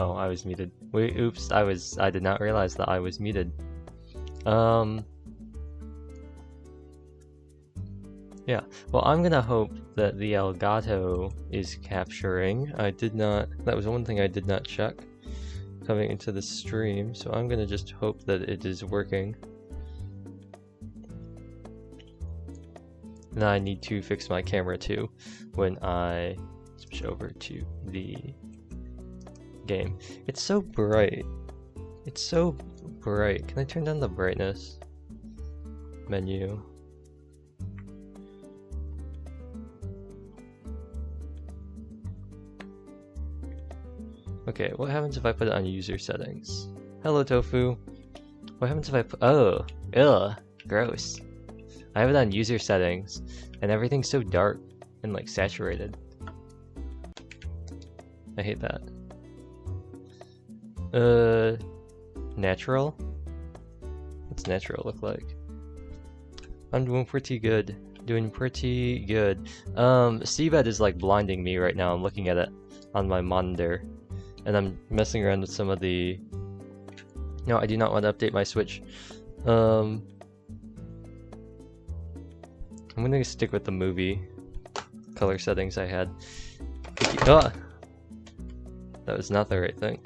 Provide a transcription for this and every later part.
Oh, I was muted. Wait, oops, I did not realize that I was muted. Yeah, well, I'm gonna hope that the Elgato is capturing. That was one thing I did not check coming into the stream, so I'm gonna just hope that it is working. And I need to fix my camera too when I switch over to the game. It's so bright. It's so bright. Can I turn down the brightness? Menu. Okay, what happens if I put it on user settings? Hello, Tofu. What happens if I put... Oh, ugh, gross. I have it on user settings, and everything's so dark and like saturated. I hate that. Natural? What's natural look like? I'm doing pretty good. Doing pretty good. SeaBed is like blinding me right now. I'm looking at it on my monitor, and I'm messing around with some of the... No, I do not want to update my Switch. I'm gonna stick with the movie color settings I had. Ah! That was not the right thing.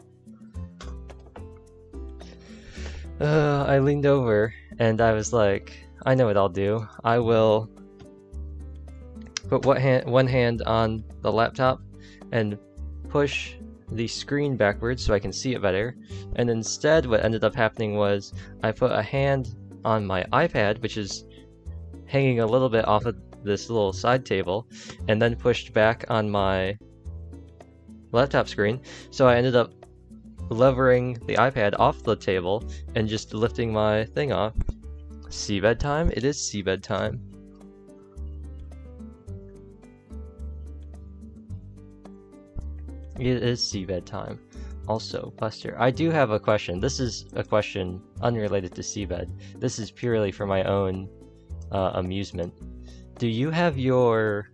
I leaned over and I was like, I know what I'll do. I will put one hand on the laptop and push the screen backwards so I can see it better. And instead what ended up happening was I put a hand on my iPad, which is hanging a little bit off of this little side table, and then pushed back on my laptop screen. So I ended up levering the iPad off the table and just lifting my thing off. SeaBed time? It is SeaBed time. It is SeaBed time. Also, Buster, I do have a question. This is a question unrelated to SeaBed. This is purely for my own amusement. Do you have your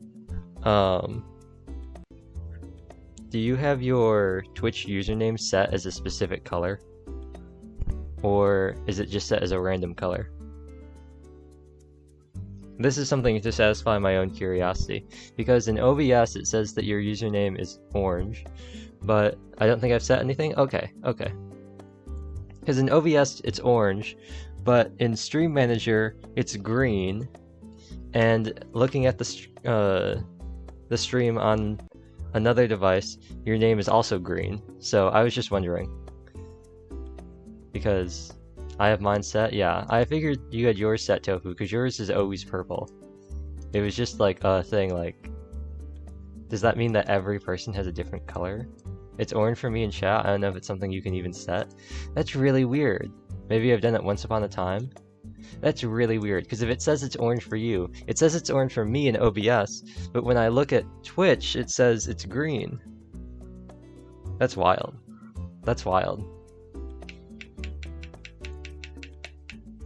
Twitch username set as a specific color? Or is it just set as a random color? This is something to satisfy my own curiosity, because in OBS it says that your username is orange, but I don't think I've set anything? Okay. Because in OBS it's orange, but in Stream Manager it's green, and looking at the stream on another device, your name is also green. So I was just wondering, because I have mine set. Yeah, I figured you had yours set, Tofu, because yours is always purple. It was just like a thing, like, does that mean that every person has a different color? It's orange for me in chat. I don't know if it's something you can even set. That's really weird. Maybe I've done it once upon a time. That's really weird, because if it says it's orange for you, it says it's orange for me in OBS, but when I look at Twitch, it says it's green. That's wild. That's wild.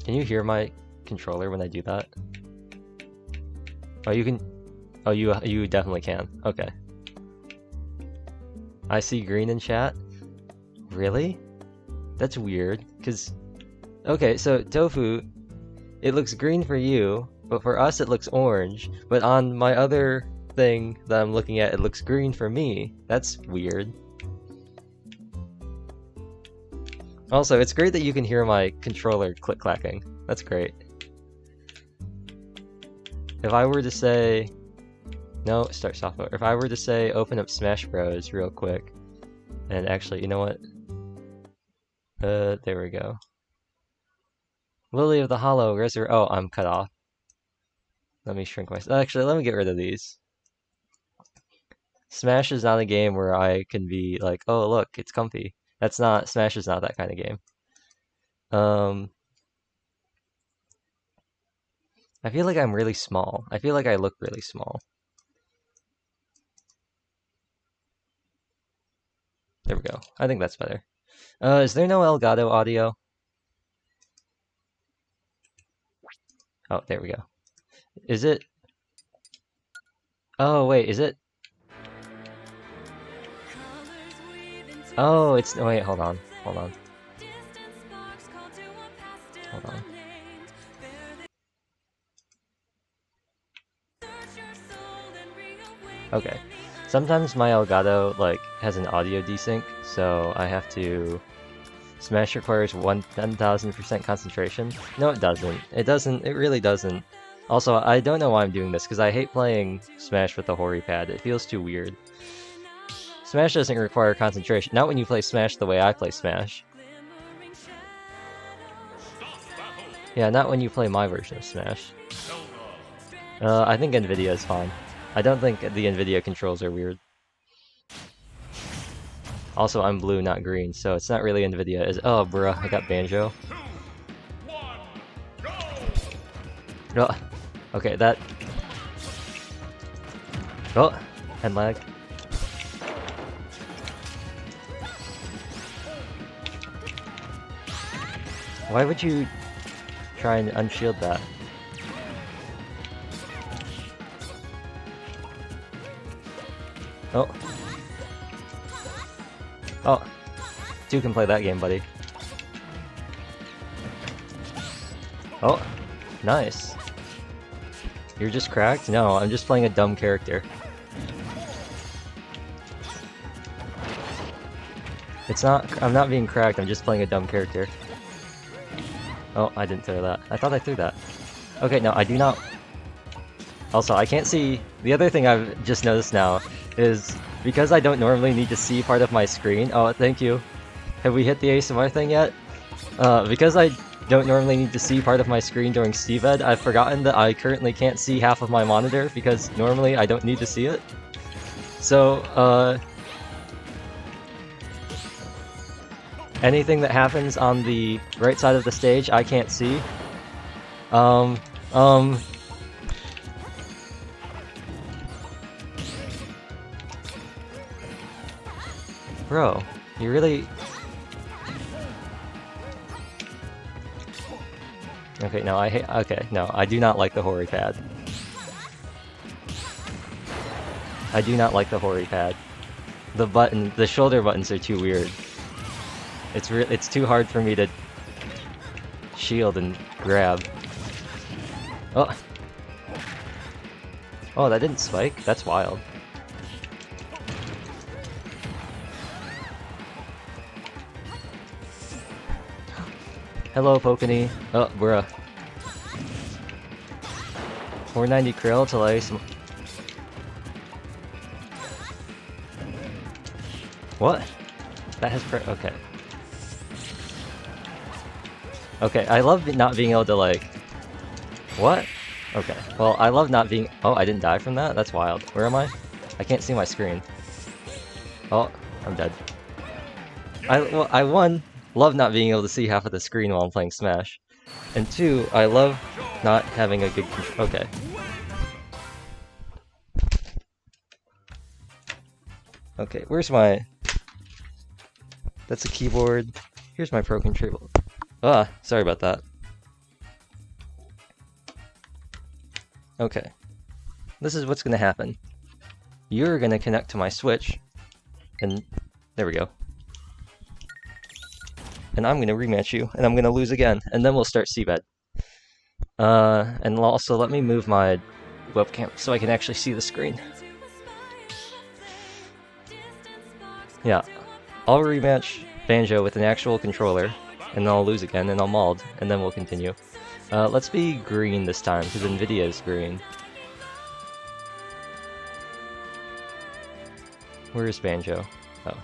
Can you hear my controller when I do that? Oh, you can... Oh, you definitely can. Okay. I see green in chat? Really? That's weird, because... Okay, so, Tofu, it looks green for you, but for us it looks orange, but on my other thing that I'm looking at, it looks green for me. That's weird. Also, it's great that you can hear my controller click-clacking. That's great. If I were to say... No, start soft mode. If I were to say open up Smash Bros real quick, and actually, you know what? There we go. Lily of the Hollow, oh, I'm cut off. Let me shrink myself. Actually, let me get rid of these. Smash is not a game where I can be like, oh, look, it's comfy. That's not, Smash is not that kind of game. I feel like I'm really small. I feel like I look really small. There we go. I think that's better. Is there no Elgato audio? Oh, there we go. Is it? Oh, wait, is it? Oh, it's wait, hold on. Hold on. Hold on. Okay. Sometimes my Elgato like has an audio desync, so I have to Smash requires 1000% concentration. No, it doesn't. It doesn't. It really doesn't. Also, I don't know why I'm doing this, because I hate playing Smash with the Hori pad. It feels too weird. Smash doesn't require concentration. Not when you play Smash the way I play Smash. Yeah, not when you play my version of Smash. I think NVIDIA is fine. I don't think the NVIDIA controls are weird. Also, I'm blue, not green, so it's not really NVIDIA. Oh, bruh, I got Banjo. Oh, okay, that... Oh, and lag. Why would you try and unshield that? Oh. Oh. 2 can play that game, buddy. Oh. Nice. You're just cracked? No, I'm just playing a dumb character. It's not- I'm not being cracked, I'm just playing a dumb character. Oh, I didn't throw that. I thought I threw that. Okay, no, I do not... Also, I can't see... The other thing I've just noticed now is because I don't normally need to see part of my screen... Oh, thank you. Have we hit the ASMR thing yet? Because I don't normally need to see part of my screen during SeaBed, I've forgotten that I currently can't see half of my monitor because normally I don't need to see it. So, anything that happens on the right side of the stage, I can't see. Bro, you really... Okay, no, I hate... Okay, no, I do not like the Hori pad. I do not like the Hori pad. The shoulder buttons are too weird. It's too hard for me to shield and grab. Oh! Oh, that didn't spike? That's wild. Hello, Pokony. Oh, bruh. 490 krill till I... What? That has okay. Okay, I love not being able to, like... What? Okay, well, I love not being... Oh, I didn't die from that? That's wild. Where am I? I can't see my screen. Oh, I'm dead. I love not being able to see half of the screen while I'm playing Smash. And 2, I love not having a good control. Okay. Okay, where's my... That's a keyboard. Here's my Pro Controller. Ah, sorry about that. Okay. This is what's gonna happen. You're gonna connect to my Switch, and there we go. And I'm gonna rematch you, and I'm gonna lose again, and then we'll start SeaBed. And also let me move my webcam so I can actually see the screen. Yeah, I'll rematch Banjo with an actual controller, and then I'll lose again, and I'll mauled, and then we'll continue. Let's be green this time, because NVIDIA is green. Where is Banjo? Oh.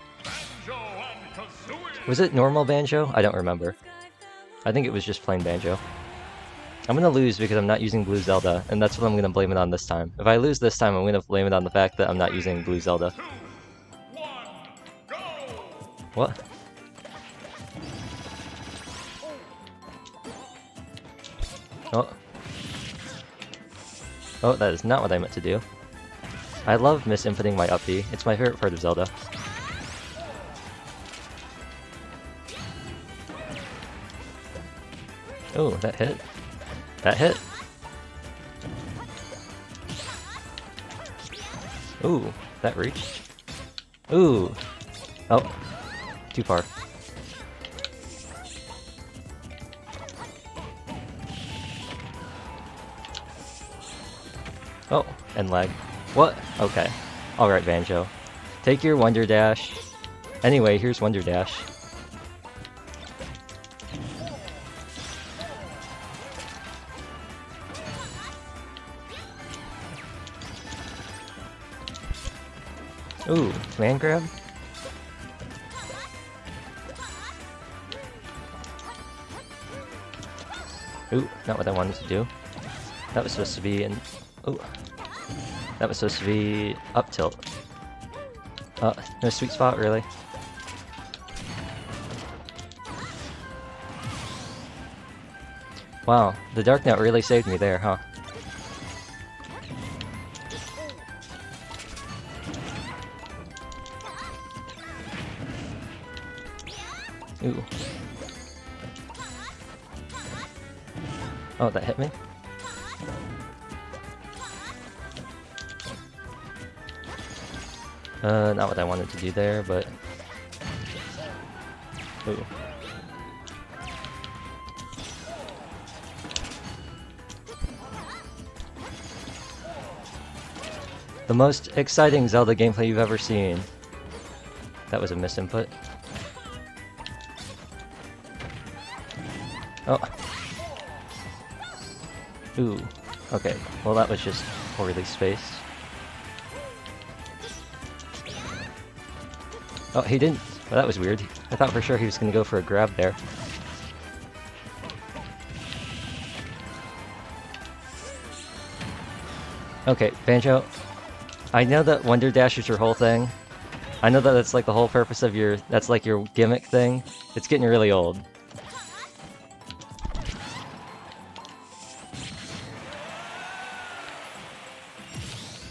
Was it normal Banjo? I don't remember. I think it was just plain Banjo. I'm gonna lose because I'm not using Blue Zelda, and that's what I'm gonna blame it on this time. If I lose this time, I'm gonna blame it on the fact that I'm not using Blue Zelda. What? Oh. Oh, that is not what I meant to do. I love misinputting my up B. It's my favorite part of Zelda. Oh, that hit. That hit. Ooh, that reached. Ooh. Oh. too far. Oh, and lag. What? Okay. Alright, Banjo. Take your Wonder Dash. Anyway, here's Wonder Dash. Ooh, command grab? Ooh, not what I wanted to do. That was supposed to be an... Ooh. That was supposed to be up tilt. No sweet spot, really? Wow, the Dark Knight really saved me there, huh? Ooh. Oh, that hit me? Not what I wanted to do there, but... Ooh. The most exciting Zelda gameplay you've ever seen. That was a misinput. Oh. Ooh. Okay. Well, that was just poorly spaced. Oh, he didn't. Well, that was weird. I thought for sure he was going to go for a grab there. Okay, Banjo. I know that Wonder Dash is your whole thing. I know that that's like the whole purpose of your... That's like your gimmick thing. It's getting really old.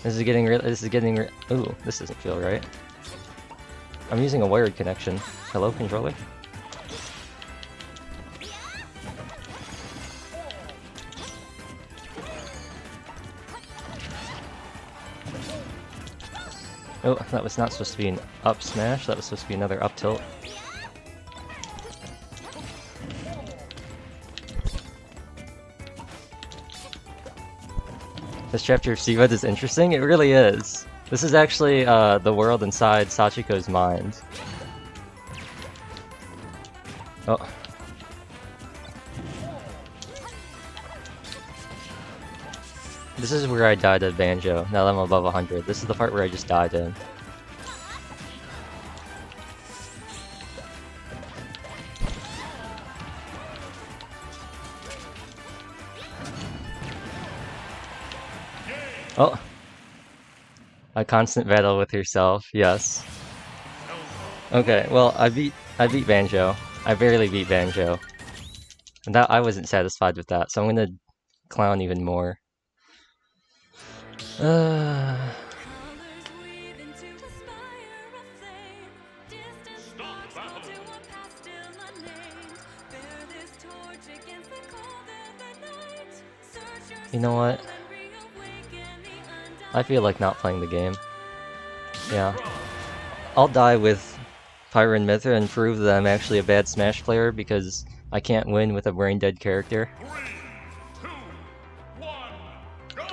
This is getting ooh, this doesn't feel right. I'm using a wired connection. Hello, controller? Oh, that was not supposed to be an up smash, that was supposed to be another up tilt. This chapter of SeaBed is interesting? It really is. This is actually the world inside Sachiko's mind. Oh. This is where I died at Banjo, now that I'm above 100. This is the part where I just died in. Oh! A constant battle with yourself, yes. Okay, well, I beat Banjo. I barely beat Banjo. And that I wasn't satisfied with that, so I'm gonna clown even more. You know what? I feel like not playing the game. Yeah. I'll die with Pyra and Mithra and prove that I'm actually a bad Smash player because I can't win with a brain-dead character. 3, 2, 1, go!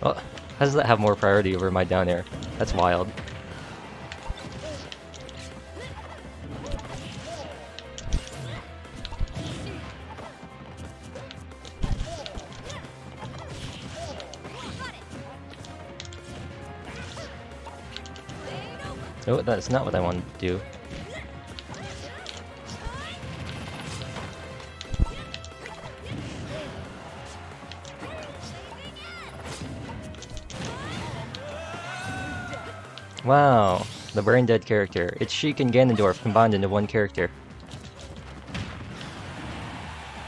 Oh, how does that have more priority over my down air? That's wild. Oh, that's not what I wanted to do. Wow, the brain dead character. It's Sheik and Ganondorf combined into one character.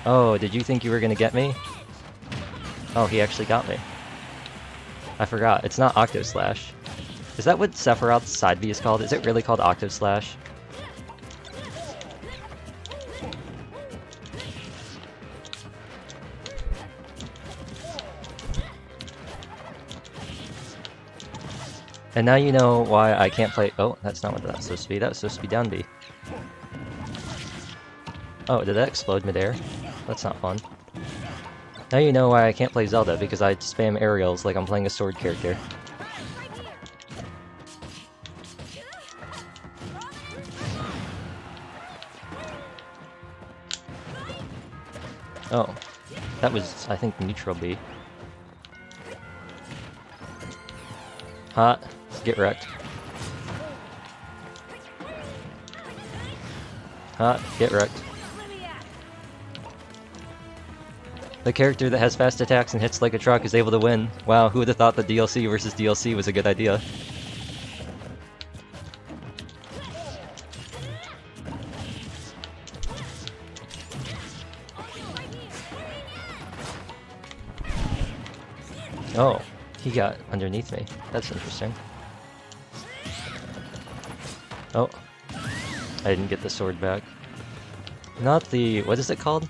Oh, did you think you were gonna get me? Oh, he actually got me. I forgot, it's not Octo Slash. Is that what Sephiroth's side B is called? Is it really called Octo Slash? And now you know why I can't play. Oh, that's not what that was supposed to be. That was supposed to be down B. Oh, did that explode midair? That's not fun. Now you know why I can't play Zelda, because I spam aerials like I'm playing a sword character. Oh, that was, I think, neutral B. Hot. Get wrecked. Hot. Get wrecked. The character that has fast attacks and hits like a truck is able to win. Wow, who would have thought that DLC versus DLC was a good idea? Oh, he got underneath me. That's interesting. Oh, I didn't get the sword back. Not the... what is it called?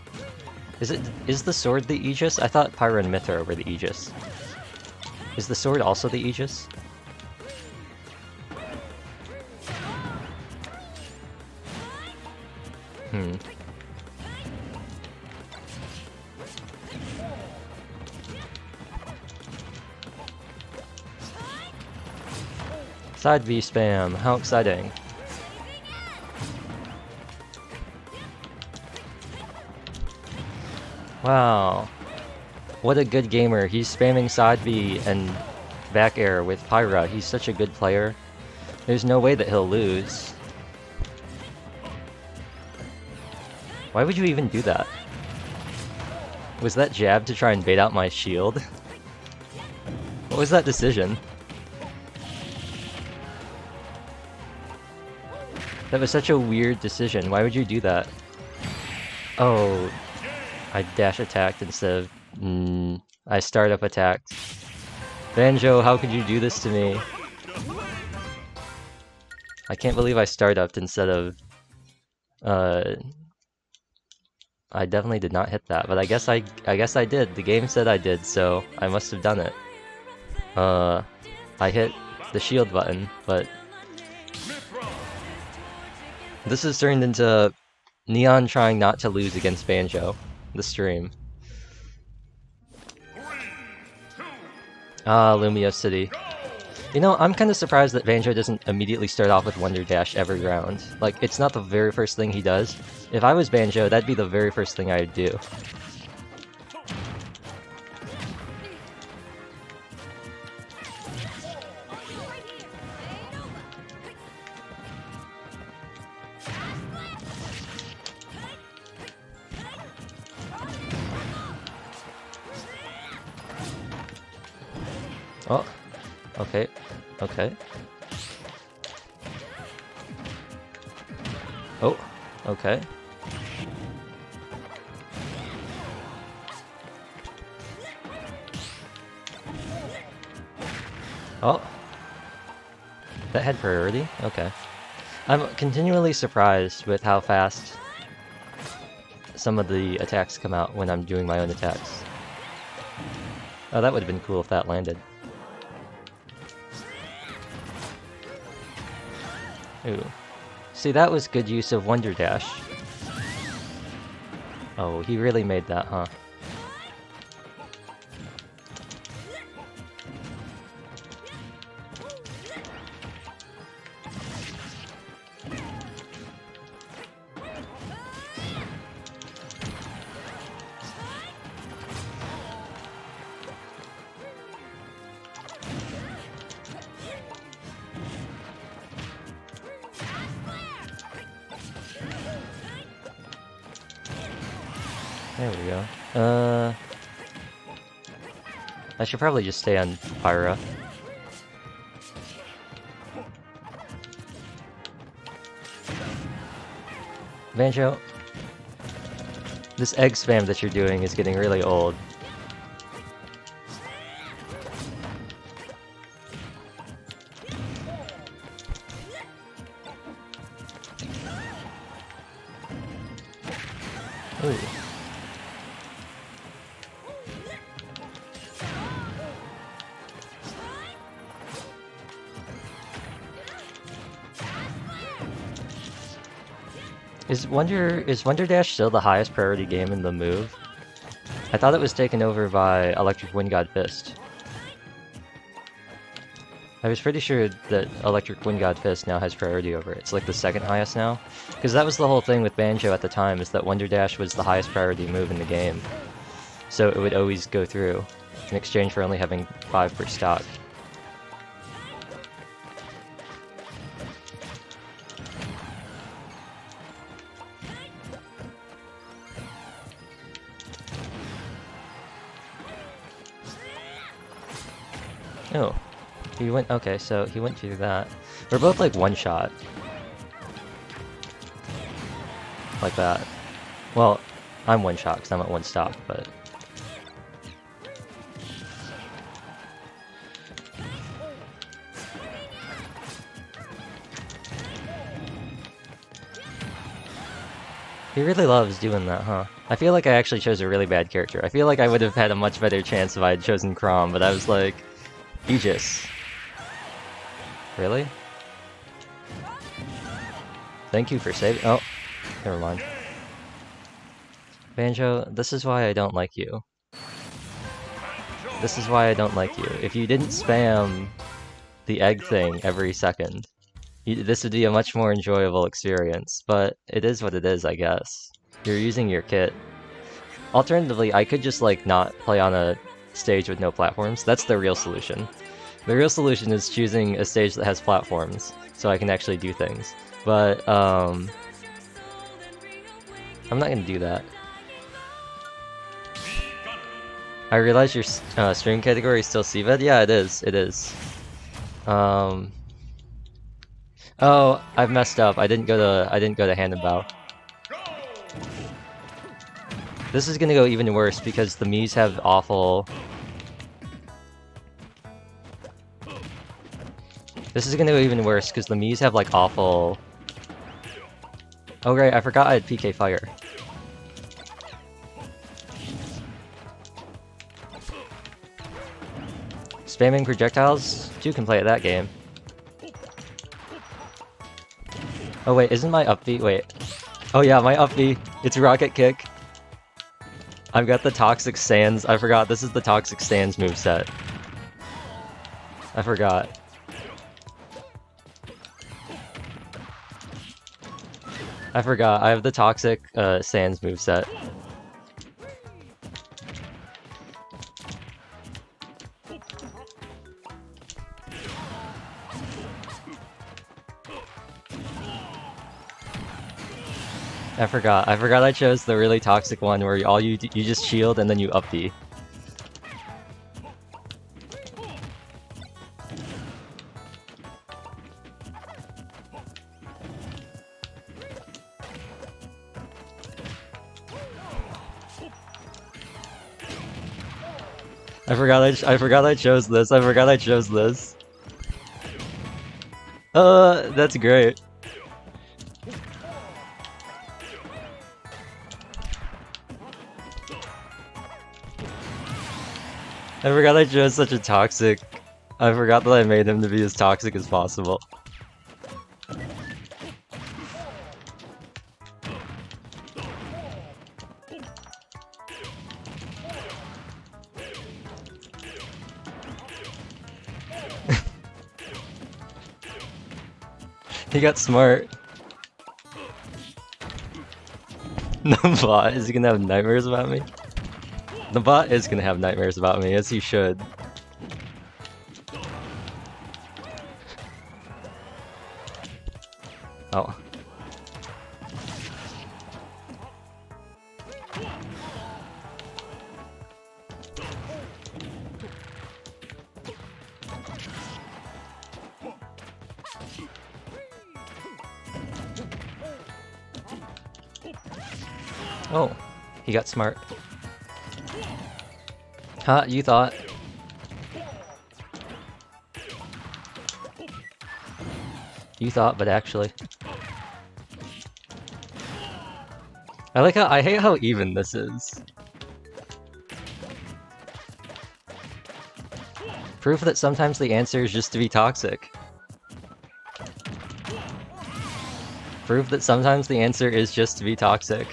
Is the sword the Aegis? I thought Pyra and Mithra were the Aegis. Is the sword also the Aegis? Side V spam, how exciting. Wow. What a good gamer. He's spamming side V and back air with Pyra. He's such a good player. There's no way that he'll lose. Why would you even do that? Was that jab to try and bait out my shield? What was that decision? That was such a weird decision. Why would you do that? Oh, I dash attacked instead of... I startup attacked. Banjo, how could you do this to me? I can't believe I startupped instead of... I definitely did not hit that, but I guess I did. The game said I did, so I must have done it. I hit the shield button, but... This has turned into Neon trying not to lose against Banjo, the stream. Ah, Lumio City. You know, I'm kind of surprised that Banjo doesn't immediately start off with Wonder Dash every round. Like, it's not the very first thing he does. If I was Banjo, that'd be the very first thing I'd do. Oh, okay, okay. Oh, okay. Oh, that had priority? Okay. I'm continually surprised with how fast some of the attacks come out when I'm doing my own attacks. Oh, that would have been cool if that landed. Ooh. See, that was good use of Wonder Dash. Oh, he really made that, huh? There we go. I should probably just stay on Pyra. Banjo, this egg spam that you're doing is getting really old. Ooh. Is Wonder Dash still the highest priority game in the move? I thought it was taken over by Electric Wind God Fist. I was pretty sure that Electric Wind God Fist now has priority over it. It's like the second highest now. Because that was the whole thing with Banjo at the time, is that Wonder Dash was the highest priority move in the game. So it would always go through, in exchange for only having 5 per stock. Oh. He went, okay, so he went through that. We're both like one shot. Like that. Well, I'm one shot because I'm at one stock, but... He really loves doing that, huh? I feel like I actually chose a really bad character. I feel like I would have had a much better chance if I had chosen Chrom, but I was like... Aegis. Really? Thank you for saving- oh. Never mind. Banjo, this is why I don't like you. This is why I don't like you. If you didn't spam the egg thing every second, this would be a much more enjoyable experience, but it is what it is, I guess. You're using your kit. Alternatively, I could just like not play on a stage with no platforms. That's the real solution. The real solution is choosing a stage that has platforms, so I can actually do things. But, I'm not gonna do that. I realize your stream category is still SeaBed? Yeah, it is. It is. Oh, I've messed up. I didn't go to Hand and Bow. This is gonna go even worse because the Miis have awful... This is gonna go even worse because the Miis have like awful... Oh right, I forgot I had PK Fire. Spamming projectiles? 2 can play at that game. Oh wait, isn't my up B? Wait. Oh yeah, my up B. It's Rocket Kick. I've got the Toxic Sands. I forgot, this is the Toxic Sands moveset. I forgot. I forgot, I have the Toxic Sands moveset. I forgot I chose the really toxic one where you just shield and then you up B. I forgot I chose this. I forgot I chose this. That's great. I forgot I chose such a toxic... I forgot that I made him to be as toxic as possible. He got smart. The bot, is he gonna have nightmares about me? The bot is gonna have nightmares about me, as he should. Oh. Oh, he got smart. Huh, you thought? You thought, but actually. I hate how even this is. Proof that sometimes the answer is just to be toxic. Proof that sometimes the answer is just to be toxic.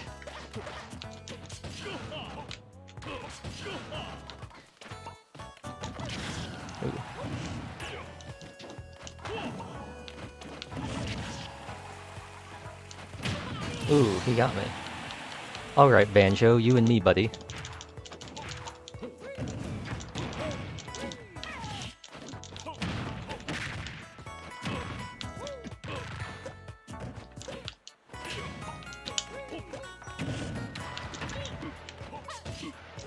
Ooh, he got me. Alright, Banjo, you and me, buddy.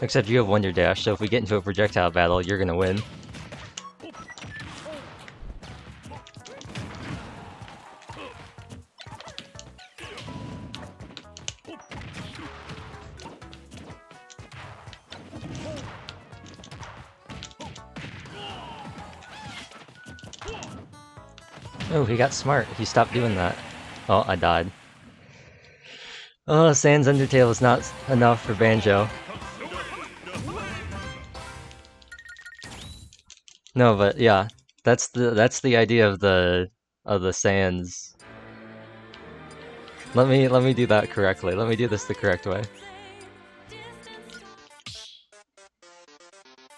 Except you have Wonder Dash, so if we get into a projectile battle, you're gonna win. Oh, he got smart. He stopped doing that. Oh, I died. Oh, Sans Undertale is not enough for Banjo. No, but yeah, that's the idea of the Sans. Let me do that correctly. Let me do this the correct way.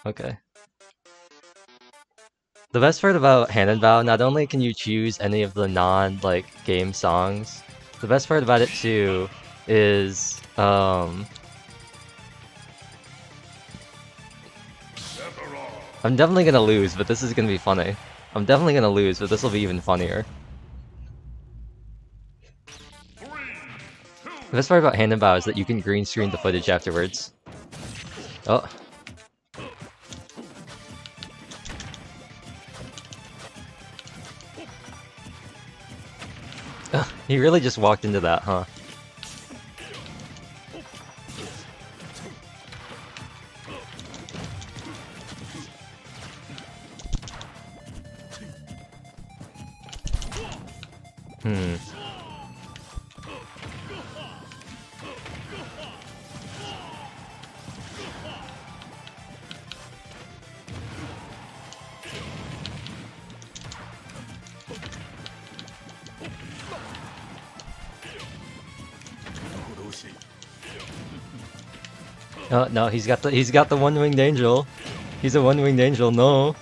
Okay. The best part about Hannonbow, not only can you choose any of the game songs, the best part about it too is I'm definitely gonna lose, but this is gonna be funny. I'm definitely gonna lose, but this will be even funnier. The best part about Hannonbow is that you can green screen the footage afterwards. Oh. He really just walked into that, huh? Hmm. Oh no, he's got the one-winged angel. He's a one-winged angel. No.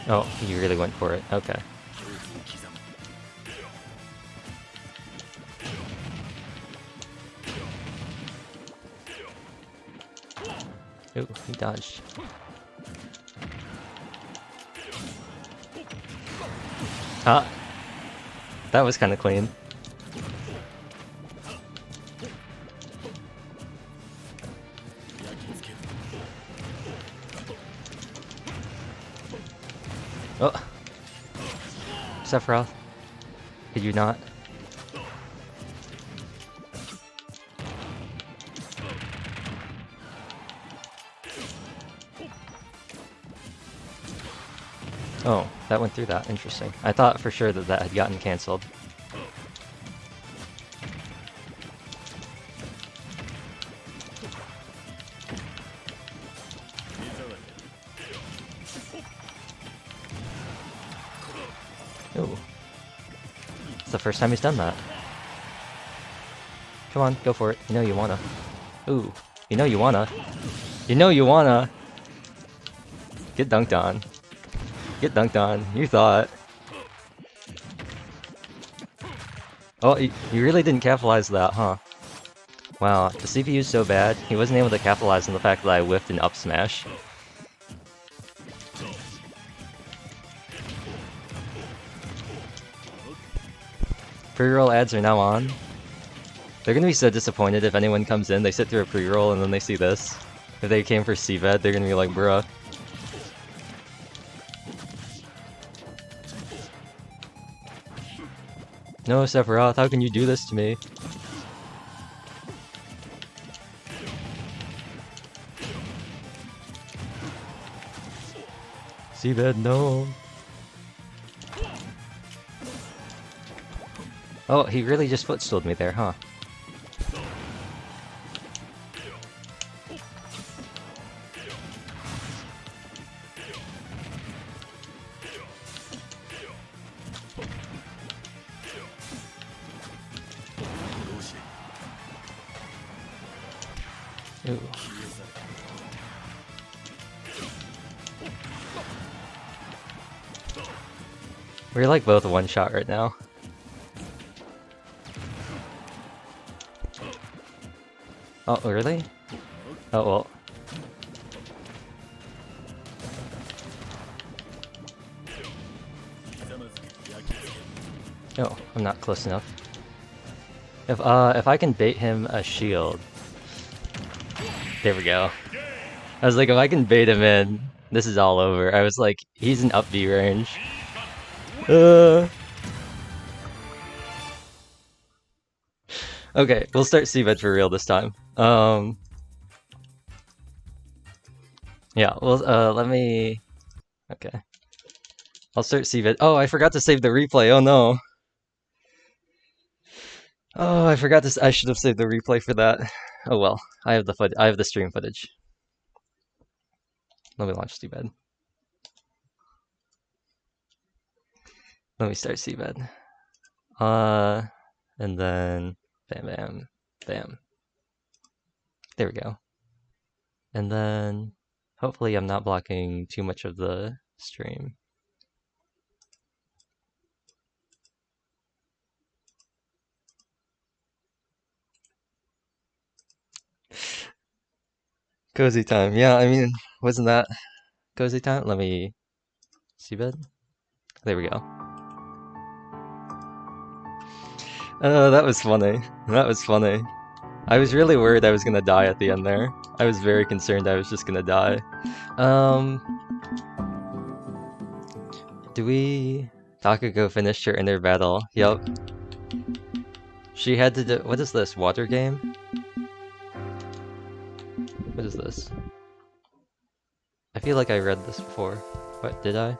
Oh, he really went for it. Okay. Ooh, he dodged. Ah, that was kind of clean. Oh, Sephiroth, could you not? Oh, that went through that. Interesting. I thought for sure that had gotten cancelled. Ooh. It's the first time he's done that. Come on, go for it. You know you wanna. Ooh. You know you wanna. You know you wanna! Get dunked on. Get dunked on. You thought. Oh, you really didn't capitalize that, huh? Wow, the CPU's so bad, he wasn't able to capitalize on the fact that I whiffed an up smash. Pre-roll ads are now on. They're gonna be so disappointed if anyone comes in, they sit through a pre-roll and then they see this. If they came for SeaBed, they're gonna be like, bruh. No, Sephiroth, how can you do this to me? SeaBed, no. Oh, he really just footstooled me there, huh? Ooh. We're like both one shot right now. Oh, really? Oh, well. Oh, I'm not close enough. If I can bait him a shield. There we go. I was like, if I can bait him in, this is all over. I was like, he's in up B range. Okay, we'll start SeaBed for real this time. Yeah, well, let me... Okay. I'll start SeaBed. Oh, I forgot to save the replay. Oh no. Oh, I forgot this. I should have saved the replay for that. Oh well, I have the I have the stream footage. Let me launch SeaBed. Let me start SeaBed. And then bam, bam, bam. There we go. And then hopefully I'm not blocking too much of the stream. Cozy time. Yeah, I mean, wasn't that cozy time? Let me SeaBed. There we go. Oh, that was funny. That was funny. I was really worried I was gonna die at the end there. I was very concerned I was just gonna die. Do we... Takako finished her inner battle. Yup. She had to do... What is this? Water game? What is this? I feel like I read this before. What, did I?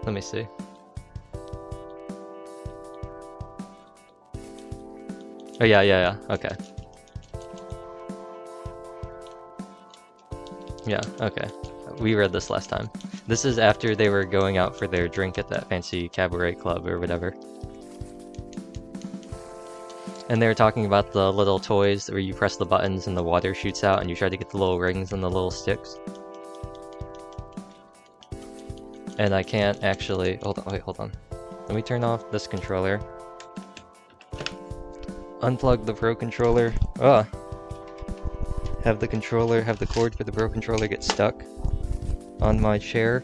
Let me see. Oh yeah, okay. Yeah, okay. We read this last time. This is after they were going out for their drink at that fancy cabaret club or whatever. And they were talking about the little toys where you press the buttons and the water shoots out and you try to get the little rings and the little sticks. And I can't actually... Hold on, wait, hold on. Let me turn off this controller. Unplug the Pro controller. Ah! Have the controller, have the cord for the Pro controller get stuck on my chair.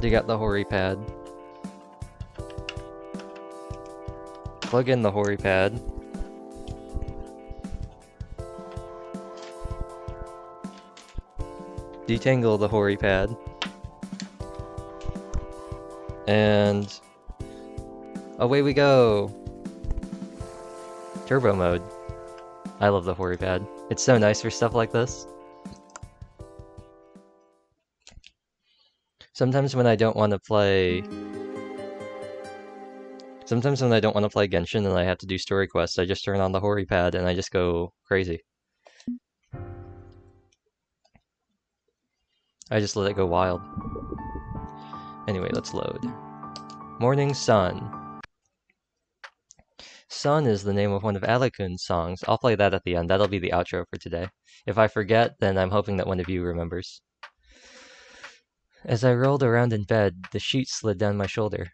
Dig out the Hori pad. Plug in the Hori pad. Detangle the Hori pad. And away we go! Turbo mode. I love the Hori pad. It's so nice for stuff like this. Sometimes when I don't want to play... Sometimes when I don't want to play Genshin and I have to do story quests, I just turn on the Hori pad and I just go crazy. I just let it go wild. Anyway, let's load. Morning Sun. Sun is the name of one of Alakun's songs. I'll play that at the end. That'll be the outro for today. If I forget, then I'm hoping that one of you remembers. As I rolled around in bed, the sheet slid down my shoulder.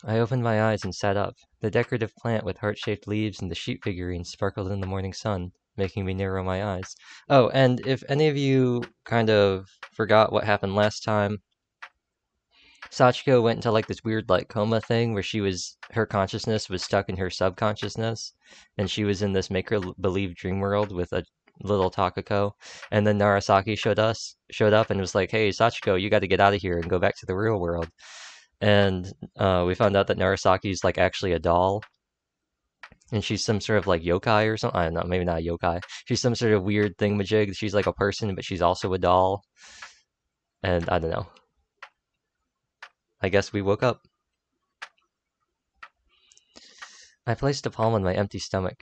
I opened my eyes and sat up. The decorative plant with heart-shaped leaves and the sheep figurine sparkled in the morning sun, making me narrow my eyes. Oh, and if any of you kind of forgot what happened last time, Sachiko went into like this weird like coma thing where her consciousness was stuck in her subconsciousness, and she was in this make-her-believe dream world with a little Takako, and then Narasaki showed up and was like, "Hey, Sachiko, you got to get out of here and go back to the real world." And we found out that Narasaki's like actually a doll, and she's some sort of like yokai or something. I don't know, maybe not a yokai. She's some sort of weird thingamajig. She's like a person, but she's also a doll. And I don't know. I guess we woke up. I placed a palm on my empty stomach.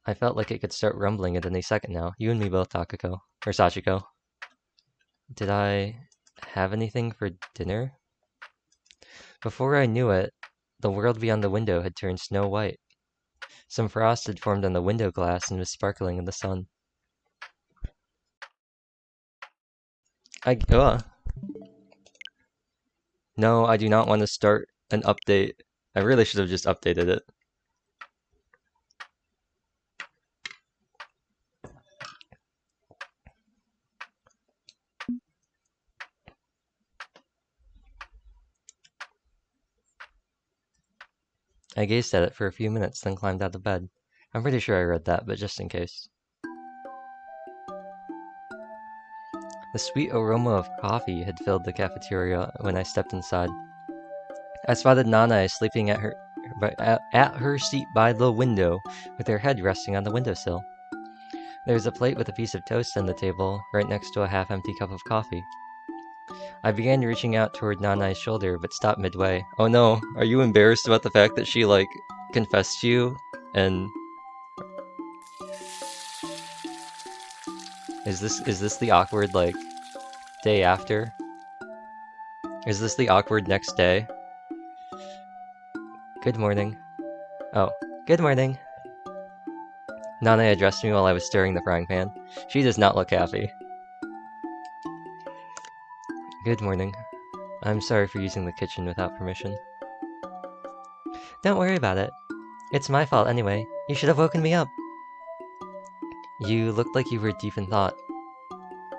I felt like it could start rumbling at any second now. You and me both, Takako. Or Sachiko. Did I have anything for dinner? Before I knew it, the world beyond the window had turned snow white. Some frost had formed on the window glass and was sparkling in the sun. No, I do not want to start an update. I really should have just updated it. I gazed at it for a few minutes, then climbed out of bed. I'm pretty sure I read that, but just in case. The sweet aroma of coffee had filled the cafeteria when I stepped inside. I spotted Nana sleeping at her seat by the window, with her head resting on the windowsill. There was a plate with a piece of toast on the table, right next to a half-empty cup of coffee. I began reaching out toward Nanai's shoulder, but stopped midway. Oh no, are you embarrassed about the fact that she, confessed to you? And... Is this the awkward, day after? Is this the awkward next day? Good morning. Oh, good morning. Nanai addressed me while I was stirring the frying pan. She does not look happy. Good morning. I'm sorry for using the kitchen without permission. Don't worry about it. It's my fault anyway. You should have woken me up. You looked like you were deep in thought.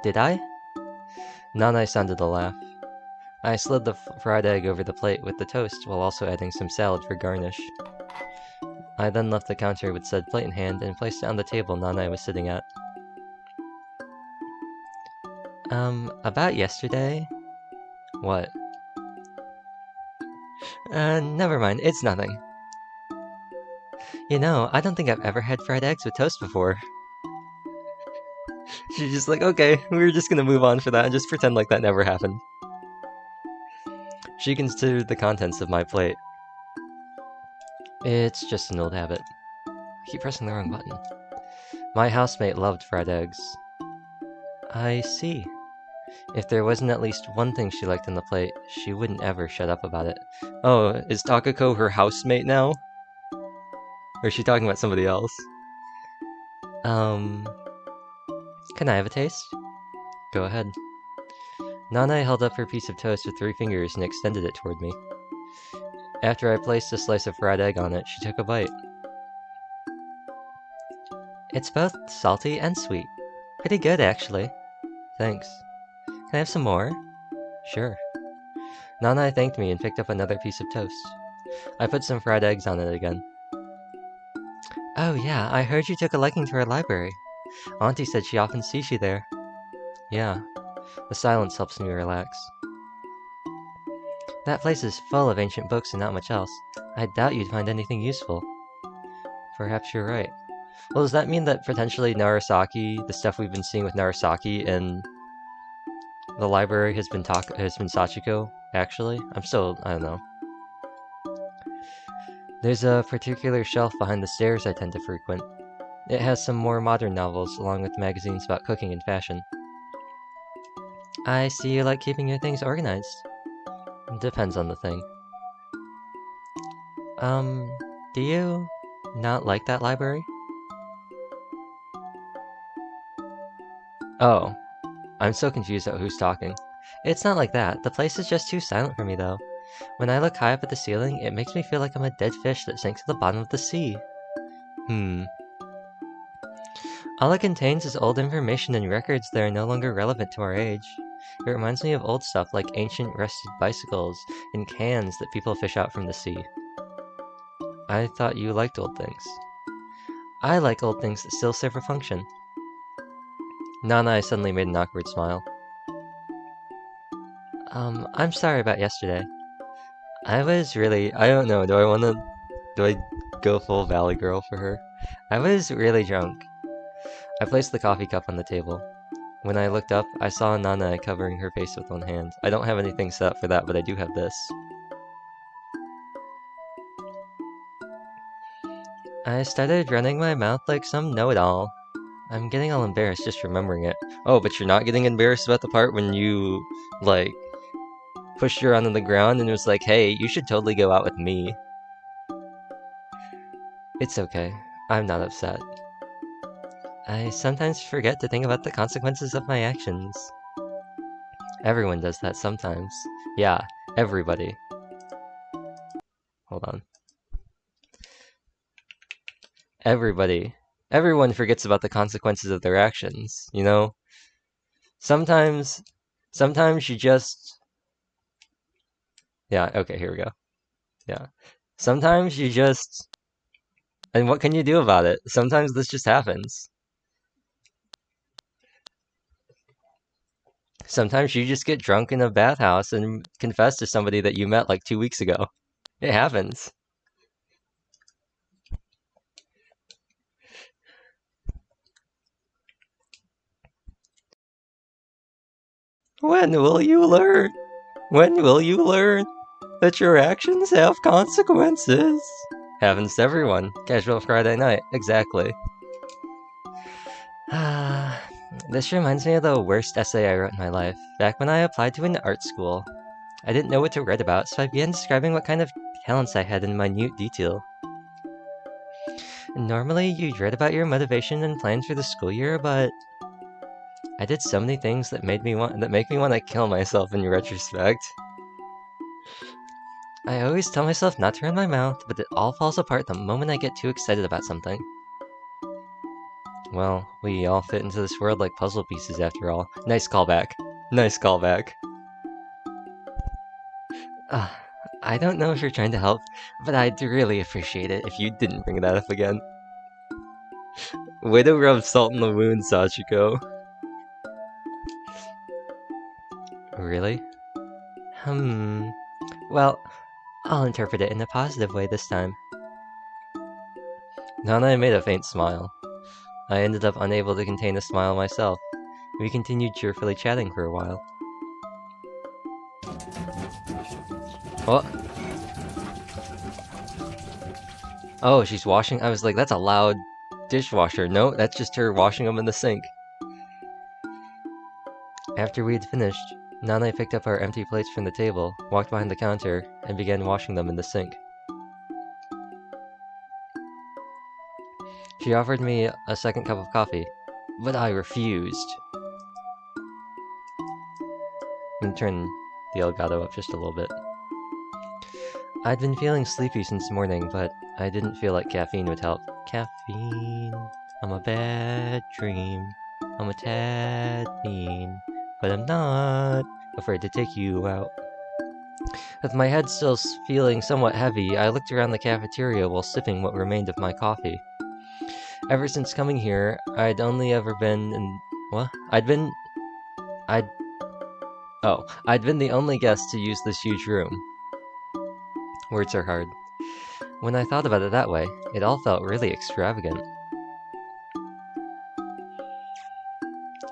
Did I? Nanai sounded a laugh. I slid the fried egg over the plate with the toast while also adding some salad for garnish. I then left the counter with said plate in hand and placed it on the table Nanai was sitting at. About yesterday? What? Never mind, it's nothing. You know, I don't think I've ever had fried eggs with toast before. She's just like, okay, we're just gonna move on for that and just pretend like that never happened. She considered the contents of my plate. It's just an old habit. I keep pressing the wrong button. My housemate loved fried eggs. I see. If there wasn't at least one thing she liked on the plate, she wouldn't ever shut up about it. Oh, is Takako her housemate now? Or is she talking about somebody else? Can I have a taste? Go ahead. Nanai held up her piece of toast with 3 fingers and extended it toward me. After I placed a slice of fried egg on it, she took a bite. It's both salty and sweet. Pretty good, actually. Thanks. Can I have some more? Sure. Nanai thanked me and picked up another piece of toast. I put some fried eggs on it again. Oh yeah, I heard you took a liking to our library. Auntie said she often sees you there. Yeah. The silence helps me relax. That place is full of ancient books and not much else. I doubt you'd find anything useful. Perhaps you're right. Well, does that mean that potentially Narasaki, the stuff we've been seeing with Narasaki and the library has been Sachiko, actually? I don't know. There's a particular shelf behind the stairs I tend to frequent. It has some more modern novels, along with magazines about cooking and fashion. I see you like keeping your things organized. Depends on the thing. Do you not like that library? Oh, I'm so confused at who's talking. It's not like that. The place is just too silent for me, though. When I look high up at the ceiling, it makes me feel like I'm a dead fish that sank to the bottom of the sea. All it contains is old information and records that are no longer relevant to our age. It reminds me of old stuff like ancient rusted bicycles and cans that people fish out from the sea. I thought you liked old things. I like old things that still serve a function. Nanai suddenly made an awkward smile. I'm sorry about yesterday. I don't know, do I go full Valley Girl for her? I was really drunk. I placed the coffee cup on the table. When I looked up, I saw Nanai covering her face with one hand. I don't have anything set up for that, but I do have this. I started running my mouth like some know-it-all. I'm getting all embarrassed just remembering it. Oh, but you're not getting embarrassed about the part when you, pushed her onto the ground and was like, hey, you should totally go out with me. It's okay. I'm not upset. I sometimes forget to think about the consequences of my actions. Everyone does that sometimes. Yeah, everybody. Hold on. Everybody. Everyone forgets about the consequences of their actions, you know? Sometimes you just... Yeah, okay, here we go. Yeah. Sometimes you just... And what can you do about it? Sometimes this just happens. Sometimes you just get drunk in a bathhouse and confess to somebody that you met like 2 weeks ago. It happens. When will you learn? When will you learn that your actions have consequences? Happens to everyone. Casual Friday night. Exactly. This reminds me of the worst essay I wrote in my life, back when I applied to an art school. I didn't know what to write about, so I began describing what kind of talents I had in minute detail. Normally, you'd write about your motivation and plans for the school year, but I did so many things that make me want to kill myself in retrospect. I always tell myself not to run my mouth, but it all falls apart the moment I get too excited about something. Well, we all fit into this world like puzzle pieces after all. Nice callback. Nice callback. I don't know if you're trying to help, but I'd really appreciate it if you didn't bring that up again. Way to rub salt in the wound, Sachiko. Really? Well, I'll interpret it in a positive way this time. Nana made a faint smile. I ended up unable to contain a smile myself. We continued cheerfully chatting for a while. What? Oh, she's washing? I was like, that's a loud dishwasher. No, that's just her washing them in the sink. After we had finished, Nana picked up our empty plates from the table, walked behind the counter, and began washing them in the sink. She offered me a second cup of coffee, but I refused. I'm gonna turn the Elgato up just a little bit. I'd been feeling sleepy since morning, but I didn't feel like caffeine would help. Caffeine, I'm a bad dream. I'm a tad mean, but I'm not afraid to take you out. With my head still feeling somewhat heavy, I looked around the cafeteria while sipping what remained of my coffee. Ever since coming here, I'd only ever been in... What? I'd been the only guest to use this huge room. Words are hard. When I thought about it that way, it all felt really extravagant.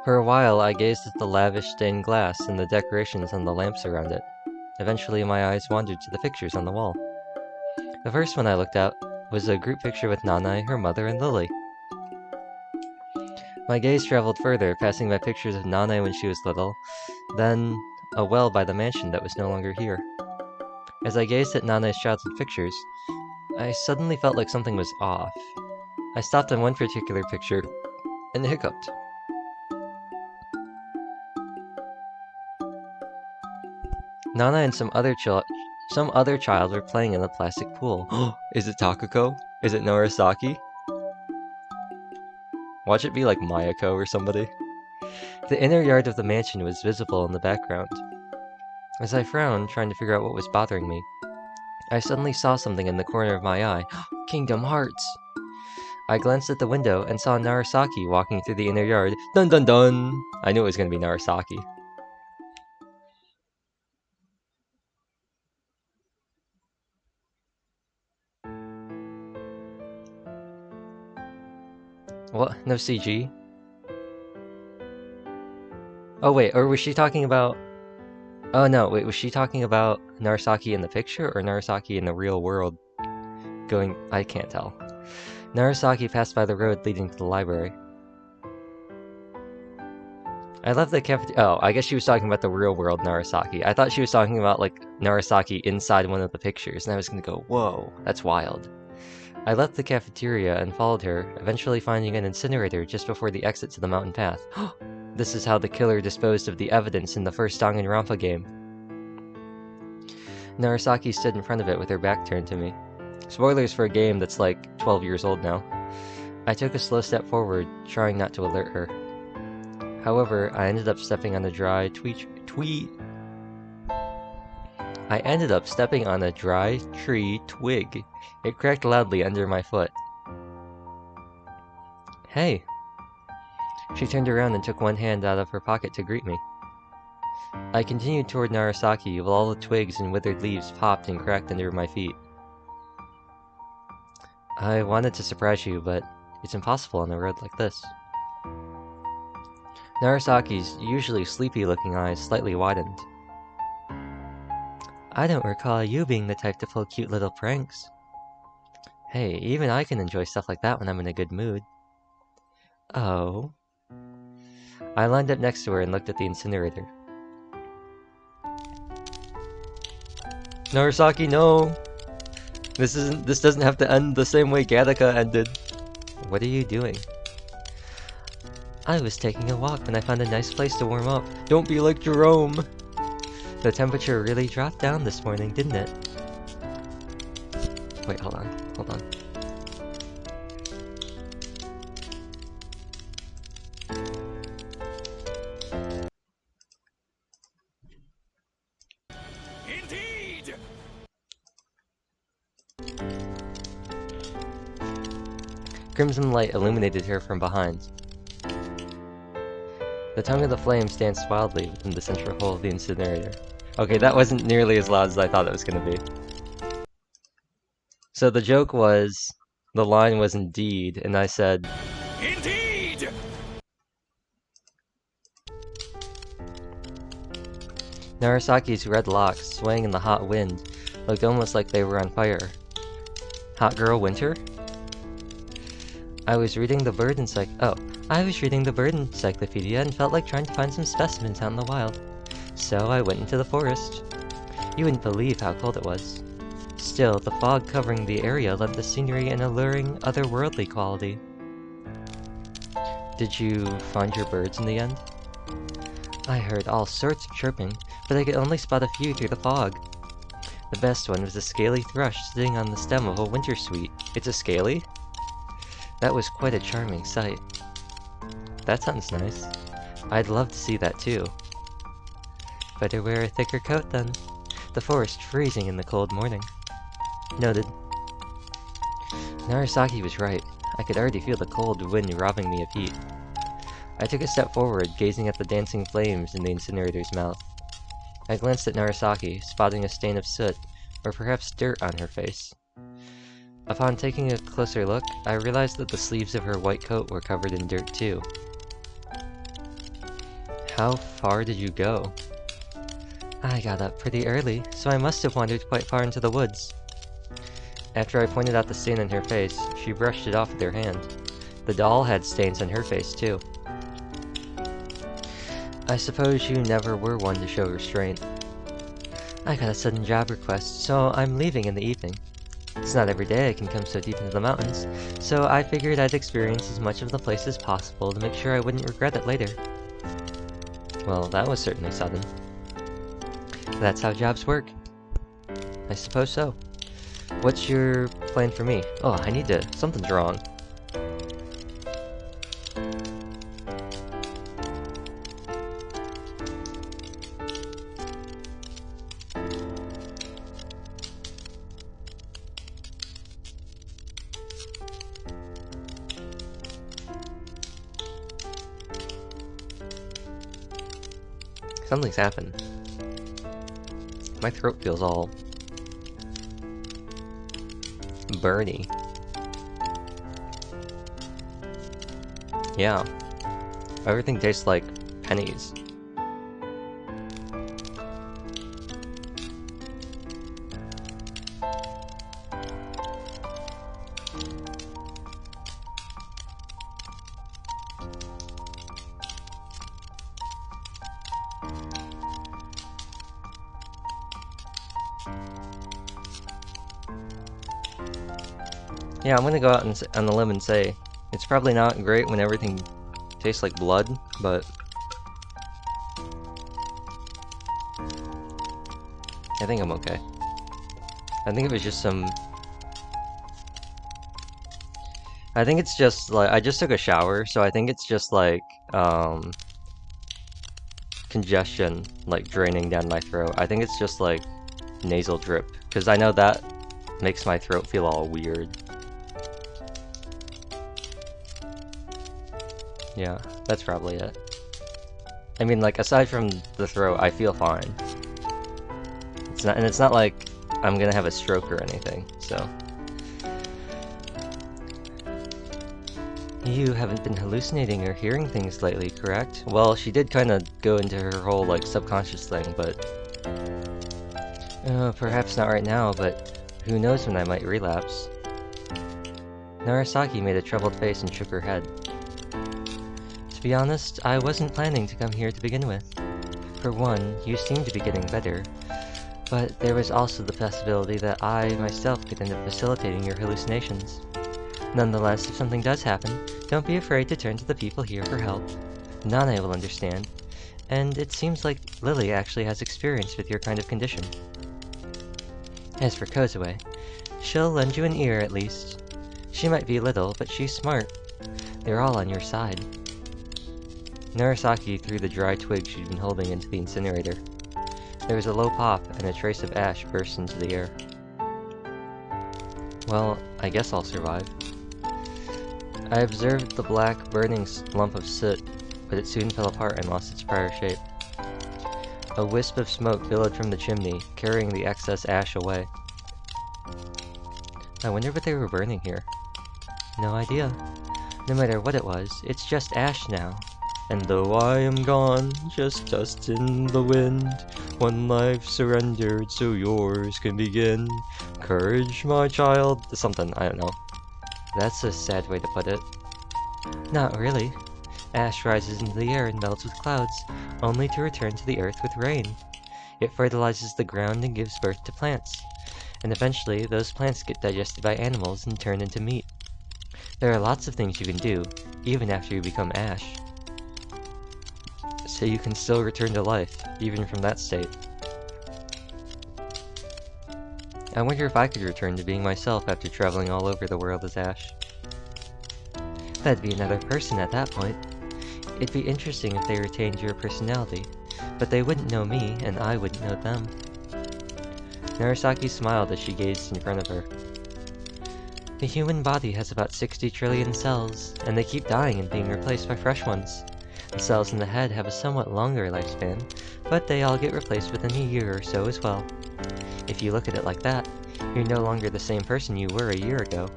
For a while, I gazed at the lavish stained glass and the decorations on the lamps around it. Eventually, my eyes wandered to the pictures on the wall. The first one I looked at was a group picture with Nana, her mother, and Lily. My gaze traveled further, passing by pictures of Nana when she was little, then a well by the mansion that was no longer here. As I gazed at Nana's childhood pictures, I suddenly felt like something was off. I stopped on one particular picture and hiccuped. Nana and some other child were playing in the plastic pool. Is it Takako? Is it Norasaki? Watch it be like Mayako or somebody. The inner yard of the mansion was visible in the background. As I frowned, trying to figure out what was bothering me, I suddenly saw something in the corner of my eye. Kingdom Hearts! I glanced at the window and saw Narasaki walking through the inner yard. Dun dun dun! I knew it was going to be Narasaki. What? No CG? Oh wait, or was she talking about... Oh no, wait, was she talking about Narasaki in the picture or Narasaki in the real world? I can't tell. Narasaki passed by the road leading to the library. I left the cafeteria. Oh, I guess she was talking about the real world Narasaki. I thought she was talking about like Narasaki inside one of the pictures, and I was gonna go, whoa, that's wild. I left the cafeteria and followed her, eventually finding an incinerator just before the exit to the mountain path. This is how the killer disposed of the evidence in the first Danganronpa game. Narasaki stood in front of it with her back turned to me. Spoilers for a game that's like 12 years old now. I took a slow step forward, trying not to alert her. However, I ended up stepping on a dry tree twig. It cracked loudly under my foot. Hey! She turned around and took one hand out of her pocket to greet me. I continued toward Narasaki while all the twigs and withered leaves popped and cracked under my feet. I wanted to surprise you, but it's impossible on a road like this. Narasaki's usually sleepy-looking eyes slightly widened. I don't recall you being the type to pull cute little pranks. Hey, even I can enjoy stuff like that when I'm in a good mood. Oh. I lined up next to her and looked at the incinerator. Narasaki, no! This doesn't have to end the same way Gattaca ended. What are you doing? I was taking a walk when I found a nice place to warm up. Don't be like Jerome! The temperature really dropped down this morning, didn't it? Wait, hold on. Indeed! Crimson light illuminated her from behind. The tongue of the flames danced wildly within the central hole of the incinerator. Okay, that wasn't nearly as loud as I thought it was going to be. So the joke was, the line was indeed, and I said, Indeed! Narasaki's red locks, swaying in the hot wind, looked almost like they were on fire. Hot Girl Winter? I was reading the bird encyclopedia and felt like trying to find some specimens out in the wild. So I went into the forest. You wouldn't believe how cold it was. Still, the fog covering the area lent the scenery an alluring, otherworldly quality. Did you find your birds in the end? I heard all sorts of chirping, but I could only spot a few through the fog. The best one was a scaly thrush sitting on the stem of a wintersweet. It's a scaly? That was quite a charming sight. That sounds nice. I'd love to see that too. Better wear a thicker coat then. The forest freezing in the cold morning. Noted. Narasaki was right. I could already feel the cold wind robbing me of heat. I took a step forward, gazing at the dancing flames in the incinerator's mouth. I glanced at Narasaki, spotting a stain of soot, or perhaps dirt on her face. Upon taking a closer look, I realized that the sleeves of her white coat were covered in dirt too. How far did you go? I got up pretty early, so I must have wandered quite far into the woods. After I pointed out the stain on her face, she brushed it off with her hand. The doll had stains on her face too. I suppose you never were one to show restraint. I got a sudden job request, so I'm leaving in the evening. It's not every day I can come so deep into the mountains, so I figured I'd experience as much of the place as possible to make sure I wouldn't regret it later. Well, that was certainly sudden. That's how jobs work. I suppose so. What's your plan for me? Oh, I need to... something's wrong. Something's happened. My throat feels all... burny. Yeah. Everything tastes like pennies. Yeah, I'm gonna go out on the limb and say it's probably not great when everything tastes like blood, but I think I'm okay. I think it was just some. I think it's just like I just took a shower, so I think it's just like congestion like draining down my throat. I think it's just like nasal drip because I know that makes my throat feel all weird. Yeah, that's probably it. I mean, like aside from the throat, I feel fine. It's not like I'm gonna have a stroke or anything. So you haven't been hallucinating or hearing things lately, correct? Well, she did kind of go into her whole like subconscious thing, but perhaps not right now. But who knows when I might relapse? Narasaki made a troubled face and shook her head. To be honest, I wasn't planning to come here to begin with. For one, you seem to be getting better, but there was also the possibility that I myself could end up facilitating your hallucinations. Nonetheless, if something does happen, don't be afraid to turn to the people here for help. Nane will understand, and it seems like Lily actually has experience with your kind of condition. As for Kozue, she'll lend you an ear at least. She might be little, but she's smart. They're all on your side. Narasaki threw the dry twig she'd been holding into the incinerator. There was a low pop, and a trace of ash burst into the air. Well, I guess I'll survive. I observed the black, burning lump of soot, but it soon fell apart and lost its prior shape. A wisp of smoke billowed from the chimney, carrying the excess ash away. I wonder what they were burning here. No idea. No matter what it was, it's just ash now. And though I am gone, just dust in the wind, one life surrendered so yours can begin. Courage, my child. Something, I don't know. That's a sad way to put it. Not really. Ash rises into the air and melts with clouds, only to return to the earth with rain. It fertilizes the ground and gives birth to plants. And eventually, those plants get digested by animals and turned into meat. There are lots of things you can do, even after you become ash. So you can still return to life, even from that state. I wonder if I could return to being myself after traveling all over the world as Ash. That'd be another person at that point. It'd be interesting if they retained your personality, but they wouldn't know me, and I wouldn't know them. Narasaki smiled as she gazed in front of her. The human body has about 60 trillion cells, and they keep dying and being replaced by fresh ones. The cells in the head have a somewhat longer lifespan, but they all get replaced within a year or so as well. If you look at it like that, you're no longer the same person you were a year ago.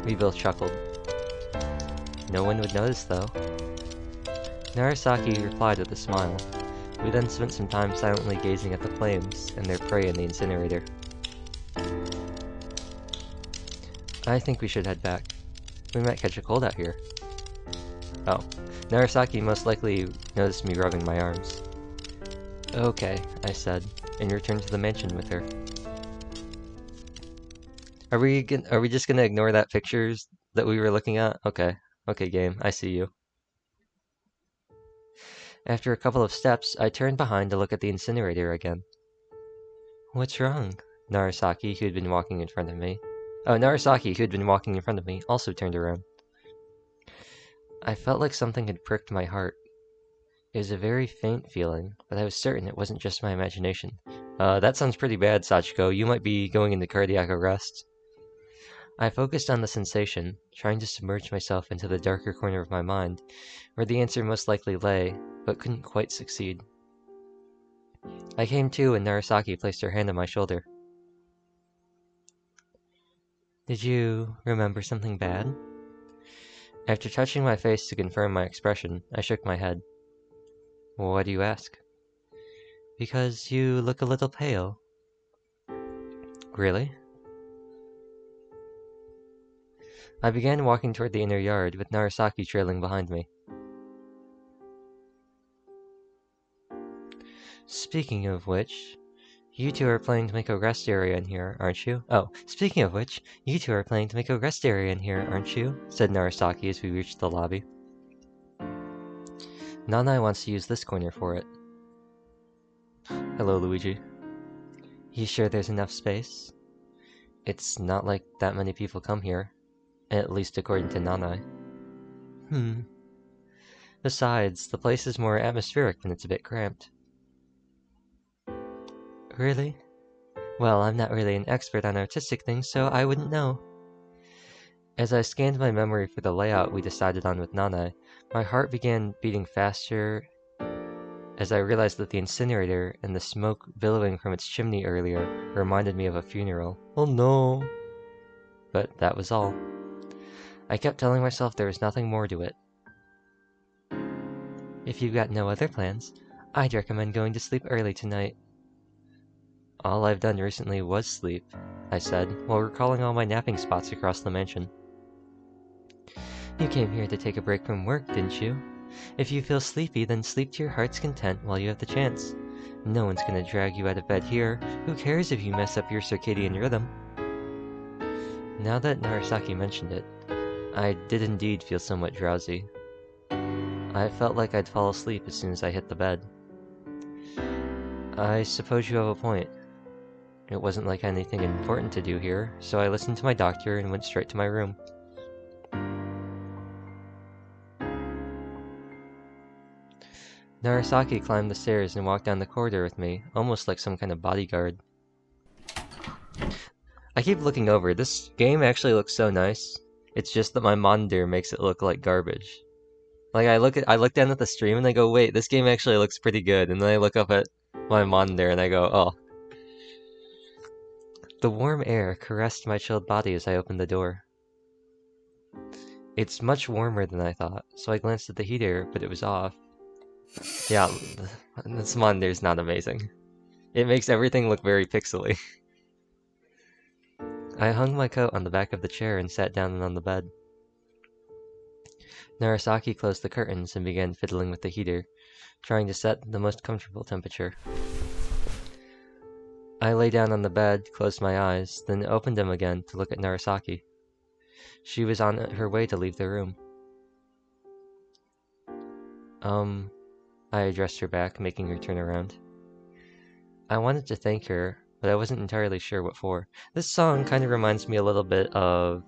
We both chuckled. No one would notice, though. Narasaki replied with a smile. We then spent some time silently gazing at the flames and their prey in the incinerator. I think we should head back. We might catch a cold out here. Oh, Narasaki most likely noticed me rubbing my arms. Okay, I said, and returned to the mansion with her. Are we just gonna ignore that pictures that we were looking at? Okay, game, I see you. After a couple of steps, I turned behind to look at the incinerator again. What's wrong? Narasaki, who had been walking in front of me. Narasaki, who had been walking in front of me, also turned around. I felt like something had pricked my heart. It was a very faint feeling, but I was certain it wasn't just my imagination. That sounds pretty bad, Sachiko. You might be going into cardiac arrest. I focused on the sensation, trying to submerge myself into the darker corner of my mind, where the answer most likely lay, but couldn't quite succeed. I came to, and Narasaki placed her hand on my shoulder. Did you remember something bad? After touching my face to confirm my expression, I shook my head. Why do you ask? Because you look a little pale. Really? I began walking toward the inner yard, with Narasaki trailing behind me. Speaking of which, You two are planning to make a rest area in here, aren't you? Oh, speaking of which, you two are planning to make a rest area in here, aren't you? Said Narasaki as we reached the lobby. Nanai wants to use this corner for it. Hello, Luigi. You sure there's enough space? It's not like that many people come here, at least according to Nanai. Besides, the place is more atmospheric when it's a bit cramped. Really? Well, I'm not really an expert on artistic things, so I wouldn't know. As I scanned my memory for the layout we decided on with Nanai, my heart began beating faster as I realized that the incinerator and the smoke billowing from its chimney earlier reminded me of a funeral. Oh no! But that was all. I kept telling myself there was nothing more to it. If you've got no other plans, I'd recommend going to sleep early tonight. All I've done recently was sleep, I said, while recalling all my napping spots across the mansion. You came here to take a break from work, didn't you? If you feel sleepy, then sleep to your heart's content while you have the chance. No one's gonna drag you out of bed here. Who cares if you mess up your circadian rhythm? Now that Narasaki mentioned it, I did indeed feel somewhat drowsy. I felt like I'd fall asleep as soon as I hit the bed. I suppose you have a point. It wasn't like anything important to do here, so I listened to my doctor and went straight to my room. Narasaki climbed the stairs and walked down the corridor with me, almost like some kind of bodyguard. I keep looking over. This game actually looks so nice. It's just that my monitor makes it look like garbage. Like I look down at the stream and I go, wait, this game actually looks pretty good. And then I look up at my monitor and I go, oh. The warm air caressed my chilled body as I opened the door. It's much warmer than I thought, so I glanced at the heater, but it was off. Yeah, this monitor's not amazing. It makes everything look very pixely. I hung my coat on the back of the chair and sat down on the bed. Narasaki closed the curtains and began fiddling with the heater, trying to set the most comfortable temperature. I lay down on the bed, closed my eyes, then opened them again to look at Narasaki. She was on her way to leave the room. I addressed her back, making her turn around. I wanted to thank her, but I wasn't entirely sure what for. This song kind of reminds me a little bit of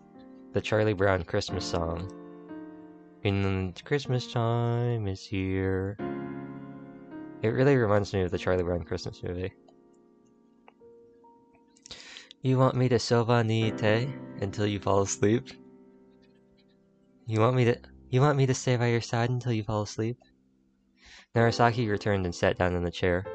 the Charlie Brown Christmas song. In Christmas time is here. It really reminds me of the Charlie Brown Christmas movie. You want me to soba ni te until you fall asleep? You want me to stay by your side until you fall asleep? Narasaki returned and sat down in the chair.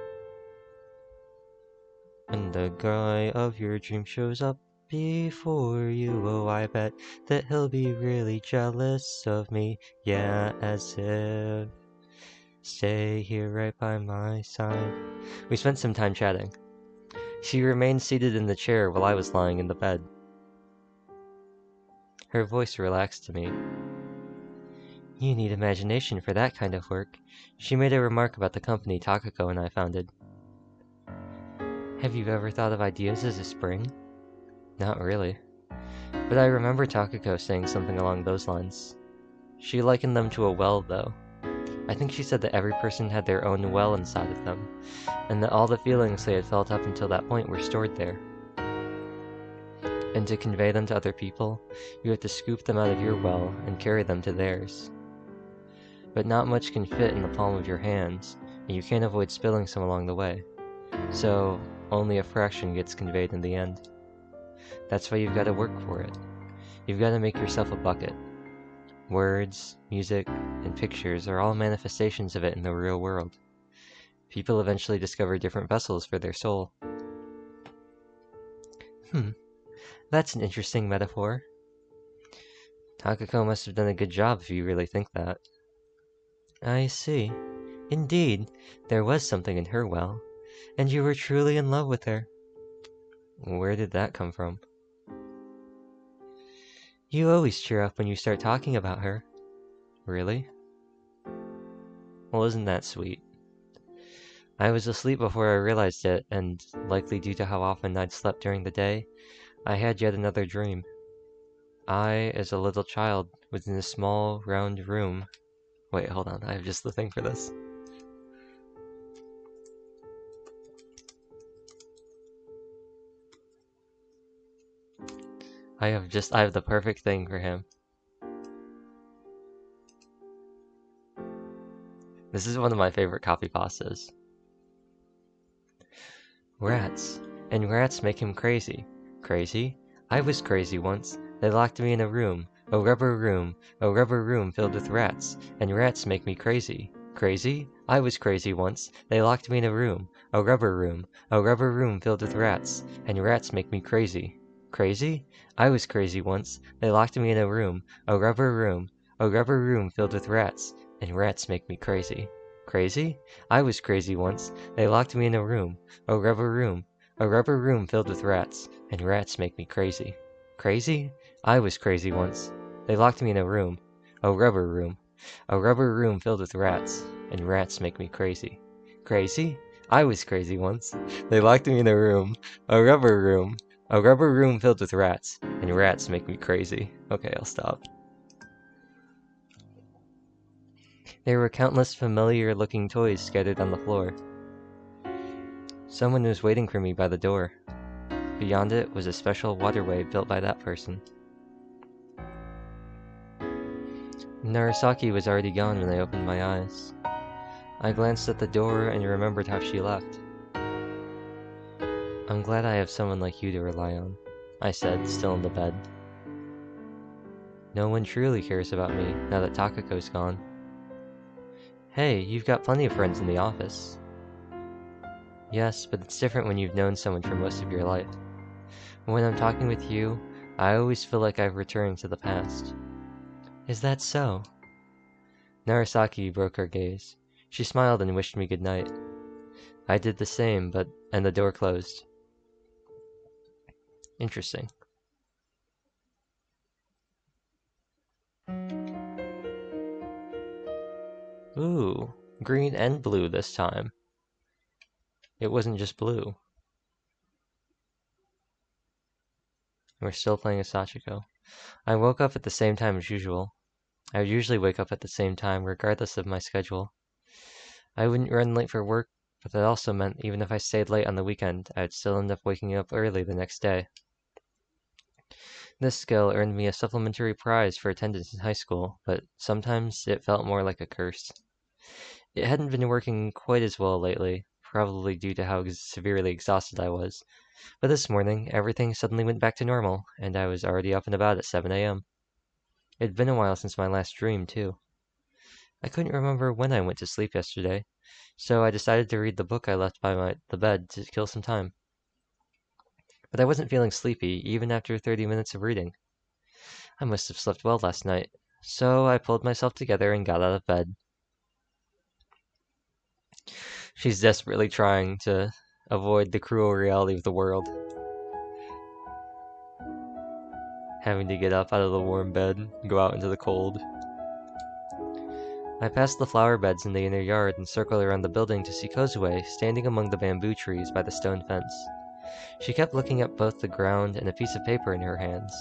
When the guy of your dream shows up before you, oh, I bet that he'll be really jealous of me. Yeah, as if. Stay here right by my side. We spent some time chatting. She remained seated in the chair while I was lying in the bed. Her voice relaxed to me. You need imagination for that kind of work. She made a remark about the company Takako and I founded. Have you ever thought of ideas as a spring? Not really. But I remember Takako saying something along those lines. She likened them to a well, though. I think she said that every person had their own well inside of them, and that all the feelings they had felt up until that point were stored there. And to convey them to other people, you have to scoop them out of your well and carry them to theirs. But not much can fit in the palm of your hands, and you can't avoid spilling some along the way. So, only a fraction gets conveyed in the end. That's why you've got to work for it. You've got to make yourself a bucket. Words, music, and pictures are all manifestations of it in the real world. People eventually discover different vessels for their soul. That's an interesting metaphor. Takako must have done a good job if you really think that. I see. Indeed, there was something in her well, and you were truly in love with her. Where did that come from? You always cheer up when you start talking about her. Really? Well, isn't that sweet? I was asleep before I realized it, and likely due to how often I'd slept during the day, I had yet another dream. I, as a little child, was in a small, round room. Wait, hold on, I have just the thing for this. I have the perfect thing for him. This is one of my favorite copy pastas. Rats. And rats make him crazy. Crazy? I was crazy once. They locked me in a room. A rubber room. A rubber room filled with rats. And rats make me crazy. Crazy? I was crazy once. They locked me in a room. A rubber room. A rubber room filled with rats. And rats make me crazy. Crazy? I was crazy once. They locked me in a room. A rubber room. A rubber room filled with rats. And rats make me crazy. Crazy? I was crazy once. They locked me in a room. A rubber room. A rubber room filled with rats. And rats make me crazy. Crazy? I was crazy once. They locked me in a room. A rubber room. A rubber room filled with rats. And rats make me crazy. Crazy? I was crazy once. They locked me in a room. A rubber room. A rubber room filled with rats. And rats make me crazy. Okay, I'll stop. There were countless familiar-looking toys scattered on the floor. Someone was waiting for me by the door. Beyond it was a special waterway built by that person. Narasaki was already gone when I opened my eyes. I glanced at the door and remembered how she left. I'm glad I have someone like you to rely on, I said, still in the bed. No one truly cares about me now that Takako's gone. Hey, you've got plenty of friends in the office. Yes, but it's different when you've known someone for most of your life. When I'm talking with you, I always feel like I've returned to the past. Is that so? Narasaki broke her gaze. She smiled and wished me good night. I did the same, and the door closed. Interesting. Ooh, green and blue this time. It wasn't just blue. We're still playing as Sachiko. I woke up at the same time as usual. I would usually wake up at the same time, regardless of my schedule. I wouldn't run late for work, but that also meant even if I stayed late on the weekend, I would still end up waking up early the next day. This skill earned me a supplementary prize for attendance in high school, but sometimes it felt more like a curse. It hadn't been working quite as well lately, probably due to how severely exhausted I was, but this morning everything suddenly went back to normal, and I was already up and about at 7 a.m. It'd been a while since my last dream, too. I couldn't remember when I went to sleep yesterday, so I decided to read the book I left by the bed to kill some time. But I wasn't feeling sleepy, even after 30 minutes of reading. I must have slept well last night, so I pulled myself together and got out of bed. She's desperately trying to avoid the cruel reality of the world. Having to get up out of the warm bed and go out into the cold. I passed the flower beds in the inner yard and circled around the building to see Kozue standing among the bamboo trees by the stone fence. She kept looking at both the ground and a piece of paper in her hands.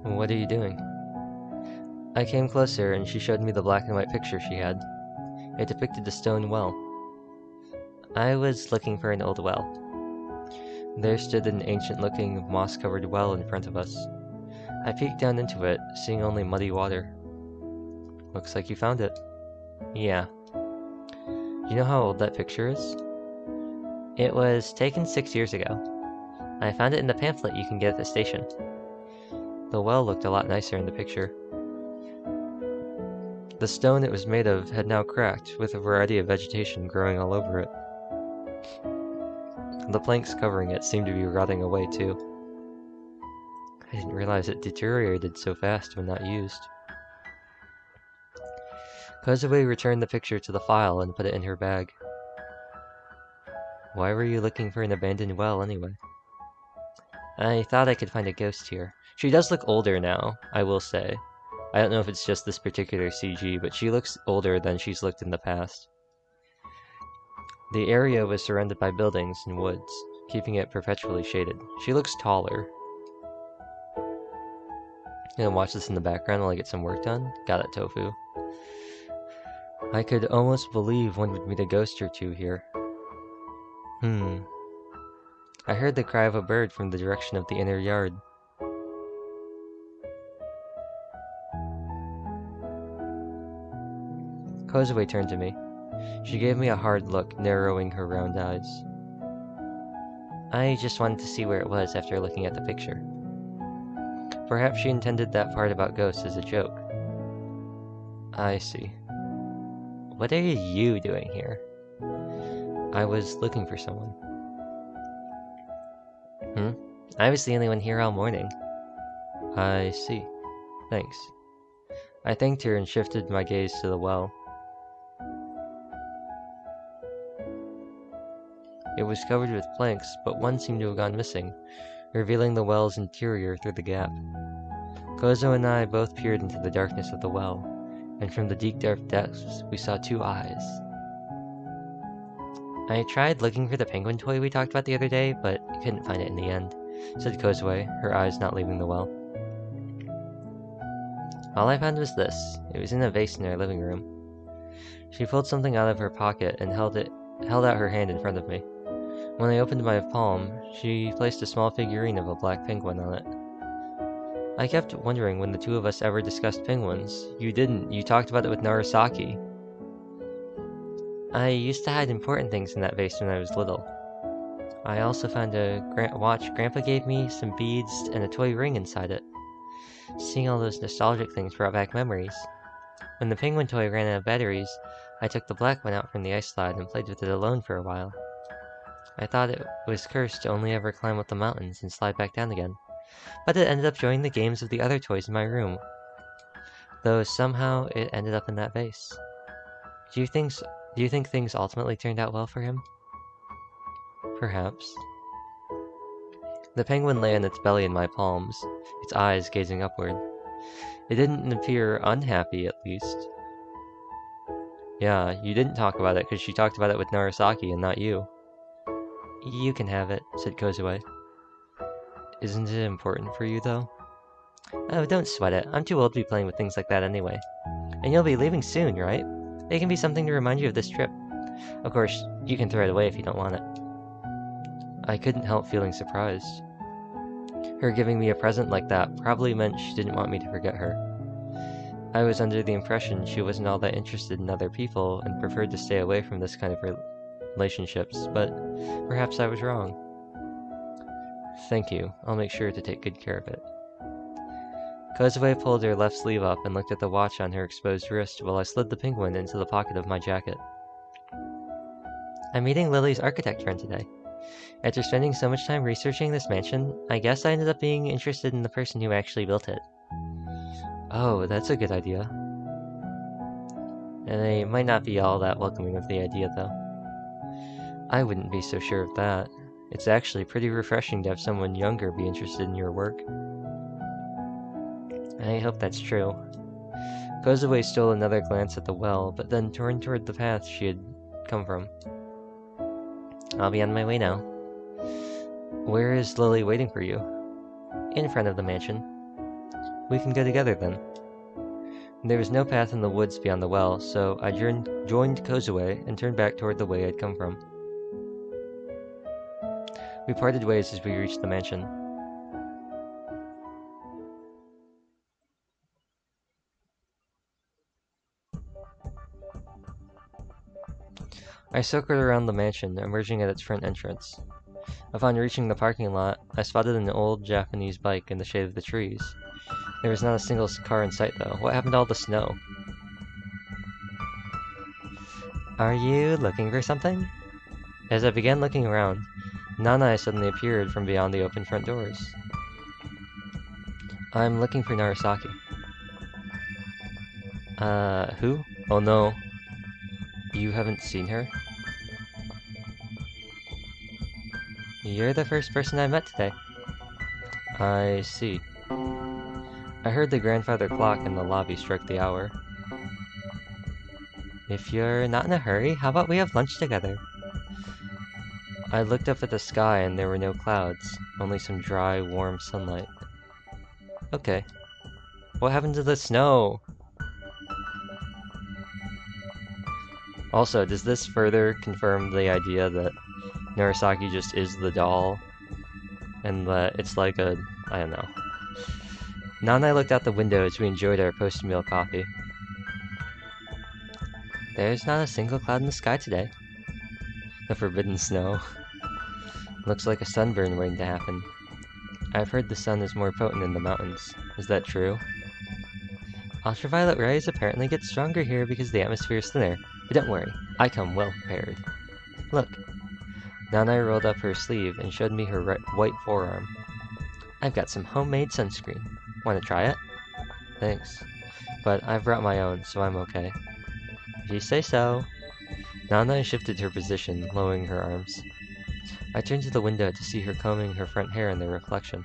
What are you doing? I came closer and she showed me the black and white picture she had. It depicted a stone well. I was looking for an old well. There stood an ancient-looking, moss-covered well in front of us. I peeked down into it, seeing only muddy water. Looks like you found it. Yeah. You know how old that picture is? It was taken 6 years ago. I found it in the pamphlet you can get at the station. The well looked a lot nicer in the picture. The stone it was made of had now cracked, with a variety of vegetation growing all over it. The planks covering it seemed to be rotting away too. I didn't realize it deteriorated so fast when not used. Kozue returned the picture to the file and put it in her bag. Why were you looking for an abandoned well anyway? I thought I could find a ghost here. She does look older now, I will say. I don't know if it's just this particular CG, but she looks older than she's looked in the past. The area was surrounded by buildings and woods, keeping it perpetually shaded. She looks taller. Gonna watch this in the background while I get some work done. Got it, Tofu. I could almost believe one would meet a ghost or two here. I heard the cry of a bird from the direction of the inner yard. Kozue turned to me. She gave me a hard look, narrowing her round eyes. I just wanted to see where it was after looking at the picture. Perhaps she intended that part about ghosts as a joke. I see. What are you doing here? I was looking for someone. I was the only one here all morning. I see. Thanks. I thanked her and shifted my gaze to the well. It was covered with planks, but one seemed to have gone missing, revealing the well's interior through the gap. Kozo and I both peered into the darkness of the well, and from the deep dark depths we saw two eyes. I tried looking for the penguin toy we talked about the other day, but couldn't find it in the end, said Kozue, her eyes not leaving the well. All I found was this. It was in a vase in our living room. She pulled something out of her pocket and held out her hand in front of me. When I opened my palm, she placed a small figurine of a black penguin on it. I kept wondering when the two of us ever discussed penguins. You didn't. You talked about it with Narasaki. I used to hide important things in that vase when I was little. I also found a watch Grandpa gave me, some beads, and a toy ring inside it. Seeing all those nostalgic things brought back memories. When the penguin toy ran out of batteries, I took the black one out from the ice slide and played with it alone for a while. I thought it was cursed to only ever climb up the mountains and slide back down again, but it ended up joining the games of the other toys in my room. Though somehow it ended up in that vase. Do you think things ultimately turned out well for him? Perhaps. The penguin lay on its belly in my palms, its eyes gazing upward. It didn't appear unhappy, at least. Yeah, you didn't talk about it because she talked about it with Narasaki and not you. You can have it, said Kozue. Isn't it important for you, though? Oh, don't sweat it. I'm too old to be playing with things like that anyway. And you'll be leaving soon, right? It can be something to remind you of this trip. Of course, you can throw it away if you don't want it. I couldn't help feeling surprised. Her giving me a present like that probably meant she didn't want me to forget her. I was under the impression she wasn't all that interested in other people and preferred to stay away from this kind of relationships, but perhaps I was wrong. Thank you. I'll make sure to take good care of it. Kozue pulled her left sleeve up and looked at the watch on her exposed wrist while I slid the penguin into the pocket of my jacket. I'm meeting Lily's architect friend today. After spending so much time researching this mansion, I guess I ended up being interested in the person who actually built it. Oh, that's a good idea. And they might not be all that welcoming of the idea, though. I wouldn't be so sure of that. It's actually pretty refreshing to have someone younger be interested in your work. I hope that's true. Kozue stole another glance at the well, but then turned toward the path she had come from. I'll be on my way now. Where is Lily waiting for you? In front of the mansion. We can go together then. There was no path in the woods beyond the well, so I joined Kozue and turned back toward the way I'd come from. We parted ways as we reached the mansion. I circled around the mansion, emerging at its front entrance. Upon reaching the parking lot, I spotted an old Japanese bike in the shade of the trees. There was not a single car in sight, though. What happened to all the snow? Are you looking for something? As I began looking around, Nanai suddenly appeared from beyond the open front doors. I'm looking for Narasaki. Who? Oh no. You haven't seen her? You're the first person I met today. I see. I heard the grandfather clock in the lobby strike the hour. If you're not in a hurry, how about we have lunch together? I looked up at the sky and there were no clouds, only some dry, warm sunlight. Okay. What happened to the snow? Also, does this further confirm the idea that Narasaki just is the doll? And that it's like a... I don't know. Nan and I looked out the window as we enjoyed our post-meal coffee. There's not a single cloud in the sky today. The forbidden snow. Looks like a sunburn waiting to happen. I've heard the sun is more potent in the mountains. Is that true? Ultraviolet rays apparently get stronger here because the atmosphere is thinner. But don't worry, I come well prepared. Look. Nana rolled up her sleeve and showed me her white forearm. I've got some homemade sunscreen. Want to try it? Thanks. But I've brought my own, so I'm okay. If you say so. Nana shifted her position, lowering her arms. I turned to the window to see her combing her front hair in the reflection.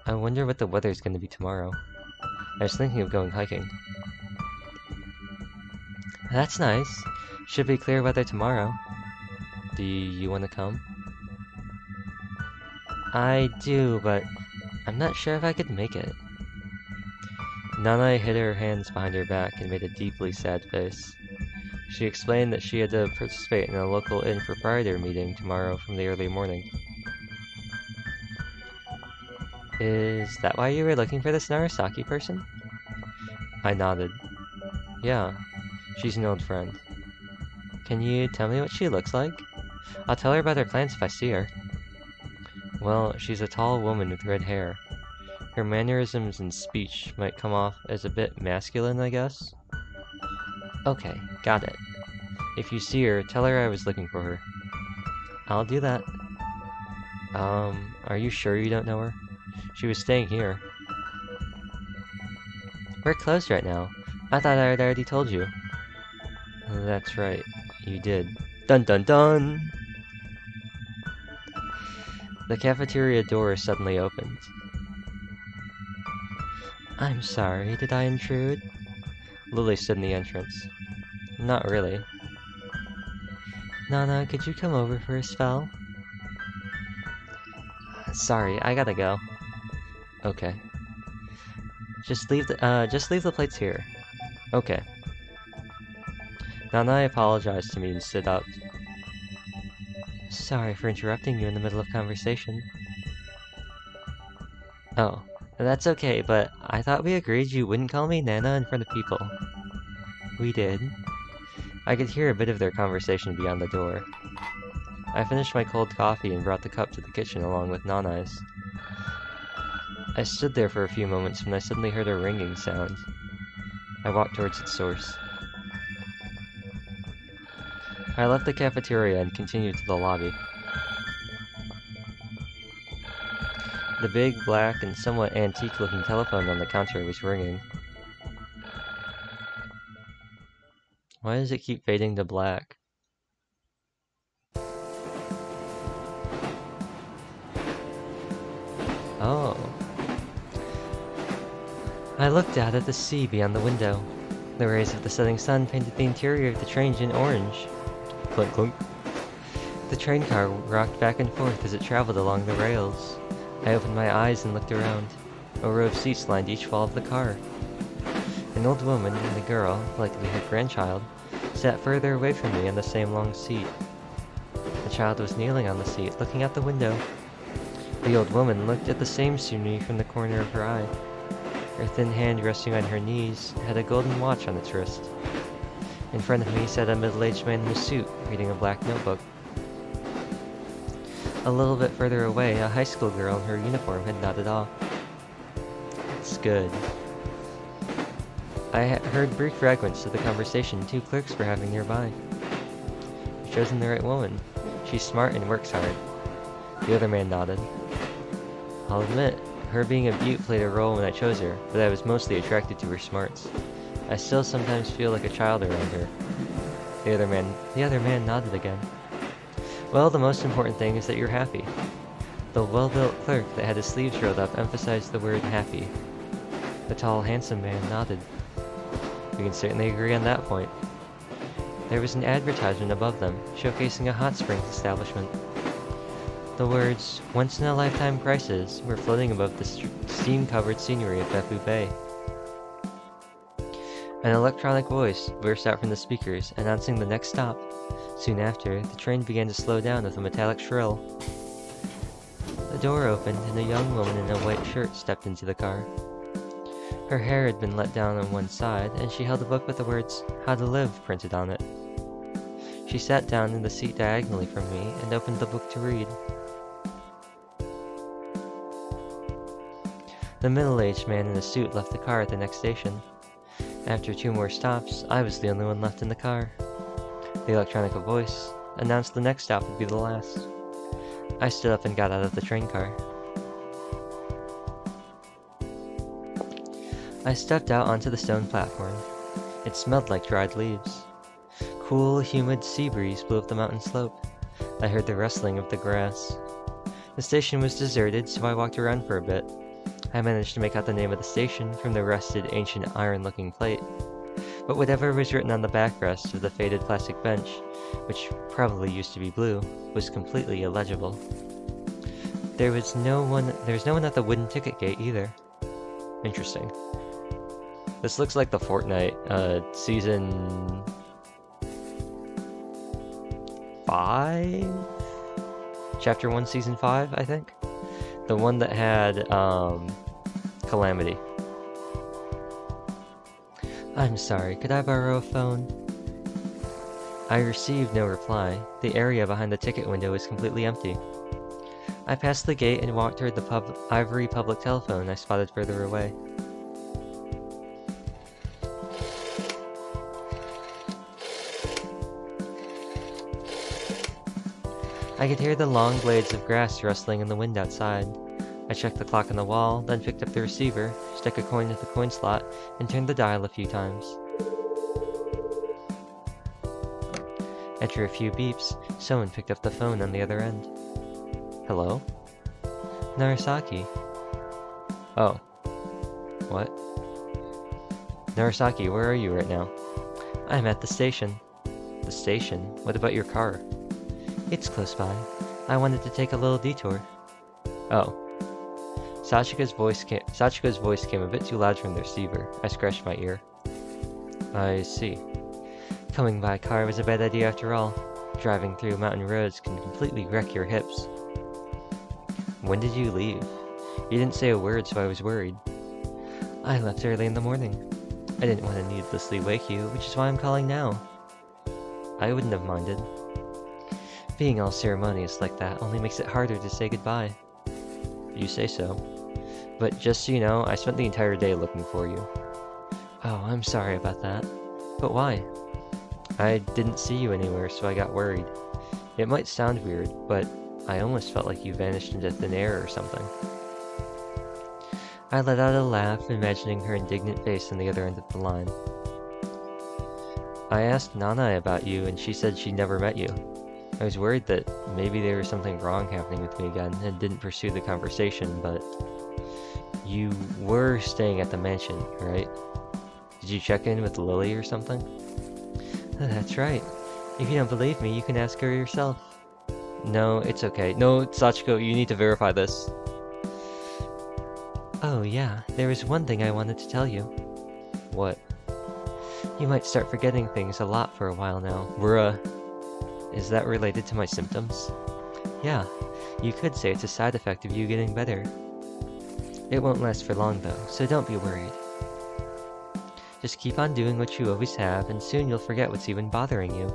I wonder what the weather's going to be tomorrow. I was thinking of going hiking. That's nice. Should be clear weather tomorrow. Do you want to come? I do, but I'm not sure if I could make it. Nana hid her hands behind her back and made a deeply sad face. She explained that she had to participate in a local inn proprietor meeting tomorrow from the early morning. Is that why you were looking for this Narasaki person? I nodded. Yeah, she's an old friend. Can you tell me what she looks like? I'll tell her about her plans if I see her. Well, she's a tall woman with red hair. Her mannerisms and speech might come off as a bit masculine, I guess. Okay, got it. If you see her, tell her I was looking for her. I'll do that. Are you sure you don't know her? She was staying here. We're closed right now. I thought I had already told you. That's right, you did. Dun dun dun! The cafeteria door suddenly opened. I'm sorry, did I intrude? Lily stood in the entrance. Not really. Nana, could you come over for a spell? Sorry, I gotta go. Okay. Just leave the plates here. Okay. Nana apologized to me and stood up. Sorry for interrupting you in the middle of conversation. Oh, that's okay, but I thought we agreed you wouldn't call me Nana in front of people. We did. I could hear a bit of their conversation beyond the door. I finished my cold coffee and brought the cup to the kitchen along with Nana's. I stood there for a few moments when I suddenly heard a ringing sound. I walked towards its source. I left the cafeteria and continued to the lobby. The big, black, and somewhat antique-looking telephone on the counter was ringing. Why does it keep fading to black? Oh. I looked out at the sea beyond the window. The rays of the setting sun painted the interior of the train in orange. Clunk clunk. The train car rocked back and forth as it traveled along the rails. I opened my eyes and looked around. A row of seats lined each wall of the car. An old woman and a girl, likely her grandchild, sat further away from me on the same long seat. The child was kneeling on the seat, looking out the window. The old woman looked at the same scenery from the corner of her eye. Her thin hand resting on her knees had a golden watch on its wrist. In front of me sat a middle-aged man in a suit, reading a black notebook. A little bit further away, a high school girl in her uniform had nodded off. It's good. I heard brief fragments of the conversation two clerks were having nearby. You've chosen the right woman. She's smart and works hard. The other man nodded. I'll admit, her being a beaut played a role when I chose her, but I was mostly attracted to her smarts. I still sometimes feel like a child around her. The other man nodded again. Well, the most important thing is that you're happy. The well-built clerk that had his sleeves rolled up emphasized the word happy. The tall, handsome man nodded. We can certainly agree on that point. There was an advertisement above them, showcasing a hot springs establishment. The words, once-in-a-lifetime prices, were floating above the steam-covered scenery of Beppu Bay. An electronic voice burst out from the speakers, announcing the next stop. Soon after, the train began to slow down with a metallic shrill. The door opened, and a young woman in a white shirt stepped into the car. Her hair had been let down on one side, and she held a book with the words, How to Live, printed on it. She sat down in the seat diagonally from me and opened the book to read. The middle-aged man in a suit left the car at the next station. After 2 more stops, I was the only one left in the car. The electronic voice announced the next stop would be the last. I stood up and got out of the train car. I stepped out onto the stone platform. It smelled like dried leaves. Cool, humid sea breeze blew up the mountain slope. I heard the rustling of the grass. The station was deserted, so I walked around for a bit. I managed to make out the name of the station from the rusted, ancient, iron-looking plate. But whatever was written on the backrest of the faded plastic bench, which probably used to be blue, was completely illegible. There was no one at the wooden ticket gate either. Interesting. This looks like the Fortnite, season 5? Chapter 1, season 5, I think? The one that had, Calamity. I'm sorry, could I borrow a phone? I received no reply. The area behind the ticket window was completely empty. I passed the gate and walked toward the ivory public telephone I spotted further away. I could hear the long blades of grass rustling in the wind outside. I checked the clock on the wall, then picked up the receiver, stuck a coin into the coin slot, and turned the dial a few times. After a few beeps, someone picked up the phone on the other end. Hello? Narasaki. Oh. What? Narasaki, where are you right now? I'm at the station. The station? What about your car? It's close by. I wanted to take a little detour. Oh. Sachika's voice came a bit too loud from the receiver. I scratched my ear. I see. Coming by car was a bad idea after all. Driving through mountain roads can completely wreck your hips. When did you leave? You didn't say a word, so I was worried. I left early in the morning. I didn't want to needlessly wake you, which is why I'm calling now. I wouldn't have minded. Being all ceremonious like that only makes it harder to say goodbye. You say so. But just so you know, I spent the entire day looking for you. Oh, I'm sorry about that. But why? I didn't see you anywhere, so I got worried. It might sound weird, but I almost felt like you vanished into thin air or something. I let out a laugh, imagining her indignant face on the other end of the line. I asked Nanai about you, and she said she'd never met you. I was worried that maybe there was something wrong happening with me again, and didn't pursue the conversation, but... You were staying at the mansion, right? Did you check in with Lily or something? That's right. If you don't believe me, you can ask her yourself. No, it's okay. No, Sachiko, you need to verify this. Oh yeah, there was one thing I wanted to tell you. What? You might start forgetting things a lot for a while now. Bruh. Is that related to my symptoms? Yeah, you could say it's a side effect of you getting better. It won't last for long though, so don't be worried. Just keep on doing what you always have, and soon you'll forget what's even bothering you.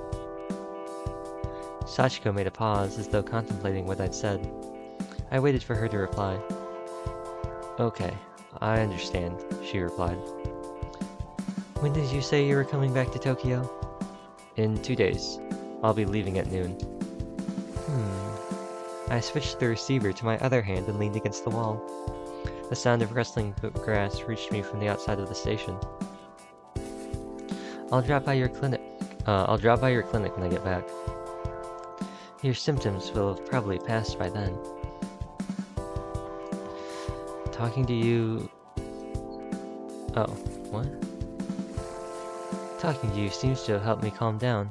Sachiko made a pause, as though contemplating what I'd said. I waited for her to reply. Okay, I understand, she replied. When did you say you were coming back to Tokyo? In 2 days. I'll be leaving at noon. I switched the receiver to my other hand and leaned against the wall. The sound of rustling grass reached me from the outside of the station. I'll drop by your clinic when I get back. Your symptoms will have probably passed by then. Talking to you... Oh, what? Talking to you seems to have helped me calm down.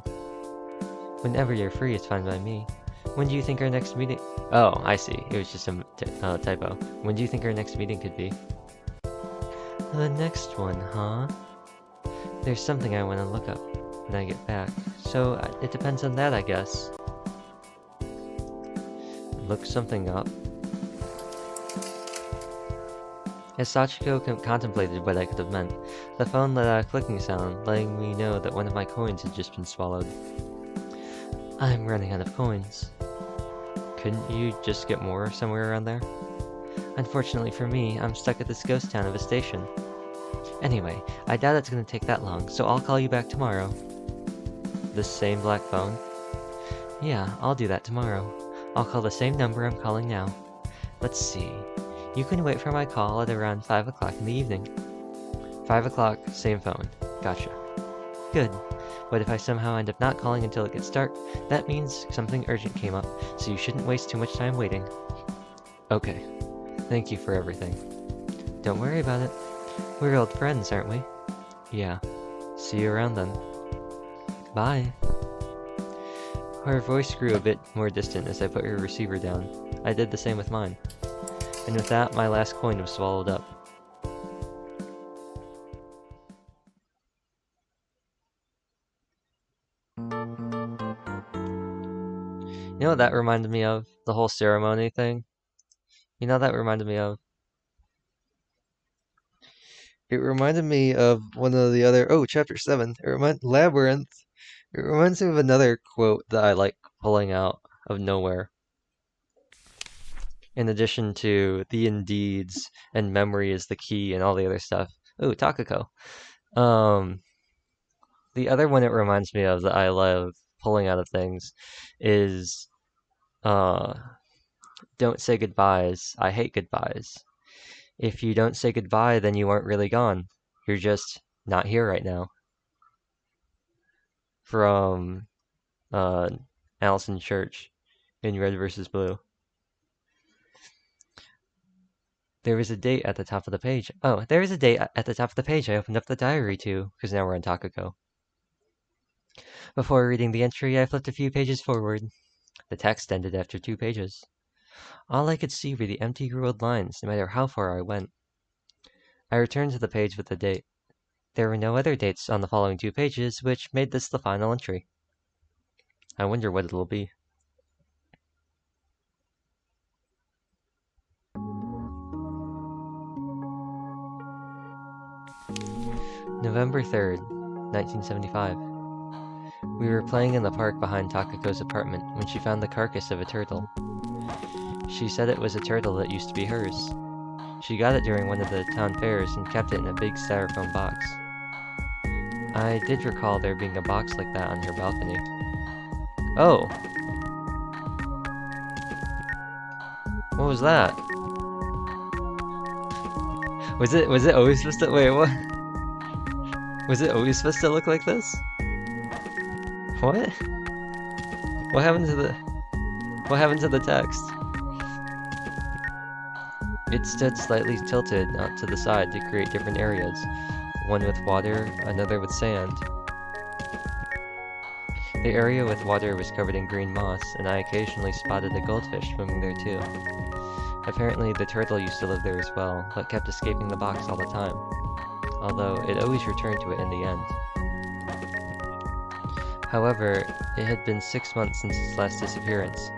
Whenever you're free, it's fine by me. When do you think our next meeting... Oh, I see. It was just a typo. When do you think our next meeting could be? The next one, huh? There's something I want to look up when I get back. So, it depends on that, I guess. Look something up? As Sachiko contemplated what I could have meant, the phone let out a clicking sound, letting me know that one of my coins had just been swallowed. I'm running out of coins. Couldn't you just get more somewhere around there? Unfortunately for me, I'm stuck at this ghost town of a station. Anyway, I doubt it's gonna take that long, so I'll call you back tomorrow. This same black phone? Yeah, I'll do that tomorrow. I'll call the same number I'm calling now. Let's see. You can wait for my call at around 5 o'clock in the evening. 5 o'clock, same phone. Gotcha. Good. But if I somehow end up not calling until it gets dark, that means something urgent came up, so you shouldn't waste too much time waiting. Okay. Thank you for everything. Don't worry about it. We're old friends, aren't we? Yeah. See you around then. Bye. Her voice grew a bit more distant as I put her receiver down. I did the same with mine. And with that, my last coin was swallowed up. You know what that reminded me of? The whole ceremony thing? You know what that reminded me of? It reminded me of one of the other... Oh, chapter 7. Labyrinth. It reminds me of another quote that I like pulling out of nowhere. In addition to the indeeds and memory is the key and all the other stuff. Ooh, Takako. The other one it reminds me of that I love pulling out of things is don't say goodbyes. I hate goodbyes. If you don't say goodbye, then you aren't really gone. You're just not here right now. From Allison Church in Red vs. Blue. There was a date at the top of the page. Oh, there is a date at the top of the page I opened up the diary to, because now we're on Takako. Before reading the entry, I flipped a few pages forward. The text ended after 2 pages. All I could see were the empty ruled lines, no matter how far I went. I returned to the page with the date. There were no other dates on the following 2 pages, which made this the final entry. I wonder what it'll be. November 3rd, 1975. We were playing in the park behind Takako's apartment when she found the carcass of a turtle. She said it was a turtle that used to be hers. She got it during one of the town fairs and kept it in a big styrofoam box. I did recall there being a box like that on her balcony. Oh! What was that? Was it always supposed to... Wait, what? Was it always supposed to look like this? What? What happened to the text? It stood slightly tilted out to the side to create different areas. One with water, another with sand. The area with water was covered in green moss, and I occasionally spotted a goldfish swimming there too. Apparently the turtle used to live there as well, but kept escaping the box all the time. Although it always returned to it in the end. However, it had been 6 months since its last disappearance,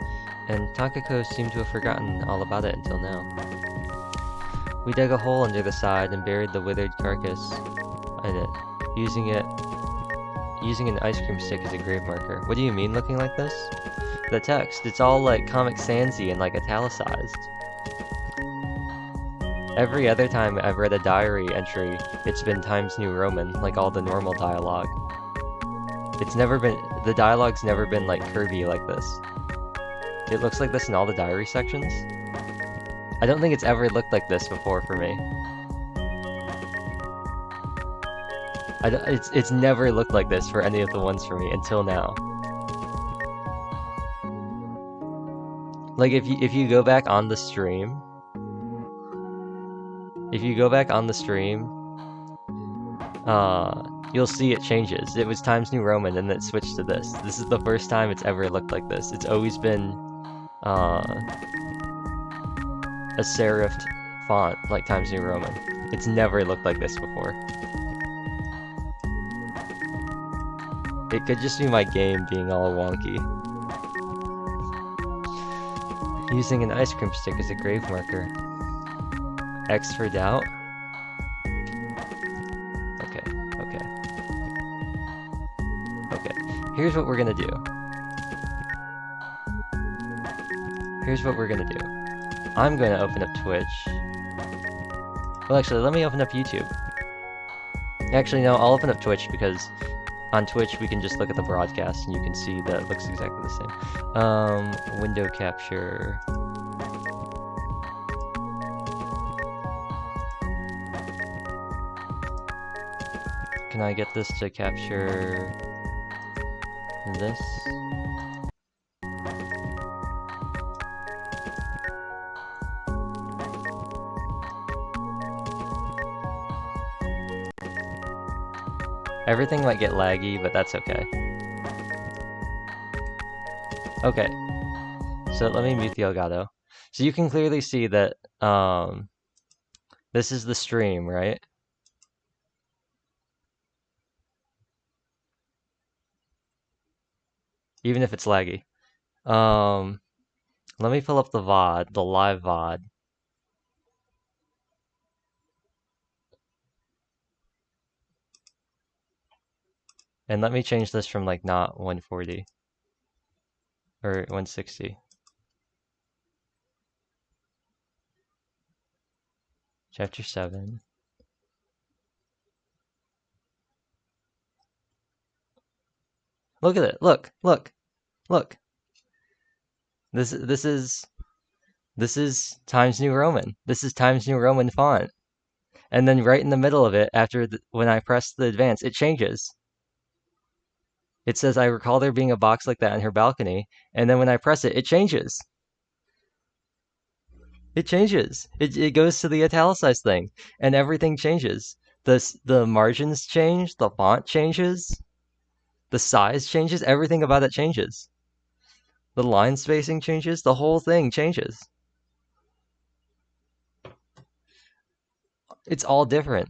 and Takako seemed to have forgotten all about it until now. We dug a hole under the side and buried the withered carcass in it, using an ice cream stick as a grave marker. What do you mean looking like this? The text, it's all like Comic Sans-y and like italicized. Every other time I've read a diary entry, it's been Times New Roman, like all the normal dialogue. The dialogue's never been like curvy like this. It looks like this in all the diary sections. I don't think it's ever looked like this before for me. It's never looked like this for any of the ones for me until now. Like if you go back on the stream, If you go back on the stream, you'll see it changes. It was Times New Roman and then it switched to this. This is the first time it's ever looked like this. It's always been a serifed font like Times New Roman. It's never looked like this before. It could just be my game being all wonky. Using an ice cream stick as a grave marker. X for doubt? Okay. Here's what we're gonna do. I'm gonna open up Twitch. Well, actually, let me open up YouTube. Actually, no, I'll open up Twitch because on Twitch we can just look at the broadcast and you can see that it looks exactly the same. Window capture. Can I get this to capture this? Everything might get laggy, but that's okay. Okay, so let me mute the Elgato. So you can clearly see that this is the stream, right? Even if it's laggy. Let me pull up the VOD, the live VOD. And let me change this from like not 140 or 160. Chapter 7. Look at it. Look. This is Times New Roman. This is Times New Roman font. And then right in the middle of it, when I press the advance, it changes. It says, I recall there being a box like that on her balcony, and then when I press it, it changes. It changes. It goes to the italicized thing, and everything changes. The margins change, the font changes, the size changes, everything about it changes. The line spacing changes, the whole thing changes. It's all different.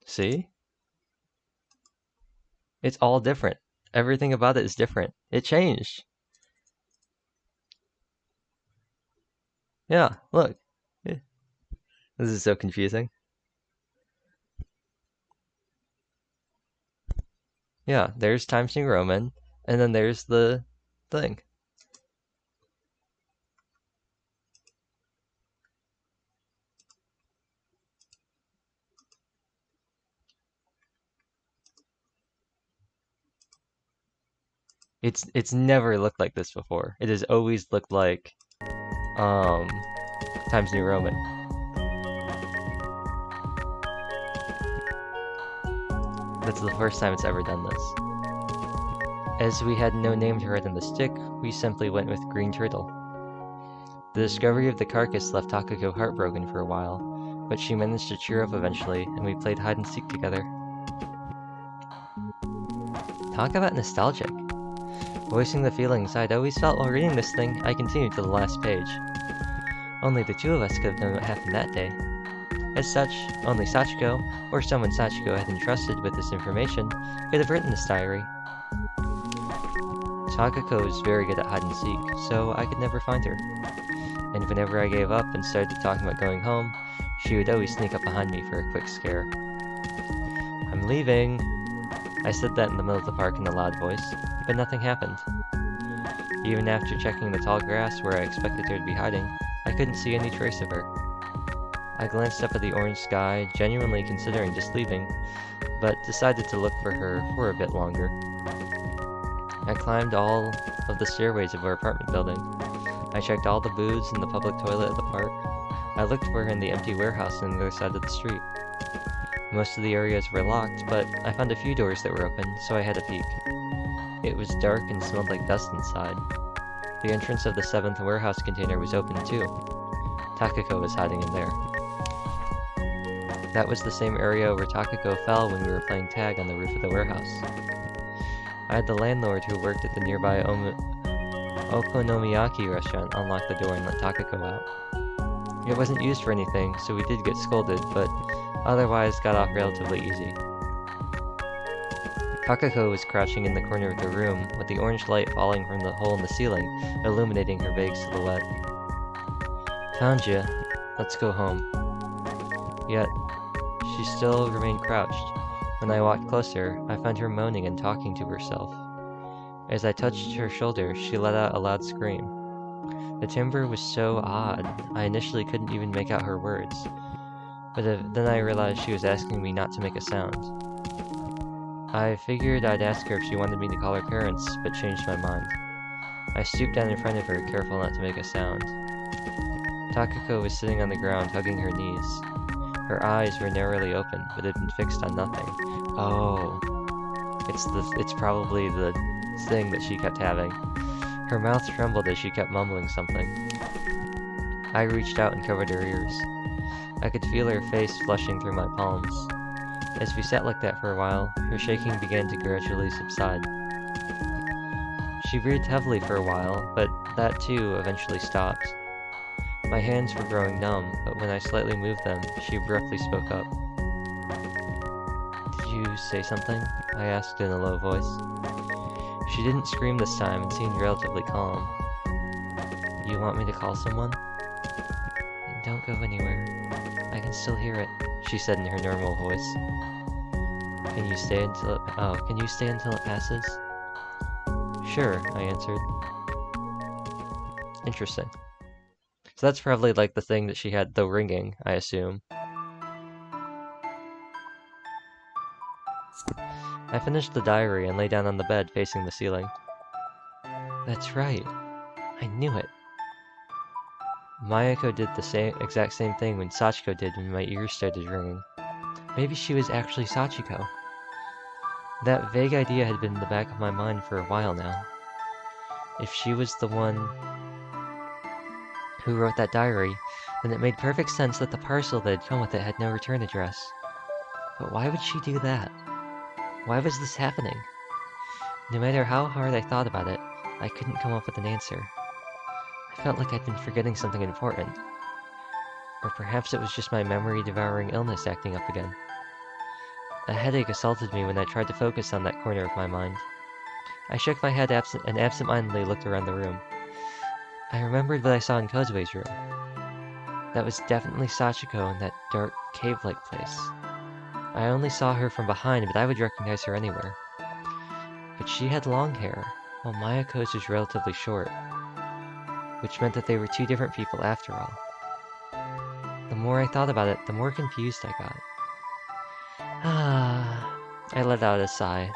See? It's all different. Everything about it is different. It changed. Yeah, look. This is so confusing. Yeah, there's Times New Roman, and then there's the thing. It's never looked like this before. It has always looked like Times New Roman. That's the first time it's ever done this. As we had no name to write on the stick, we simply went with Green Turtle. The discovery of the carcass left Takako heartbroken for a while, but she managed to cheer up eventually, and we played hide and seek together. Talk about nostalgic. Voicing the feelings I'd always felt while reading this thing, I continued to the last page. Only the two of us could have known what happened that day. As such, only Sachiko, or someone Sachiko had entrusted with this information, could have written this diary. Takako was very good at hide and seek, so I could never find her. And whenever I gave up and started talking about going home, she would always sneak up behind me for a quick scare. I'm leaving! I said that in the middle of the park in a loud voice, but nothing happened. Even after checking the tall grass where I expected her to be hiding, I couldn't see any trace of her. I glanced up at the orange sky, genuinely considering just leaving, but decided to look for her for a bit longer. I climbed all of the stairways of our apartment building. I checked all the booths and the public toilet at the park. I looked for her in the empty warehouse on the other side of the street. Most of the areas were locked, but I found a few doors that were open, so I had a peek. It was dark and smelled like dust inside. The entrance of the 7th warehouse container was open too. Takako was hiding in there. That was the same area where Takako fell when we were playing tag on the roof of the warehouse. I had the landlord who worked at the nearby Okonomiyaki restaurant unlock the door and let Takako out. It wasn't used for anything, so we did get scolded, but otherwise got off relatively easy. Takako was crouching in the corner of the room, with the orange light falling from the hole in the ceiling, illuminating her vague silhouette. "Found ya. Let's go home." Yet, she still remained crouched. When I walked closer, I found her moaning and talking to herself. As I touched her shoulder, she let out a loud scream. The timbre was so odd, I initially couldn't even make out her words. But then I realized she was asking me not to make a sound. I figured I'd ask her if she wanted me to call her parents, but changed my mind. I stooped down in front of her, careful not to make a sound. Takako was sitting on the ground, hugging her knees. Her eyes were narrowly open, but had been fixed on nothing. Oh, it's probably the thing that she kept having. Her mouth trembled as she kept mumbling something. I reached out and covered her ears. I could feel her face flushing through my palms. As we sat like that for a while, her shaking began to gradually subside. She breathed heavily for a while, but that too eventually stopped. My hands were growing numb, but when I slightly moved them, she abruptly spoke up. "Did you say something?" I asked in a low voice. She didn't scream this time and seemed relatively calm. "You want me to call someone?" "Don't go anywhere. I can still hear it," she said in her normal voice. Can you stay until it passes?" "Sure," I answered. Interesting. So that's probably like the thing that she had, the ringing, I assume. I finished the diary and lay down on the bed facing the ceiling. That's right. I knew it. Mayako did the exact same thing when Sachiko did when my ears started ringing. Maybe she was actually Sachiko. That vague idea had been in the back of my mind for a while now. If she was the one who wrote that diary, then it made perfect sense that the parcel that had come with it had no return address. But why would she do that? Why was this happening? No matter how hard I thought about it, I couldn't come up with an answer. I felt like I'd been forgetting something important. Or perhaps it was just my memory-devouring illness acting up again. A headache assaulted me when I tried to focus on that corner of my mind. I shook my head and absent-mindedly looked around the room. I remembered what I saw in Kozue's room. That was definitely Sachiko in that dark, cave-like place. I only saw her from behind, but I would recognize her anywhere. But she had long hair, while Mayako's was relatively short, which meant that they were two different people after all. The more I thought about it, the more confused I got. I let out a sigh.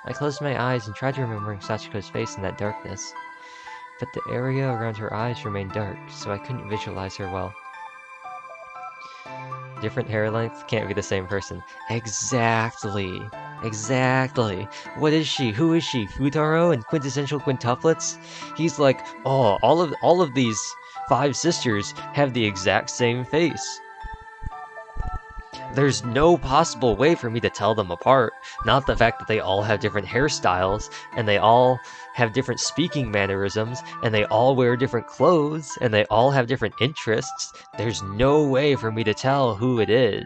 I closed my eyes and tried remembering Sachiko's face in that darkness. But the area around her eyes remained dark, so I couldn't visualize her well. Different hair length can't be the same person. Exactly. Exactly. What is she? Who is she? Futaro and quintessential quintuplets? He's like, oh, all of these 5 sisters have the exact same face. There's no possible way for me to tell them apart. Not the fact that they all have different hairstyles, and they all have different speaking mannerisms, and they all wear different clothes, and they all have different interests. There's no way for me to tell who it is.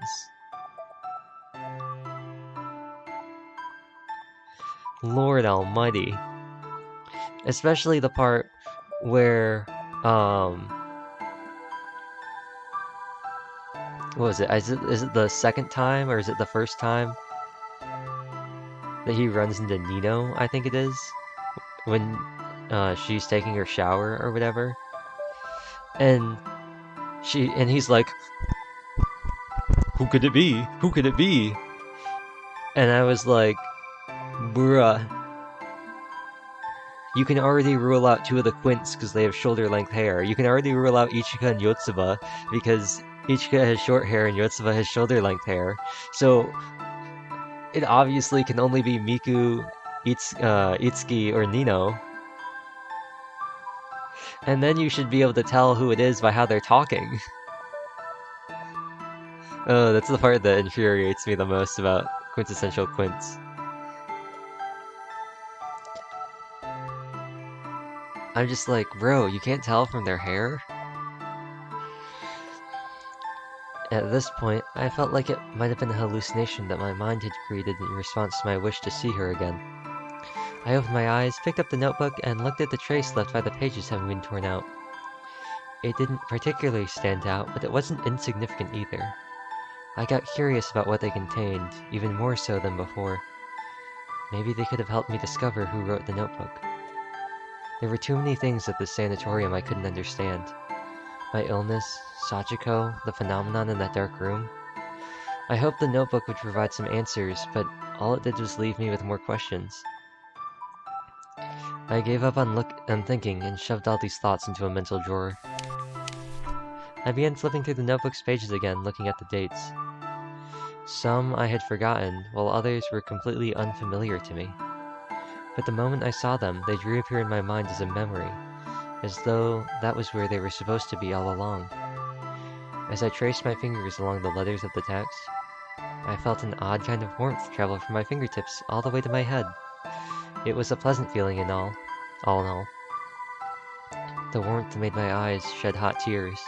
Lord almighty. Especially the part where, what was it? Is it the second time, or is it the first time that he runs into Nino, I think it is? When she's taking her shower or whatever. And he's like, who could it be? Who could it be? And I was like, bruh. You can already rule out 2 of the Quints because they have shoulder-length hair. You can already rule out Ichika and Yotsuba because Ichika has short hair and Yotsuba has shoulder-length hair. So it obviously can only be Miku Itsuki or Nino. And then you should be able to tell who it is by how they're talking. Oh, that's the part that infuriates me the most about quintessential quints. I'm just like, bro, you can't tell from their hair? At this point, I felt like it might have been a hallucination that my mind had created in response to my wish to see her again. I opened my eyes, picked up the notebook, and looked at the trace left by the pages having been torn out. It didn't particularly stand out, but it wasn't insignificant either. I got curious about what they contained, even more so than before. Maybe they could have helped me discover who wrote the notebook. There were too many things at this sanatorium I couldn't understand. My illness, Sachiko, the phenomenon in that dark room. I hoped the notebook would provide some answers, but all it did was leave me with more questions. I gave up on thinking and shoved all these thoughts into a mental drawer. I began flipping through the notebook's pages again, looking at the dates. Some I had forgotten, while others were completely unfamiliar to me. But the moment I saw them, they'd reappear in my mind as a memory, as though that was where they were supposed to be all along. As I traced my fingers along the letters of the text, I felt an odd kind of warmth travel from my fingertips all the way to my head. It was a pleasant feeling in all in all. The warmth made my eyes shed hot tears.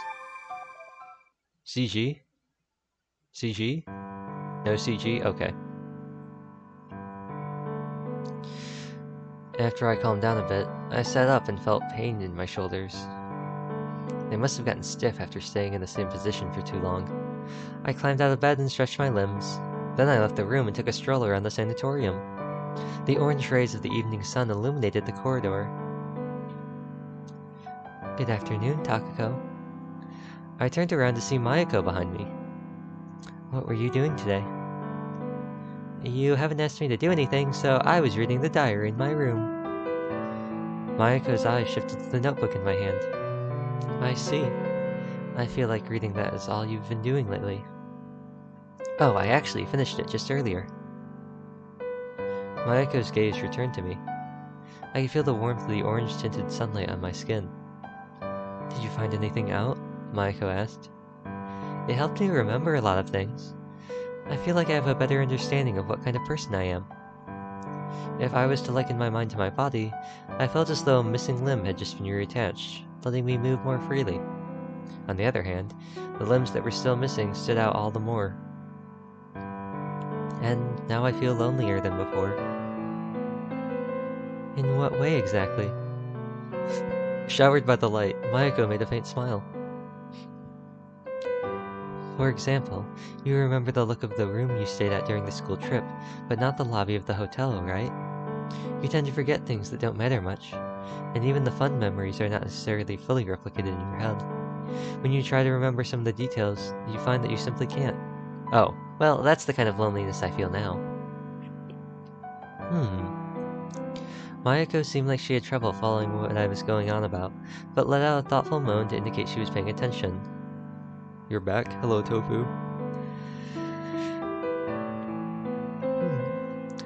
CG? CG? No CG? Okay. After I calmed down a bit, I sat up and felt pain in my shoulders. They must have gotten stiff after staying in the same position for too long. I climbed out of bed and stretched my limbs. Then I left the room and took a stroll around the sanatorium. The orange rays of the evening sun illuminated the corridor. Good afternoon, Takako. I turned around to see Mayako behind me. What were you doing today? You haven't asked me to do anything, so I was reading the diary in my room. Mayako's eyes shifted to the notebook in my hand. I see. I feel like reading that is all you've been doing lately. Oh, I actually finished it just earlier. Mayako's gaze returned to me. I could feel the warmth of the orange-tinted sunlight on my skin. Did you find anything out? Mayako asked. It helped me remember a lot of things. I feel like I have a better understanding of what kind of person I am. If I was to liken my mind to my body, I felt as though a missing limb had just been reattached, letting me move more freely. On the other hand, the limbs that were still missing stood out all the more. And now I feel lonelier than before. In what way exactly? Showered by the light, Mayako made a faint smile. For example, you remember the look of the room you stayed at during the school trip, but not the lobby of the hotel, right? You tend to forget things that don't matter much, and even the fun memories are not necessarily fully replicated in your head. When you try to remember some of the details, you find that you simply can't. Oh, well, that's the kind of loneliness I feel now. Mayako seemed like she had trouble following what I was going on about, but let out a thoughtful moan to indicate she was paying attention. You're back? Hello, Tofu.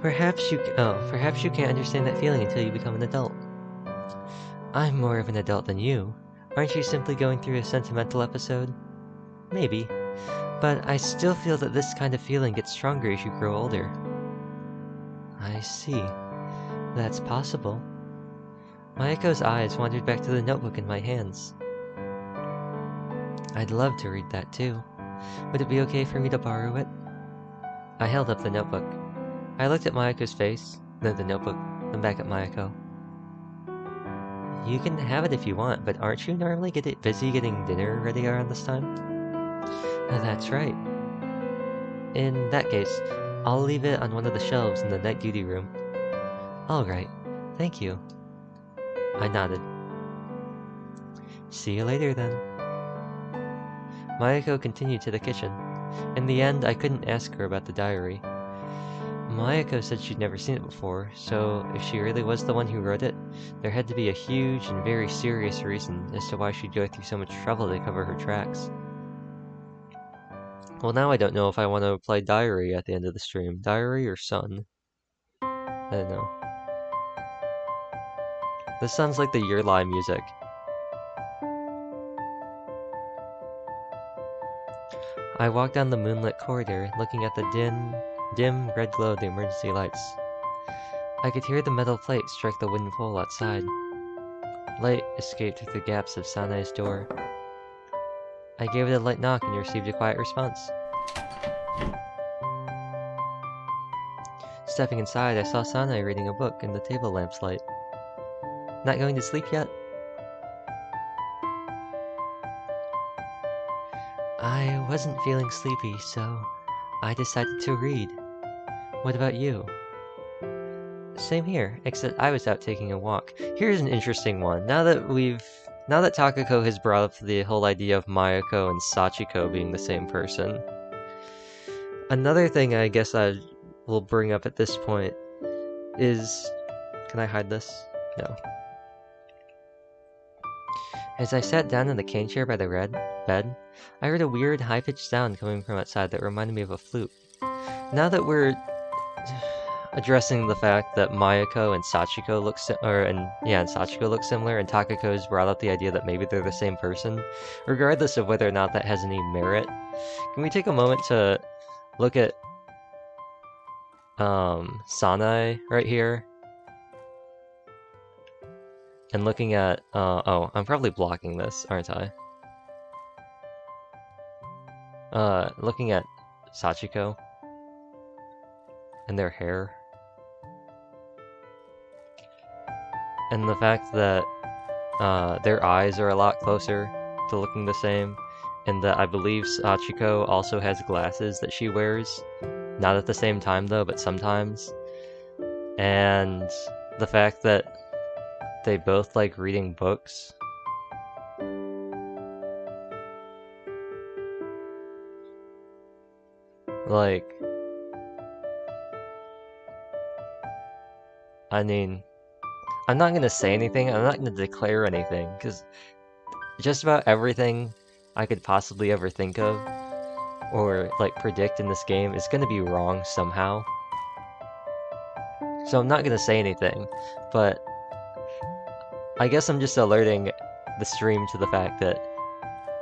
Perhaps you can't understand that feeling until you become an adult. I'm more of an adult than you. Aren't you simply going through a sentimental episode? Maybe. But I still feel that this kind of feeling gets stronger as you grow older. I see. That's possible. Mayako's eyes wandered back to the notebook in my hands. I'd love to read that too. Would it be okay for me to borrow it? I held up the notebook. I looked at Mayako's face, then the notebook, then back at Mayako. You can have it if you want, but aren't you normally busy getting dinner ready around this time? That's right. In that case, I'll leave it on one of the shelves in the night duty room. Alright, thank you. I nodded. See you later then. Mayako continued to the kitchen. In the end, I couldn't ask her about the diary. Mayako said she'd never seen it before, so if she really was the one who wrote it, there had to be a huge and very serious reason as to why she'd go through so much trouble to cover her tracks. Well, now I don't know if I want to play Diary at the end of the stream. Diary or Sun? I don't know. This sounds like the Yurlai music. I walked down the moonlit corridor, looking at the dim red glow of the emergency lights. I could hear the metal plate strike the wooden pole outside. Light escaped through the gaps of Sanae's door. I gave it a light knock and received a quiet response. Stepping inside, I saw Sanae reading a book in the table lamp's light. Not going to sleep yet? I wasn't feeling sleepy, so I decided to read. What about you? Same here, except I was out taking a walk. Here's an interesting one. Now that Takako has brought up the whole idea of Mayako and Sachiko being the same person, another thing I guess I will bring up at this point is... Can I hide this? No. As I sat down in the cane chair by the bed, I heard a weird, high-pitched sound coming from outside that reminded me of a flute. Now that we're addressing the fact that Mayako and Sachiko look similar, and Takako has brought up the idea that maybe they're the same person, regardless of whether or not that has any merit, can we take a moment to look at Sanae right here? And looking at, oh, I'm probably blocking this, aren't I? Looking at Sachiko and their hair. And the fact that their eyes are a lot closer to looking the same, and that I believe Sachiko also has glasses that she wears. Not at the same time though, but sometimes. And the fact that they both like reading books. Like, I mean, I'm not gonna say anything, I'm not gonna declare anything, because just about everything I could possibly ever think of, or like predict in this game, is gonna be wrong somehow. So I'm not gonna say anything, but I guess I'm just alerting the stream to the fact that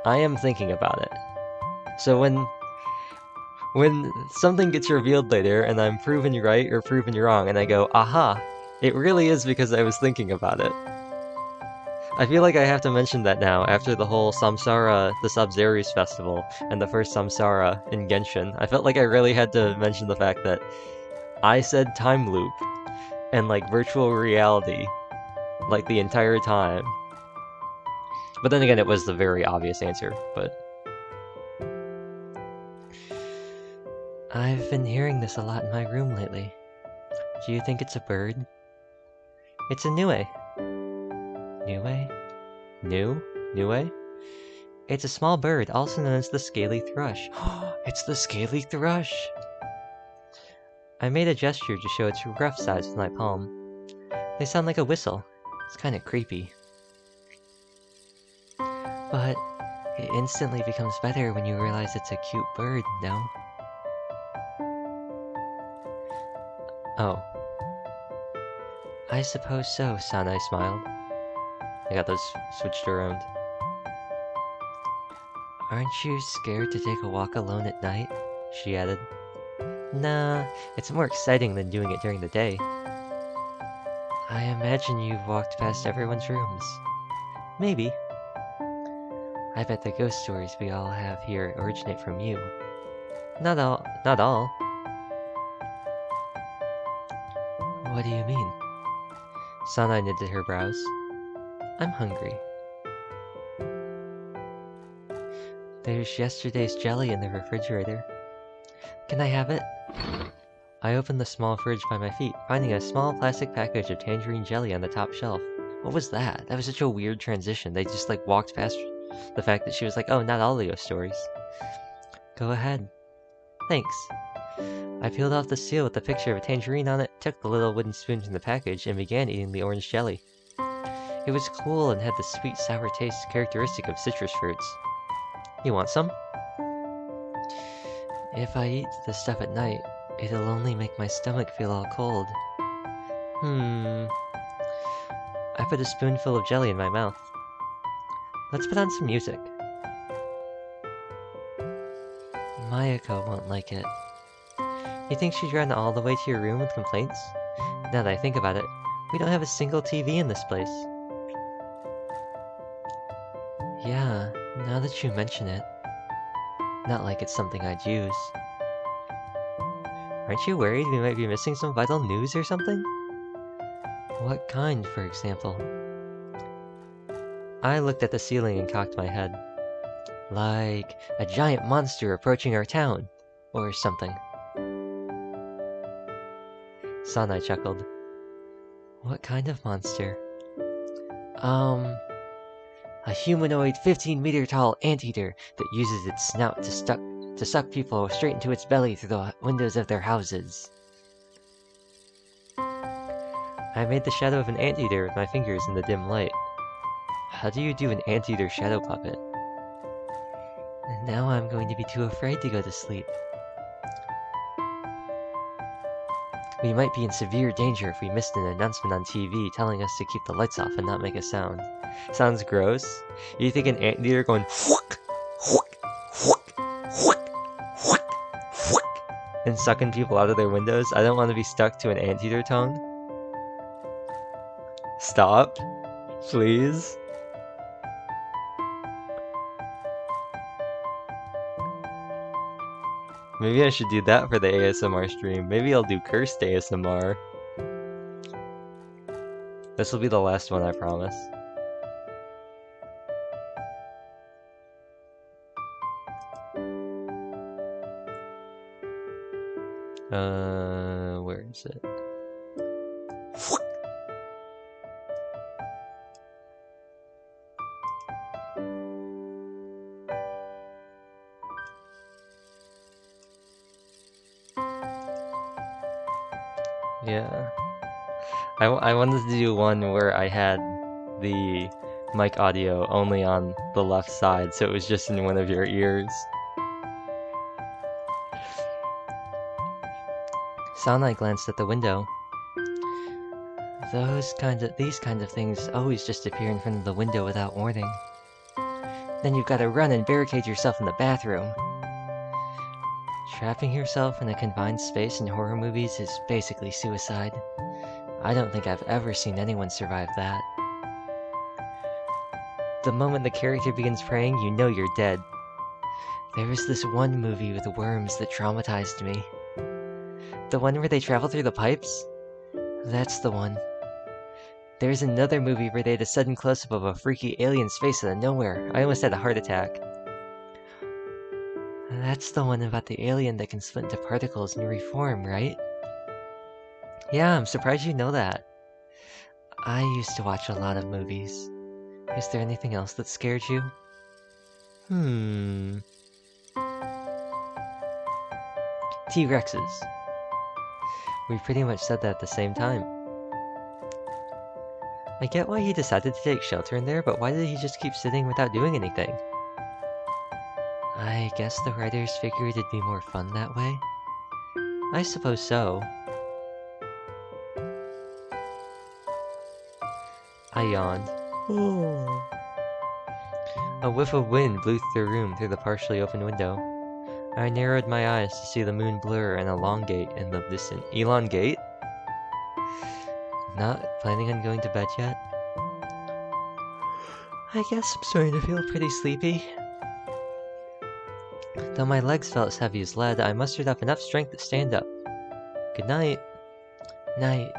I am thinking about it. So when something gets revealed later and I'm proven right or proven wrong and I go, aha, it really is because I was thinking about it. I feel like I have to mention that now after the whole Samsara, the Sub-Zeros festival, and the first Samsara in Genshin. I felt like I really had to mention the fact that I said time loop and like virtual reality like the entire time. But then again, it was the very obvious answer, but... I've been hearing this a lot in my room lately. Do you think it's a bird? It's a Nue. Nue? Nue? It's a small bird, also known as the scaly thrush. It's the scaly thrush! I made a gesture to show its rough size with my palm. They sound like a whistle. It's kinda creepy. But it instantly becomes better when you realize it's a cute bird, no? Oh. I suppose so, Sanae smiled. I got those switched around. Aren't you scared to take a walk alone at night? She added. Nah, it's more exciting than doing it during the day. I imagine you've walked past everyone's rooms. Maybe. I bet the ghost stories we all have here originate from you. Not all. What do you mean? Sanae knitted her brows. I'm hungry. There's yesterday's jelly in the refrigerator. Can I have it? I opened the small fridge by my feet, finding a small plastic package of tangerine jelly on the top shelf. What was that? That was such a weird transition. They just like walked past the fact that she was like, oh, not all Leo stories. Go ahead. Thanks. I peeled off the seal with the picture of a tangerine on it, took the little wooden spoon from the package, and began eating the orange jelly. It was cool and had the sweet, sour taste characteristic of citrus fruits. You want some? If I eat this stuff at night, it'll only make my stomach feel all cold. I put a spoonful of jelly in my mouth. Let's put on some music. Mayako won't like it. You think she'd run all the way to your room with complaints? Now that I think about it, we don't have a single TV in this place. Yeah, now that you mention it. Not like it's something I'd use. Aren't you worried we might be missing some vital news or something? What kind, for example? I looked at the ceiling and cocked my head. Like a giant monster approaching our town, or something. Sanai chuckled. What kind of monster? A humanoid 15-meter tall anteater that uses its snout to suck people straight into its belly through the windows of their houses. I made the shadow of an anteater with my fingers in the dim light. How do you do an anteater shadow puppet? And now I'm going to be too afraid to go to sleep. We might be in severe danger if we missed an announcement on TV telling us to keep the lights off and not make a sound. Sounds gross. You think an anteater going whook, whook, whook, whook, whook, whook, and sucking people out of their windows? I don't want to be stuck to an anteater tongue. Stop, please. Maybe I should do that for the ASMR stream. Maybe I'll do cursed ASMR. This will be the last one, I promise. Where is it? Yeah. I wanted to do one where I had the mic audio only on the left side, so it was just in one of your ears. Sanai glanced at the window. These kind of things always just appear in front of the window without warning. Then you've got to run and barricade yourself in the bathroom. Trapping yourself in a confined space in horror movies is basically suicide. I don't think I've ever seen anyone survive that. The moment the character begins praying, you know you're dead. There was this one movie with worms that traumatized me. The one where they travel through the pipes? That's the one. There's another movie where they had a sudden close-up of a freaky alien's face out of nowhere. I almost had a heart attack. That's the one about the alien that can split into particles and reform, right? Yeah, I'm surprised you know that. I used to watch a lot of movies. Is there anything else that scared you? T-Rexes. We pretty much said that at the same time. I get why he decided to take shelter in there, but why did he just keep sitting without doing anything? I guess the writers figured it'd be more fun that way? I suppose so. I yawned. A whiff of wind blew through the room through the partially open window. I narrowed my eyes to see the moon blur and elongate in the distant. Elongate? Not planning on going to bed yet? I guess I'm starting to feel pretty sleepy. Though my legs felt as heavy as lead, I mustered up enough strength to stand up. Good night. Night.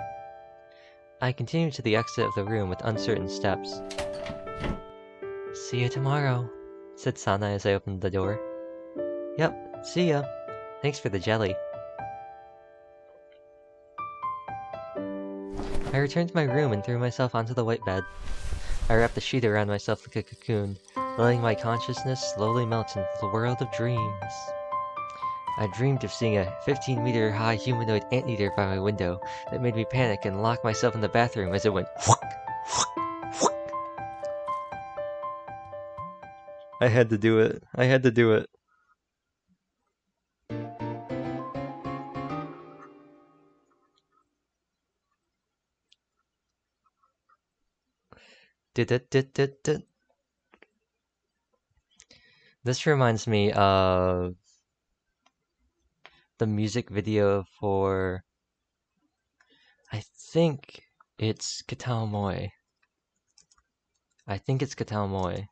I continued to the exit of the room with uncertain steps. See you tomorrow, said Sana as I opened the door. Yep, see ya. Thanks for the jelly. I returned to my room and threw myself onto the white bed. I wrapped the sheet around myself like a cocoon, letting my consciousness slowly melt into the world of dreams. I dreamed of seeing a 15-meter high humanoid anteater by my window that made me panic and lock myself in the bathroom as it went whook, whook, whook. I had to do it. I had to do it. Du-du-du-du-du. This reminds me of the music video for, I think it's Katao Moi. I think it's Katao Moi.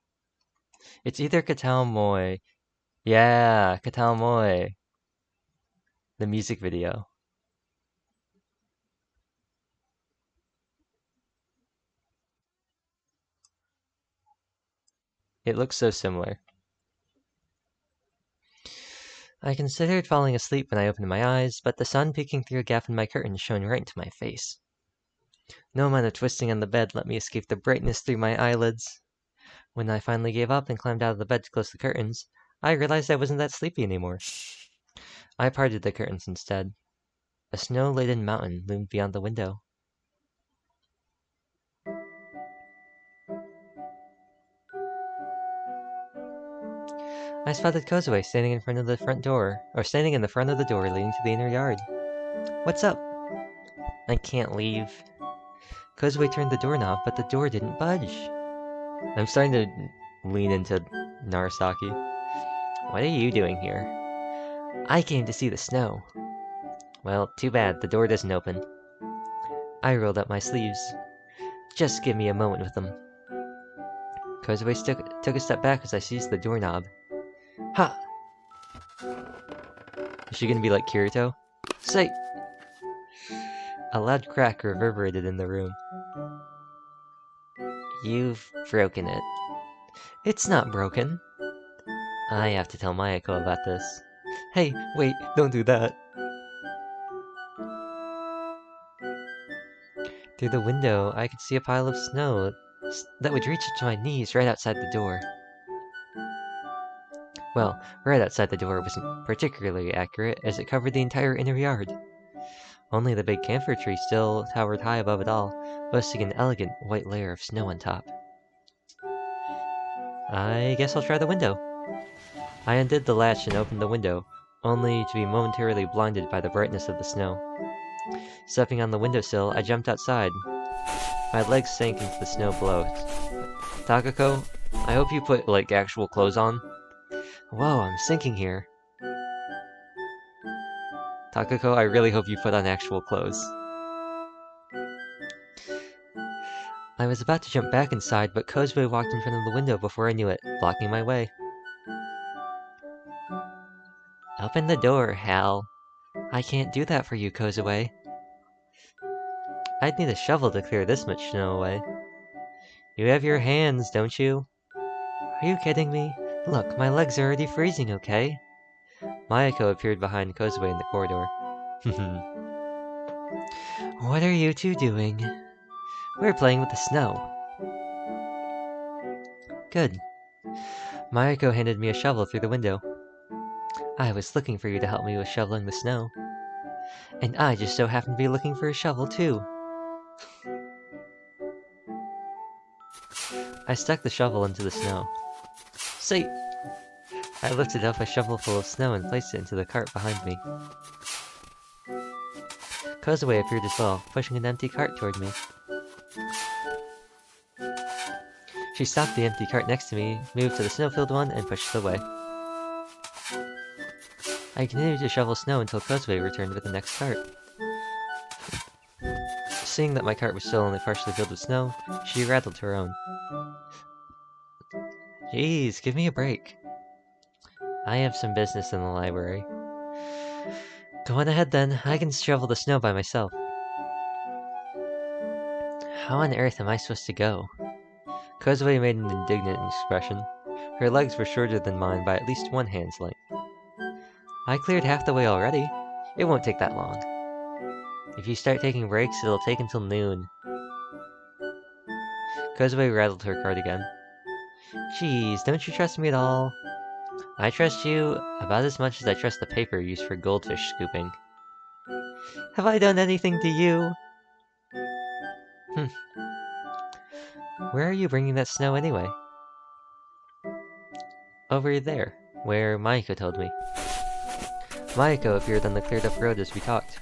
It's either Katao Moi. Yeah, Katao Moi. The music video. It looks so similar. I considered falling asleep when I opened my eyes, but the sun peeking through a gap in my curtains shone right into my face. No amount of twisting on the bed let me escape the brightness through my eyelids. When I finally gave up and climbed out of the bed to close the curtains, I realized I wasn't that sleepy anymore. I parted the curtains instead. A snow-laden mountain loomed beyond the window. I spotted Kozue standing in the front of the door leading to the inner yard. What's up? I can't leave. Kozue turned the doorknob, but the door didn't budge. I'm starting to lean into Narasaki. What are you doing here? I came to see the snow. Well, too bad, the door doesn't open. I rolled up my sleeves. Just give me a moment with them. Kozue took a step back as I seized the doorknob. Ha! Is she gonna be like Kirito? Say! A loud crack reverberated in the room. You've broken it. It's not broken. I have to tell Mayako about this. Hey, wait, don't do that. Through the window, I could see a pile of snow that would reach to my knees right outside the door. Well, right outside the door wasn't particularly accurate, as it covered the entire inner yard. Only the big camphor tree still towered high above it all, boasting an elegant white layer of snow on top. I guess I'll try the window. I undid the latch and opened the window, only to be momentarily blinded by the brightness of the snow. Stepping on the windowsill, I jumped outside. My legs sank into the snow below. Takako, I hope you put, like, actual clothes on. Whoa, I'm sinking here. Takako, I really hope you put on actual clothes. I was about to jump back inside, but Kozue walked in front of the window before I knew it, blocking my way. Open the door, Hal. I can't do that for you, Kozue. I'd need a shovel to clear this much snow away. You have your hands, don't you? Are you kidding me? Look, my legs are already freezing, okay? Mayako appeared behind Kozue in the corridor. What are you two doing? We're playing with the snow. Good. Mayako handed me a shovel through the window. I was looking for you to help me with shoveling the snow. And I just so happened to be looking for a shovel, too. I stuck the shovel into the snow. Say! I lifted up a shovelful of snow and placed it into the cart behind me. Kozue appeared as well, pushing an empty cart toward me. She stopped the empty cart next to me, moved to the snow-filled one, and pushed it away. I continued to shovel snow until Kozue returned with the next cart. Seeing that my cart was still only partially filled with snow, she rattled her own. Jeez, give me a break. I have some business in the library. Go on ahead then, I can shovel the snow by myself. How on earth am I supposed to go? Kozue made an indignant expression. Her legs were shorter than mine by at least one hand's length. I cleared half the way already. It won't take that long. If you start taking breaks, it'll take until noon. Kozue rattled her cart again. Geez, don't you trust me at all? I trust you about as much as I trust the paper used for goldfish scooping. Have I done anything to you? Where are you bringing that snow anyway? Over there, where Mayako told me. Mayako appeared on the cleared up road as we talked.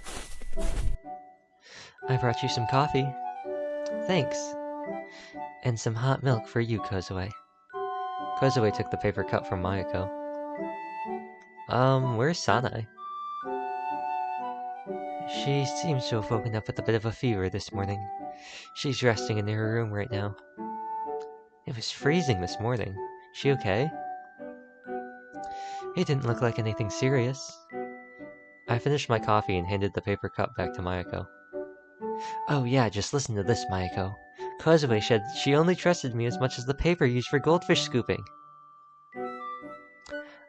I brought you some coffee. Thanks. And some hot milk for you, Kozue. Kozue took the paper cup from Mayako. Where's Sanae? She seems to have woken up with a bit of a fever this morning. She's resting in her room right now. It was freezing this morning. She okay? It didn't look like anything serious. I finished my coffee and handed the paper cup back to Mayako. Oh yeah, just listen to this, Mayako. Kozue said she only trusted me as much as the paper used for goldfish scooping.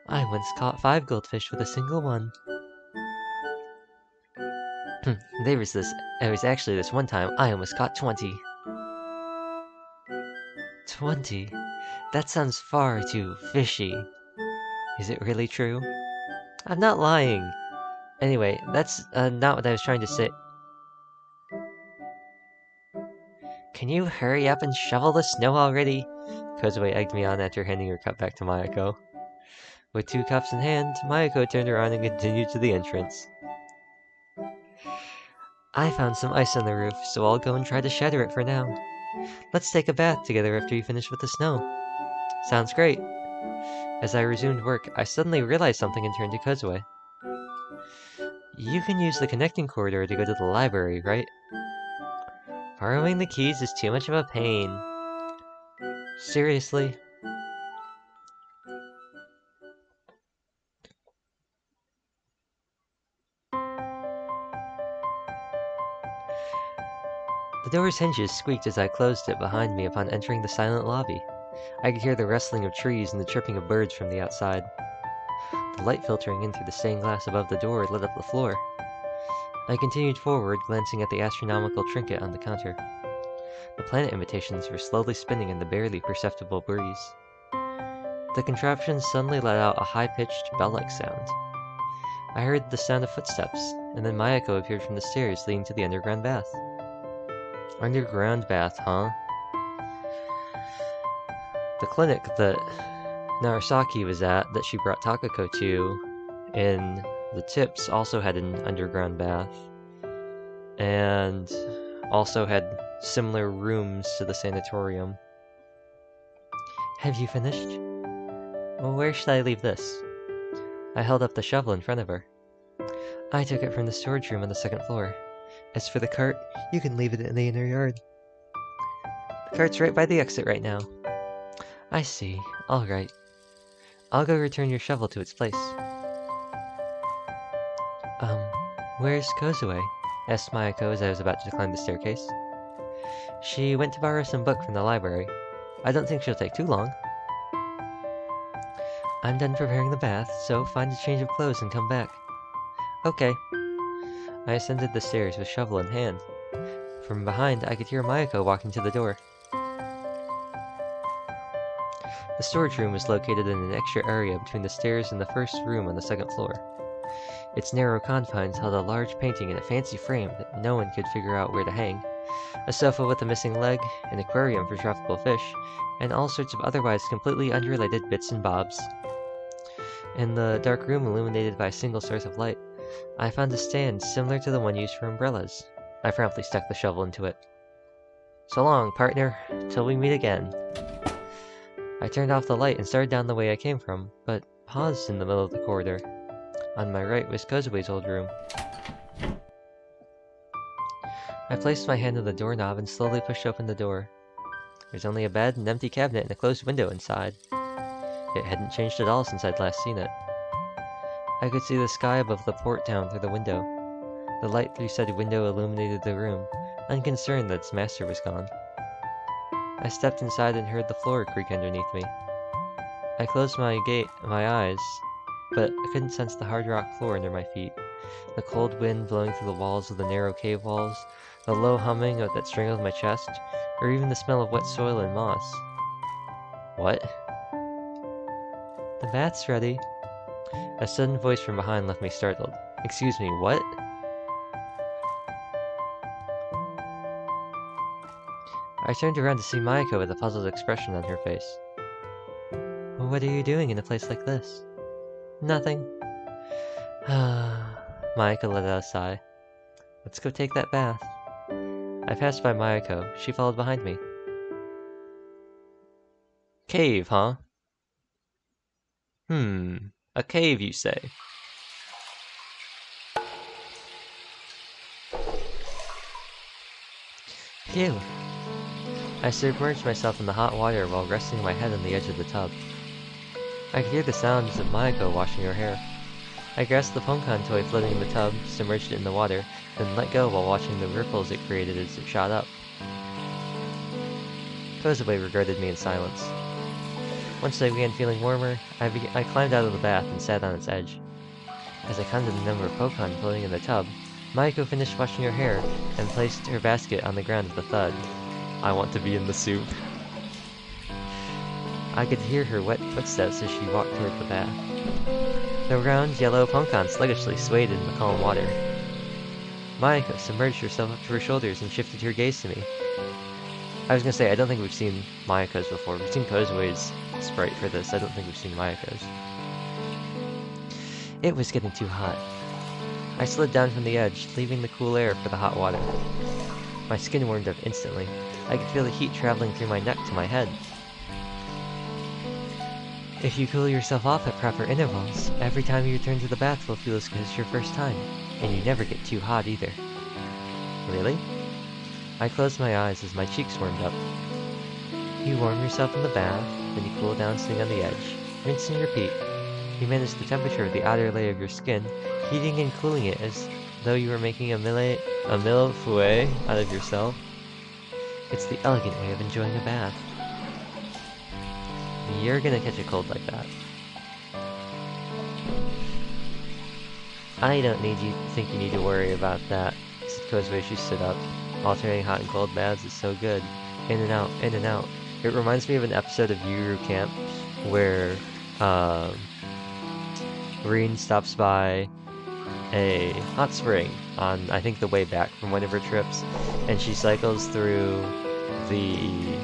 I once caught 5 goldfish with a single one. There was actually this one time I almost caught 20. 20? That sounds far too fishy. Is it really true? I'm not lying. Anyway, that's not what I was trying to say. Can you hurry up and shovel the snow already? Kozue egged me on after handing her cup back to Mayako. With 2 cups in hand, Mayako turned around and continued to the entrance. I found some ice on the roof, so I'll go and try to shatter it for now. Let's take a bath together after you finish with the snow. Sounds great. As I resumed work, I suddenly realized something and turned to Kozue. You can use the connecting corridor to go to the library, right? Borrowing the keys is too much of a pain. Seriously? The door's hinges squeaked as I closed it behind me upon entering the silent lobby. I could hear the rustling of trees and the chirping of birds from the outside. The light filtering in through the stained glass above the door lit up the floor. I continued forward, glancing at the astronomical trinket on the counter. The planet imitations were slowly spinning in the barely perceptible breeze. The contraption suddenly let out a high-pitched, bell-like sound. I heard the sound of footsteps, and then Mayako appeared from the stairs leading to the underground bath. Underground bath, huh? The clinic that Narasaki was at, that she brought Takako to, in the tips also had an underground bath. And also had similar rooms to the sanatorium. Have you finished? Well, where should I leave this? I held up the shovel in front of her. I took it from the storage room on the 2nd floor. As for the cart, you can leave it in the inner yard. The cart's right by the exit right now. I see. Alright. I'll go return your shovel to its place. Where's Kozue? Asked Mayako as I was about to climb the staircase. She went to borrow some book from the library. I don't think she'll take too long. I'm done preparing the bath, so find a change of clothes and come back. Okay. I ascended the stairs with shovel in hand. From behind, I could hear Mayako walking to the door. The storage room was located in an extra area between the stairs and the first room on the 2nd floor. Its narrow confines held a large painting in a fancy frame that no one could figure out where to hang, a sofa with a missing leg, an aquarium for tropical fish, and all sorts of otherwise completely unrelated bits and bobs. In the dark room illuminated by a single source of light, I found a stand similar to the one used for umbrellas. I promptly stuck the shovel into it. So long, partner, till we meet again. I turned off the light and started down the way I came from, but paused in the middle of the corridor. On my right was Kozue's old room. I placed my hand on the doorknob and slowly pushed open the door. There's only a bed, an empty cabinet, and a closed window inside. It hadn't changed at all since I'd last seen it. I could see the sky above the port town through the window. The light through said window illuminated the room, unconcerned that its master was gone. I stepped inside and heard the floor creak underneath me. I closed my eyes, but I couldn't sense the hard rock floor under my feet, the cold wind blowing through the walls of the narrow cave walls, the low humming that strangled my chest, or even the smell of wet soil and moss. What? The bath's ready. A sudden voice from behind left me startled. Excuse me, what? I turned around to see Mayako with a puzzled expression on her face. What are you doing in a place like this? Nothing. Mayako let out a sigh. Let's go take that bath. I passed by Mayako. She followed behind me. Cave, huh? A cave, you say? Phew. I submerged myself in the hot water while resting my head on the edge of the tub. I could hear the sounds of Mayako washing her hair. I grasped the Pokemon toy floating in the tub, submerged it in the water, then let go while watching the ripples it created as it shot up. Kozue regarded me in silence. Once I began feeling warmer, I climbed out of the bath and sat on its edge. As I counted the number of Pokemon floating in the tub, Mayako finished washing her hair and placed her basket on the ground with a thud. I want to be in the soup. I could hear her wet footsteps as she walked toward the bath. The round, yellow Pokemon sluggishly swayed in the calm water. Mayako submerged herself up to her shoulders and shifted her gaze to me. I was gonna say, I don't think we've seen Mayako's before. We've seen Kozue's sprite for this. I don't think we've seen Mayako's. It was getting too hot. I slid down from the edge, leaving the cool air for the hot water. My skin warmed up instantly. I could feel the heat traveling through my neck to my head. If you cool yourself off at proper intervals, every time you return to the bath will feel as good as your first time, and you never get too hot either. Really? I closed my eyes as my cheeks warmed up. You warm yourself in the bath, then you cool down sitting on the edge. Rinse and repeat. You manage the temperature of the outer layer of your skin, heating and cooling it as though you were making a millefeuille out of yourself. It's the elegant way of enjoying a bath. You're gonna catch a cold like that. I don't think you need to worry about that, said Kozue. She stood up. Alternating hot and cold baths is so good. In and out, in and out. It reminds me of an episode of Yuru Camp where Reen stops by a hot spring on, I think, the way back from one of her trips, and she cycles through the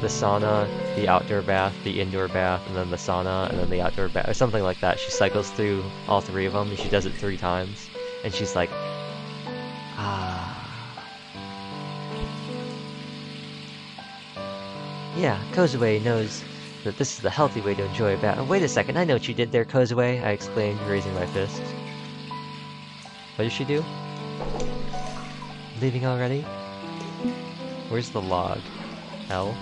sauna, the outdoor bath, the indoor bath, and then the sauna, and then the outdoor bath, or something like that. She cycles through all three of them, and she does it 3 times, and she's like, yeah, Kozue knows that this is the healthy way to enjoy a bath. Wait a second, I know what you did there, Kozue, I exclaimed, raising my fist. What did she do? Leaving already? Where's the log? L?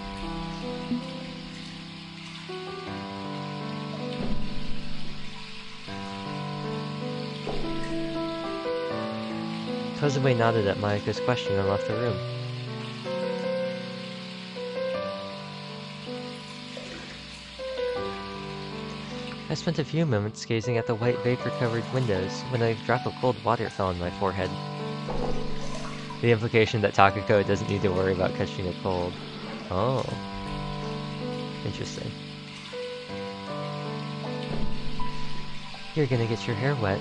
Kozue nodded at Mayako's question and left the room. I spent a few moments gazing at the white vapor-covered windows when a drop of cold water fell on my forehead. The implication that Takako doesn't need to worry about catching a cold. Oh. Interesting. You're gonna get your hair wet.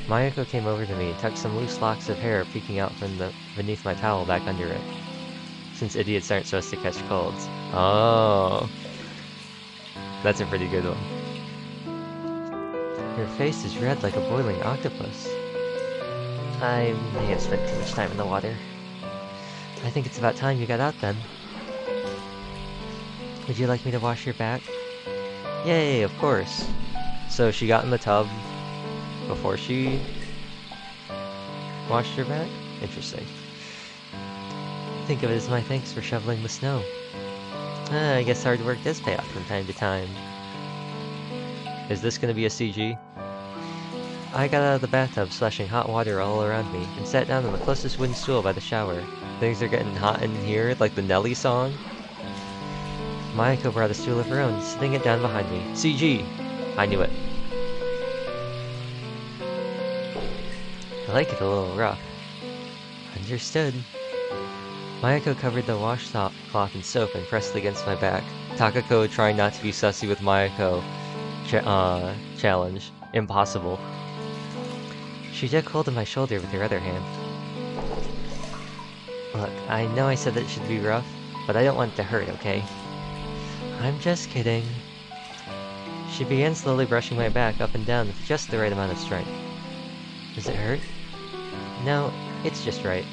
Mayako came over to me and tucked some loose locks of hair peeking out from beneath my towel back under it. Since idiots aren't supposed to catch colds. Oh. That's a pretty good one. Your face is red like a boiling octopus. I may have spent too much time in the water. I think it's about time you got out then. Would you like me to wash your back? Yay, of course. So she got in the tub before she washed her back? Interesting. Think of it as my thanks for shoveling the snow. I guess hard work does pay off from time to time. Is this gonna be a CG? I got out of the bathtub splashing hot water all around me and sat down on the closest wooden stool by the shower. Things are getting hot in here, like the Nelly song. Mayako brought a stool of her own, sitting it down behind me. CG! I knew it. I like it a little rough. Understood. Mayako covered the washcloth in soap and pressed it against my back. Takako trying not to be sussy with Mayako. Challenge. Impossible. She took hold of my shoulder with her other hand. Look, I know I said that it should be rough, but I don't want it to hurt, okay? I'm just kidding. She began slowly brushing my back up and down with just the right amount of strength. Does it hurt? No, it's just right.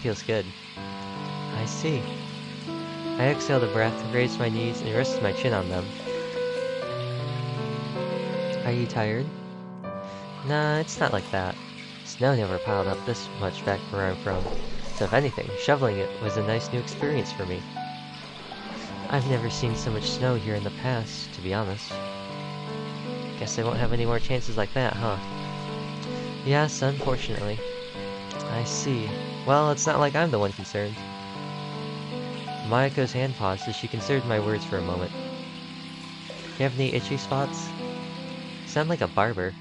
Feels good. I see. I exhaled a breath, raised my knees, and rested my chin on them. Are you tired? Nah, it's not like that. Snow never piled up this much back where I'm from, so if anything, shoveling it was a nice new experience for me. I've never seen so much snow here in the past, to be honest. Guess I won't have any more chances like that, huh? Yes, unfortunately. I see. Well, it's not like I'm the one concerned. Mayako's hand paused as she considered my words for a moment. You have any itchy spots? You sound like a barber.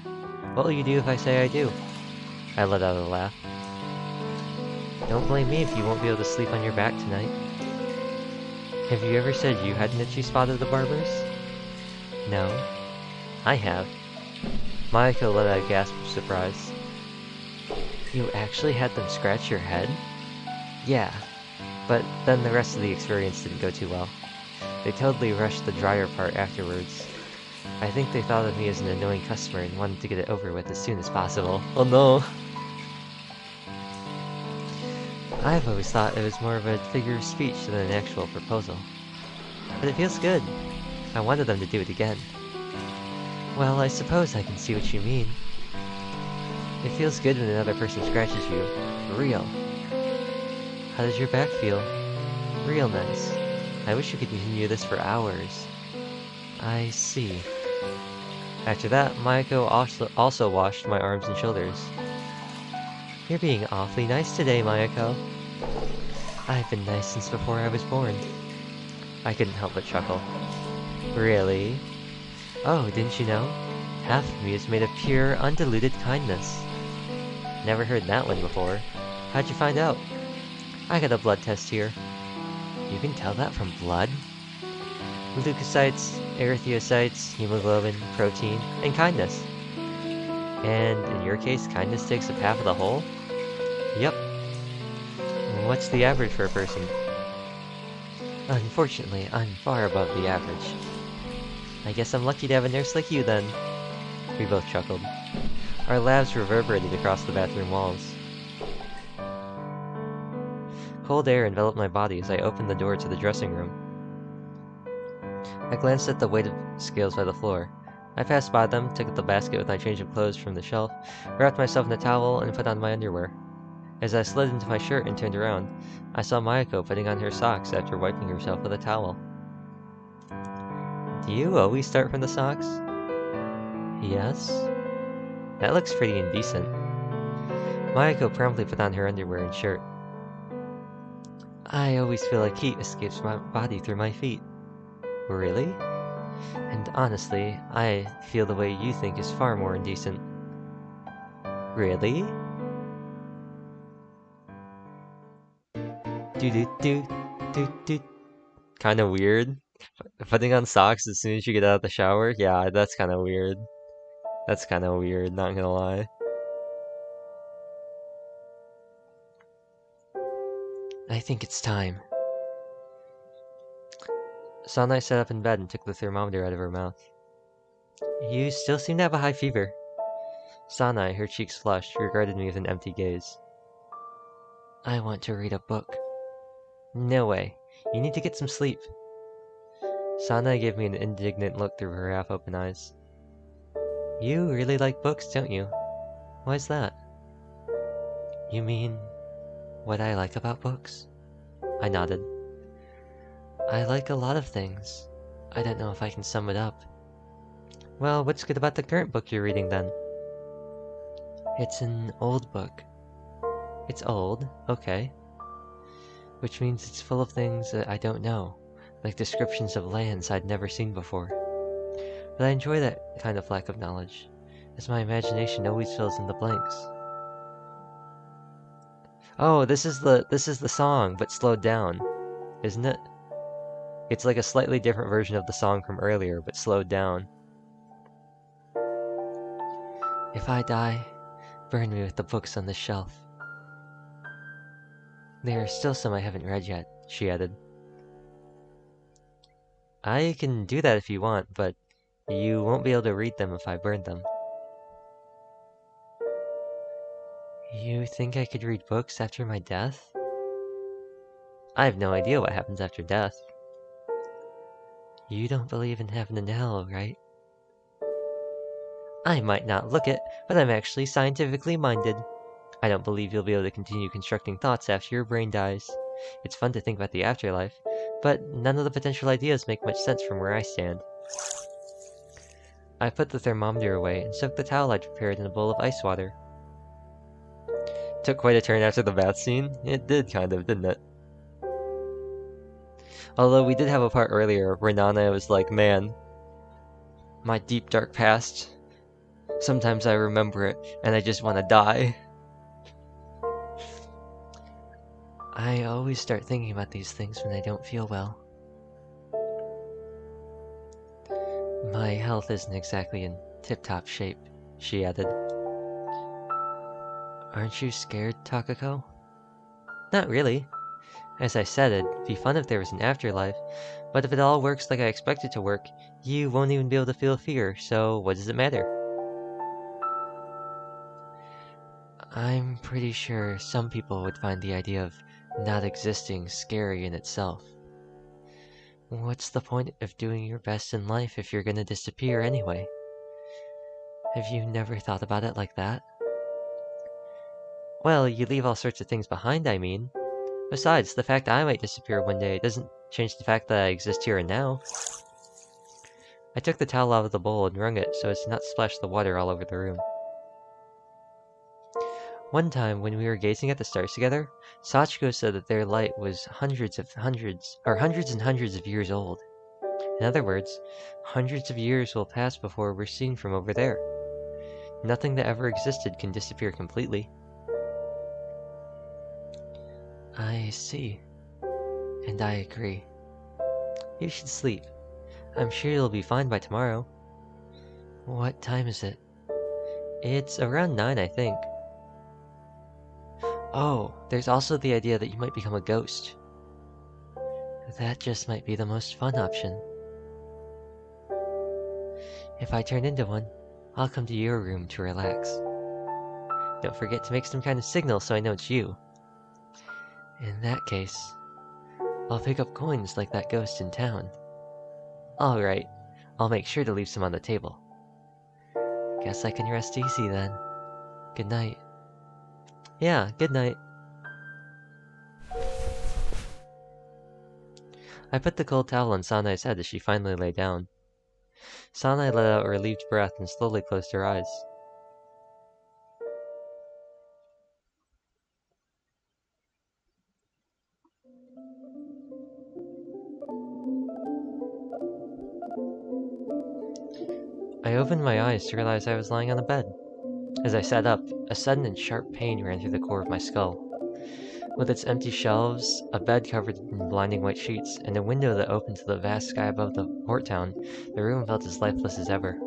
What will you do if I say I do? I let out a laugh. Don't blame me if you won't be able to sleep on your back tonight. Have you ever said you had an itchy spot at the barber's? No. I have. Mayako let out a gasp of surprise. You actually had them scratch your head? Yeah. But then the rest of the experience didn't go too well. They totally rushed the dryer part afterwards. I think they thought of me as an annoying customer and wanted to get it over with as soon as possible. Oh no! I've always thought it was more of a figure of speech than an actual proposal. But it feels good. I wanted them to do it again. Well, I suppose I can see what you mean. It feels good when another person scratches you. For real. How does your back feel? Real nice. I wish we could continue this for hours. I see. After that, Mayako also washed my arms and shoulders. You're being awfully nice today, Mayako. I've been nice since before I was born. I couldn't help but chuckle. Really? Oh, didn't you know? Half of me is made of pure, undiluted kindness. Never heard that one before. How'd you find out? I got a blood test here. You can tell that from blood? Leukocytes, erythrocytes, hemoglobin, protein, and kindness. And in your case, kindness takes up half of the whole? Yep. What's the average for a person? Unfortunately, I'm far above the average. I guess I'm lucky to have a nurse like you then. We both chuckled. Our laughs reverberated across the bathroom walls. Cold air enveloped my body as I opened the door to the dressing room. I glanced at the weighted scales by the floor. I passed by them, took the basket with my change of clothes from the shelf, wrapped myself in a towel, and put on my underwear. As I slid into my shirt and turned around, I saw Mayako putting on her socks after wiping herself with a towel. Do you always start from the socks? Yes. That looks pretty indecent. Mayako promptly put on her underwear and shirt. I always feel like heat escapes my body through my feet. Really? And honestly, I feel the way you think is far more indecent. Really? Do. Kinda weird. Putting on socks as soon as you get out of the shower? Yeah, that's kinda weird. That's kinda weird, not gonna lie. I think it's time. Sanai sat up in bed and took the thermometer out of her mouth. You still seem to have a high fever. Sanai, her cheeks flushed, regarded me with an empty gaze. I want to read a book. No way. You need to get some sleep. Sanai gave me an indignant look through her half-open eyes. You really like books, don't you? Why's that? You mean what I like about books? I nodded. I like a lot of things. I don't know if I can sum it up. Well, what's good about the current book you're reading then? It's an old book. It's old, okay. Which means it's full of things that I don't know, like descriptions of lands I'd never seen before. But I enjoy that kind of lack of knowledge, as my imagination always fills in the blanks. Oh, this is the song, but slowed down, isn't it? It's like a slightly different version of the song from earlier, but slowed down. If I die, burn me with the books on the shelf. There are still some I haven't read yet, she added. I can do that if you want, but you won't be able to read them if I burn them. You think I could read books after my death? I have no idea what happens after death. You don't believe in heaven and hell, right? I might not look it, but I'm actually scientifically minded. I don't believe you'll be able to continue constructing thoughts after your brain dies. It's fun to think about the afterlife, but none of the potential ideas make much sense from where I stand. I put the thermometer away and soaked the towel I'd prepared in a bowl of ice water. Took quite a turn after the bath scene. It did kind of, didn't it? Although we did have a part earlier where Nana was like, man, my deep dark past, sometimes I remember it and I just want to die. I always start thinking about these things when I don't feel well. My health isn't exactly in tip-top shape, she added. Aren't you scared, Takako? Not really. As I said, it'd be fun if there was an afterlife, but if it all works like I expect it to work, you won't even be able to feel fear, so what does it matter? I'm pretty sure some people would find the idea of not existing scary in itself. What's the point of doing your best in life if you're gonna disappear anyway? Have you never thought about it like that? Well, you leave all sorts of things behind, I mean. Besides, the fact I might disappear one day doesn't change the fact that I exist here and now. I took the towel out of the bowl and wrung it so as to not splash the water all over the room. One time, when we were gazing at the stars together, Sachiko said that their light was hundreds and hundreds of years old. In other words, hundreds of years will pass before we're seen from over there. Nothing that ever existed can disappear completely. I see. And I agree. You should sleep. I'm sure you'll be fine by tomorrow. What time is it? It's around 9, I think. Oh, there's also the idea that you might become a ghost. That just might be the most fun option. If I turn into one, I'll come to your room to relax. Don't forget to make some kind of signal so I know it's you. In that case, I'll pick up coins like that ghost in town. Alright, I'll make sure to leave some on the table. Guess I can rest easy then. Good night. Yeah, good night. I put the cold towel on Sanai's head as she finally lay down. Sanai let out a relieved breath and slowly closed her eyes. I opened my eyes to realize I was lying on a bed. As I sat up, a sudden and sharp pain ran through the core of my skull. With its empty shelves, a bed covered in blinding white sheets, and a window that opened to the vast sky above the port town, the room felt as lifeless as ever.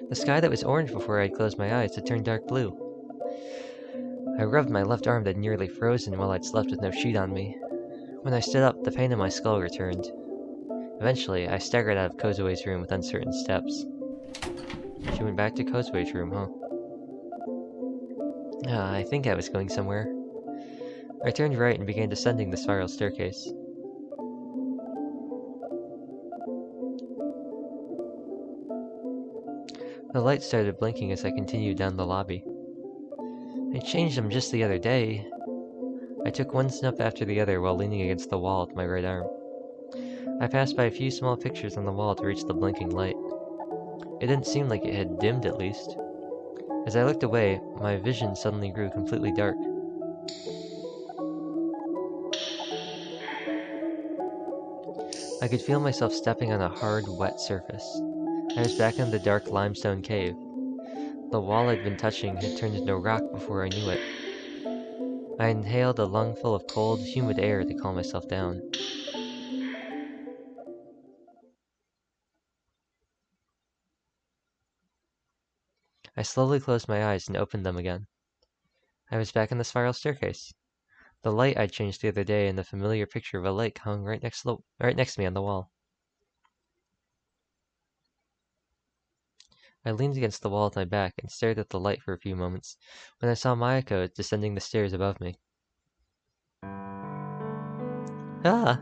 The sky that was orange before I had closed my eyes had turned dark blue. I rubbed my left arm that had nearly frozen while I'd slept with no sheet on me. When I stood up, the pain in my skull returned. Eventually, I staggered out of Kozue's room with uncertain steps. She went back to Kozue's room, huh? I think I was going somewhere. I turned right and began descending the spiral staircase. The lights started blinking as I continued down the lobby. I changed them just the other day. I took one step after the other while leaning against the wall with my right arm. I passed by a few small pictures on the wall to reach the blinking light. It didn't seem like it had dimmed, at least. As I looked away, my vision suddenly grew completely dark. I could feel myself stepping on a hard, wet surface. I was back in the dark limestone cave. The wall I'd been touching had turned into rock before I knew it. I inhaled a lungful of cold, humid air to calm myself down. I slowly closed my eyes and opened them again. I was back in the spiral staircase. The light I'd changed the other day and the familiar picture of a lake hung right next to me on the wall. I leaned against the wall with my back and stared at the light for a few moments when I saw Mayako descending the stairs above me. Ah!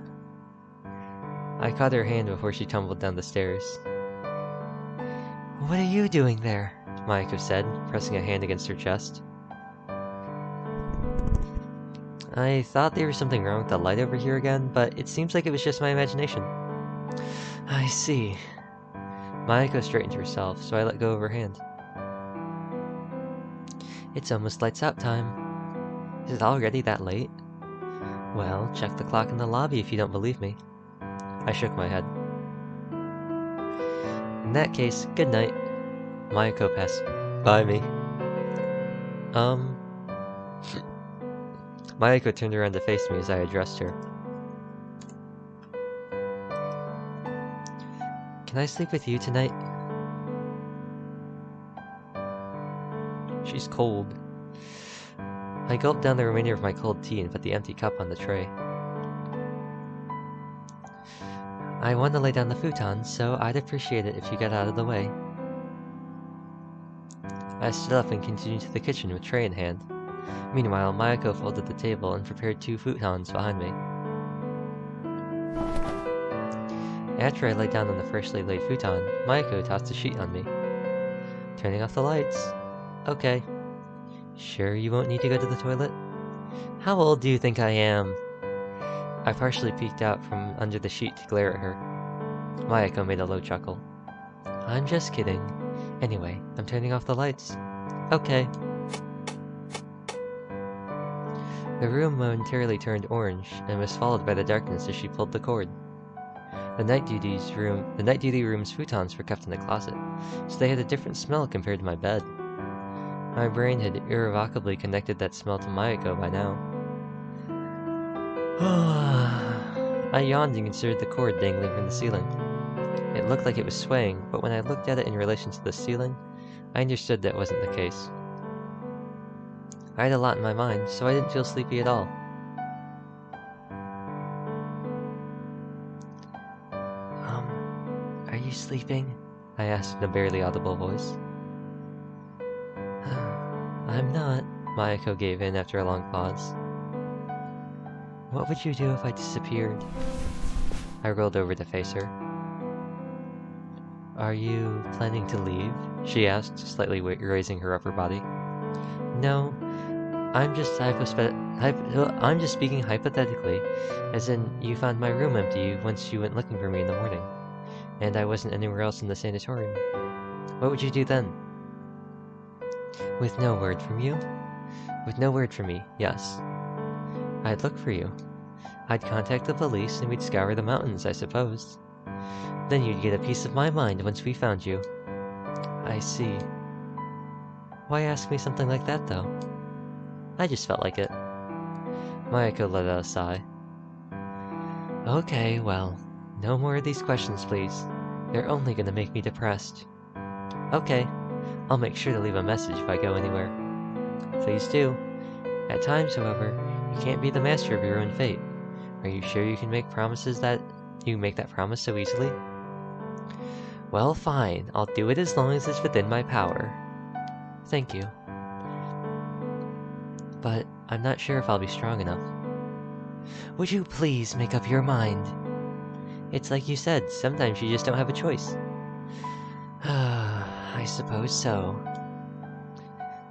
I caught her hand before she tumbled down the stairs. What are you doing there? Mayako said, pressing a hand against her chest. I thought there was something wrong with the light over here again, but it seems like it was just my imagination. I see. Mayako straightened herself, so I let go of her hand. It's almost lights out time. Is it already that late? Well, check the clock in the lobby if you don't believe me. I shook my head. In that case, good night. Mayako passed by me. Mayako turned around to face me as I addressed her. Can I sleep with you tonight? She's cold. I gulped down the remainder of my cold tea and put the empty cup on the tray. I want to lay down the futon, so I'd appreciate it if you got out of the way. I stood up and continued to the kitchen with tray in hand. Meanwhile, Mayako folded the table and prepared 2 futons behind me. After I lay down on the freshly laid futon, Mayako tossed a sheet on me. Turning off the lights. Okay. Sure you won't need to go to the toilet? How old do you think I am? I partially peeked out from under the sheet to glare at her. Mayako made a low chuckle. I'm just kidding. Anyway, I'm turning off the lights. Okay. The room momentarily turned orange and was followed by the darkness as she pulled the cord. The night duty room's futons were kept in the closet, so they had a different smell compared to my bed. My brain had irrevocably connected that smell to Mayako by now. I yawned and considered the cord dangling from the ceiling. It looked like it was swaying, but when I looked at it in relation to the ceiling, I understood that wasn't the case. I had a lot in my mind, so I didn't feel sleepy at all. Are you sleeping? I asked in a barely audible voice. I'm not, Mayako gave in after a long pause. What would you do if I disappeared? I rolled over to face her. Are you planning to leave? She asked, slightly raising her upper body. No, I'm just speaking hypothetically, as in you found my room empty once you went looking for me in the morning, and I wasn't anywhere else in the sanatorium. What would you do then? With no word from you? With no word from me, yes. I'd look for you. I'd contact the police and we'd scour the mountains, I suppose. Then you'd get a piece of my mind once we found you. I see. Why ask me something like that, though? I just felt like it. Mayako let out a sigh. Okay, well, no more of these questions, please. They're only gonna make me depressed. Okay, I'll make sure to leave a message if I go anywhere. Please do. At times, however, you can't be the master of your own fate. Are you sure you can make that promise so easily? Well, fine. I'll do it as long as it's within my power. Thank you. But I'm not sure if I'll be strong enough. Would you please make up your mind? It's like you said, sometimes you just don't have a choice. I suppose so.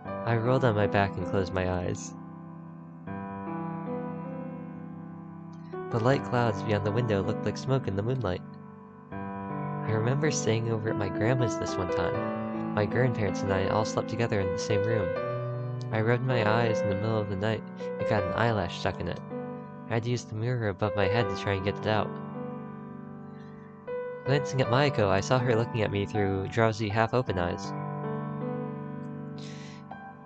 I rolled on my back and closed my eyes. The light clouds beyond the window looked like smoke in the moonlight. I remember staying over at my grandma's this one time. My grandparents and I all slept together in the same room. I rubbed my eyes in the middle of the night and got an eyelash stuck in it. I had to use the mirror above my head to try and get it out. Glancing at Mayako, I saw her looking at me through drowsy, half-open eyes.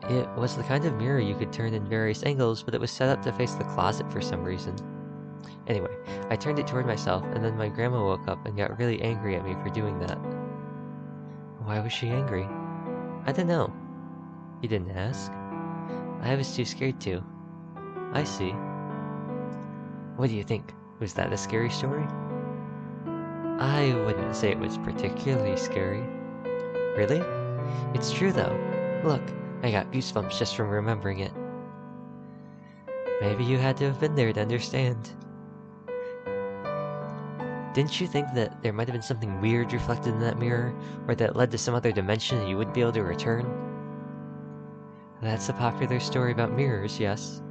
It was the kind of mirror you could turn in various angles, but it was set up to face the closet for some reason. Anyway, I turned it toward myself, and then my grandma woke up and got really angry at me for doing that. Why was she angry? I don't know. You didn't ask? I was too scared to. I see. What do you think? Was that a scary story? I wouldn't say it was particularly scary. Really? It's true though. Look, I got goosebumps just from remembering it. Maybe you had to have been there to understand. Didn't you think that there might have been something weird reflected in that mirror, or that led to some other dimension and you wouldn't be able to return? That's a popular story about mirrors, yes.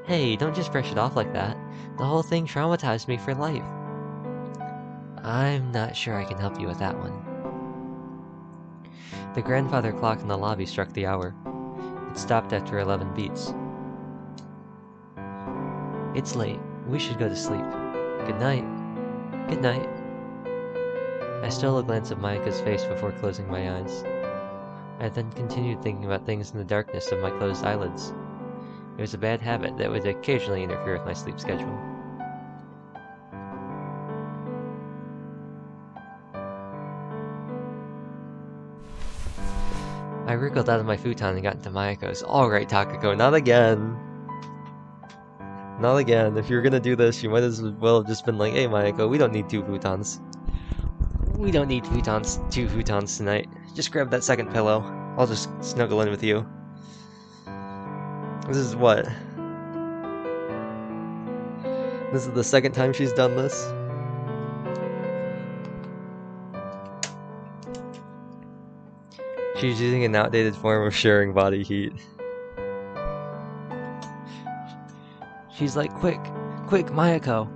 Hey, don't just brush it off like that. The whole thing traumatized me for life. I'm not sure I can help you with that one. The grandfather clock in the lobby struck the hour. It stopped after 11 beats. It's late. We should go to sleep. Good night. Good night. I stole a glance at Mayaka's face before closing my eyes. I then continued thinking about things in the darkness of my closed eyelids. It was a bad habit that would occasionally interfere with my sleep schedule. I wriggled out of my futon and got into Mayaka's. Alright, Takako, not again! Not again. If you're gonna do this, you might as well have just been like, hey Mayako, we don't need 2 futons. We don't need 2 futons tonight. Just grab that second pillow. I'll just snuggle in with you. This is what? This is the second time she's done this? She's using an outdated form of sharing body heat. She's like, quick, Mayako.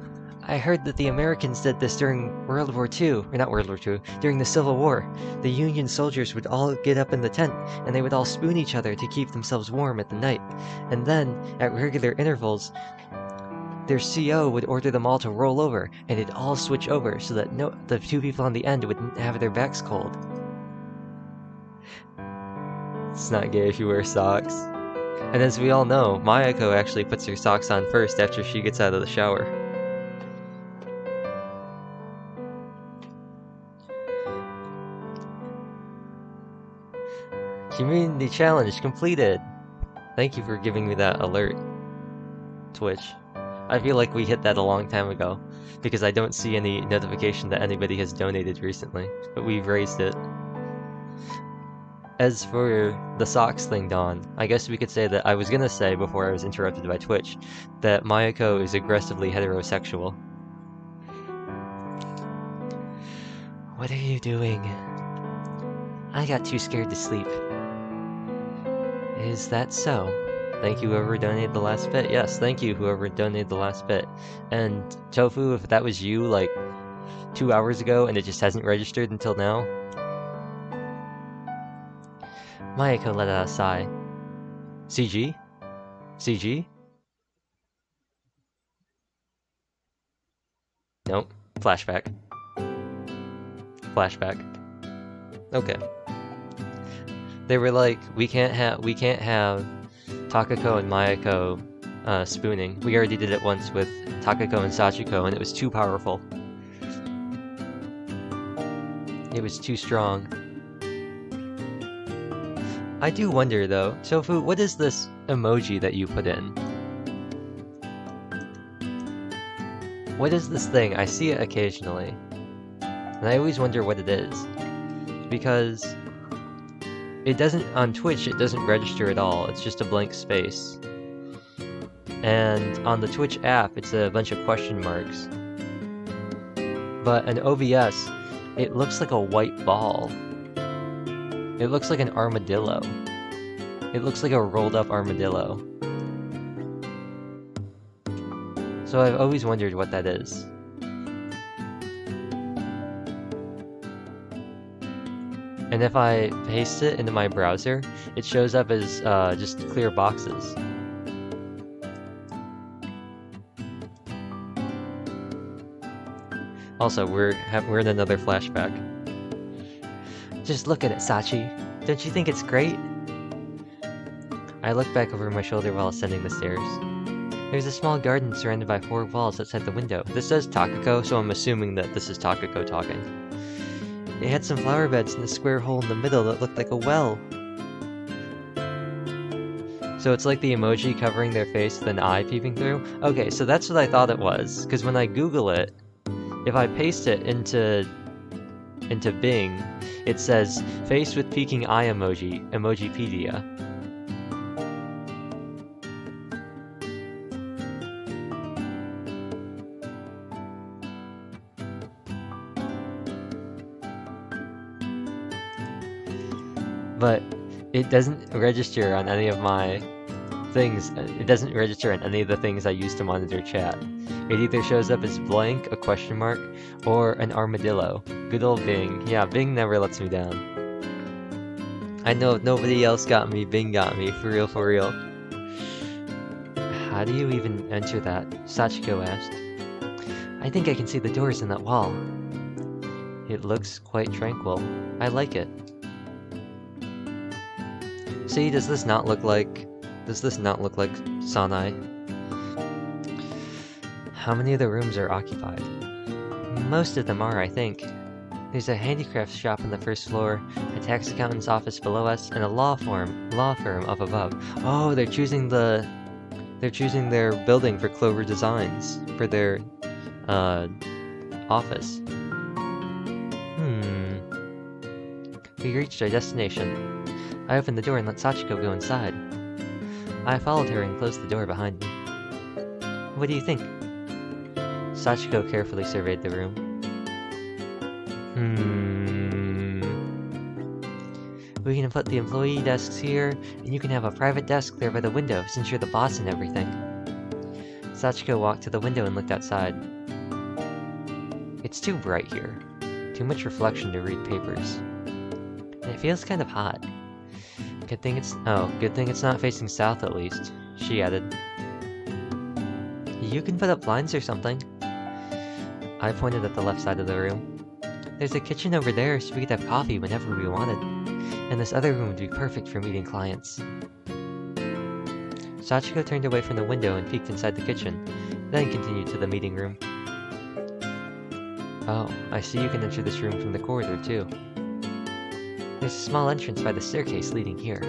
I heard that the Americans did this during World War II, or not World War II, during the Civil War. The Union soldiers would all get up in the tent, and they would all spoon each other to keep themselves warm at the night. And then, at regular intervals, their CO would order them all to roll over, and it'd all switch over so that the 2 people on the end wouldn't have their backs cold. It's not gay if you wear socks. And as we all know, Mayako actually puts her socks on first after she gets out of the shower. Community challenge completed! Thank you for giving me that alert, Twitch. I feel like we hit that a long time ago, because I don't see any notification that anybody has donated recently, but we've raised it. As for the socks thing, Dawn, I guess we could say that I was gonna say before I was interrupted by Twitch that Mayako is aggressively heterosexual. What are you doing? I got too scared to sleep. Is that so? Thank you whoever donated the last bit. Yes, thank you whoever donated the last bit. And Tofu, if that was you like 2 hours ago and it just hasn't registered until now. Mayako let out a sigh. CG? CG? Nope. Flashback. Flashback. Okay. They were like, we can't have Takako and Mayako spooning. We already did it once with Takako and Sachiko, and it was too powerful. It was too strong. I do wonder though, Tofu, what is this emoji that you put in? What is this thing? I see it occasionally. And I always wonder what it is. Because it doesn't, on Twitch, it doesn't register at all. It's just a blank space. And on the Twitch app, it's a bunch of question marks. But in OBS, it looks like a white ball. It looks like an armadillo. It looks like a rolled up armadillo. So I've always wondered what that is. And if I paste it into my browser, it shows up as just clear boxes. Also, we're in another flashback. Just look at it, Sachi. Don't you think it's great? I looked back over my shoulder while ascending the stairs. There's a small garden surrounded by 4 walls outside the window. This says Takako, so I'm assuming that this is Takako talking. It had some flower beds and a square hole in the middle that looked like a well. So it's like the emoji covering their face with an eye peeping through? Okay, so that's what I thought it was, because when I Google it, if I paste it into Bing, it says, face with peeking eye emoji, Emojipedia. but it doesn't register on any of my things. It doesn't register on any of the things I use to monitor chat. It either shows up as blank, a question mark, or an armadillo. Good old Bing. Yeah, Bing never lets me down. I know if nobody else got me, Bing got me. For real, for real. How do you even enter that? Sachiko asked. I think I can see the doors in that wall. It looks quite tranquil. I like it. See, does this not look like Sanai? How many of the rooms are occupied? Most of them are, I think. There's a handicrafts shop on the first floor, a tax accountant's office below us, and a law firm up above. Oh, they're choosing their building for Clover Designs for their office. We reached our destination. I opened the door and let Sachiko go inside. I followed her and closed the door behind me. What do you think? Sachiko carefully surveyed the room. We can put the employee desks here, and you can have a private desk there by the window since you're the boss and everything. Sachiko walked to the window and looked outside. It's too bright here. Too much reflection to read papers. And it feels kind of hot. Good thing it's not facing south at least, she added. You can put up blinds or something. I pointed at the left side of the room. There's a kitchen over there so we could have coffee whenever we wanted. And this other room would be perfect for meeting clients. Sachiko turned away from the window and peeked inside the kitchen, then continued to the meeting room. Oh, I see you can enter this room from the corridor too. There's a small entrance by the staircase leading here.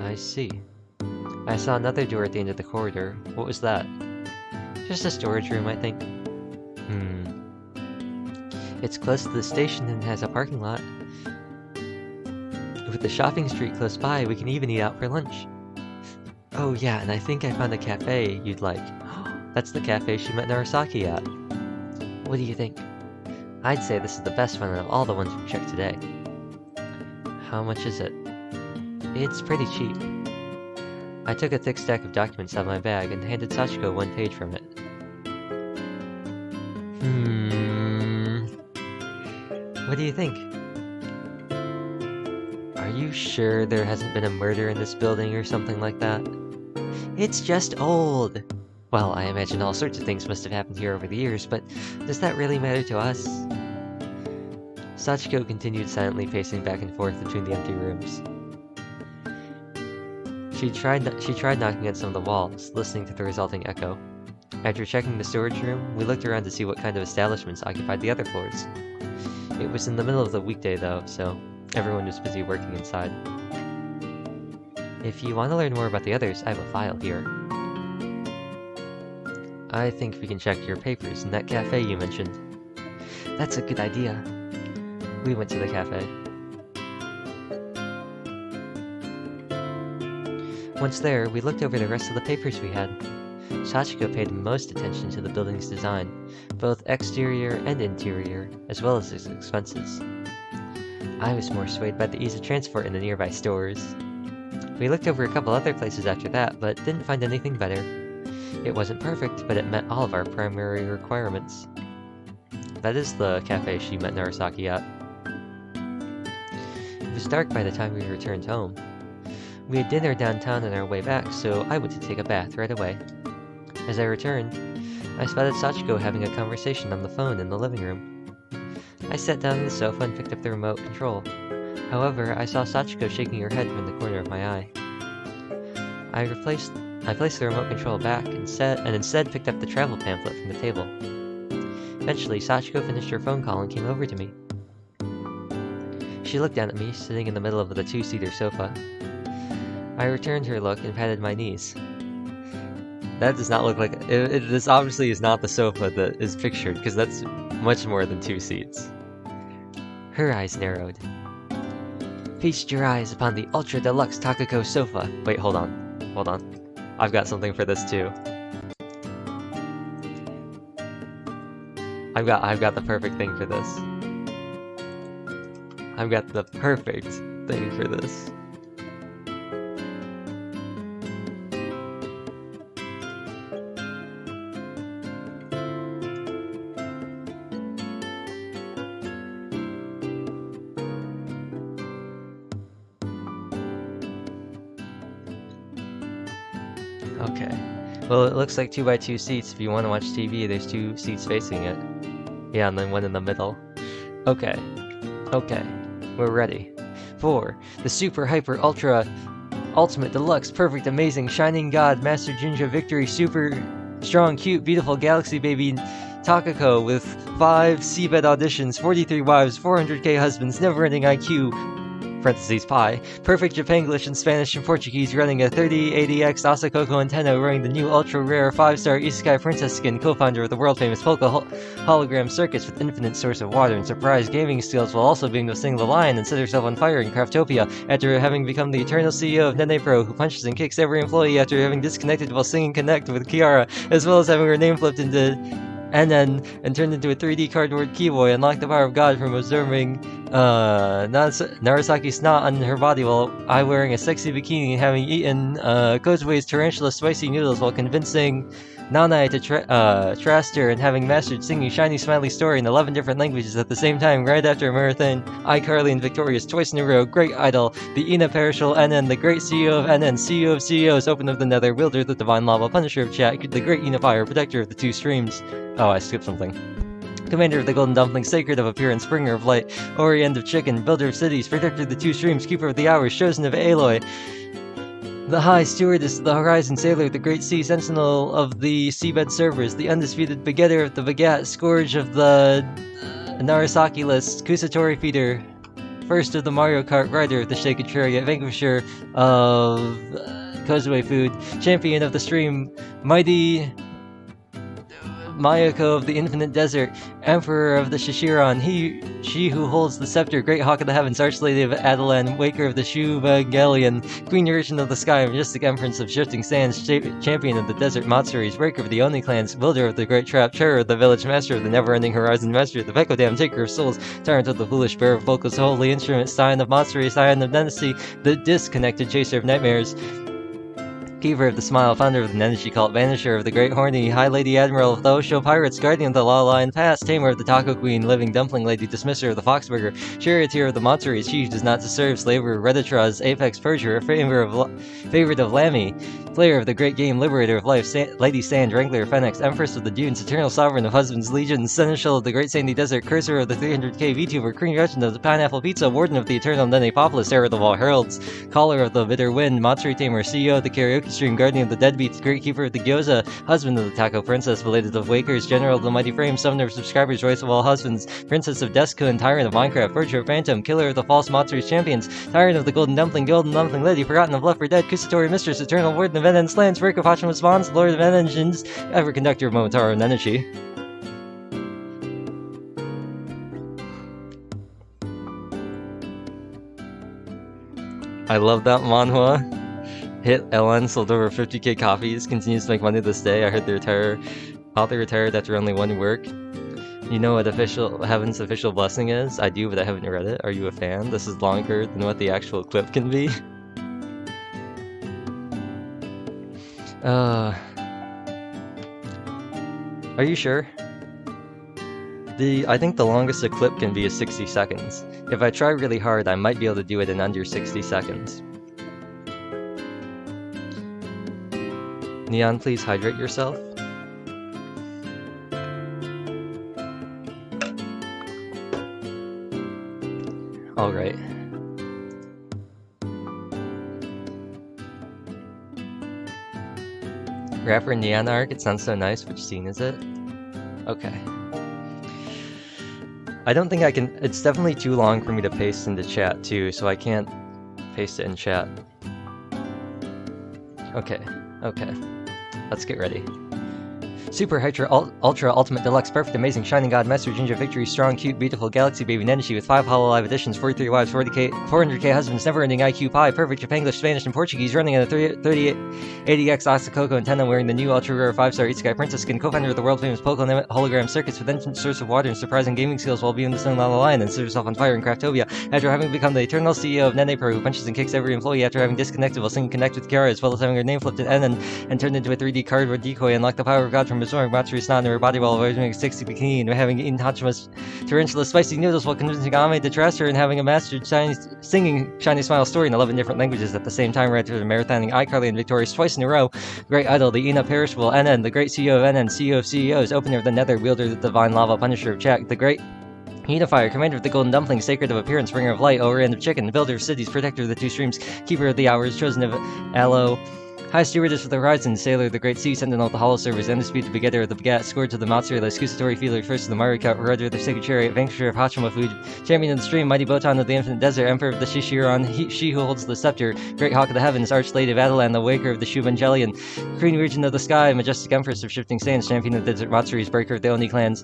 I see. I saw another door at the end of the corridor. What was that? Just a storage room, I think. It's close to the station and has a parking lot. With the shopping street close by, we can even eat out for lunch. Oh yeah, and I think I found a cafe you'd like. That's the cafe she met Narasaki at. What do you think? I'd say this is the best one out of all the ones we checked today. How much is it? It's pretty cheap. I took a thick stack of documents out of my bag and handed Sachiko one page from it. What do you think? Are you sure there hasn't been a murder in this building or something like that? It's just old! Well, I imagine all sorts of things must have happened here over the years, but does that really matter to us? Sachiko continued silently pacing back and forth between the empty rooms. She tried knocking at some of the walls, listening to the resulting echo. After checking the storage room, we looked around to see what kind of establishments occupied the other floors. It was in the middle of the weekday though, so everyone was busy working inside. If you want to learn more about the others, I have a file here. I think we can check your papers in that cafe you mentioned. That's a good idea. We went to the cafe. Once there, we looked over the rest of the papers we had. Sachiko paid most attention to the building's design, both exterior and interior, as well as its expenses. I was more swayed by the ease of transport in the nearby stores. We looked over a couple other places after that, but didn't find anything better. It wasn't perfect, but it met all of our primary requirements. That is the cafe she met Narasaki at. It was dark by the time we returned home. We had dinner downtown on our way back, so I went to take a bath right away. As I returned, I spotted Sachiko having a conversation on the phone in the living room. I sat down on the sofa and picked up the remote control. However, I saw Sachiko shaking her head from the corner of my eye. I placed the remote control back and instead picked up the travel pamphlet from the table. Eventually, Sachiko finished her phone call and came over to me. She looked down at me, sitting in the middle of the two-seater sofa. I returned her look and patted my knees. That does not look like... this obviously is not the sofa that is pictured, because that's much more than 2 seats. Her eyes narrowed. Feast your eyes upon the ultra-deluxe Takako sofa. Wait, hold on. I've got something for this too. I've got the perfect thing for this. I've got the perfect thing for this. Okay. Well, it looks like 2x2 seats. If you want to watch TV, there's 2 seats facing it. Yeah, and then one in the middle. Okay. Okay. We're ready. For the Super Hyper Ultra Ultimate Deluxe Perfect Amazing Shining God Master Jinja Victory Super Strong Cute Beautiful Galaxy Baby Takako with 5 SeaBed auditions, 43 wives, 400k husbands, never-ending IQ, parentheses pi, perfect Japanglish and Spanish and Portuguese, running a 3080X Asakoko antenna, wearing the new ultra-rare 5-star Isekai Princess skin, co-founder of the world-famous Polka hologram circuits with infinite source of water and surprise gaming skills, while also being able to sing the lion and set herself on fire in Craftopia, after having become the eternal CEO of Nene Pro, who punches and kicks every employee after having disconnected while singing Connect with Kiara, as well as having her name flipped into NN and turned into a 3D cardboard keyboy, unlock the power of God from observing Narasaki snot on her body while wearing a sexy bikini and having eaten Kozue's tarantula spicy noodles while convincing Nanai to trust her and having mastered singing Shiny Smiley Story in 11 different languages at the same time right after a marathon. iCarly and Victorious twice in a row, Great Idol, the Ina Perishal NN, the Great CEO of NN, CEO of CEOs, Open of the Nether, Wielder the Divine Lava, Punisher of Chat, the Great Unifier, Protector of the 2 streams. Oh, I skipped something. Commander of the Golden Dumpling, Sacred of Appearance, Bringer of Light, Orient of Chicken, Builder of Cities, Protector of the 2 Streams, Keeper of the Hours, Chosen of Aloy, the High Stewardess of the Horizon, Sailor, the Great Sea Sentinel of the Seabed Servers, the Undisputed Begetter of the Bagat, Scourge of the Narasaki List, Kusatori Feeder, First of the Mario Kart, Rider of the Shake Chariot, Vanquisher of Kozue Food, Champion of the Stream, Mighty Mayako of the Infinite Desert, Emperor of the Shishiron, she who holds the scepter, Great Hawk of the Heavens, Archlady of Adelan, Waker of the Shuvagelion, Queen Urchin of the Sky, Majestic Empress of Shifting Sands, Champion of the Desert Matsuris, Breaker of the Oni Clans, Builder of the Great Trap, Terror of the Village, Master of the Never-Ending Horizon, Master of the Peko Dam, Taker of Souls, Tyrant of the Foolish, Bearer of Vocals, Holy Instrument, Scion of Matsuri, Scion of Dynasty, the Disconnected Chaser of Nightmares, Keeper of the Smile, Founder of the Neneshi Cult, Vanisher of the Great Horny, High Lady Admiral of the Osho Pirates, Guardian of the Law Lion Pass, Tamer of the Taco Queen, Living Dumpling Lady, Dismisser of the Foxburger, Charioteer of the Matsuris, she who does not deserve, Slaver of Reditraz, Apex Perjurer, Favorite of Lammy, Player of the Great Game, Liberator of Life, Lady Sand, Wrangler of Fenix, Empress of the Dunes, Eternal Sovereign of Husbands Legion, Seneschal of the Great Sandy Desert, Cursor of the 300k VTuber, Queen Regent of the Pineapple Pizza, Warden of the Eternal Nene Populous, Herald of all Heralds, Caller of the Bitter Wind, Matsuri Tamer, CEO of the Karaoke Stream, Guardian of the Deadbeats, Great Keeper of the Gyoza, Husband of the Taco Princess, Belated of Wakers, General of the Mighty Frame, Summoner of Subscribers, Voice of all Husbands, Princess of Deska, Tyrant of Minecraft, Virtue of Phantom, Killer of the False Matsuri's Champions, Tyrant of the Golden Dumpling Lady, Forgotten of Left for Dead, Kusatori Mistress, Eternal Warden of Enen's Lands, Break of Hachima's Bonds, Lord of Engines, Ever Conductor of Momotaro Nenechi. I love that manhwa. Hit LN, sold over 50k copies, continues to make money this day. I heard the author retired after only 1 work. You know what Heaven's official blessing is? I do, but I haven't read it. Are you a fan? This is longer than what the actual clip can be. Are you sure? I think the longest a clip can be is 60 seconds. If I try really hard, I might be able to do it in under 60 seconds. Neon, please hydrate yourself. Alright. Rapper Neon Arc, it sounds so nice. Which scene is it? Okay. I don't think I can. It's definitely too long for me to paste into chat too, so I can't paste it in chat. Okay, okay. Let's get ready. Super Ultra Ultimate Deluxe Perfect Amazing Shining God Master Ginger Victory Strong Cute Beautiful Galaxy Baby Neneshi with 5 Hololive editions, 43 wives, 400k husbands, never ending IQ Pi, perfect Japanglish, Spanish, and Portuguese, running in a 3880X Osakoko antenna, wearing the new Ultra Rare 5-star Isekai Princess skin, co-founder of the world famous Poco hologram circuits with infinite source of water and surprising gaming skills while being the sun on the line and set herself on fire in Craftopia. After having become the eternal CEO of Nene Pro, who punches and kicks every employee after having disconnected while singing Connect with Kiara, as well as having her name flipped at N and turned into a 3D cardboard decoy, unlock the power of God from absorbing Matsuri snot into her body while avoiding a 60 bikini, and having eaten Hachima's tarantula spicy noodles while convincing Ame to trust her, and having a mastered singing Shiny Smile story in 11 different languages at the same time, right after marathoning iCarly and Victorious twice in a row. Great Idol, the Ina Perishable NN, the great CEO of NN, CEO of CEOs, opener of the Nether, wielder of the Divine Lava, Punisher of Jack, the great Unifier, commander of the Golden Dumpling, sacred of appearance, bringer of light, overend of chicken, builder of cities, protector of the two streams, keeper of the hours, chosen of Aloe, High Stewardess of the Horizon, Sailor of the Great Sea, Sentinel of the Hollow Servers, Undisputed Begetter of the Begat, Scourge of the Matsuri, Scusatori Feeler, First of the Mario Kart, Rudder of the Sacred Chariot, Vanquisher of Hachima Food, Champion of the Stream, Mighty Botan of the Infinite Desert, Emperor of the Shishiron, she who holds the scepter, Great Hawk of the Heavens, Archlady of Adelan, the Waker of the Shuvangelion, Queen Regent of the Sky, Majestic Empress of Shifting Sands, Champion of the Desert Matsuris, Breaker of the Oni Clans,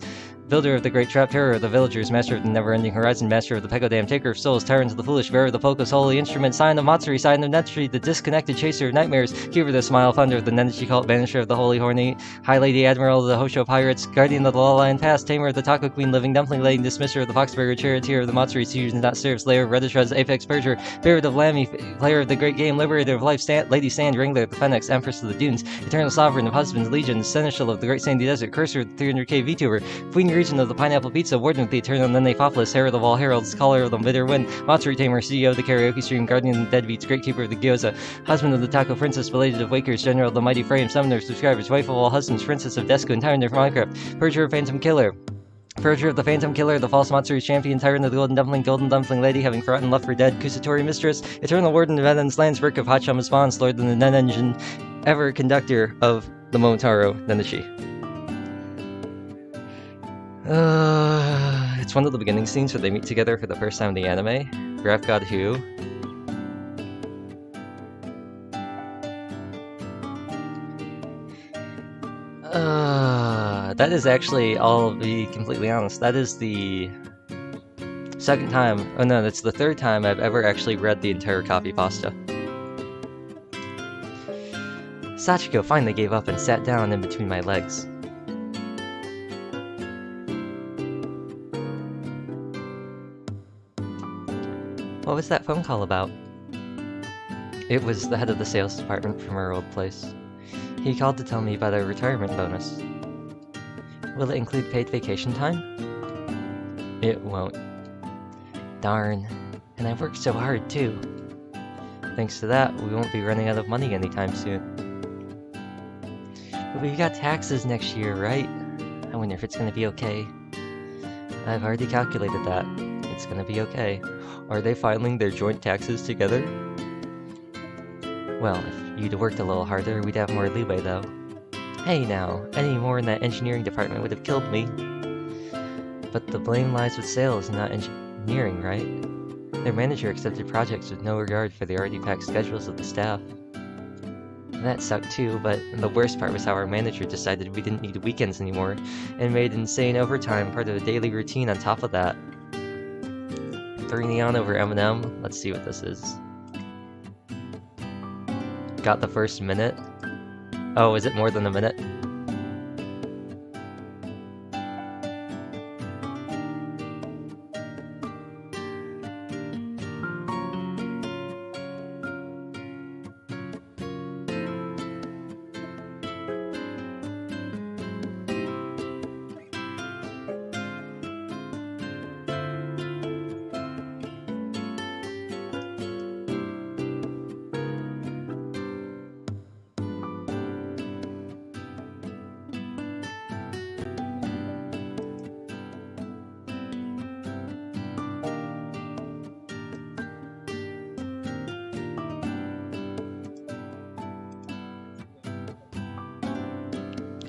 Builder of the Great Trap, Terror of the Villagers, Master of the Never-Ending Horizon, Master of the Pegodam, Taker of Souls, Tyrant of the Foolish, Bearer of the Poco's Holy Instrument, Sign of Matsuri, Sign of Netri, the Disconnected Chaser of Nightmares, Keeper of the Smile, Thunder of the Neneshi Cult, Banisher of the Holy Horny, High Lady Admiral of the Hosho Pirates, Guardian of the Lawline Pass, Tamer of the Taco Queen, Living Dumpling Lady, Dismisser of the Foxburger, Charioteer of the Matsuri, Seers Not Serve, Slayer of Redishraz, Apex Purger, Bearer of Lammy, Player of the Great Game, Liberator of Life, Lady Sand, Wrangler of the Phoenix, Empress of the Dunes, Eternal Sovereign of Husbands, Legions, Seneschal of the Great Sandy Desert, Cursor of the 300k VTuber, Queen Regent of the Pineapple Pizza, Warden of the Eternal Nenefopolis, Herald of all Heralds, Scholar of the Bitter Wind, Matsuri Tamer, CEO of the Karaoke Stream, Guardian of the Deadbeats, Great Keeper of the Gyoza, Husband of the Taco Princess, Belated of Wakers, General of the Mighty Frame, Summoner of Subscribers, Wife of all Husbands, Princess of Desko, and Tyrant of Minecraft, Purger of Phantom Killer, Purger of the Phantom Killer, the False Matsuri Champion, Tyrant of the Golden Dumpling Lady, having forgotten love for dead, Kusatori Mistress, Eternal Warden of Eden's Lands, Work of Hachama's Bonds, Lord of the Nen Engine, ever conductor of the Momotaro Neneshi. It's one of the beginning scenes where they meet together for the first time in the anime. Graph God Who. That is actually, I'll be completely honest, that is the second time, oh no, that's the third time I've ever actually read the entire copy pasta. Sachiko finally gave up and sat down in between my legs. What was that phone call about? It was the head of the sales department from our old place. He called to tell me about our retirement bonus. Will it include paid vacation time? It won't. Darn. And I've worked so hard too. Thanks to that, we won't be running out of money anytime soon. But we've got taxes next year, right? I wonder if it's gonna be okay. I've already calculated that. It's gonna be okay. Are they filing their joint taxes together? Well, if you'd worked a little harder, we'd have more leeway though. Hey now, any more in that engineering department would have killed me. But the blame lies with sales, not engineering, right? Their manager accepted projects with no regard for the already packed schedules of the staff. That sucked too, but the worst part was how our manager decided we didn't need weekends anymore, and made insane overtime part of the daily routine on top of that. 3 neon over M&M, let's see what this is. Got the first minute. Oh, is it more than a minute?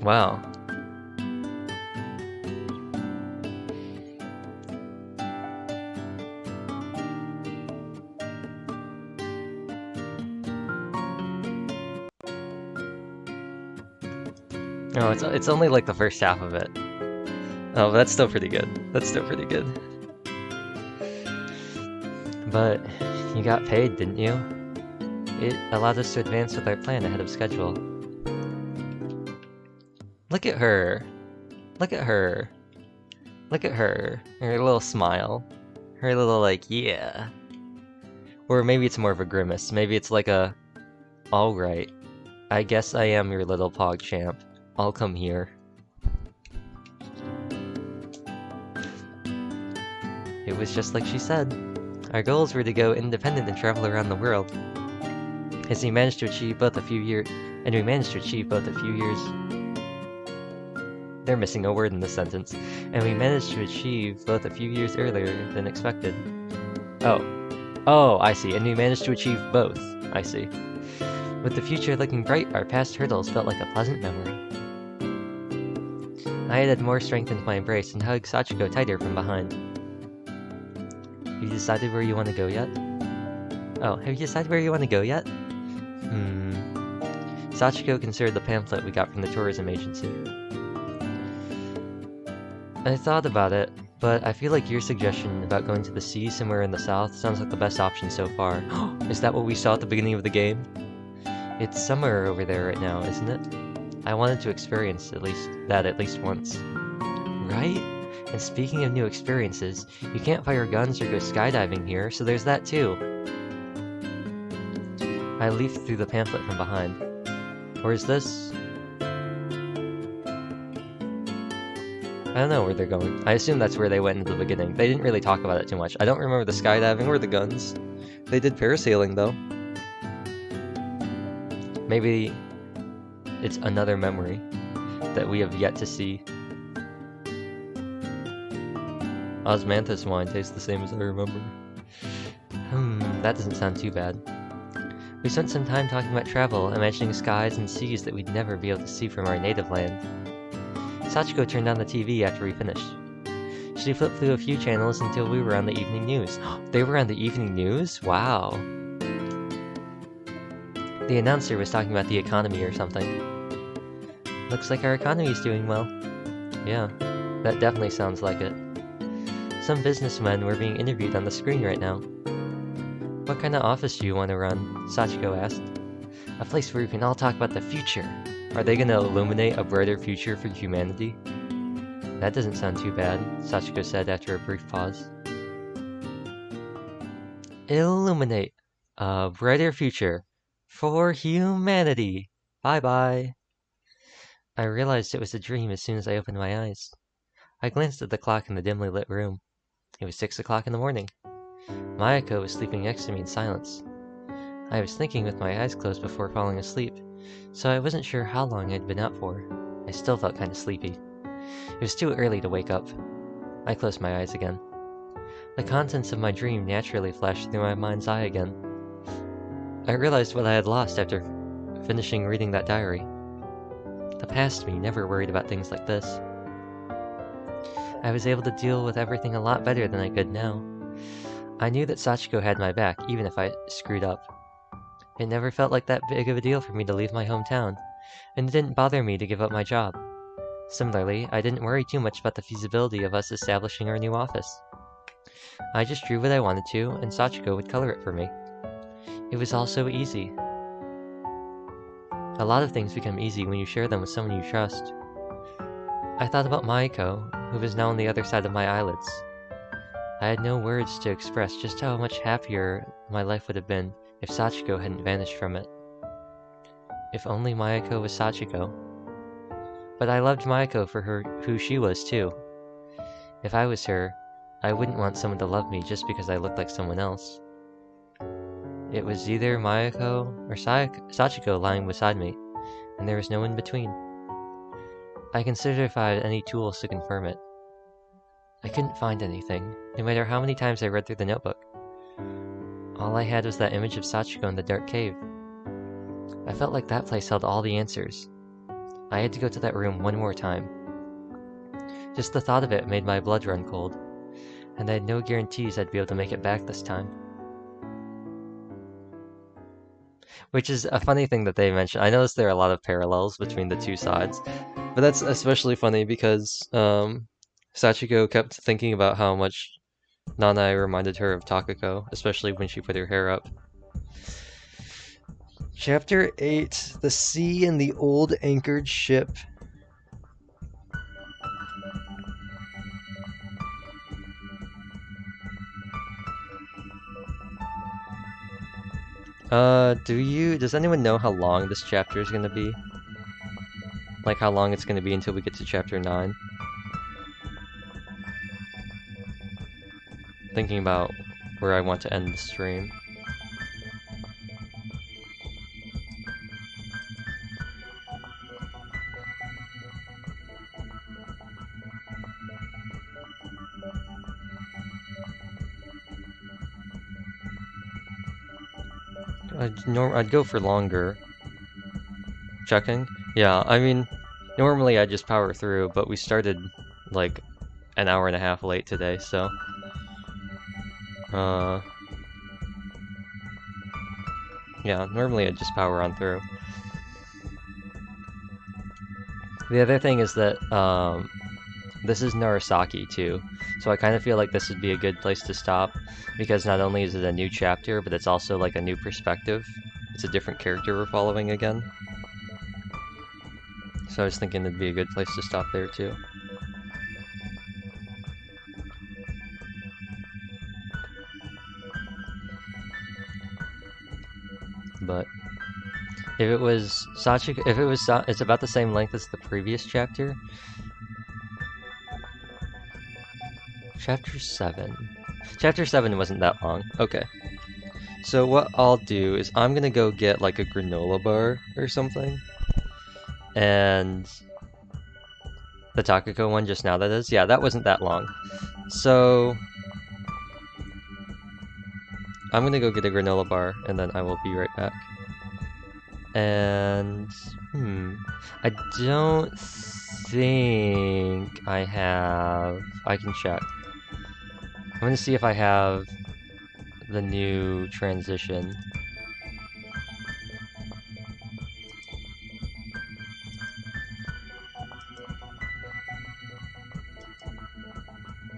Wow. No, it's only like the first half of it. Oh, but that's still pretty good. That's still pretty good. But you got paid, didn't you? It allowed us to advance with our plan ahead of schedule. Look at her. Look at her. Look at her. Her little smile. Her little like, yeah. Or maybe it's more of a grimace. Maybe it's like a, alright. I guess I am your little pog champ. I'll come here. It was just like she said. Our goals were to go independent and travel around the world. As we managed to achieve both a few years, They're missing a word in this sentence. And we managed to achieve both a few years earlier than expected. Oh, I see. And we managed to achieve both. I see. With the future looking bright, our past hurdles felt like a pleasant memory. I added more strength into my embrace and hugged Sachiko tighter from behind. Have you decided where you want to go yet? Oh, have you decided where you want to go yet? Sachiko considered the pamphlet we got from the tourism agency. I thought about it, but I feel like your suggestion about going to the sea somewhere in the south sounds like the best option so far. Is that what we saw at the beginning of the game? It's somewhere over there right now, isn't it? I wanted to experience at least once. Right? And speaking of new experiences, you can't fire guns or go skydiving here, so there's that too. I leafed through the pamphlet from behind. Or is this? I don't know where they're going. I assume that's where they went in the beginning. They didn't really talk about it too much. I don't remember the skydiving or the guns. They did parasailing though. Maybe it's another memory that we have yet to see. Osmanthus wine tastes the same as I remember. That doesn't sound too bad. We spent some time talking about travel, imagining skies and seas that we'd never be able to see from our native land. Sachiko turned on the TV after we finished. She flipped through a few channels until we were on the evening news. They were on the evening news? Wow. The announcer was talking about the economy or something. Looks like our economy is doing well. Yeah, that definitely sounds like it. Some businessmen were being interviewed on the screen right now. What kind of office do you want to run? Sachiko asked. A place where we can all talk about the future. Are they going to illuminate a brighter future for humanity? That doesn't sound too bad, Sachiko said after a brief pause. Illuminate a brighter future for humanity. Bye-bye. I realized it was a dream as soon as I opened my eyes. I glanced at the clock in the dimly lit room. It was 6 o'clock in the morning. Mayako was sleeping next to me in silence. I was thinking with my eyes closed before falling asleep, so I wasn't sure how long I'd been out for. I still felt kind of sleepy. It was too early to wake up. I closed my eyes again. The contents of my dream naturally flashed through my mind's eye again. I realized what I had lost after finishing reading that diary. The past me never worried about things like this. I was able to deal with everything a lot better than I could now. I knew that Sachiko had my back, even if I screwed up. It never felt like that big of a deal for me to leave my hometown, and it didn't bother me to give up my job. Similarly, I didn't worry too much about the feasibility of us establishing our new office. I just drew what I wanted to, and Sachiko would color it for me. It was all so easy. A lot of things become easy when you share them with someone you trust. I thought about Maiko, who was now on the other side of my eyelids. I had no words to express just how much happier my life would have been if Sachiko hadn't vanished from it. If only Mayako was Sachiko. But I loved Mayako for who she was too. If I was her, I wouldn't want someone to love me just because I looked like someone else. It was either Mayako or Sachiko lying beside me, and there was no in between. I considered if I had any tools to confirm it. I couldn't find anything, no matter how many times I read through the notebook. All I had was that image of Sachiko in the dark cave. I felt like that place held all the answers. I had to go to that room one more time. Just the thought of it made my blood run cold, and I had no guarantees I'd be able to make it back this time. Which is a funny thing that they mentioned. I noticed there are a lot of parallels between the two sides. But that's especially funny because Sachiko kept thinking about how much Nanai reminded her of Takako, especially when she put her hair up. Chapter 8, The Sea and the Old Anchored Ship. Does anyone know how long this chapter is gonna be? Like how long it's gonna be until we get to chapter 9? Thinking about where I want to end the stream. I'd go for longer. Checking? Yeah, I mean, normally I just power through, but we started like an hour and a half late today, so yeah, normally I just power on through. The other thing is that this is Narasaki too, so I kind of feel like this would be a good place to stop, because not only is it a new chapter, but it's also like a new perspective. It's a different character we're following again. So I was thinking it'd be a good place to stop there too. But if it was Sachiko, it's about the same length as the previous chapter. Chapter 7. Chapter 7 wasn't that long. Okay. So what I'll do is I'm gonna go get like a granola bar or something. And the Takako one just now, that is? Yeah, that wasn't that long. So I'm gonna go get a granola bar and then I will be right back. And I don't think I can check. I'm gonna see if I have the new transition.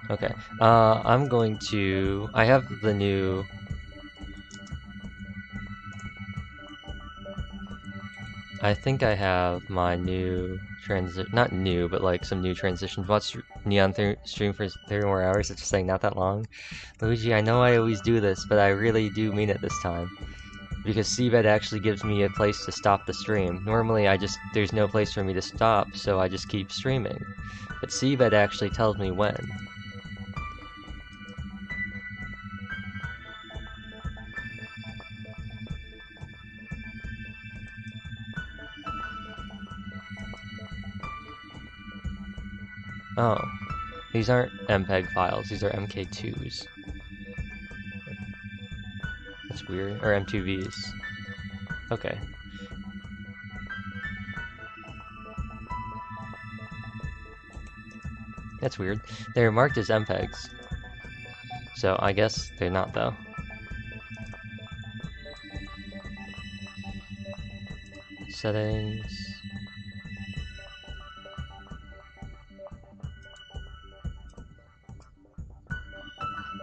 Okay, I have the new... I think I have my new not new, but like some new transitions. Watch Neon stream for 30 more hours, it's just saying not that long. Luigi, I know I always do this, but I really do mean it this time. Because SeaBed actually gives me a place to stop the stream. Normally there's no place for me to stop, so I just keep streaming. But SeaBed actually tells me when. Oh, these aren't MPEG files, these are MK2s. That's weird, or M2Vs. Okay. That's weird. They're marked as MPEGs. So I guess they're not though. Settings.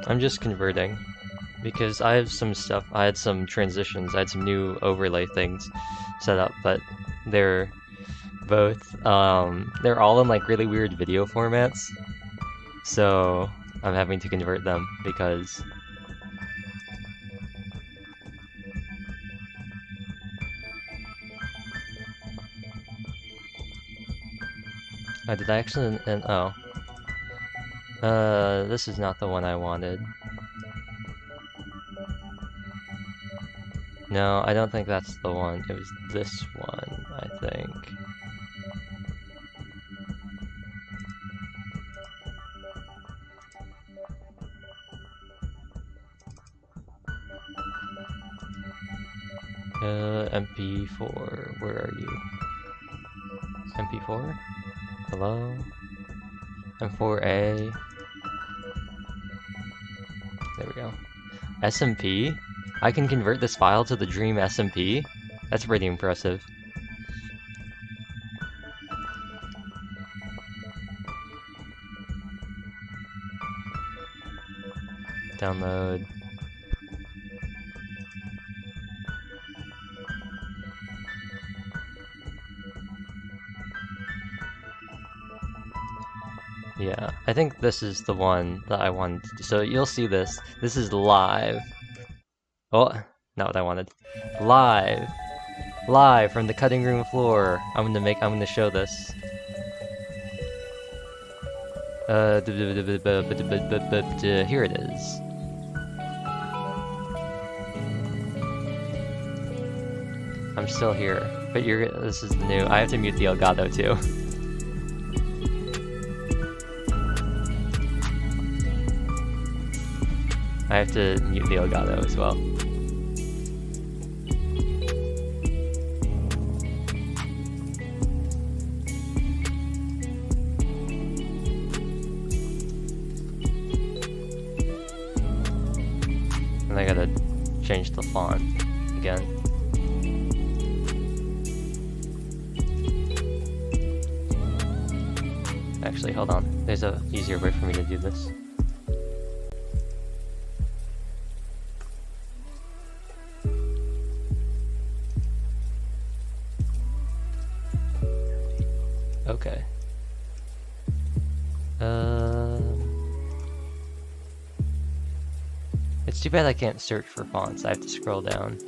I'm just converting because I have some stuff. I had some transitions. I had some new overlay things set up, but they're both they're all in like really weird video formats. So I'm having to convert them because did I actually this is not the one I wanted. No, I don't think that's the one. It was this one, I think. MP4, where are you? MP4? Hello? M4A? There we go. SMP? I can convert this file to the Dream SMP? That's pretty impressive. Download. Yeah, I think this is the one that I wanted to do. So you'll see this. This is live. Oh, not what I wanted. Live. Live from the cutting room floor. I'm gonna show this. Here it is. I'm still here, but this is the new. I have to mute the Elgato too. I have to mute the Elgato as well. And I gotta change the font again. Actually, hold on. There's a easier way for me to do this. Okay. It's too bad I can't search for fonts. I have to scroll down.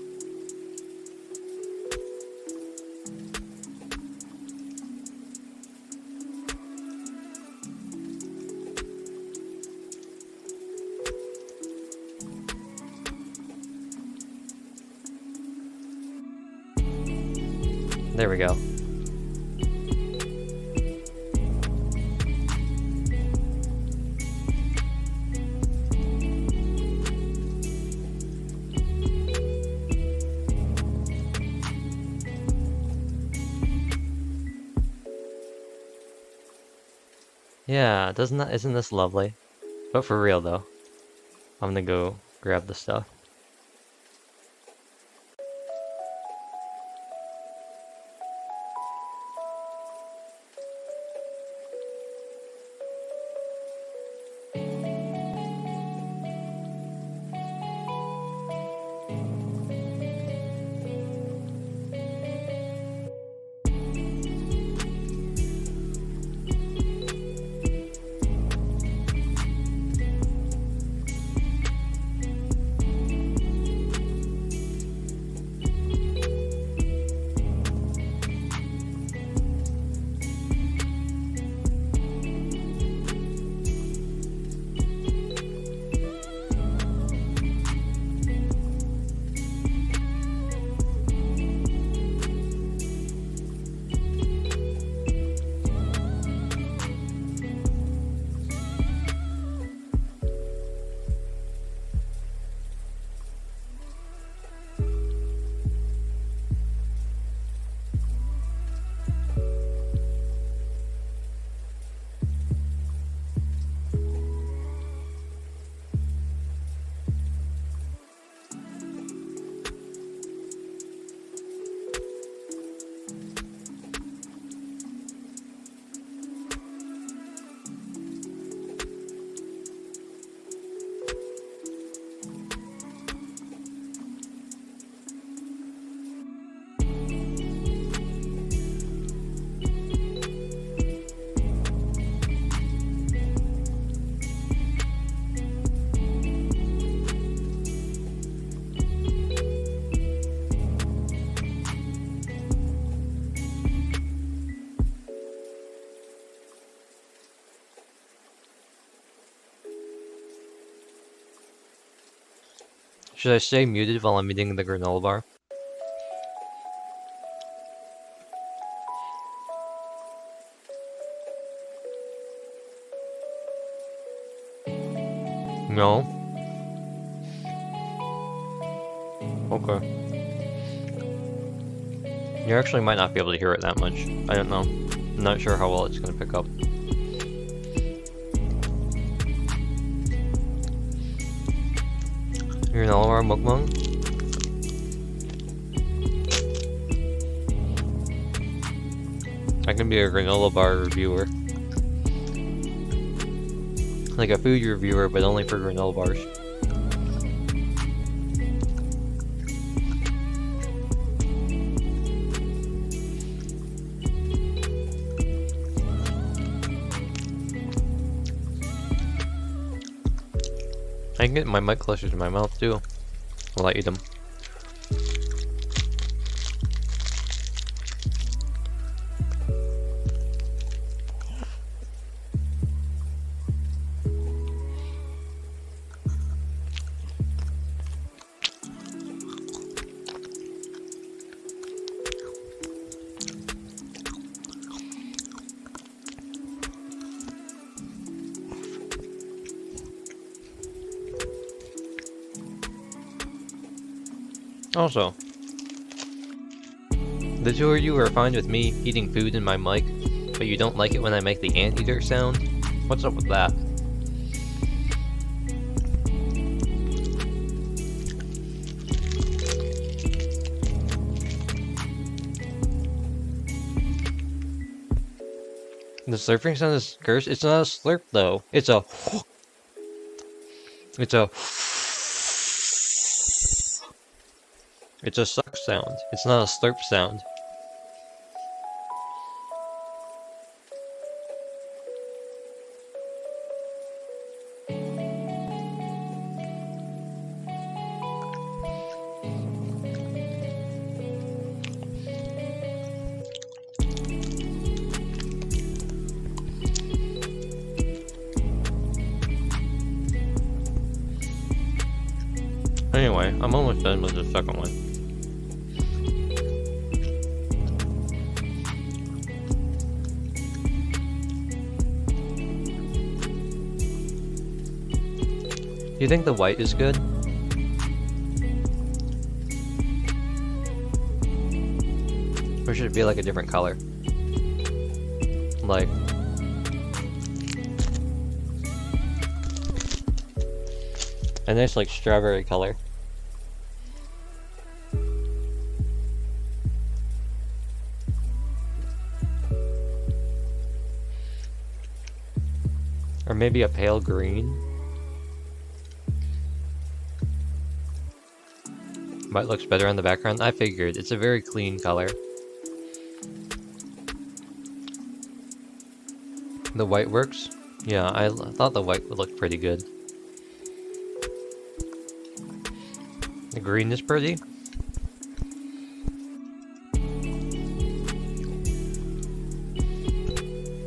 There we go. Yeah, isn't this lovely? But for real though. I'm gonna go grab the stuff. Should I stay muted while I'm eating the granola bar? No? Okay. You actually might not be able to hear it that much. I don't know. I'm not sure how well it's gonna pick up. Granola bar mukbang? I can be a granola bar reviewer. Like a food reviewer, but only for granola bars. I can get my mic closer to my mouth too while I eat them. Also, the two of you are fine with me eating food in my mic, but you don't like it when I make the anteater sound? What's up with that? The slurping sound is cursed? It's not a slurp though. It's a... It's a... It's a suck sound. It's not a slurp sound. Anyway, I'm almost done with the second one. Do you think the white is good? Or should it be like a different color? Like... a nice like strawberry color. Or maybe a pale green. White looks better on the background. I figured. It's a very clean color. The white works? Yeah, I thought the white would look pretty good. The green is pretty.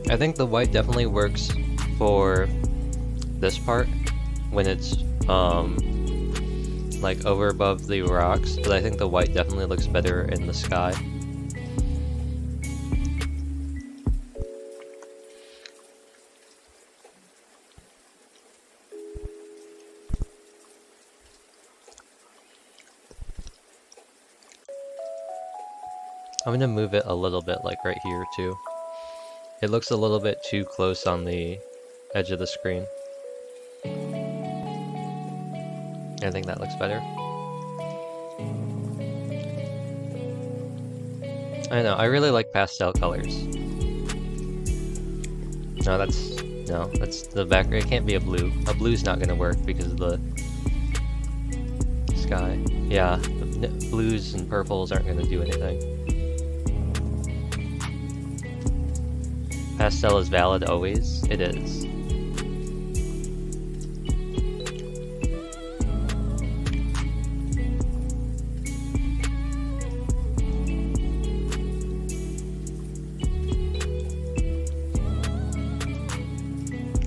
I think the white definitely works for this part when it's like over above the rocks, but I think the white definitely looks better in the sky. I'm gonna move it a little bit like right here too. It looks a little bit too close on the edge of the screen. I think that looks better. I know, I really like pastel colors. No, that's the back. It can't be a blue. A blue's not gonna work because of the sky. Yeah, blues and purples aren't gonna do anything. Pastel is valid always. It is.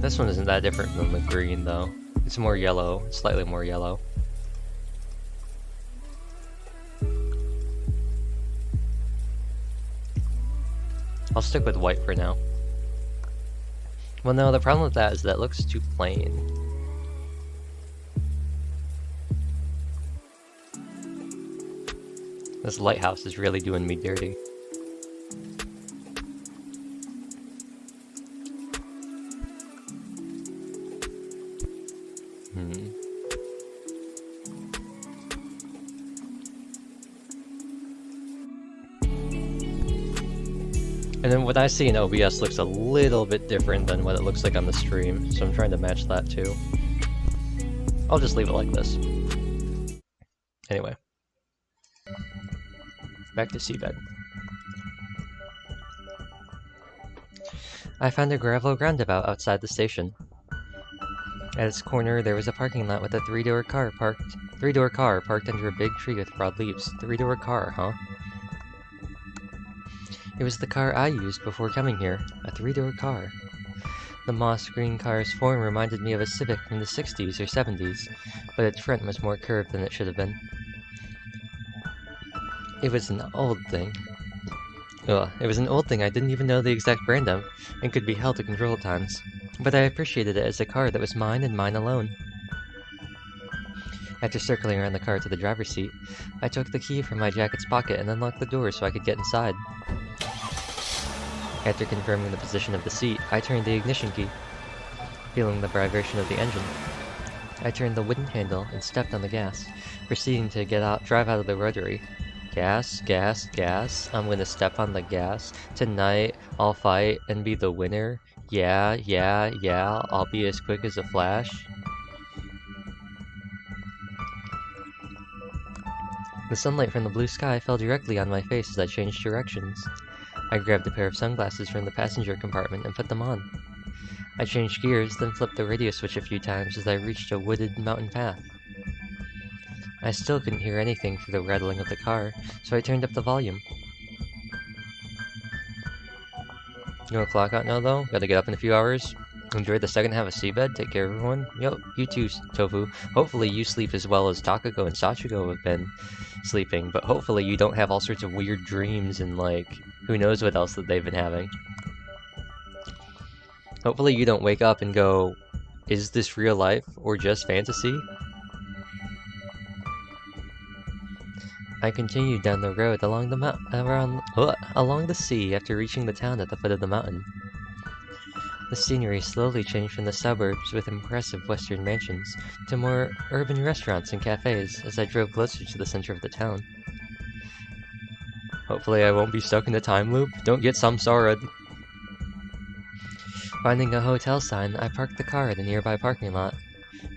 This one isn't that different than the green though. It's more yellow, slightly more yellow. I'll stick with white for now. Well no, the problem with that is that it looks too plain. This lighthouse is really doing me dirty. And then what I see in OBS looks a little bit different than what it looks like on the stream, so I'm trying to match that too. I'll just leave it like this. Anyway. Back to SeaBed. I found a gravel roundabout outside the station. At its corner, there was a parking lot with a three-door car parked under a big tree with broad leaves. Three-door car, huh? It was the car I used before coming here. A three-door car. The moss green car's form reminded me of a Civic from the 60s or 70s, but its front was more curved than it should have been. It was an old thing. It was an old thing I didn't even know the exact brand of, and could be held to control at times. But I appreciated it as a car that was mine and mine alone. After circling around the car to the driver's seat, I took the key from my jacket's pocket and unlocked the door so I could get inside. After confirming the position of the seat, I turned the ignition key, feeling the vibration of the engine. I turned the wooden handle and stepped on the gas, proceeding to drive out of the rotary. Gas, gas, gas. I'm gonna step on the gas. Tonight, I'll fight and be the winner. Yeah, yeah, yeah. I'll be as quick as a flash. The sunlight from the blue sky fell directly on my face as I changed directions. I grabbed a pair of sunglasses from the passenger compartment and put them on. I changed gears, then flipped the radio switch a few times as I reached a wooded mountain path. I still couldn't hear anything through the rattling of the car, so I turned up the volume. You know, clock out now though? Gotta get up in a few hours. Enjoy the second half of SeaBed. Take care, everyone. Yo, you too, Tofu. Hopefully you sleep as well as Takako and Sachiko have been sleeping, but hopefully you don't have all sorts of weird dreams and, like, who knows what else that they've been having. Hopefully you don't wake up and go, is this real life or just fantasy? I continued down the road along the sea after reaching the town at the foot of the mountain. The scenery slowly changed from the suburbs with impressive western mansions to more urban restaurants and cafes as I drove closer to the center of the town. Hopefully I won't be stuck in a time loop. Don't get samsara'd. Finding a hotel sign, I parked the car at a nearby parking lot.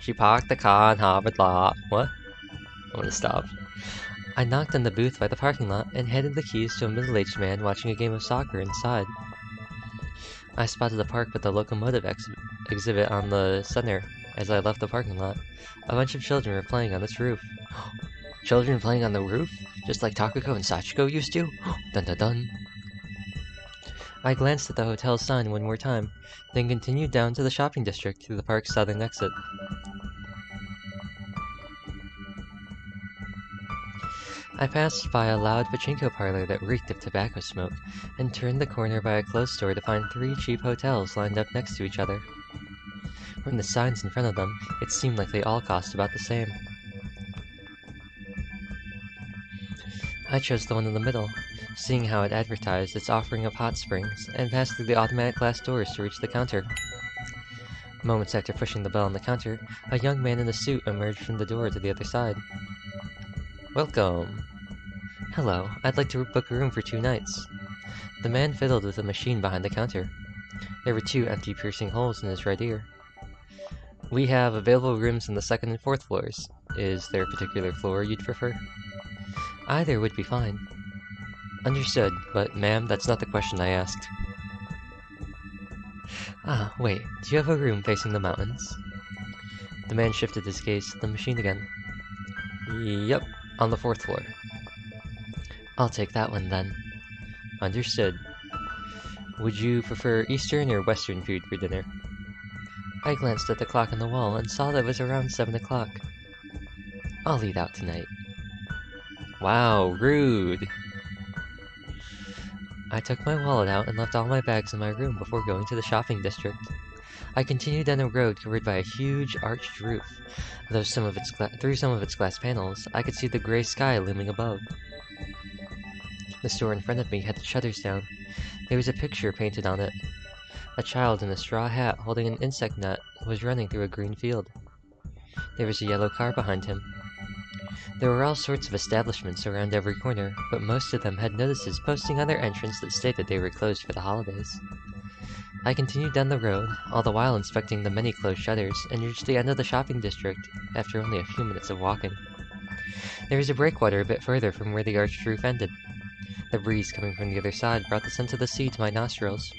She parked the car in Harvard lot. What? I'm gonna stop. I knocked on the booth by the parking lot and handed the keys to a middle-aged man watching a game of soccer inside. I spotted a park with a locomotive exhibit on the center as I left the parking lot. A bunch of children were playing on its roof. Children playing on the roof? Just like Takako and Sachiko used to? Dun dun dun. I glanced at the hotel sign one more time, then continued down to the shopping district through the park's southern exit. I passed by a loud pachinko parlor that reeked of tobacco smoke, and turned the corner by a closed store to find 3 cheap hotels lined up next to each other. From the signs in front of them, it seemed like they all cost about the same. I chose the one in the middle, seeing how it advertised its offering of hot springs, and passed through the automatic glass doors to reach the counter. Moments after pushing the bell on the counter, a young man in a suit emerged from the door to the other side. Welcome. Hello, I'd like to book a room for 2 nights. The man fiddled with a machine behind the counter. There were 2 empty piercing holes in his right ear. We have available rooms on the 2nd and 4th floors. Is there a particular floor you'd prefer? Either would be fine. Understood, but ma'am, that's not the question I asked. Ah, wait, do you have a room facing the mountains? The man shifted his gaze to the machine again. Yep, on the 4th floor. I'll take that one then. Understood. Would you prefer Eastern or Western food for dinner? I glanced at the clock on the wall and saw that it was around 7 o'clock. I'll eat out tonight. Wow, rude! I took my wallet out and left all my bags in my room before going to the shopping district. I continued down a road covered by a huge arched roof. Though through some of its glass panels, I could see the gray sky looming above. The store in front of me had the shutters down. There was a picture painted on it. A child in a straw hat holding an insect net was running through a green field. There was a yellow car behind him. There were all sorts of establishments around every corner, but most of them had notices posting on their entrance that stated they were closed for the holidays. I continued down the road, all the while inspecting the many closed shutters, and reached the end of the shopping district after only a few minutes of walking. There was a breakwater a bit further from where the arched roof ended. The breeze coming from the other side brought the scent of the sea to my nostrils.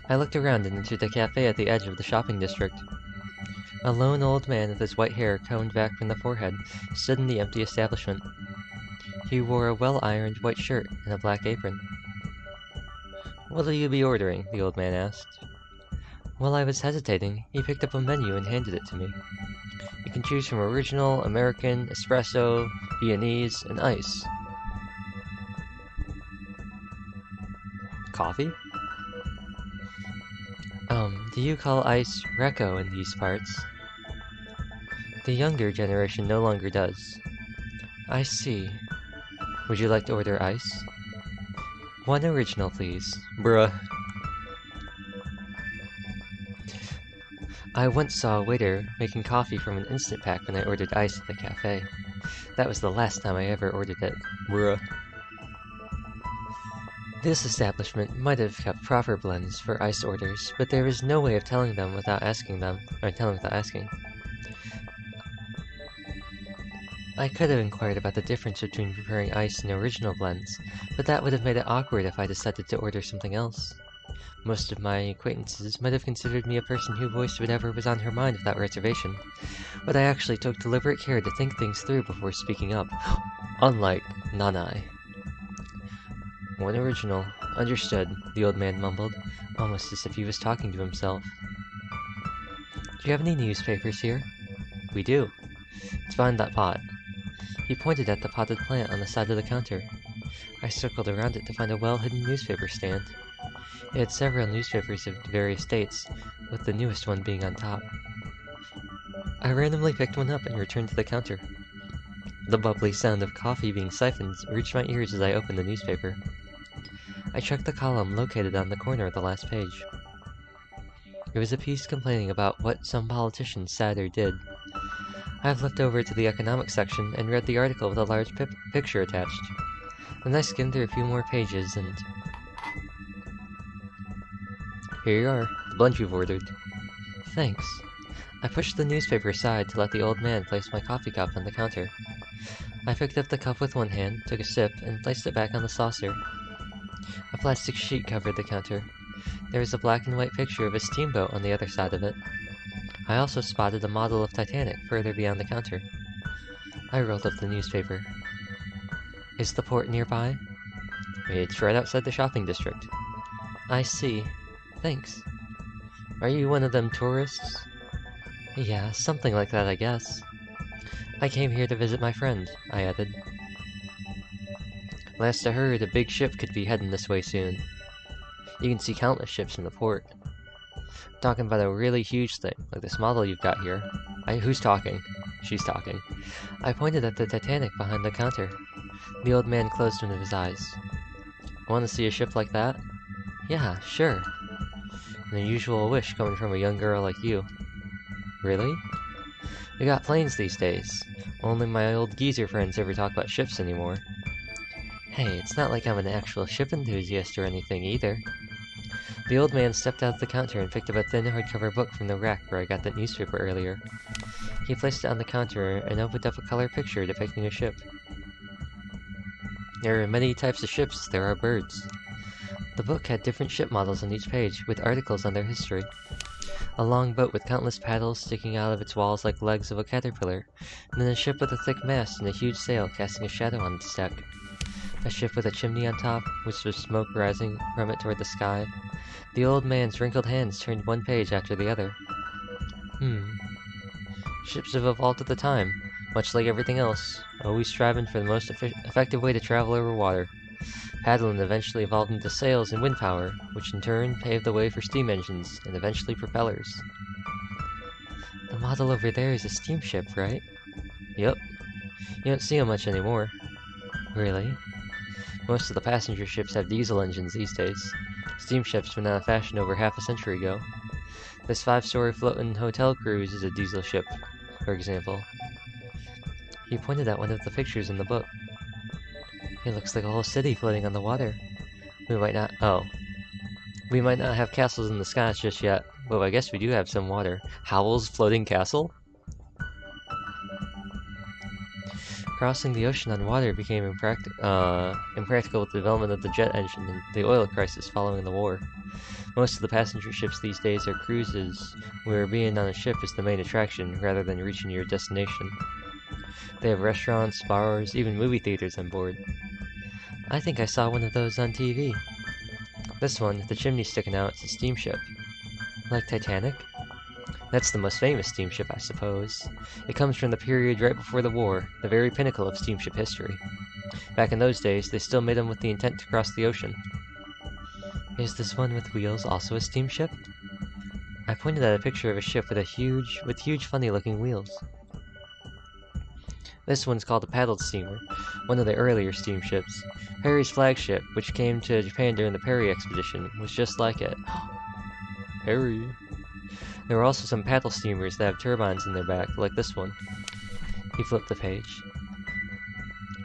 I looked around and entered the cafe at the edge of the shopping district. A lone old man with his white hair combed back from the forehead stood in the empty establishment. He wore a well-ironed white shirt and a black apron. "What'll you be ordering?" the old man asked. While I was hesitating, he picked up a menu and handed it to me. You can choose from original, American, espresso, Viennese, and ice. Coffee? Do you call ice Recco in these parts? The younger generation no longer does. I see. Would you like to order ice? One original, please. Bruh. I once saw a waiter making coffee from an instant pack when I ordered ice at the cafe. That was the last time I ever ordered it. Bruh. This establishment might have kept proper blends for ice orders, but there was no way of telling them without asking them, or telling without asking. I could have inquired about the difference between preparing ice and original blends, but that would have made it awkward if I decided to order something else. Most of my acquaintances might have considered me a person who voiced whatever was on her mind without reservation, but I actually took deliberate care to think things through before speaking up, unlike Nanai. One original. Understood, the old man mumbled, almost as if he was talking to himself. Do you have any newspapers here? We do. It's behind that pot. He pointed at the potted plant on the side of the counter. I circled around it to find a well-hidden newspaper stand. It had several newspapers of various dates, with the newest one being on top. I randomly picked one up and returned to the counter. The bubbly sound of coffee being siphoned reached my ears as I opened the newspaper. I checked the column located on the corner of the last page. It was a piece complaining about what some politicians said or did. I flipped over to the economics section and read the article with a large picture attached. Then I skimmed through a few more pages and... Here you are, the blend you've ordered. Thanks. I pushed the newspaper aside to let the old man place my coffee cup on the counter. I picked up the cup with one hand, took a sip, and placed it back on the saucer. A plastic sheet covered the counter. There was a black and white picture of a steamboat on the other side of it. I also spotted a model of Titanic further beyond the counter. I rolled up the newspaper. Is the port nearby? It's right outside the shopping district. I see. Thanks. Are you one of them tourists? Yeah, something like that, I guess. I came here to visit my friend, I added. Last I heard, a big ship could be heading this way soon. You can see countless ships in the port. Talking about a really huge thing, like this model you've got here. Who's talking? She's talking. I pointed at the Titanic behind the counter. The old man closed one of his eyes. Want to see a ship like that? Yeah, sure. An unusual wish coming from a young girl like you. Really? We got planes these days. Only my old geezer friends ever talk about ships anymore. Hey, it's not like I'm an actual ship enthusiast or anything either. The old man stepped out of the counter and picked up a thin hardcover book from the rack where I got that newspaper earlier. He placed it on the counter and opened up a color picture depicting a ship. There are many types of ships as there are birds. The book had different ship models on each page, with articles on their history. A long boat with countless paddles sticking out of its walls like legs of a caterpillar, and then a ship with a thick mast and a huge sail casting a shadow on its deck. A ship with a chimney on top, which was smoke rising from it toward the sky. The old man's wrinkled hands turned one page after the other. Ships have evolved with the time, much like everything else, always striving for the most effective way to travel over water. Paddling eventually evolved into sails and wind power, which in turn paved the way for steam engines, and eventually propellers. The model over there is a steamship, right? Yep. You don't see them much anymore. Really? Most of the passenger ships have diesel engines these days. Steamships went out of fashion over half a century ago. This 5-story floating hotel cruise is a diesel ship, for example. He pointed at one of the pictures in the book. It looks like a whole city floating on the water. We might not have castles in the skies just yet, but I guess we do have some water. Howl's floating castle? Crossing the ocean on water became impractical with the development of the jet engine and the oil crisis following the war. Most of the passenger ships these days are cruises, where being on a ship is the main attraction rather than reaching your destination. They have restaurants, bars, even movie theaters on board. I think I saw one of those on TV. This one, with the chimney sticking out, is a steamship. Like Titanic? That's the most famous steamship, I suppose. It comes from the period right before the war, the very pinnacle of steamship history. Back in those days, they still made them with the intent to cross the ocean. Is this one with wheels also a steamship? I pointed at a picture of a ship with huge funny-looking wheels. This one's called a paddled steamer, one of the earlier steamships. Perry's flagship, which came to Japan during the Perry expedition, was just like it. Perry. There were also some paddle steamers that have turbines in their back, like this one. He flipped the page.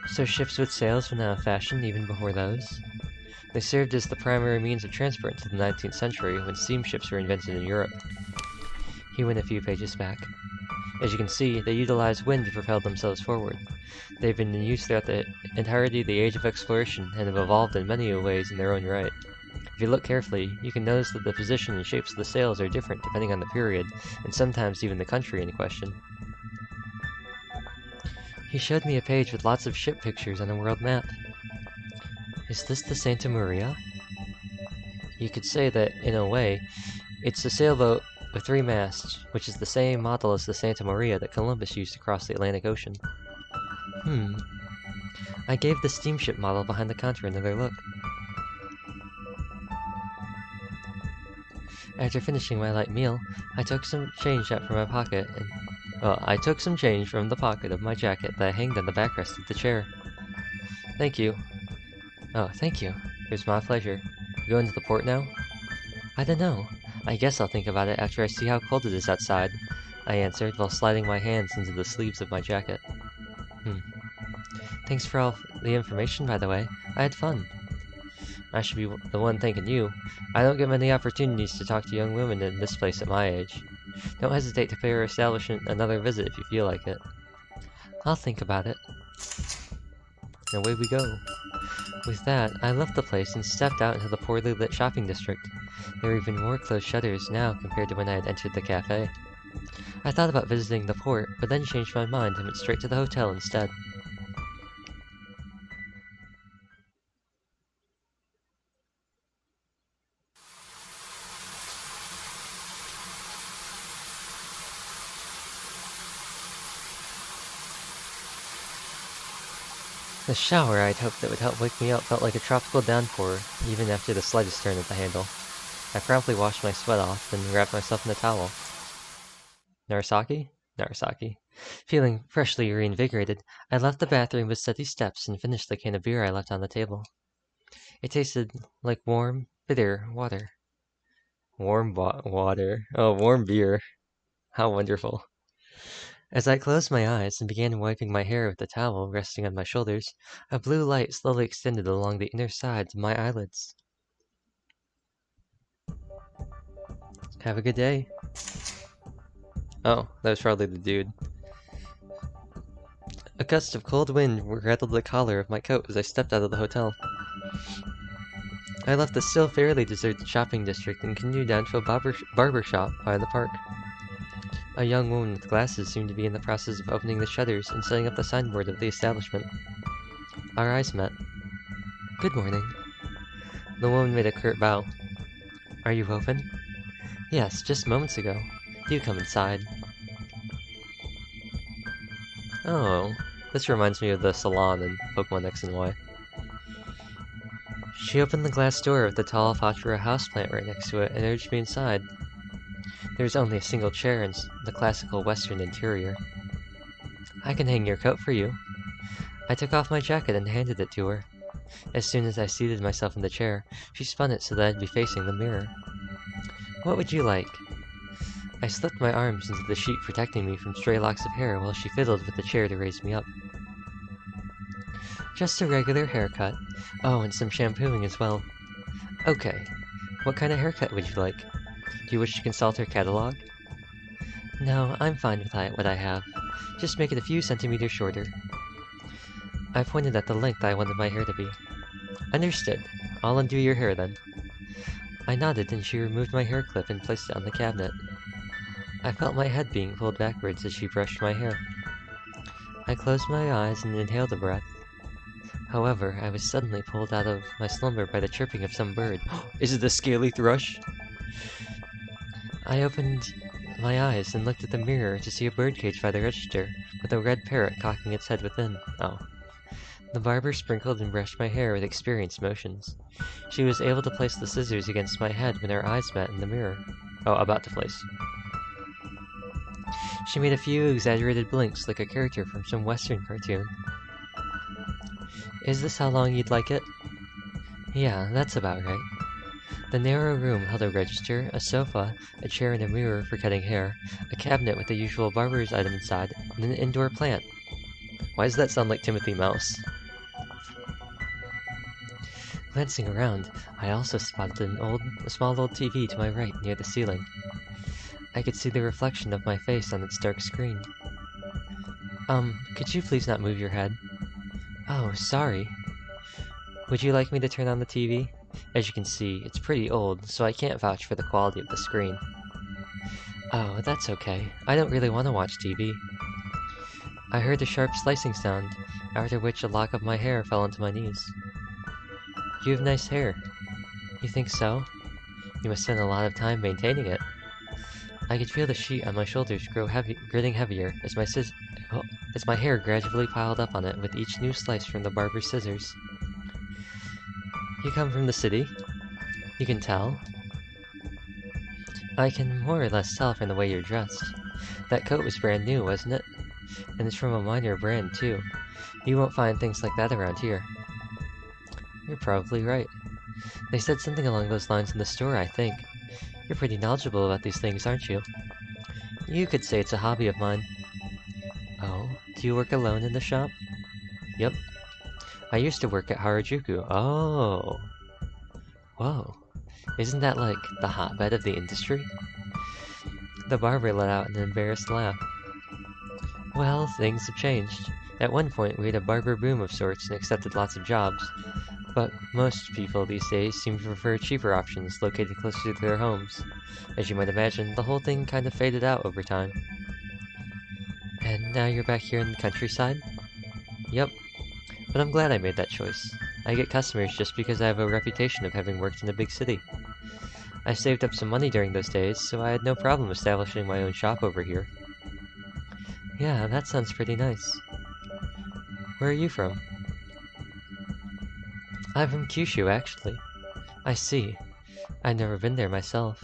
So ships with sails went out of fashion even before those? They served as the primary means of transport until the 19th century, when steamships were invented in Europe. He went a few pages back. As you can see, they utilize wind to propel themselves forward. They've been in use throughout the entirety of the Age of Exploration, and have evolved in many ways in their own right. If you look carefully, you can notice that the position and shapes of the sails are different depending on the period, and sometimes even the country in question. He showed me a page with lots of ship pictures on a world map. Is this the Santa Maria? You could say that, in a way, it's a sailboat with 3 masts, which is the same model as the Santa Maria that Columbus used to cross the Atlantic Ocean. I gave the steamship model behind the counter another look. After finishing my light meal, I took some change out from my pocket I took some change from the pocket of my jacket that I hanged on the backrest of the chair. Thank you. Oh, thank you. It was my pleasure. You going to the port now? I don't know. I guess I'll think about it after I see how cold it is outside, I answered while sliding my hands into the sleeves of my jacket. Thanks for all the information, by the way. I had fun. I should be the one thanking you. I don't get many opportunities to talk to young women in this place at my age. Don't hesitate to pay our establishment another visit if you feel like it. I'll think about it. And away we go. With that, I left the place and stepped out into the poorly lit shopping district. There were even more closed shutters now compared to when I had entered the cafe. I thought about visiting the port, but then changed my mind and went straight to the hotel instead. The shower I'd hoped that would help wake me up felt like a tropical downpour, even after the slightest turn of the handle. I promptly washed my sweat off, and wrapped myself in a towel. Narasaki? Narasaki. Feeling freshly reinvigorated, I left the bathroom with steady steps and finished the can of beer I left on the table. It tasted like warm, bitter water. Water. Oh, warm beer. How wonderful. As I closed my eyes and began wiping my hair with the towel resting on my shoulders, a blue light slowly extended along the inner sides of my eyelids. Have a good day. Oh, that was probably the dude. A gust of cold wind rattled the collar of my coat as I stepped out of the hotel. I left the still fairly deserted shopping district and continued down to a barber shop by the park. A young woman with glasses seemed to be in the process of opening the shutters and setting up the signboard of the establishment. Our eyes met. Good morning. The woman made a curt bow. Are you open? Yes, just moments ago. Do come inside. Oh, this reminds me of the salon in Pokemon X and Y. She opened the glass door with the tall Fatura houseplant right next to it and urged me inside. There was only a single chair in the classical western interior. I can hang your coat for you. I took off my jacket and handed it to her. As soon as I seated myself in the chair, she spun it so that I'd be facing the mirror. What would you like? I slipped my arms into the sheet protecting me from stray locks of hair while she fiddled with the chair to raise me up. Just a regular haircut. Oh, and some shampooing as well. Okay. What kind of haircut would you like? Do you wish to consult her catalog? No, I'm fine with what I have. Just make it a few centimeters shorter. I pointed at the length I wanted my hair to be. Understood. I'll undo your hair then. I nodded and she removed my hair clip and placed it on the cabinet. I felt my head being pulled backwards as she brushed my hair. I closed my eyes and inhaled a breath. However, I was suddenly pulled out of my slumber by the chirping of some bird. Is it a scaly thrush? I opened my eyes and looked at the mirror to see a birdcage by the register, with a red parrot cocking its head within. Oh. The barber sprinkled and brushed my hair with experienced motions. She was able to place the scissors against my head when our eyes met in the mirror. Oh, about to place. She made a few exaggerated blinks like a character from some Western cartoon. Is this how long you'd like it? Yeah, that's about right. The narrow room held a register, a sofa, a chair and a mirror for cutting hair, a cabinet with the usual barber's item inside, and an indoor plant. Why does that sound like Timothy Mouse? Glancing around, I also spotted a small old TV to my right near the ceiling. I could see the reflection of my face on its dark screen. Could you please not move your head? Oh, sorry. Would you like me to turn on the TV? As you can see, it's pretty old, so I can't vouch for the quality of the screen. Oh, that's okay. I don't really want to watch TV. I heard a sharp slicing sound, after which a lock of my hair fell onto my knees. You have nice hair. You think so? You must spend a lot of time maintaining it. I could feel the sheet on my shoulders getting heavier as my hair gradually piled up on it with each new slice from the barber's scissors. You come from the city? You can tell? I can more or less tell from the way you're dressed. That coat was brand new, wasn't it? And it's from a minor brand, too. You won't find things like that around here. You're probably right. They said something along those lines in the store, I think. You're pretty knowledgeable about these things, aren't you? You could say it's a hobby of mine. Oh, do you work alone in the shop? Yep. I used to work at Harajuku. Oh. Whoa. Isn't that like the hotbed of the industry? The barber let out an embarrassed laugh. Well, things have changed. At one point, we had a barber boom of sorts and accepted lots of jobs. But most people these days seem to prefer cheaper options located closer to their homes. As you might imagine, the whole thing kind of faded out over time. And now you're back here in the countryside? Yep. But I'm glad I made that choice. I get customers just because I have a reputation of having worked in a big city. I saved up some money during those days, so I had no problem establishing my own shop over here. Yeah, that sounds pretty nice. Where are you from? I'm from Kyushu, actually. I see. I've never been there myself.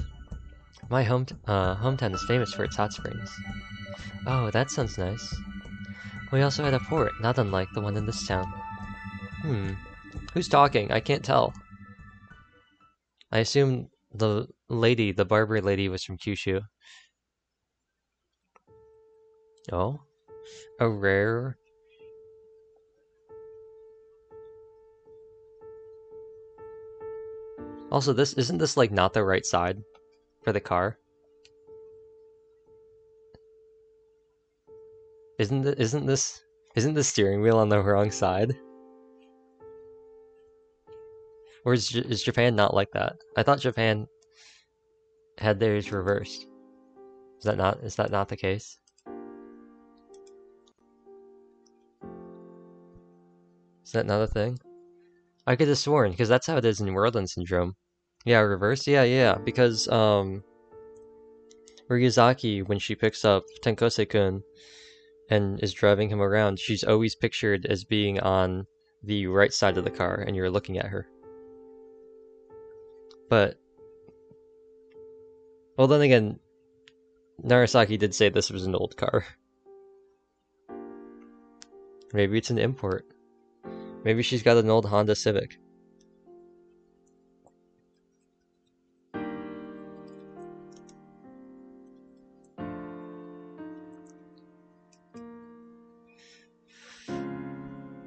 My hometown is famous for its hot springs. Oh, that sounds nice. We also had a port, not unlike the one in this town. Who's talking? I can't tell. I assume the barber lady was from Kyushu. Oh? A rare... Also, isn't this like not the right side for the car? Isn't the steering wheel on the wrong side? Or is Japan not like that? I thought Japan had theirs reversed. Is that not the case? Is that not a thing? I could have sworn, because that's how it is in World-End Syndrome. Yeah, reverse? Yeah, because, Ryuzaki, when she picks up Tenkose-kun and is driving him around, she's always pictured as being on the right side of the car, and you're looking at her. But, well then again, Narasaki did say this was an old car. Maybe it's an import. Maybe she's got an old Honda Civic.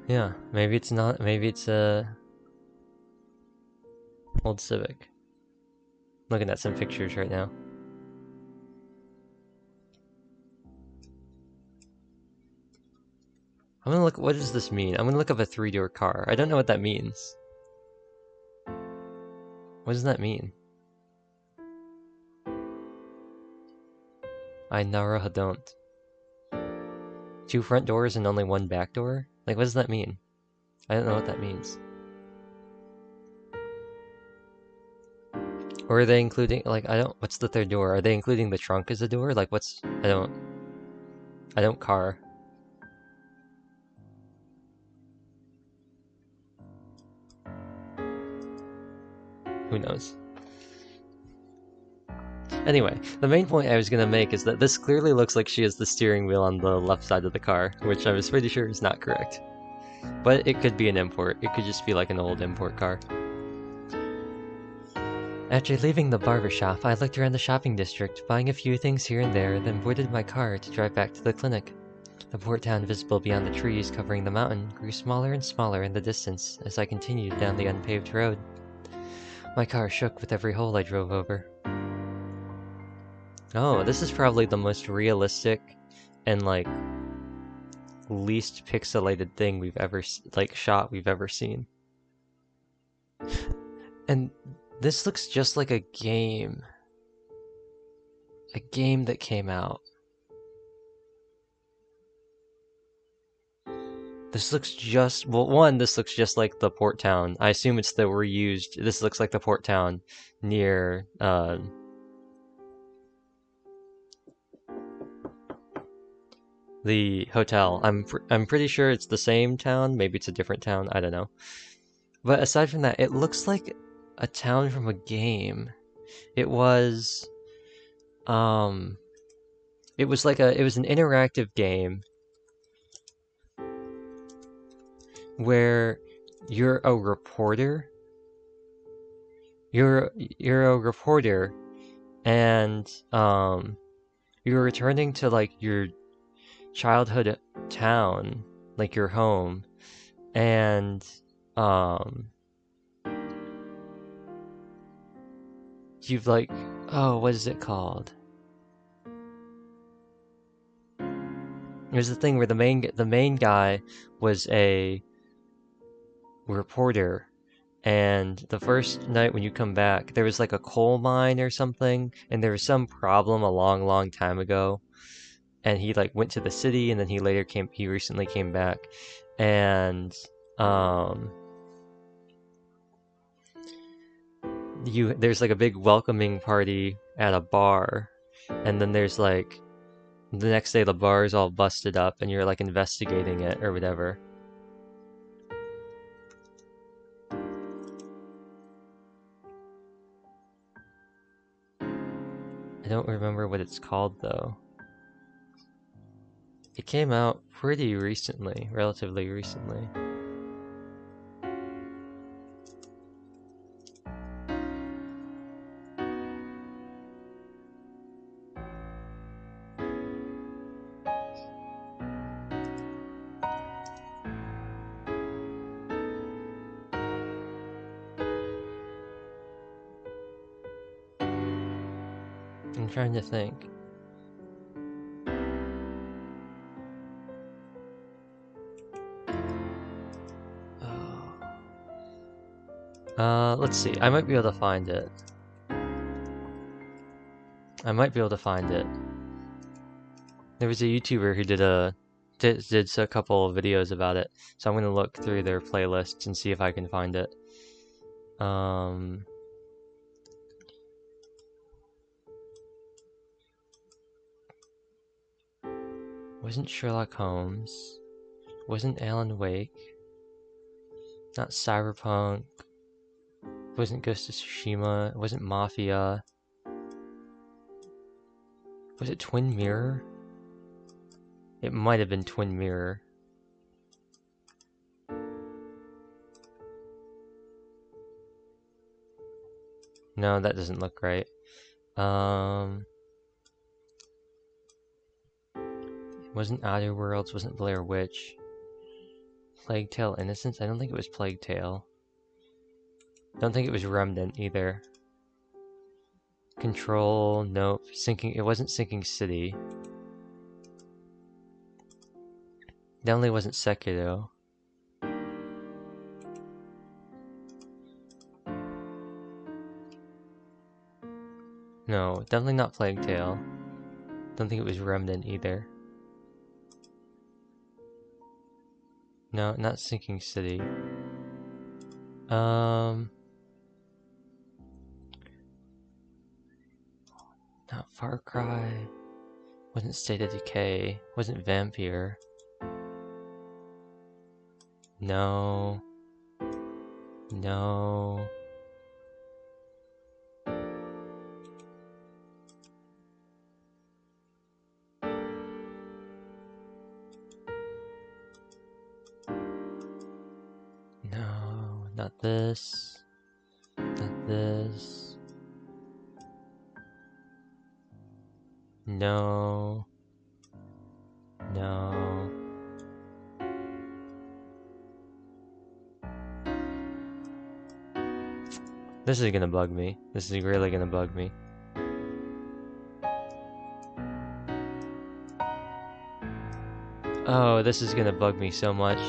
Yeah, maybe it's not. Maybe it's a old Civic. Looking at some pictures right now. I'm gonna look, what does this mean? I'm gonna look up a 3-door car. I don't know what that means. What does that mean? I don't. 2 front doors and only 1 back door? Like, what does that mean? I don't know what that means. Or are they including, like, what's the 3rd door? Are they including the trunk as a door? Like, I don't car. Who knows? Anyway, the main point I was gonna make is that this clearly looks like she has the steering wheel on the left side of the car, which I was pretty sure is not correct. But it could be an import. It could just be like an old import car. After leaving the barber shop, I looked around the shopping district, buying a few things here and there, then boarded my car to drive back to the clinic. The port town visible beyond the trees covering the mountain grew smaller and smaller in the distance as I continued down the unpaved road. My car shook with every hole I drove over. Oh, this is probably the most realistic and, like, least pixelated thing we've ever, shot we've ever seen. And this looks just like a game. A game that came out. This looks just, well, one, this looks just like the port town. I assume it's the reused, this looks like the port town near, the hotel. I'm pretty sure it's the same town. Maybe it's a different town. I don't know. But aside from that, it looks like a town from a game. It was an interactive game where you're a reporter. You're a reporter, and you're returning to, like, your childhood town, like your home, and you've, like, oh, what is it called? There's the thing where the main guy was a reporter, and the first night when you come back, there was like a coal mine or something, and there was some problem a long time ago, and he, like, went to the city, and then he recently came back, and there's, like, a big welcoming party at a bar, and then there's, like, the next day the bar is all busted up and you're, like, investigating it or whatever. I don't remember what it's called, though. It came out pretty recently, relatively recently. I'm trying to think. Let's see. I might be able to find it. There was a YouTuber who did a couple of videos about it, so I'm gonna look through their playlists and see if I can find it. Wasn't Sherlock Holmes. Wasn't Alan Wake. Not Cyberpunk. Wasn't Ghost of Tsushima. Wasn't Mafia. Was it Twin Mirror? It might have been Twin Mirror. No, that doesn't look right. Wasn't Outer Worlds, wasn't Blair Witch. Plague Tale Innocence? I don't think it was Plague Tale. Don't think it was Remnant either. Control, nope. It wasn't Sinking City. Definitely wasn't Sekiro. No, definitely not Plague Tale. Don't think it was Remnant either. No, not Sinking City. Not Far Cry. Wasn't State of Decay. Wasn't Vampire. No. No. No, not this. Not this. No. No. This is gonna bug me. This is really gonna bug me. Oh, this is gonna bug me so much.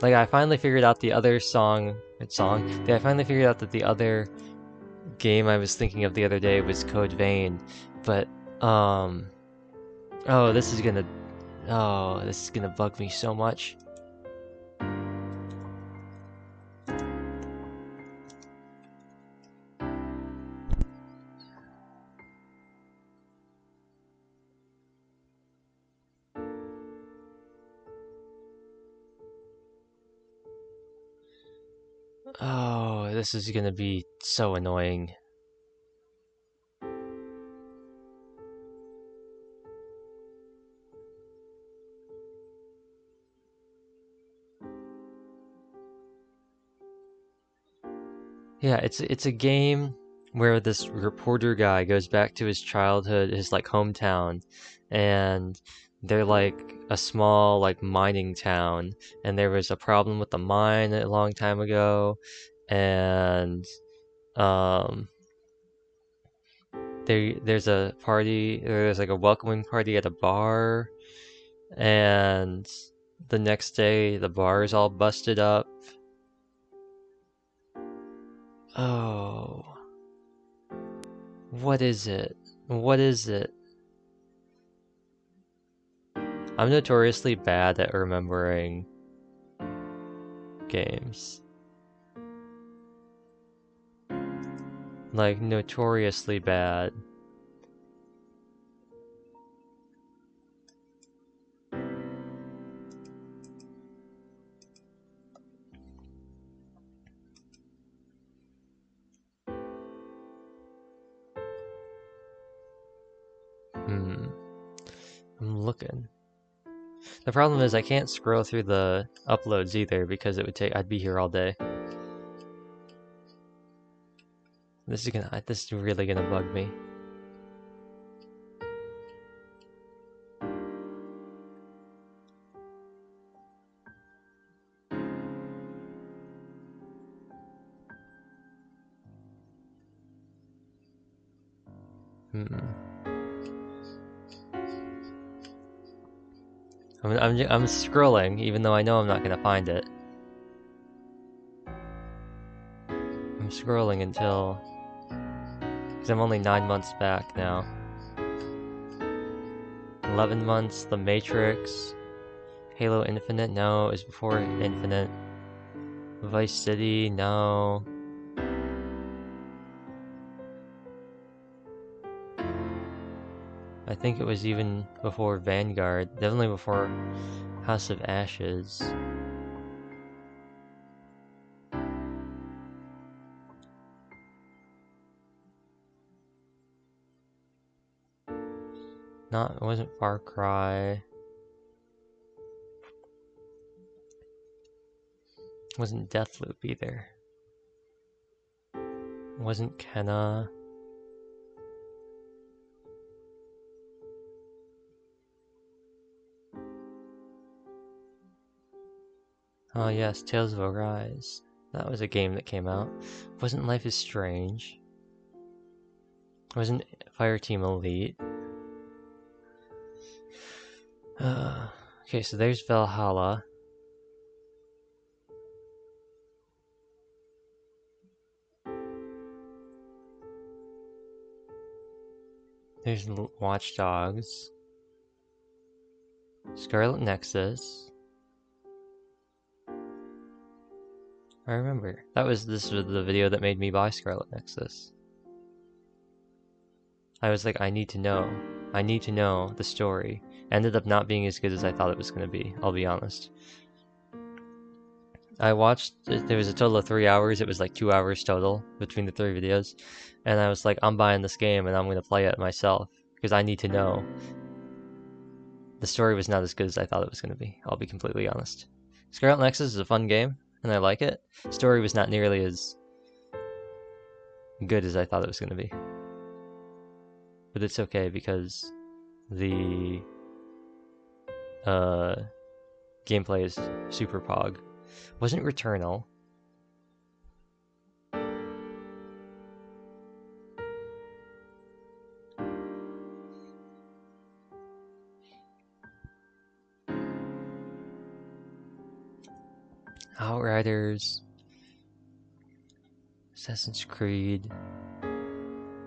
Like, I finally figured out the other I finally figured out that the other game I was thinking of the other day was Code Vein, but, oh, this is gonna bug me so much. Oh, this is gonna be so annoying. Yeah, it's a game where this reporter guy goes back to his childhood, his like hometown, and they're like a small like mining town, and there was a problem with the mine a long time ago, and um there's like a welcoming party at a bar, and the next day the bar is all busted up. Oh. What is it? What is it? I'm notoriously bad at remembering games. Like, notoriously bad. I'm looking. The problem is I can't scroll through the uploads either because I'd be here all day. This is really gonna bug me. I'm scrolling, even though I know I'm not gonna find it. I'm scrolling until... because I'm only 9 months back now. 11 months, The Matrix. Halo Infinite, no, it was before Infinite. Vice City, no. I think it was even before Vanguard, definitely before House of Ashes. It wasn't Far Cry. It wasn't Deathloop either. It wasn't Kenna. Oh yes, Tales of Arise. That was a game that came out. Wasn't Life is Strange. Wasn't Fireteam Elite. Okay, so there's Valhalla. There's Watch Dogs. Scarlet Nexus. I remember. This was the video that made me buy Scarlet Nexus. I was like, I need to know. I need to know the story. Ended up not being as good as I thought it was going to be, I'll be honest. I watched, there was a total of 3 hours. It was like 2 hours total between the 3 videos. And I was like, I'm buying this game and I'm going to play it myself because I need to know. The story was not as good as I thought it was going to be, I'll be completely honest. Scarlet Nexus is a fun game and I like it. Story was not nearly as good as I thought it was going to be. But it's okay because the gameplay is super pog. Wasn't Returnal. Outriders. Assassin's Creed.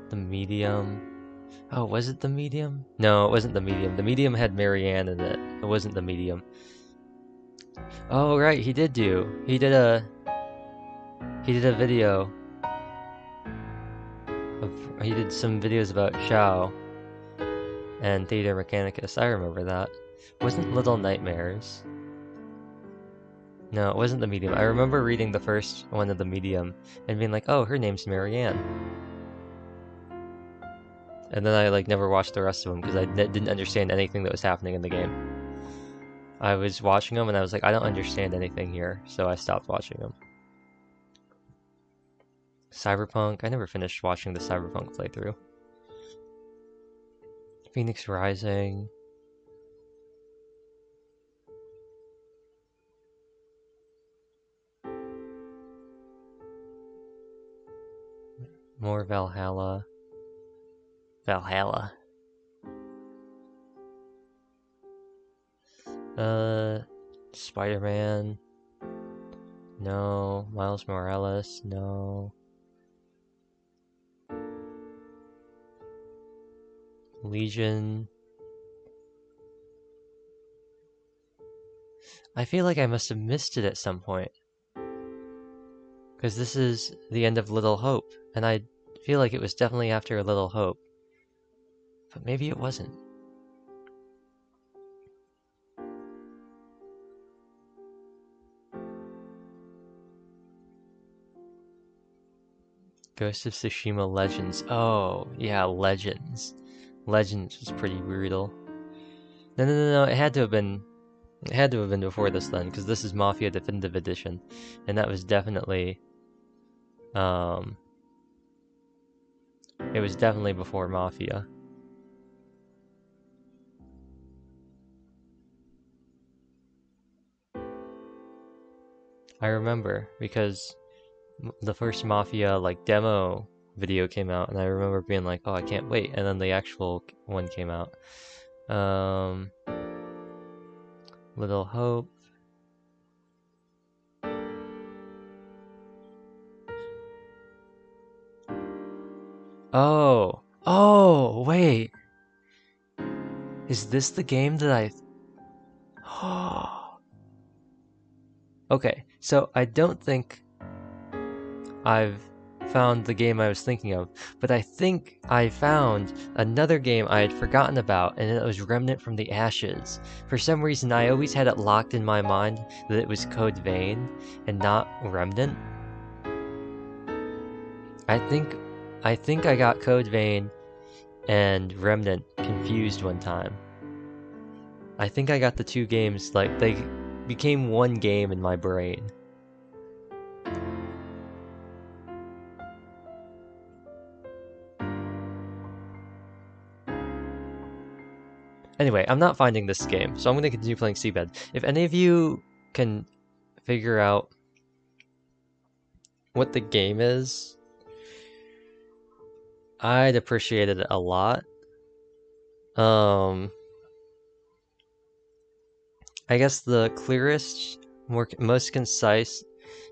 The Medium. Oh, was it The Medium? No, it wasn't The Medium. The Medium had Marianne in it. It wasn't The Medium. Oh, right, he did a video he did some videos about Shao and Theater Mechanicus. I remember that. Wasn't Little Nightmares? No, it wasn't The Medium. I remember reading the first one of The Medium and being like, oh, her name's Marianne. And then I like never watched the rest of them because I didn't understand anything that was happening in the game. I was watching them and I was like, I don't understand anything here, so I stopped watching them. Cyberpunk, I never finished watching the Cyberpunk playthrough. Phoenix Rising. More Valhalla. Valhalla. Spider-Man. No. Miles Morales. No. Legion. I feel like I must have missed it at some point. Because this is the end of Little Hope, and I feel like it was definitely after Little Hope. But maybe it wasn't. Ghost of Tsushima Legends. Oh, yeah, Legends. Legends was pretty brutal. No. It had to have been before this then, because this is Mafia Definitive Edition, and that was definitely it was definitely before Mafia. I remember because the first Mafia like demo video came out, and I remember being like, "Oh, I can't wait!" And then the actual one came out. Little Hope. Oh, wait. Is this the game that I... Okay, so I don't think I've found the game I was thinking of, but I think I found another game I had forgotten about, and it was Remnant from the Ashes. For some reason, I always had it locked in my mind that it was Code Vein and not Remnant. I think I got Code Vein and Remnant confused one time. I think I got the two games, like, they became one game in my brain. Anyway, I'm not finding this game, so I'm going to continue playing SeaBed. If any of you can figure out what the game is, I'd appreciate it a lot. I guess the clearest, most concise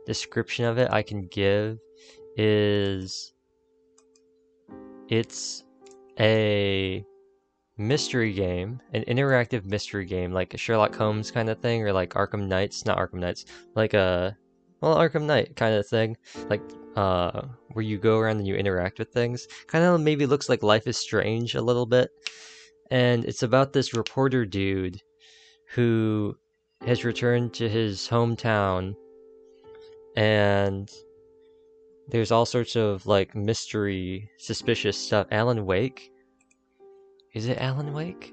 description of it I can give is it's a mystery game, an interactive mystery game, like a Sherlock Holmes kind of thing, or like Arkham Knights, not Arkham Knights, like a, well, Arkham Knight kind of thing, like where you go around and you interact with things. Kind of maybe looks like Life is Strange a little bit. And it's about this reporter dude who has returned to his hometown, and there's all sorts of like mystery, suspicious stuff. Alan Wake? Is it Alan Wake?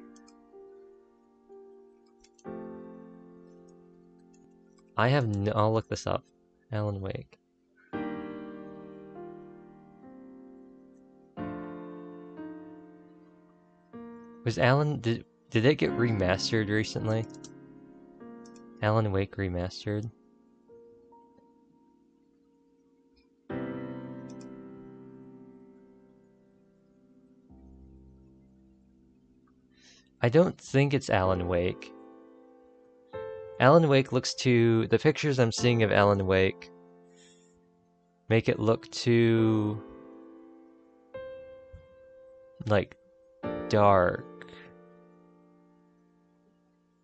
I have no, I'll look this up. Alan Wake. Was Alan, did it get remastered recently? Alan Wake remastered? I don't think it's Alan Wake. Alan Wake looks too, the pictures I'm seeing of Alan Wake make it look too, like, dark.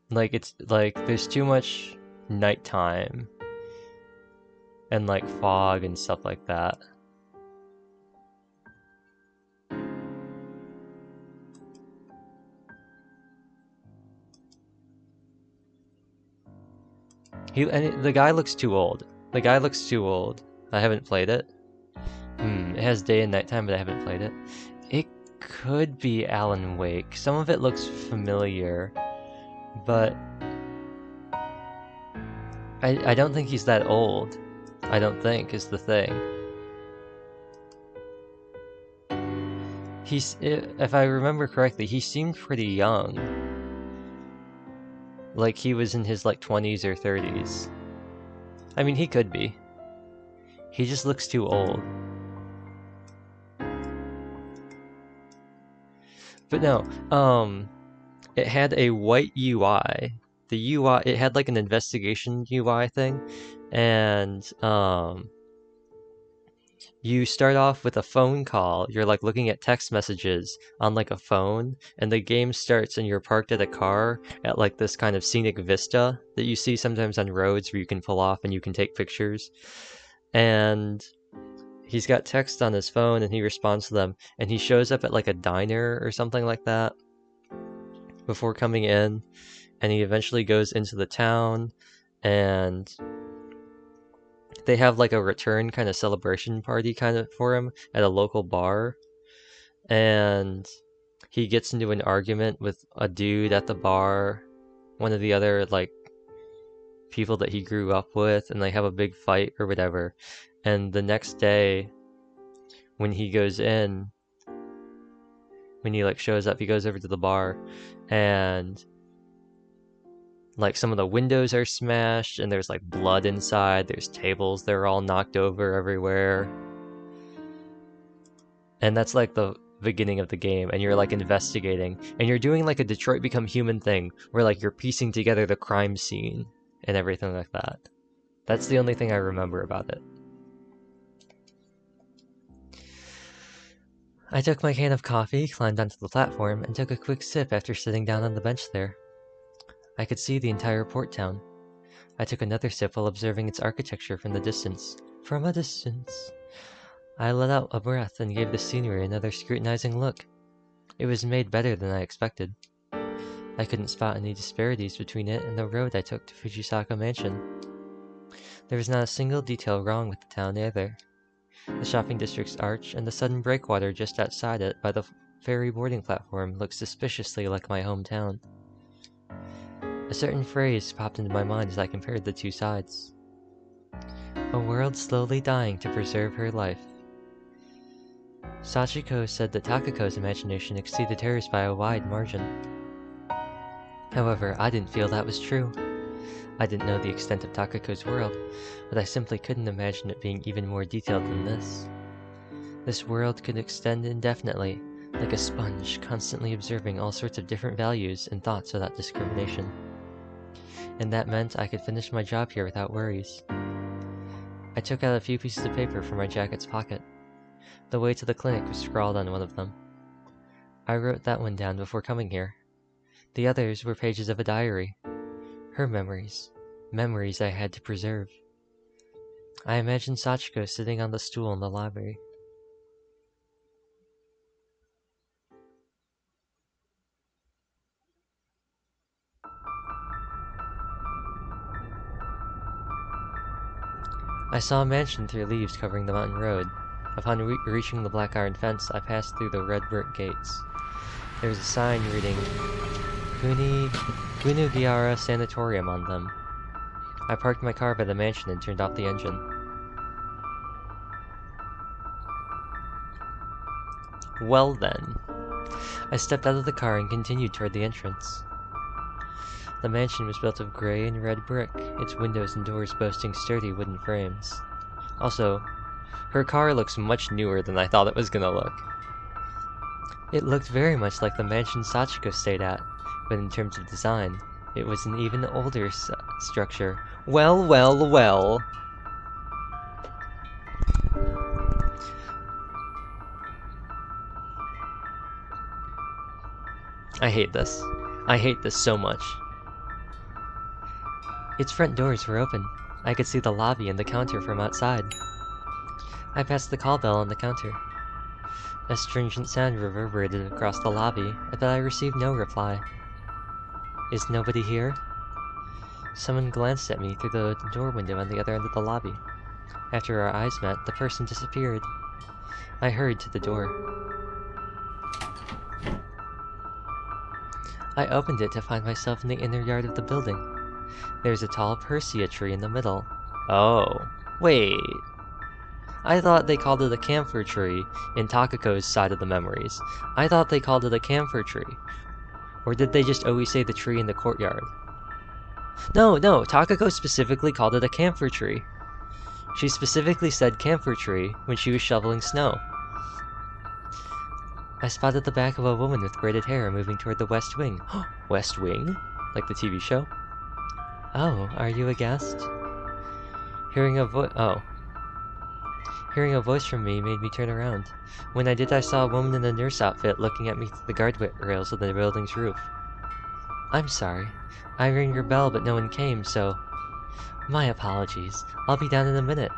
Like, it's, like, there's too much nighttime and, like, fog and stuff like that. The guy looks too old. The guy looks too old. I haven't played it. It has day and nighttime, but I haven't played it. It could be Alan Wake. Some of it looks familiar, but I don't think he's that old. I don't think is the thing. If I remember correctly, he seemed pretty young. Like he was in his like 20s or 30s. I mean, he could be. He just looks too old. But no, it had a white UI. The UI, it had like an investigation UI thing, and you start off with a phone call. You're like looking at text messages on like a phone, and the game starts and you're parked at a car at like this kind of scenic vista that you see sometimes on roads where you can pull off and you can take pictures. And he's got text on his phone and he responds to them, and he shows up at like a diner or something like that before coming in, and he eventually goes into the town, and they have like a return kind of celebration party kind of for him at a local bar, and he gets into an argument with a dude at the bar, one of the other like people that he grew up with, and they have a big fight or whatever. And the next day when he goes in, when he like shows up, he goes over to the bar, and like some of the windows are smashed and there's like blood inside, there's tables, they're all knocked over everywhere. And that's like the beginning of the game, and you're like investigating, and you're doing like a Detroit Become Human thing where like you're piecing together the crime scene and everything like that. That's the only thing I remember about it. I took my can of coffee, climbed onto the platform, and took a quick sip after sitting down on the bench there. I could see the entire port town. I took another sip while observing its architecture from the distance. From a distance. I let out a breath and gave the scenery another scrutinizing look. It was made better than I expected. I couldn't spot any disparities between it and the road I took to Fujisaka Mansion. There was not a single detail wrong with the town either. The shopping district's arch and the sudden breakwater just outside it by the ferry boarding platform looked suspiciously like my hometown. A certain phrase popped into my mind as I compared the two sides. A world slowly dying to preserve her life. Sachiko said that Takako's imagination exceeded hers by a wide margin. However, I didn't feel that was true. I didn't know the extent of Takako's world, but I simply couldn't imagine it being even more detailed than this. This world could extend indefinitely, like a sponge, constantly observing all sorts of different values and thoughts without discrimination. and that meant I could finish my job here without worries. I took out a few pieces of paper from my jacket's pocket. The way to the clinic was scrawled on one of them. I wrote that one down before coming here. The others were pages of a diary. Her memories. Memories I had to preserve. I imagined Sachiko sitting on the stool in the library. I saw a mansion through leaves covering the mountain road. Upon reaching the black iron fence, I passed through the red brick gates. There was a sign reading Gunugiara Sanatorium on them. I parked my car by the mansion and turned off the engine. Well then. I stepped out of the car and continued toward the entrance. The mansion was built of gray and red brick, its windows and doors boasting sturdy wooden frames. Also, her car looks much newer than I thought it was gonna look. It looked very much like the mansion Sachiko stayed at, but in terms of design, it was an even older structure. Well, well, well! I hate this. I hate this so much. Its front doors were open. I could see the lobby and the counter from outside. I passed the call bell on the counter. A stringent sound reverberated across the lobby, but I received no reply. Is nobody here? Someone glanced at me through the door window on the other end of the lobby. After our eyes met, the person disappeared. I hurried to the door. I opened it to find myself in the inner yard of the building. There's a tall Persea tree in the middle. Oh, wait. I thought they called it a camphor tree in Takako's side of the memories. I thought they called it a camphor tree. Or did they just always say the tree in the courtyard? No, Takako specifically called it a camphor tree. She specifically said camphor tree when she was shoveling snow. I spotted the back of a woman with braided hair moving toward the West Wing. West Wing? Like the TV show? Oh, are you a guest? Hearing a voice from me made me turn around. When I did, I saw a woman in a nurse outfit looking at me through the guardrails of the building's roof. I'm sorry. I rang your bell, but no one came, so... My apologies. I'll be down in a minute.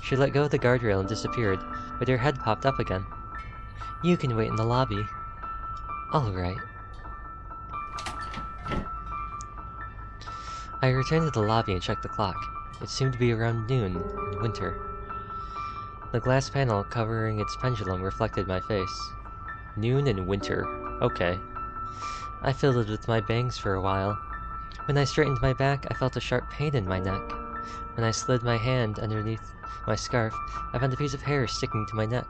She let go of the guardrail and disappeared, but her head popped up again. You can wait in the lobby. Alright. I returned to the lobby and checked the clock. It seemed to be around noon in winter. The glass panel covering its pendulum reflected my face. Noon in winter. Okay. I fiddled with my bangs for a while. When I straightened my back, I felt a sharp pain in my neck. When I slid my hand underneath my scarf, I found a piece of hair sticking to my neck.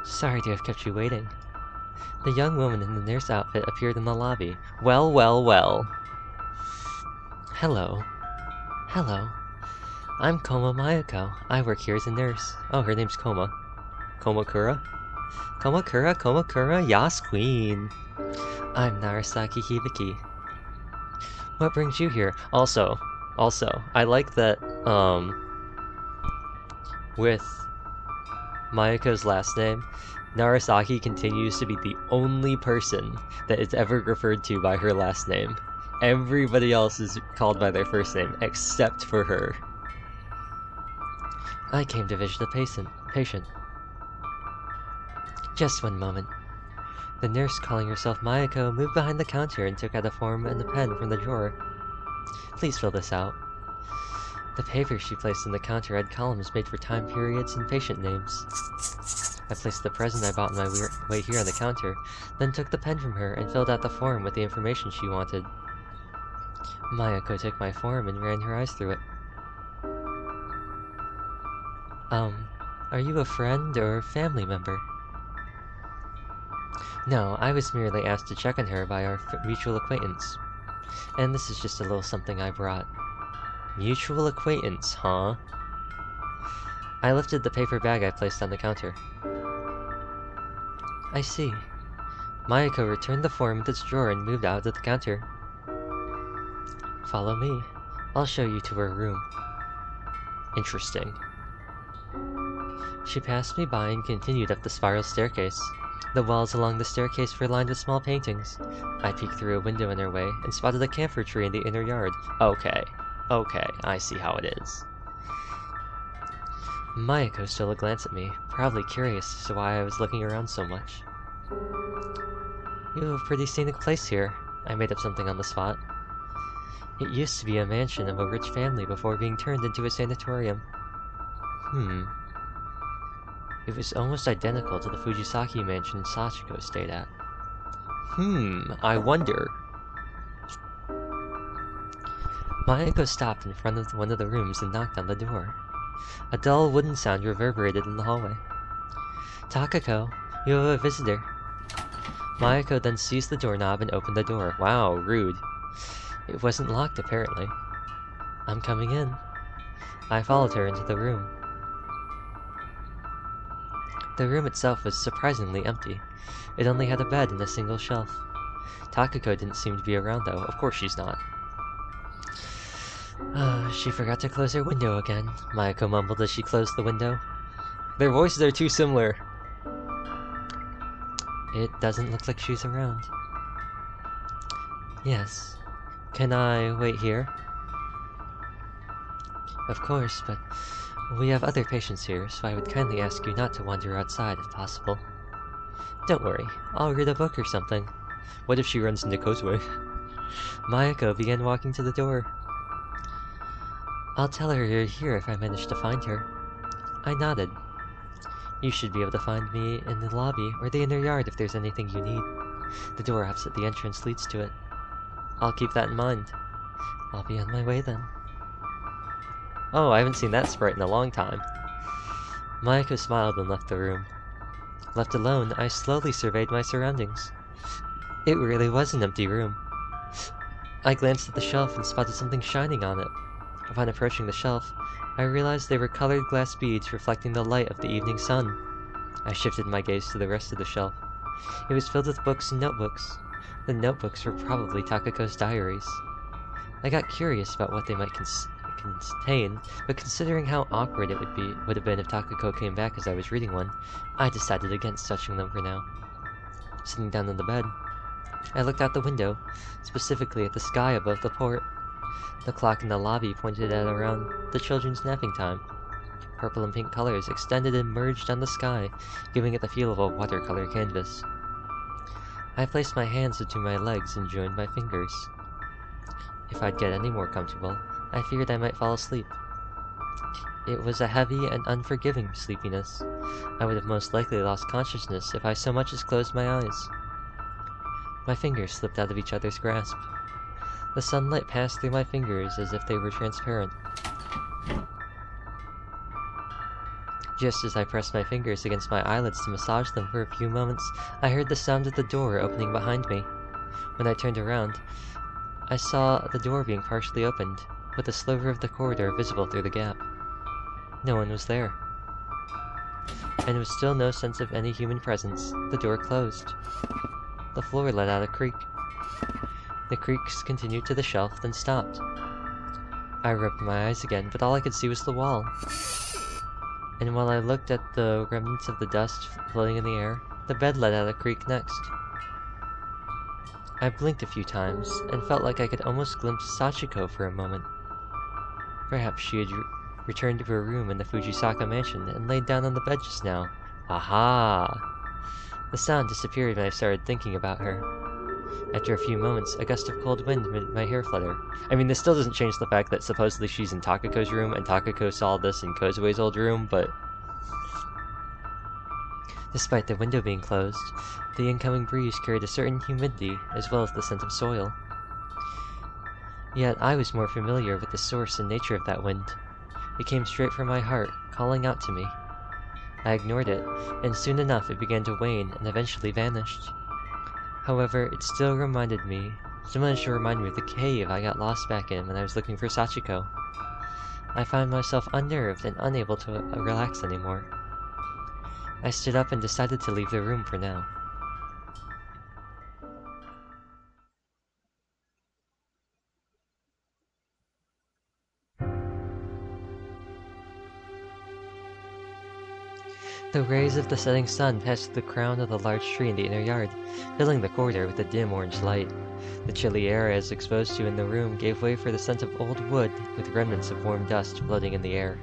Sorry to have kept you waiting. The young woman in the nurse outfit appeared in the lobby. Well, well, well. Hello. Hello. I'm Koma Mayuko. I work here as a nurse. Oh, her name's Koma. Komakura? Komakura, yas queen. I'm Narasaki Hibiki. What brings you here? Also, I like that, with Mayuko's last name, Narasaki continues to be the only person that is ever referred to by her last name. Everybody else is called by their first name, except for her. I came to visit a patient. Just one moment. The nurse, calling herself Mayuko, moved behind the counter and took out a form and a pen from the drawer. Please fill this out. The paper she placed on the counter had columns made for time periods and patient names. I placed the present I bought on my way here on the counter, then took the pen from her and filled out the form with the information she wanted. Mayuko took my form and ran her eyes through it. Are you a friend or family member? No, I was merely asked to check on her by our mutual acquaintance. And this is just a little something I brought. Mutual acquaintance, huh? I lifted the paper bag I placed on the counter. I see. Mayuko returned the form with its drawer and moved out of the counter. Follow me. I'll show you to her room. Interesting. She passed me by and continued up the spiral staircase. The walls along the staircase were lined with small paintings. I peeked through a window in her way and spotted a camphor tree in the inner yard. Okay, I see how it is. Mayako stole a glance at me, probably curious as to why I was looking around so much. You have a pretty scenic place here. I made up something on the spot. It used to be a mansion of a rich family before being turned into a sanatorium. It was almost identical to the Fujisaki mansion Sachiko stayed at. I wonder. Mayako stopped in front of one of the rooms and knocked on the door. A dull wooden sound reverberated in the hallway. Takako, you have a visitor. Mayako then seized the doorknob and opened the door. Wow, rude. It wasn't locked, apparently. I'm coming in. I followed her into the room. The room itself was surprisingly empty. It only had a bed and a single shelf. Takako didn't seem to be around, though. Of course she's not. She forgot to close her window again, Mayako mumbled as she closed the window. Their voices are too similar. It doesn't look like she's around. Yes. Can I wait here? Of course, but we have other patients here, so I would kindly ask you not to wander outside if possible. Don't worry, I'll read a book or something. What if she runs into Kozue? Mayako began walking to the door. I'll tell her you're here if I manage to find her. I nodded. You should be able to find me in the lobby or the inner yard if there's anything you need. The door opposite the entrance leads to it. I'll keep that in mind. I'll be on my way then. Oh, I haven't seen that sprite in a long time. Mayako smiled and left the room. Left alone, I slowly surveyed my surroundings. It really was an empty room. I glanced at the shelf and spotted something shining on it. Upon approaching the shelf, I realized they were colored glass beads reflecting the light of the evening sun. I shifted my gaze to the rest of the shelf. It was filled with books and notebooks. The notebooks were probably Takako's diaries. I got curious about what they might contain, but considering how awkward it would have been if Takako came back as I was reading one, I decided against touching them for now. Sitting down on the bed, I looked out the window, specifically at the sky above the port. The clock in the lobby pointed at around the children's napping time. Purple and pink colors extended and merged on the sky, giving it the feel of a watercolor canvas. I placed my hands between my legs and joined my fingers. If I'd get any more comfortable, I feared I might fall asleep. It was a heavy and unforgiving sleepiness. I would have most likely lost consciousness if I so much as closed my eyes. My fingers slipped out of each other's grasp. The sunlight passed through my fingers as if they were transparent. Just as I pressed my fingers against my eyelids to massage them for a few moments, I heard the sound of the door opening behind me. When I turned around, I saw the door being partially opened, with a sliver of the corridor visible through the gap. No one was there. And there was still no sense of any human presence. The door closed. The floor let out a creak. The creaks continued to the shelf, then stopped. I rubbed my eyes again, but all I could see was the wall. And while I looked at the remnants of the dust floating in the air, the bed let out a creak next. I blinked a few times, and felt like I could almost glimpse Sachiko for a moment. Perhaps she had returned to her room in the Fujisaka mansion and laid down on the bed just now. Aha! The sound disappeared when I started thinking about her. After a few moments, a gust of cold wind made my hair flutter. I mean, this still doesn't change the fact that supposedly she's in Takako's room, and Takako saw this in Kozue's old room, but... Despite the window being closed, the incoming breeze carried a certain humidity, as well as the scent of soil. Yet I was more familiar with the source and nature of that wind. It came straight from my heart, calling out to me. I ignored it, and soon enough it began to wane and eventually vanished. However, it still managed to remind me of the cave I got lost back in when I was looking for Sachiko. I found myself unnerved and unable to relax anymore. I stood up and decided to leave the room for now. The rays of the setting sun passed through the crown of the large tree in the inner yard, filling the corridor with a dim orange light. The chilly air I was exposed to in the room gave way for the scent of old wood, with remnants of warm dust floating in the air.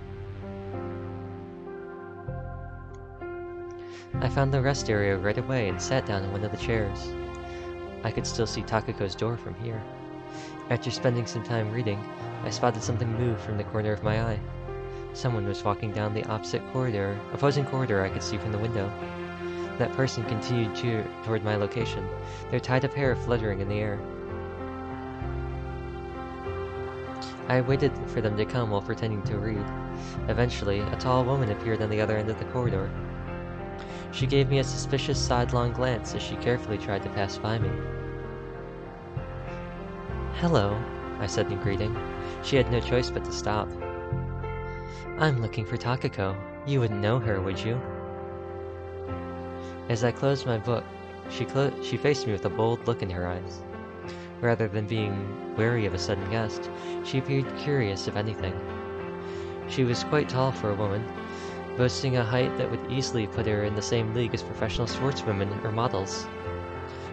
I found the rest area right away and sat down in one of the chairs. I could still see Takako's door from here. After spending some time reading, I spotted something move from the corner of my eye. Someone was walking down the opposing corridor I could see from the window. That person continued toward my location, their tied-up hair fluttering in the air. I waited for them to come while pretending to read. Eventually, a tall woman appeared on the other end of the corridor. She gave me a suspicious sidelong glance as she carefully tried to pass by me. "Hello," I said in greeting. She had no choice but to stop. "I'm looking for Takako. You wouldn't know her, would you?" As I closed my book, she faced me with a bold look in her eyes. Rather than being wary of a sudden guest, she appeared curious, if anything. She was quite tall for a woman, boasting a height that would easily put her in the same league as professional sportswomen or models.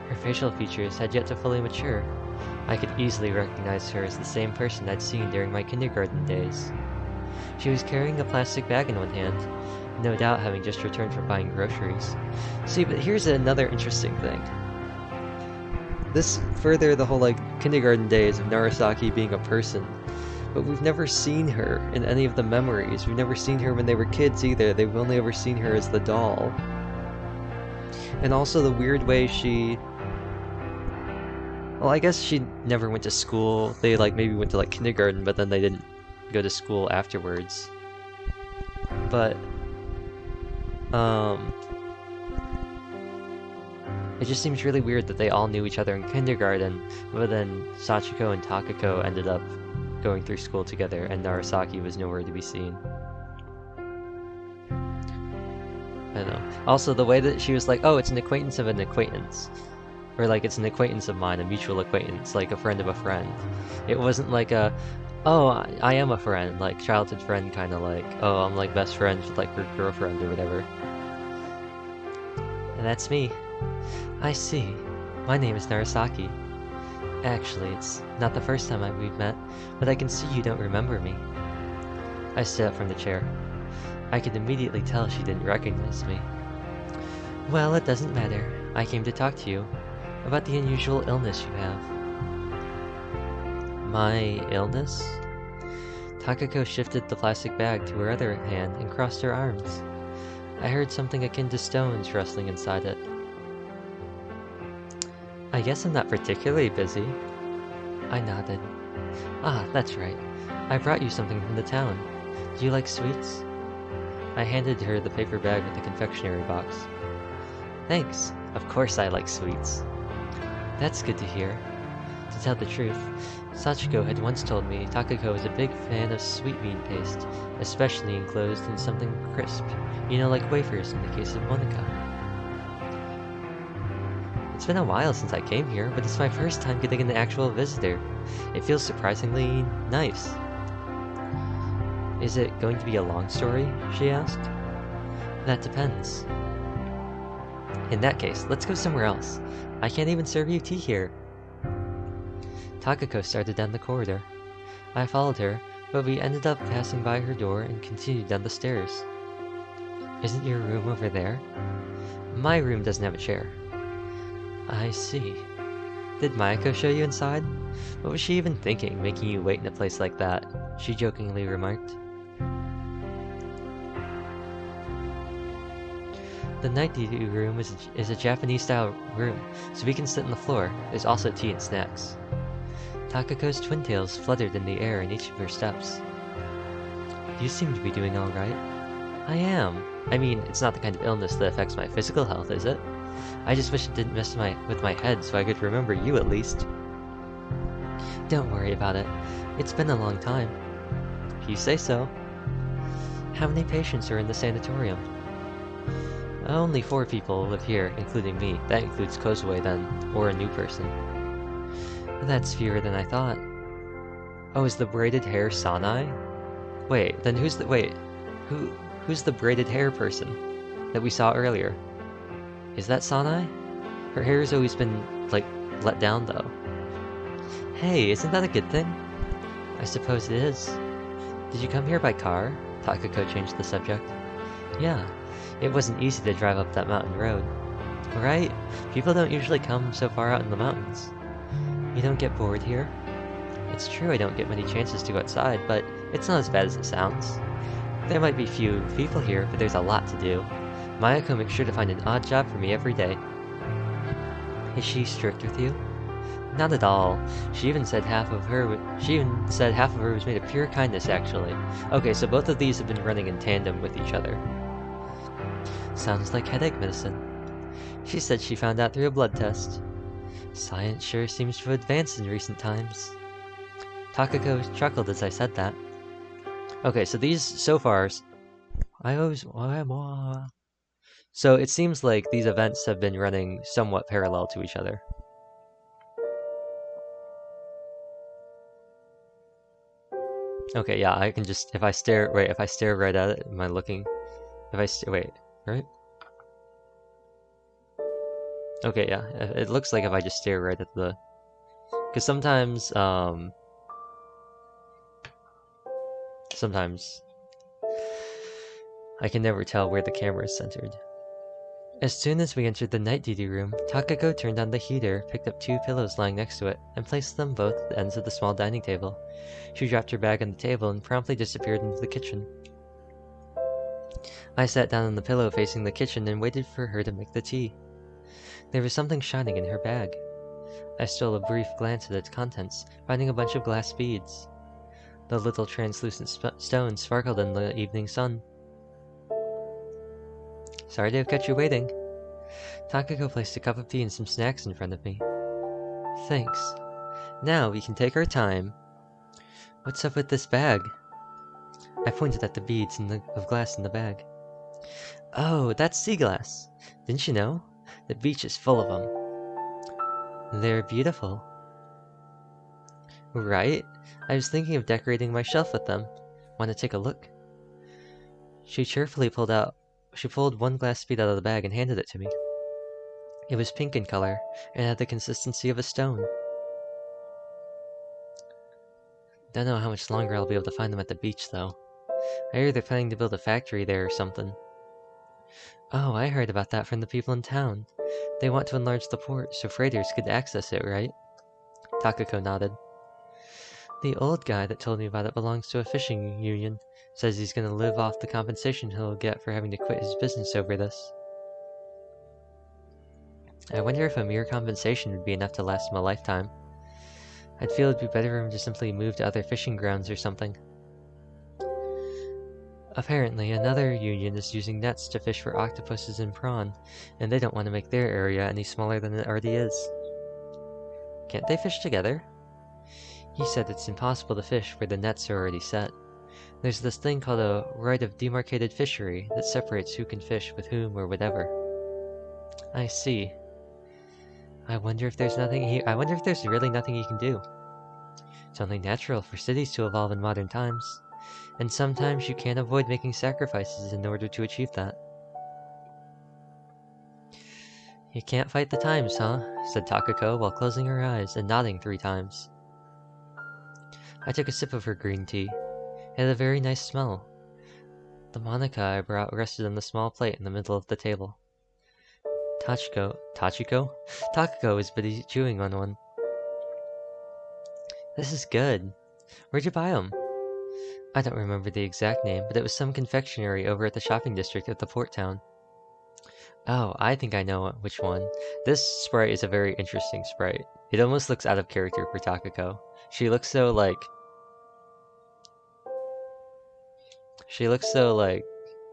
Her facial features had yet to fully mature. I could easily recognize her as the same person I'd seen during my kindergarten days. She was carrying a plastic bag in one hand, no doubt having just returned from buying groceries. See, but here's another interesting thing. This further the whole kindergarten days of Narasaki being a person. But we've never seen her in any of the memories. We've never seen her when they were kids either. They've only ever seen her as the doll. And also the weird way she... Well, I guess she never went to school. They maybe went to kindergarten, but then they didn't go to school afterwards. But it just seems really weird that they all knew each other in kindergarten, but then Sachiko and Takako ended up going through school together, and Narasaki was nowhere to be seen. I don't know. Also, the way that she was like, "Oh, it's an acquaintance of an acquaintance," or it's an acquaintance of mine, a mutual acquaintance, like a friend of a friend. It wasn't like a, "Oh, I am a friend," childhood friend kind of "Oh, I'm best friends with her girlfriend or whatever." And that's me. "I see. My name is Narasaki. Actually, it's not the first time we've met, but I can see you don't remember me." I stood up from the chair. I could immediately tell she didn't recognize me. "Well, it doesn't matter. I came to talk to you about the unusual illness you have." "My illness?" Takako shifted the plastic bag to her other hand and crossed her arms. I heard something akin to stones rustling inside it. "I guess I'm not particularly busy." I nodded. "Ah, that's right. I brought you something from the town. Do you like sweets?" I handed her the paper bag with the confectionery box. "Thanks. Of course I like sweets." "That's good to hear. To tell the truth, Sachiko had once told me Takako was a big fan of sweetmeat paste, especially enclosed in something crisp. You know, like wafers in the case of Monica." "It's been a while since I came here, but it's my first time getting an actual visitor. It feels surprisingly nice." "Is it going to be a long story?" she asked. "That depends." "In that case, let's go somewhere else. I can't even serve you tea here." Takako started down the corridor. I followed her, but we ended up passing by her door and continued down the stairs. "Isn't your room over there?" "My room doesn't have a chair." "I see. Did Mayako show you inside? What was she even thinking, making you wait in a place like that?" she jokingly remarked. "The night duty room is a Japanese-style room, so we can sit on the floor. There's also tea and snacks." Takako's twin tails fluttered in the air in each of her steps. "You seem to be doing all right." "I am. I mean, it's not the kind of illness that affects my physical health, is it? I just wish it didn't mess with my head so I could remember you at least." "Don't worry about it. It's been a long time." "If you say so." "How many patients are in the sanatorium?" "Only 4 people live here, including me. That includes Kozue then, or a new person." "That's fewer than I thought." "Oh, is the braided hair Sanai?" Wait, then who's the braided hair person?" that we saw earlier. Is that Sanai? Her hair has always been, like, let down, though. Hey, isn't that a good thing? I suppose it is. Did you come here by car? Takako changed the subject. Yeah, it wasn't easy to drive up that mountain road. Right? People don't usually come so far out in the mountains. You don't get bored here? It's true I don't get many chances to go outside, but it's not as bad as it sounds. There might be few people here, but there's a lot to do. Mayako makes sure to find an odd job for me every day. Is she strict with you? Not at all. She even said half of her was made of pure kindness, actually. Okay, so both of these have been running in tandem with each other. Sounds like headache medicine. She said she found out through a blood test. Science sure seems to have advanced in recent times. Takako chuckled as I said that. Okay, so these, so far, so it seems like these events have been running somewhat parallel to each other. Okay, yeah, I can just, if I stare right at it, am I looking? Wait, right? Okay, yeah, it looks like if I just stare right at the... Because sometimes I can never tell where the camera is centered. As soon as we entered the night duty room, Takako turned on the heater, picked up 2 pillows lying next to it, and placed them both at the ends of the small dining table. She dropped her bag on the table and promptly disappeared into the kitchen. I sat down on the pillow facing the kitchen and waited for her to make the tea. There was something shining in her bag. I stole a brief glance at its contents, finding a bunch of glass beads. The little translucent stones sparkled in the evening sun. Sorry to have kept you waiting. Takako placed a cup of tea and some snacks in front of me. Thanks. Now we can take our time. What's up with this bag? I pointed at the beads of glass in the bag. Oh, that's sea glass. Didn't you know? The beach is full of them. They're beautiful. Right? I was thinking of decorating my shelf with them. Want to take a look? She cheerfully pulled one glass bead out of the bag and handed it to me. It was pink in color, and had the consistency of a stone. Don't know how much longer I'll be able to find them at the beach, though. I hear they're planning to build a factory there or something. Oh, I heard about that from the people in town. They want to enlarge the port so freighters could access it, right? Takako nodded. The old guy that told me about it belongs to a fishing union. Says he's gonna live off the compensation he'll get for having to quit his business over this. I wonder if a mere compensation would be enough to last him a lifetime. I'd feel it'd be better for him to simply move to other fishing grounds or something. Apparently, another union is using nets to fish for octopuses and prawn, and they don't want to make their area any smaller than it already is. Can't they fish together? He said it's impossible to fish where the nets are already set. There's this thing called a right of demarcated fishery that separates who can fish with whom or whatever. I see. I wonder if there's really nothing he can do. It's only natural for cities to evolve in modern times, and sometimes you can't avoid making sacrifices in order to achieve that. You can't fight the times, huh? Said Takako while closing her eyes and nodding 3 times. I took a sip of her green tea. It had a very nice smell. The Monica I brought rested on the small plate in the middle of the table. Takako was busy chewing on one. This is good. Where'd you buy them? I don't remember the exact name, but it was some confectionery over at the shopping district of the port town. Oh, I think I know which one. This sprite is a very interesting sprite. It almost looks out of character for Takako. She looks so,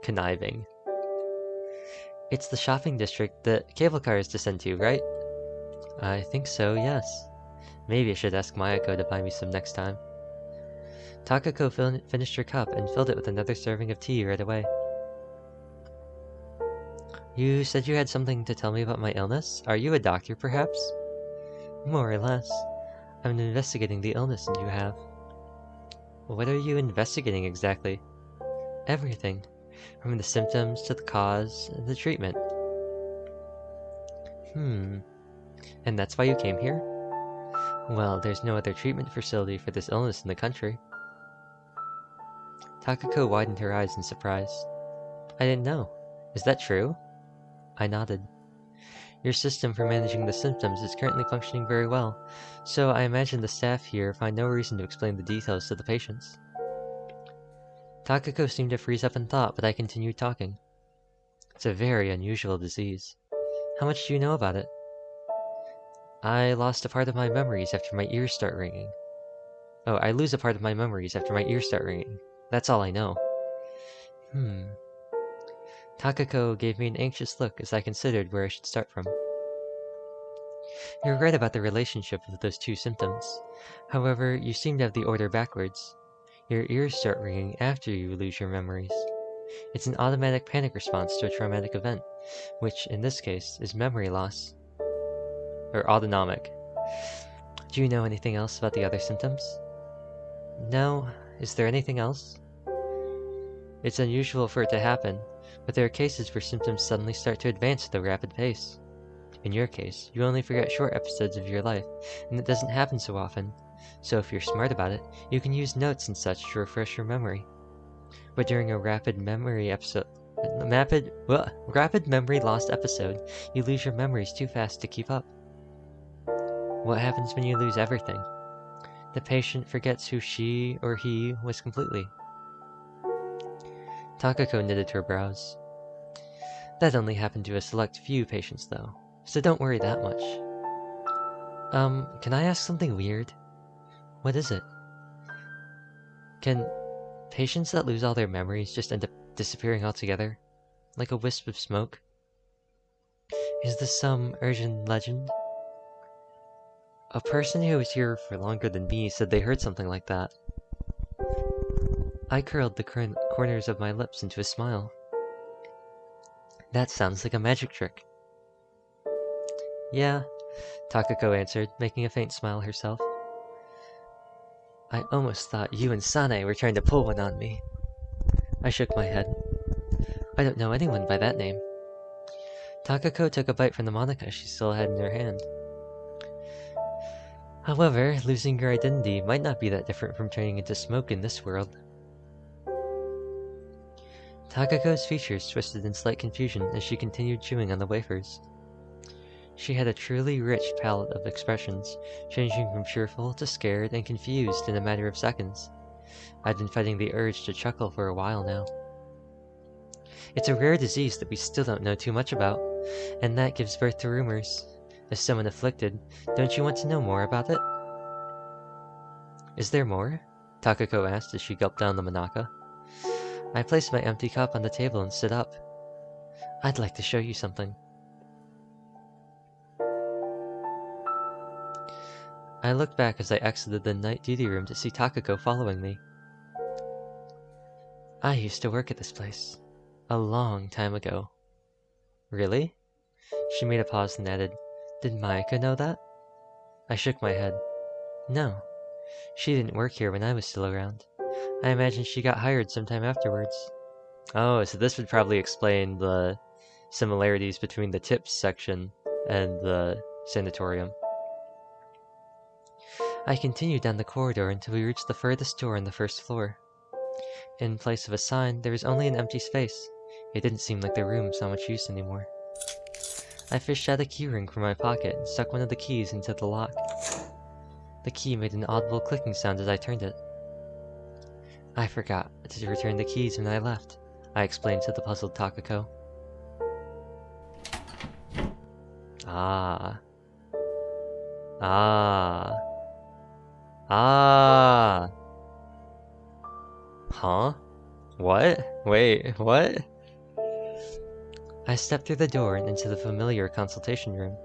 conniving. It's the shopping district that cable cars descend to, right? I think so, yes. Maybe I should ask Mayako to buy me some next time. Takako finished her cup and filled it with another serving of tea right away. You said you had something to tell me about my illness? Are you a doctor, perhaps? More or less. I'm investigating the illness you have. What are you investigating exactly? Everything. from the symptoms to the cause and the treatment. And that's why you came here? Well, there's no other treatment facility for this illness in the country. Takako widened her eyes in surprise. I didn't know. Is that true? I nodded. Your system for managing the symptoms is currently functioning very well, so I imagine the staff here find no reason to explain the details to the patients. Takako seemed to freeze up in thought, but I continued talking. It's a very unusual disease. How much do you know about it? I lost a part of my memories after my ears start ringing. Oh, I lose a part of my memories after my ears start ringing. That's all I know. Takako gave me an anxious look as I considered where I should start from. You're right about the relationship of those two symptoms. However, you seem to have the order backwards. Your ears start ringing after you lose your memories. It's an automatic panic response to a traumatic event, which, in this case, is memory loss. Or autonomic. Do you know anything else about the other symptoms? No. Is there anything else? It's unusual for it to happen, but there are cases where symptoms suddenly start to advance at a rapid pace. In your case, you only forget short episodes of your life, and it doesn't happen so often. So if you're smart about it, you can use notes and such to refresh your memory. But during a rapid memory loss episode, you lose your memories too fast to keep up. What happens when you lose everything? The patient forgets who she or he was completely. Takako knitted her brows. That only happened to a select few patients, though, so don't worry that much. Can I ask something weird? What is it? Can patients that lose all their memories just end up disappearing altogether? Like a wisp of smoke? Is this some urgent legend? A person who was here for longer than me said they heard something like that. I curled the corners of my lips into a smile. That sounds like a magic trick. Yeah, Takako answered, making a faint smile herself. I almost thought you and Sane were trying to pull one on me. I shook my head. I don't know anyone by that name. Takako took a bite from the Monica she still had in her hand. However, losing your identity might not be that different from turning into smoke in this world. Takako's features twisted in slight confusion as she continued chewing on the wafers. She had a truly rich palette of expressions, changing from cheerful to scared and confused in a matter of seconds. I'd been fighting the urge to chuckle for a while now. It's a rare disease that we still don't know too much about, and that gives birth to rumors. As someone afflicted, don't you want to know more about it? Is there more? Takako asked as she gulped down the Manaka. I placed my empty cup on the table and stood up. I'd like to show you something. I looked back as I exited the night duty room to see Takako following me. I used to work at this place. A long time ago. Really? She made a pause and added, Did Maika know that? I shook my head. No. She didn't work here when I was still around. I imagine she got hired sometime afterwards. Oh, so this would probably explain the similarities between the tips section and the sanatorium. I continued down the corridor until we reached the furthest door on the first floor. In place of a sign, there was only an empty space. It didn't seem like the room saw much use anymore. I fished out a keyring from my pocket and stuck one of the keys into the lock. The key made an audible clicking sound as I turned it. I forgot to return the keys when I left, I explained to the puzzled Takako. Ah. Huh? What? Wait, what? I stepped through the door and into the familiar consultation room.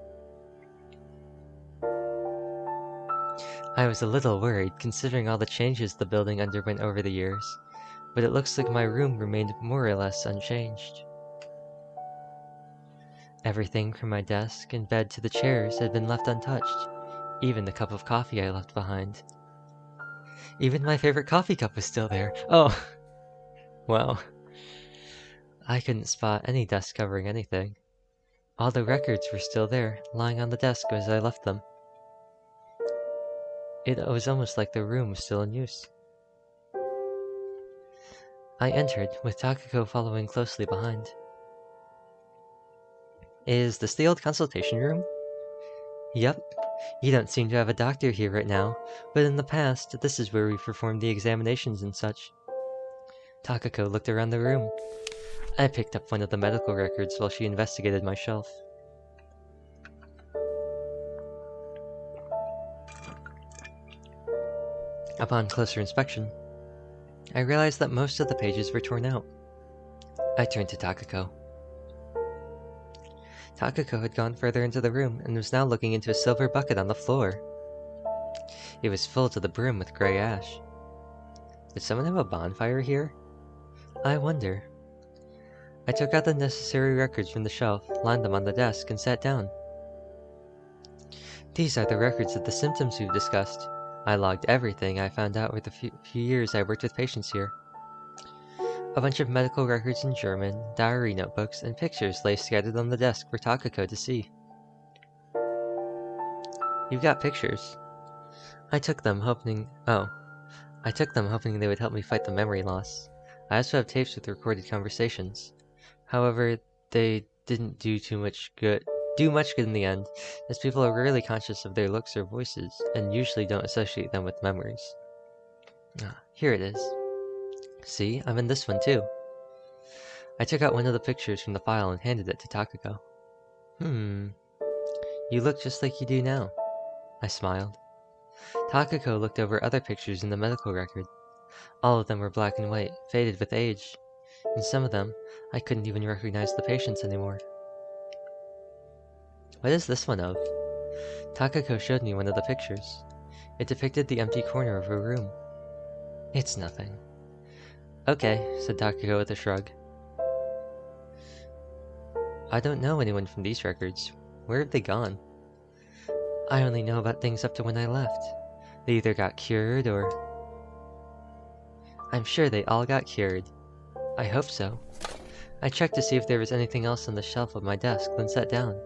I was a little worried, considering all the changes the building underwent over the years, but it looks like my room remained more or less unchanged. Everything from my desk and bed to the chairs had been left untouched, even the cup of coffee I left behind. Even my favorite coffee cup was still there. Oh! Wow. I couldn't spot any dust covering anything. All the records were still there, lying on the desk as I left them. It was almost like the room was still in use. I entered, with Takako following closely behind. Is this the old consultation room? Yep. You don't seem to have a doctor here right now, but in the past, this is where we performed the examinations and such. Takako looked around the room. I picked up one of the medical records while she investigated my shelf. Upon closer inspection, I realized that most of the pages were torn out. I turned to Takako. Takako had gone further into the room and was now looking into a silver bucket on the floor. It was full to the brim with gray ash. Did someone have a bonfire here? I wonder. I took out the necessary records from the shelf, lined them on the desk, and sat down. These are the records of the symptoms we've discussed. I logged everything I found out with the few years I worked with patients here. A bunch of medical records in German, diary notebooks, and pictures lay scattered on the desk for Takako to see. You've got pictures. I took them hoping they would help me fight the memory loss. I also have tapes with recorded conversations. However, they didn't do much good in the end, as people are rarely conscious of their looks or voices, and usually don't associate them with memories. Here it is. See, I'm in this one too. I took out one of the pictures from the file and handed it to Takako. You look just like you do now. I smiled. Takako looked over other pictures in the medical record. All of them were black and white, faded with age. In some of them, I couldn't even recognize the patients anymore. What is this one of? Takako showed me one of the pictures. It depicted the empty corner of a room. It's nothing. Okay, said Takako with a shrug. I don't know anyone from these records. Where have they gone? I only know about things up to when I left. They either got cured or... I'm sure they all got cured. I hope so. I checked to see if there was anything else on the shelf of my desk, then sat down.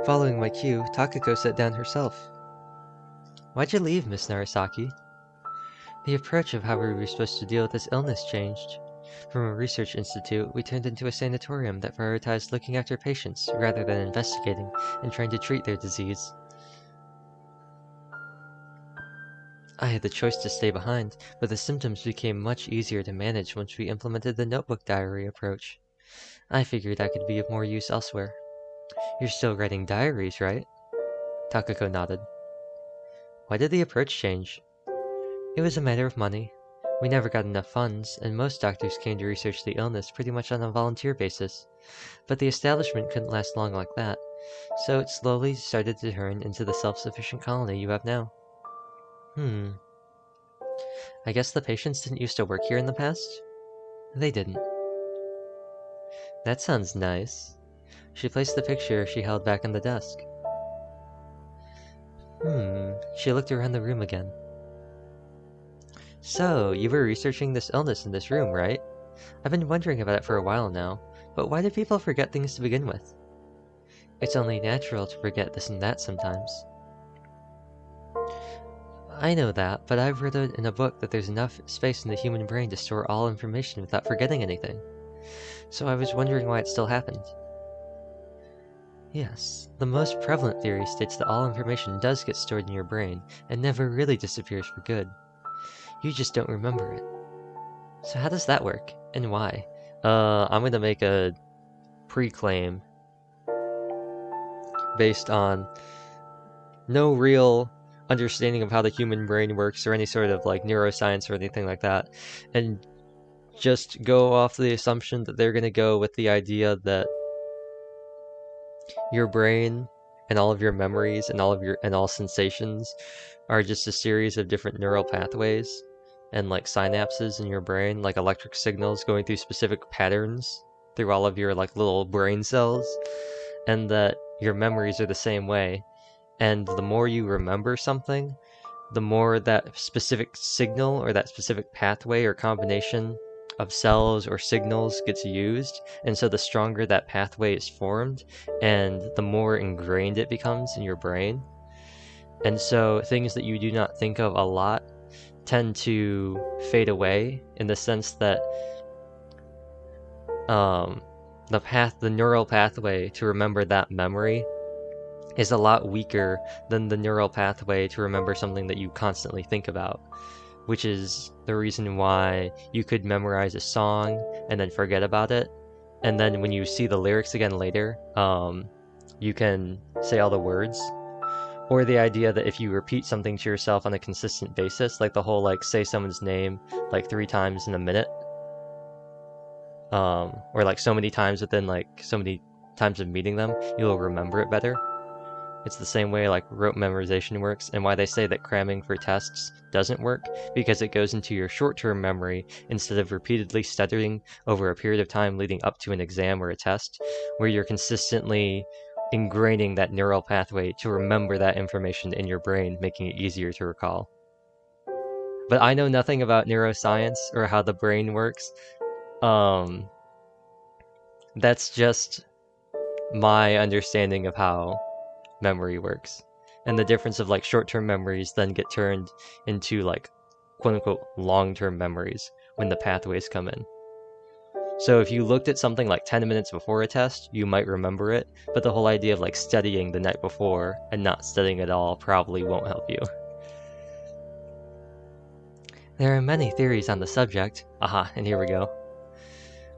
Following my cue, Takako sat down herself. Why'd you leave, Miss Narasaki? The approach of how we were supposed to deal with this illness changed. From a research institute, we turned into a sanatorium that prioritized looking after patients rather than investigating and trying to treat their disease. I had the choice to stay behind, but the symptoms became much easier to manage once we implemented the notebook diary approach. I figured I could be of more use elsewhere. You're still writing diaries, right? Takako nodded. Why did the approach change? It was a matter of money. We never got enough funds, and most doctors came to research the illness pretty much on a volunteer basis. But the establishment couldn't last long like that, so it slowly started to turn into the self-sufficient colony you have now. I guess the patients didn't used to work here in the past? They didn't. That sounds nice. She placed the picture she held back on the desk. She looked around the room again. So, you were researching this illness in this room, right? I've been wondering about it for a while now, but why do people forget things to begin with? It's only natural to forget this and that sometimes. I know that, but I've read in a book that there's enough space in the human brain to store all information without forgetting anything. So I was wondering why it still happened. Yes, the most prevalent theory states that all information does get stored in your brain and never really disappears for good. You just don't remember it. So how does that work, and why? I'm gonna make a pre-claim based on no real understanding of how the human brain works or any sort of like neuroscience or anything like that, and just go off the assumption that they're gonna go with the idea that your brain and all of your memories and all sensations are just a series of different neural pathways and like synapses in your brain, like electric signals going through specific patterns through all of your like little brain cells, and that your memories are the same way. And the more you remember something, the more that specific signal or that specific pathway or combination of cells or signals gets used, and so the stronger that pathway is formed and the more ingrained it becomes in your brain. And so things that you do not think of a lot tend to fade away, in the sense that the neural pathway to remember that memory is a lot weaker than the neural pathway to remember something that you constantly think about, which is the reason why you could memorize a song and then forget about it, and then when you see the lyrics again later, you can say all the words. Or the idea that if you repeat something to yourself on a consistent basis, like the whole like say someone's name like 3 times in a minute, or like so many times within like so many times of meeting them, you'll remember it better. It's the same way like rote memorization works, and why they say that cramming for tests doesn't work, because it goes into your short-term memory instead of repeatedly studying over a period of time leading up to an exam or a test, where you're consistently ingraining that neural pathway to remember that information in your brain, making it easier to recall. But I know nothing about neuroscience or how the brain works. That's just my understanding of how memory works. And the difference of like short-term memories then get turned into like quote-unquote long-term memories when the pathways come in. So if you looked at something like 10 minutes before a test, you might remember it, but the whole idea of like studying the night before and not studying at all probably won't help you. There are many theories on the subject. Aha, and here we go.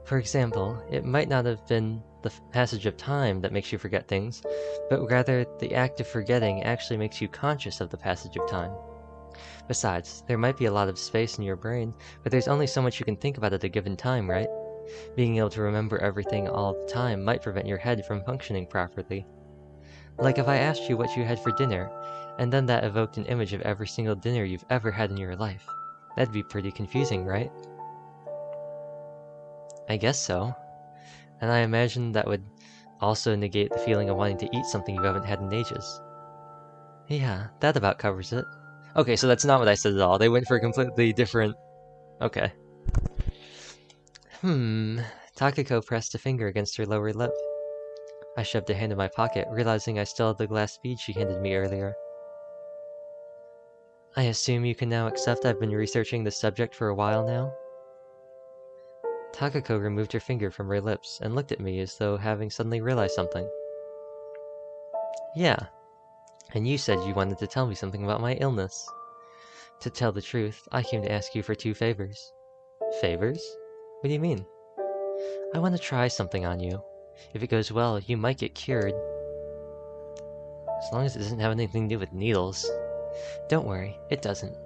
For example, it might not have been the passage of time that makes you forget things, but rather the act of forgetting actually makes you conscious of the passage of time. Besides, there might be a lot of space in your brain, but there's only so much you can think about at a given time, right? Being able to remember everything all the time might prevent your head from functioning properly. Like if I asked you what you had for dinner, and then that evoked an image of every single dinner you've ever had in your life. That'd be pretty confusing, right? I guess so. And I imagine that would also negate the feeling of wanting to eat something you haven't had in ages. Yeah, that about covers it. Okay, so that's not what I said at all. They went for a completely different... Okay. Takako pressed a finger against her lower lip. I shoved a hand in my pocket, realizing I still had the glass bead she handed me earlier. I assume you can now accept I've been researching this subject for a while now? Takako removed her finger from her lips and looked at me as though having suddenly realized something. Yeah, and you said you wanted to tell me something about my illness. To tell the truth, I came to ask you for 2 favors. Favors? What do you mean? I want to try something on you. If it goes well, you might get cured. As long as it doesn't have anything to do with needles. Don't worry, it doesn't.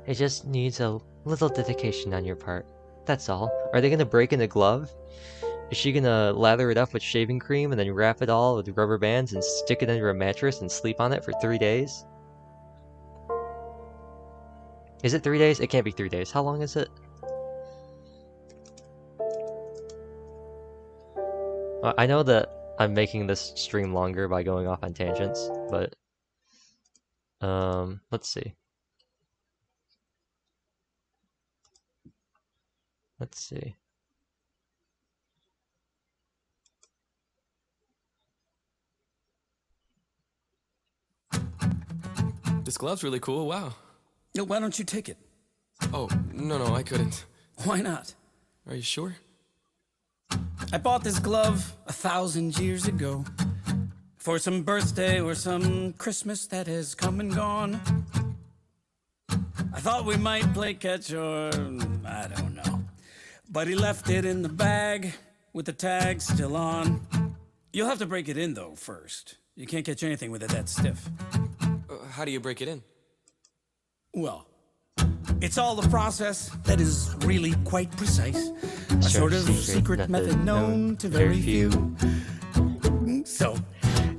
It just needs a little dedication on your part. That's all. Are they gonna break in a glove? Is she gonna lather it up with shaving cream and then wrap it all with rubber bands and stick it under a mattress and sleep on it for 3 days? Is it 3 days? It can't be 3 days. How long is it? I know that I'm making this stream longer by going off on tangents, but let's see. This glove's really cool, wow. No, why don't you take it? Oh, no, I couldn't. Why not? Are you sure? I bought this glove 1,000 years ago for some birthday or some Christmas that has come and gone. I thought we might play catch or I don't know. But he left it in the bag with the tag still on. You'll have to break it in though first. You can't catch anything with it that stiff. How do you break it in? Well, it's all the process that is really quite precise. A sort of secret method known to very few. So,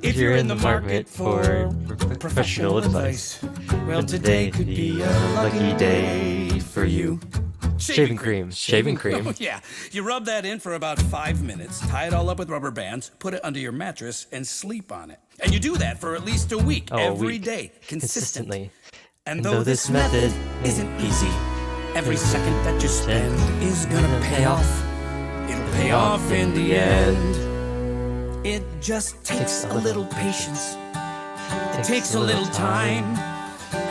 if you're in the market for professional advice, well, today could be a lucky day for you. Shaving cream. Oh, yeah. You rub that in for about 5 minutes, tie it all up with rubber bands, put it under your mattress, and sleep on it. And you do that for at least a week, every day, consistently. And though this method isn't easy, Every second that you spend is gonna pay off. It'll pay off in the end. It just takes a little patience. It takes a little time,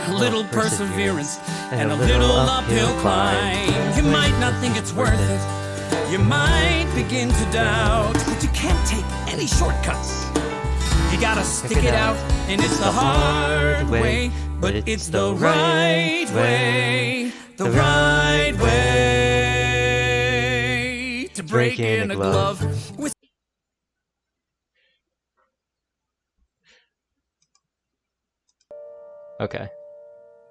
a little perseverance, and a little uphill climb. You might not think it's worth it. You might begin to doubt, but you can't take any shortcuts. You gotta stick it out, and it's the hard way, but it's the right way. The right way to break in a glove with. Okay,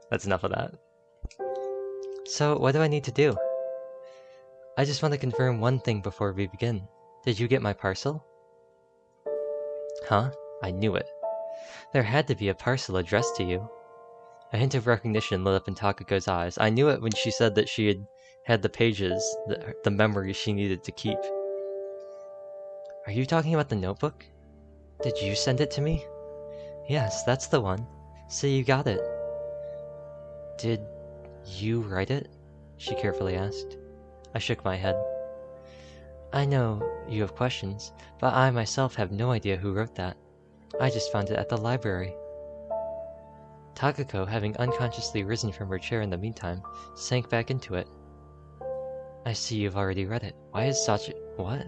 that's enough of that. So, what do I need to do? I just want to confirm one thing before we begin. Did you get my parcel? Huh? I knew it. There had to be a parcel addressed to you. A hint of recognition lit up in Takako's eyes. I knew it when she said that she had the pages, the memories she needed to keep. Are you talking about the notebook? Did you send it to me? Yes, that's the one. So you got it. Did you write it? She carefully asked. I shook my head. I know you have questions, but I myself have no idea who wrote that. I just found it at the library. Takako, having unconsciously risen from her chair in the meantime, sank back into it. I see you've already read it. Why is what?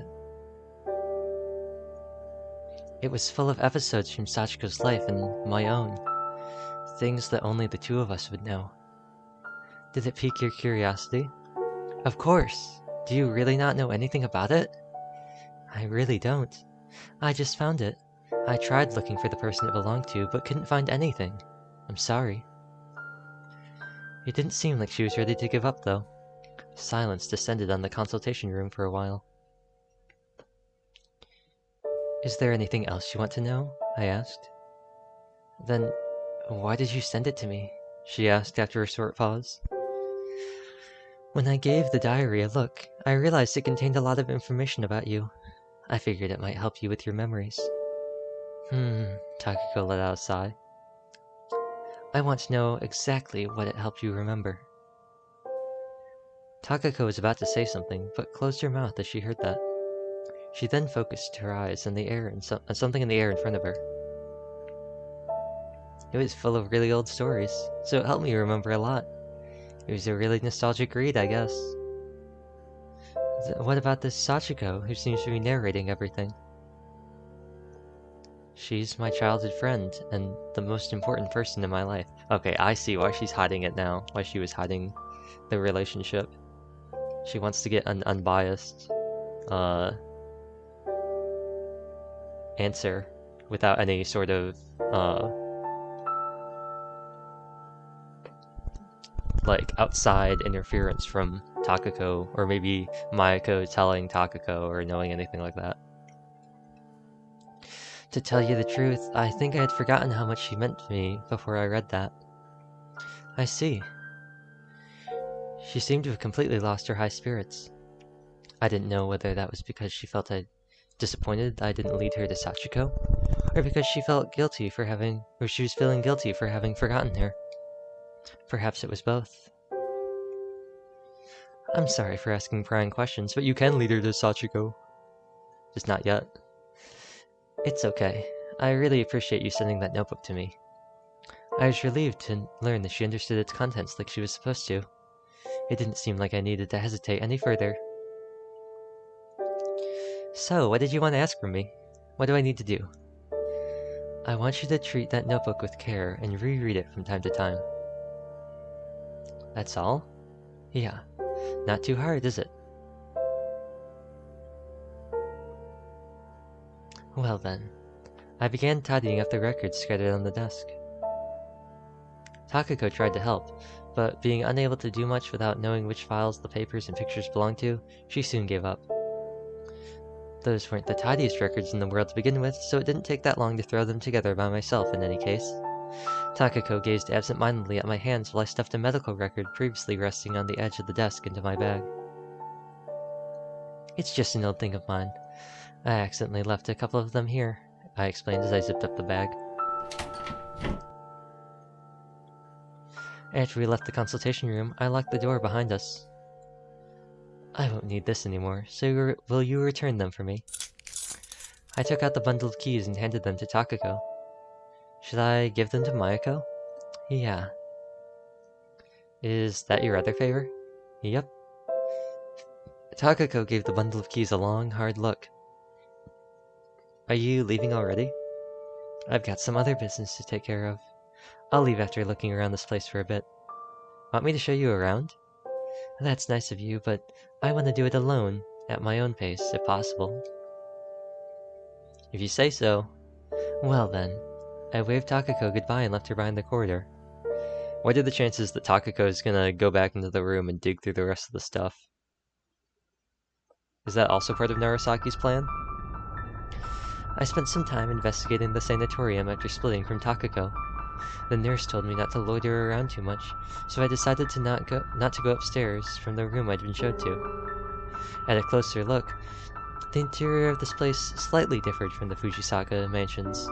It was full of episodes from Sachiko's life and my own. Things that only the two of us would know. Did it pique your curiosity? Of course! Do you really not know anything about it? I really don't. I just found it. I tried looking for the person it belonged to, but couldn't find anything. I'm sorry. It didn't seem like she was ready to give up, though. Silence descended on the consultation room for a while. Is there anything else you want to know? I asked. Then, why did you send it to me? She asked after a short pause. When I gave the diary a look, I realized it contained a lot of information about you. I figured it might help you with your memories. Takako let out a sigh. I want to know exactly what it helped you remember. Takako was about to say something, but closed her mouth as she heard that. She then focused her eyes on the air and something in the air in front of her. It was full of really old stories, so it helped me remember a lot. It was a really nostalgic read, I guess. What about this Sachiko, who seems to be narrating everything? She's my childhood friend, and the most important person in my life. Okay, I see why she's hiding it now, why she was hiding the relationship. She wants to get an unbiased, answer without any sort of, like, outside interference from Takako, or maybe Mayako telling Takako, or knowing anything like that. To tell you the truth, I think I had forgotten how much she meant to me before I read that. I see. She seemed to have completely lost her high spirits. I didn't know whether that was because she felt disappointed I didn't lead her to Sachiko, or because she felt guilty for having, or she was feeling guilty for having forgotten her. Perhaps it was both. I'm sorry for asking prying questions, but you can lead her to Sachiko. Just not yet. It's okay. I really appreciate you sending that notebook to me. I was relieved to learn that she understood its contents like she was supposed to. It didn't seem like I needed to hesitate any further. So, what did you want to ask from me? What do I need to do? I want you to treat that notebook with care and reread it from time to time. That's all? Yeah. Not too hard, is it? Well then. I began tidying up the records scattered on the desk. Takako tried to help, but being unable to do much without knowing which files the papers and pictures belonged to, she soon gave up. Those weren't the tidiest records in the world to begin with, so it didn't take that long to throw them together by myself in any case. Takako gazed absent-mindedly at my hands while I stuffed a medical record previously resting on the edge of the desk into my bag. It's just an old thing of mine. I accidentally left a couple of them here, I explained as I zipped up the bag. After we left the consultation room, I locked the door behind us. I won't need this anymore, so will you return them for me? I took out the bundle of keys and handed them to Takako. Should I give them to Mayako? Yeah. Is that your other favor? Yep. Takako gave the bundle of keys a long, hard look. Are you leaving already? I've got some other business to take care of. I'll leave after looking around this place for a bit. Want me to show you around? That's nice of you, but I want to do it alone, at my own pace, if possible. If you say so. Well then. I waved Takako goodbye and left her behind the corridor. What are the chances that Takako is gonna go back into the room and dig through the rest of the stuff? Is that also part of Narasaki's plan? I spent some time investigating the sanatorium after splitting from Takako. The nurse told me not to loiter around too much, so I decided to not to go upstairs from the room I'd been showed to. At a closer look, the interior of this place slightly differed from the Fujisaka mansions.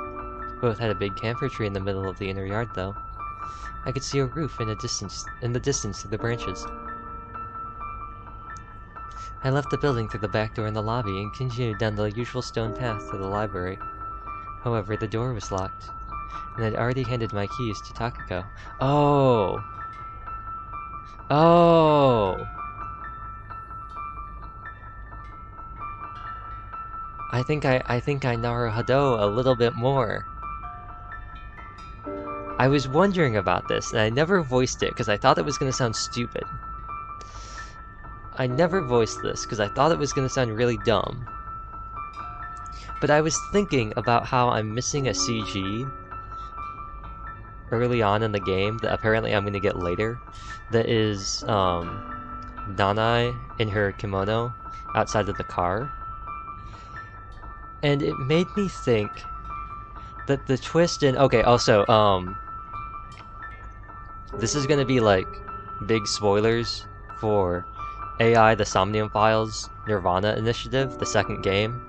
Both had a big camphor tree in the middle of the inner yard, though. I could see a roof in the distance through the branches. I left the building through the back door in the lobby and continued down the usual stone path to the library. However, the door was locked, and I'd already handed my keys to Takako. Oh! Oh! I think I Naruhodo a little bit more. I was wondering about this, and I never voiced it because I thought it was going to sound stupid. I never voiced this because I thought it was going to sound really dumb. But I was thinking about how I'm missing a CG early on in the game that apparently I'm going to get later. That is Nanai in her kimono outside of the car. And it made me think that the twist in... Okay, also, this is gonna be, like, big spoilers for AI The Somnium Files Nirvana Initiative, the second game,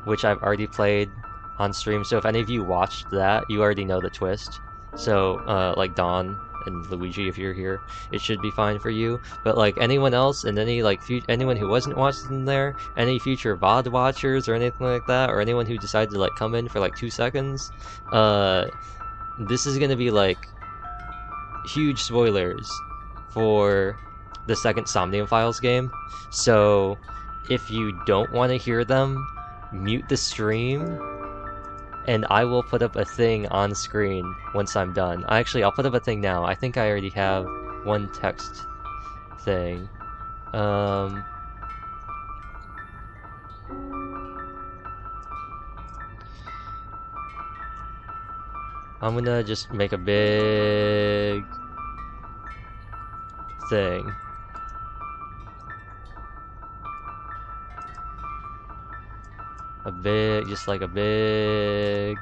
which I've already played on stream. So if any of you watched that, you already know the twist. So, like Dawn and Luigi, if you're here, it should be fine for you. But like anyone else and any like anyone who wasn't watching there, any future VOD watchers or anything like that, or anyone who decided to like come in for like 2 seconds, this is gonna be like huge spoilers for the second Somnium Files game. So if you don't want to hear them, mute the stream. And I will put up a thing on screen once I'm done. I'll put up a thing now. I think I already have one text thing. I'm gonna just make a big thing. Just like a big...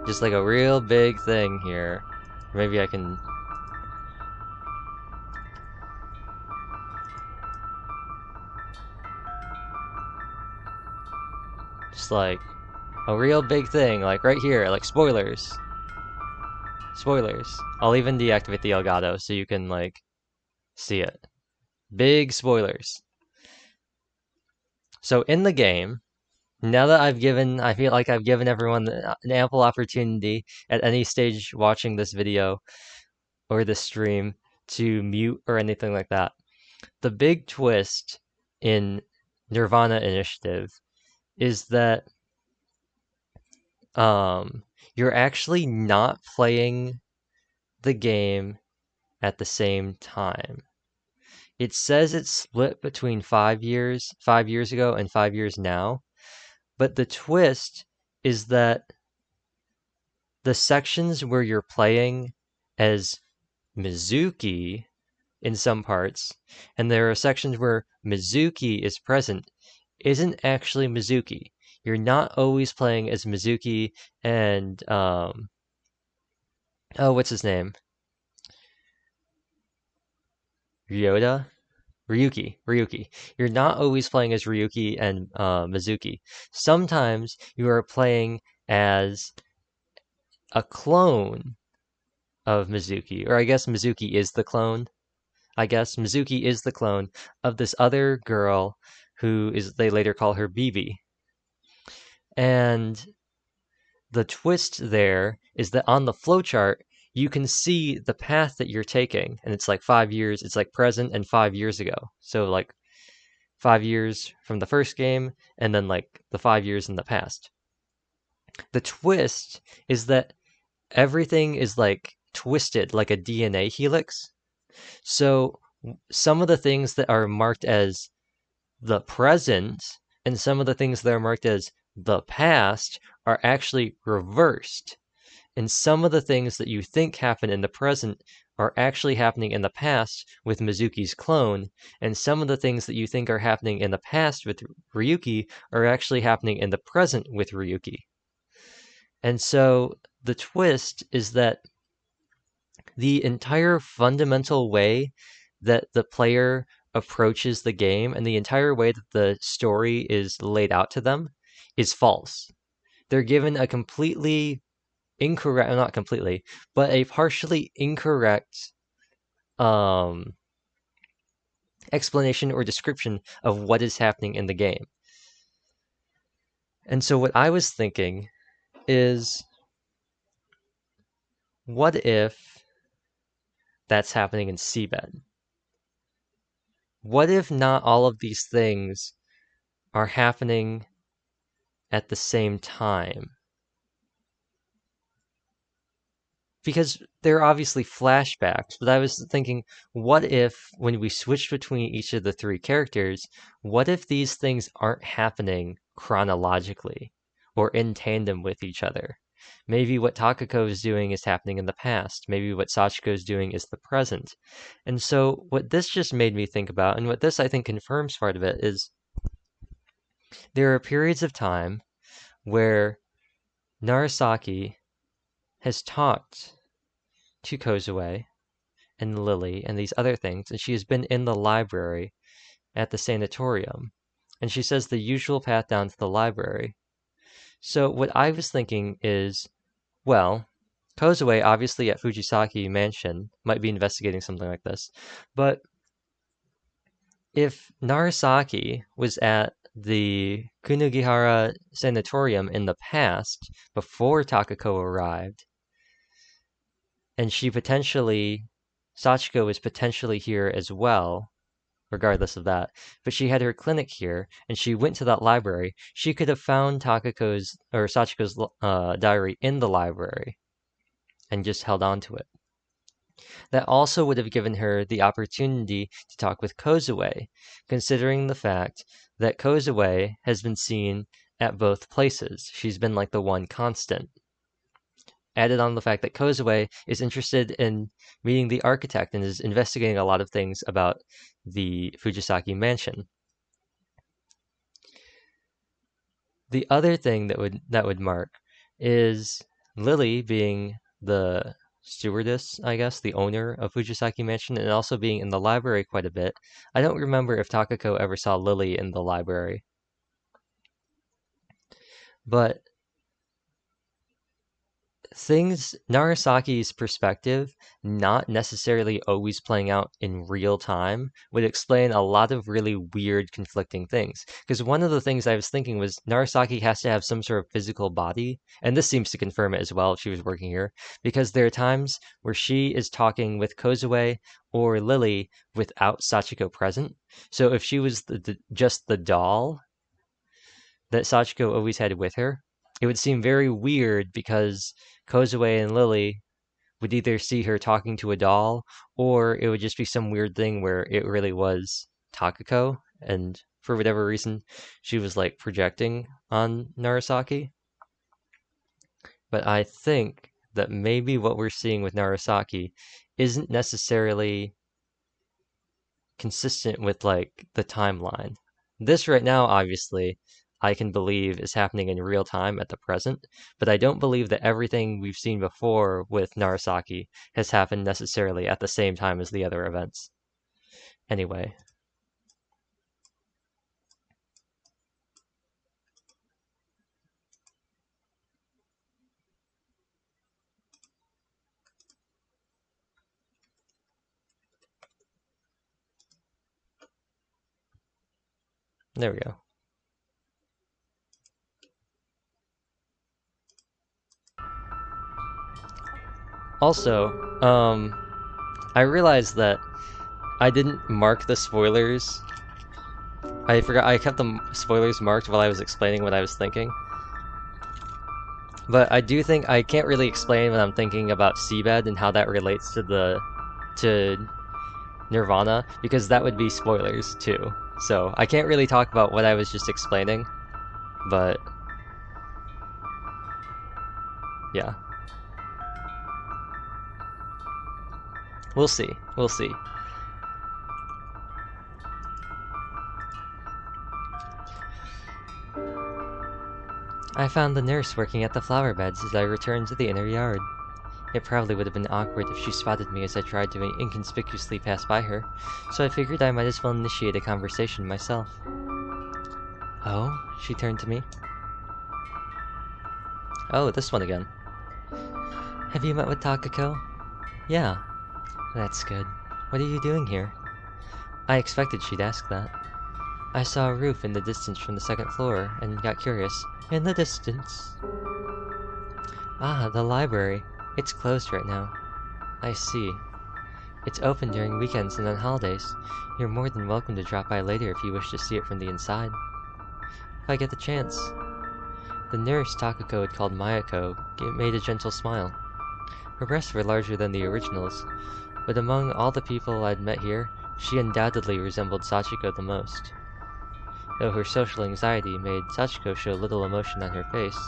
Just like a real big thing here. Maybe I can... Just like a real big thing, like right here, like spoilers. Spoilers. I'll even deactivate the Elgato so you can like see it. Big spoilers. So in the game, now that I feel like I've given everyone an ample opportunity at any stage watching this video or this stream to mute or anything like that. The big twist in Nirvana Initiative is that you're actually not playing the game at the same time. It says it's split between 5 years ago and 5 years now, but the twist is that the sections where you're playing as Mizuki in some parts, and there are sections where Mizuki is present, isn't actually Mizuki. you're not always playing as Mizuki and oh, what's his name? Ryuki. You're not always playing as Ryuki and Mizuki. Sometimes you are playing as a clone of Mizuki, or I guess Mizuki is the clone. I guess Mizuki is the clone of this other girl who is, they later call her Bibi. And the twist there is that on the flowchart, you can see the path that you're taking. And it's like 5 years, it's like present and 5 years ago. So like 5 years from the first game, and then like the 5 years in the past. The twist is that everything is like twisted like a DNA helix. So some of the things that are marked as the present and some of the things that are marked as the past are actually reversed. And some of the things that you think happen in the present are actually happening in the past with Mizuki's clone, and some of the things that you think are happening in the past with Ryuki are actually happening in the present with Ryuki. And so the twist is that the entire fundamental way that the player approaches the game and the entire way that the story is laid out to them is false. They're given a completely incorrect, not completely, but a partially incorrect explanation or description of what is happening in the game. And so what I was thinking is, what if that's happening in SeaBed? What if not all of these things are happening at the same time? Because they're obviously flashbacks, but I was thinking, what if when we switch between each of the three characters, what if these things aren't happening chronologically or in tandem with each other? Maybe what Takako is doing is happening in the past. Maybe what Sachiko is doing is the present. And so what this just made me think about, and what this I think confirms part of it, is there are periods of time where Narasaki has talked to Kozue and Lily and these other things, and she has been in the library at the sanatorium, and she says the usual path down to the library. So what I was thinking is, well, Kozue obviously at Fujisaki Mansion might be investigating something like this, but if Narasaki was at the Kunugihara Sanatorium in the past, before Takako arrived, and Sachiko was potentially here as well, regardless of that, but she had her clinic here, and she went to that library, she could have found Sachiko's diary in the library, and just held on to it. That also would have given her the opportunity to talk with Kozue, considering the fact that Kozue has been seen at both places. She's been like the one constant. Added on the fact that Kozue is interested in meeting the architect and is investigating a lot of things about the Fujisaki mansion. The other thing that would mark is Lily being the stewardess, I guess, the owner of Fujisaki Mansion, and also being in the library quite a bit. I don't remember if Takako ever saw Lily in the library. But Narasaki's perspective, not necessarily always playing out in real time, would explain a lot of really weird, conflicting things. Because one of the things I was thinking was Narasaki has to have some sort of physical body, and this seems to confirm it as well if she was working here, because there are times where she is talking with Kozue or Lily without Sachiko present. So if she was just the doll that Sachiko always had with her, it would seem very weird because Kozue and Lily would either see her talking to a doll, or it would just be some weird thing where it really was Takako, and for whatever reason, she was like projecting on Narasaki. But I think that maybe what we're seeing with Narasaki isn't necessarily consistent with like the timeline. This right now, obviously, I can believe is happening in real time at the present, but I don't believe that everything we've seen before with Narasaki has happened necessarily at the same time as the other events. Anyway. There we go. Also, I realized that I didn't mark the spoilers. I forgot I kept the spoilers marked while I was explaining what I was thinking. But I do think I can't really explain what I'm thinking about SeaBed and how that relates to Nirvana, because that would be spoilers too. So I can't really talk about what I was just explaining, but yeah. We'll see. We'll see. I found the nurse working at the flower beds as I returned to the inner yard. It probably would have been awkward if she spotted me as I tried to inconspicuously pass by her, so I figured I might as well initiate a conversation myself. Oh? She turned to me. Oh, this one again. Have you met with Takako? Yeah. That's good. What are you doing here? I expected she'd ask that. I saw a roof in the distance from the second floor and got curious. In the distance? Ah, the library. It's closed right now. I see. It's open during weekends and on holidays. You're more than welcome to drop by later if you wish to see it from the inside. If I get the chance. The nurse Takako had called Mayako made a gentle smile. Her breasts were larger than the originals, but among all the people I'd met here, she undoubtedly resembled Sachiko the most. Though her social anxiety made Sachiko show little emotion on her face,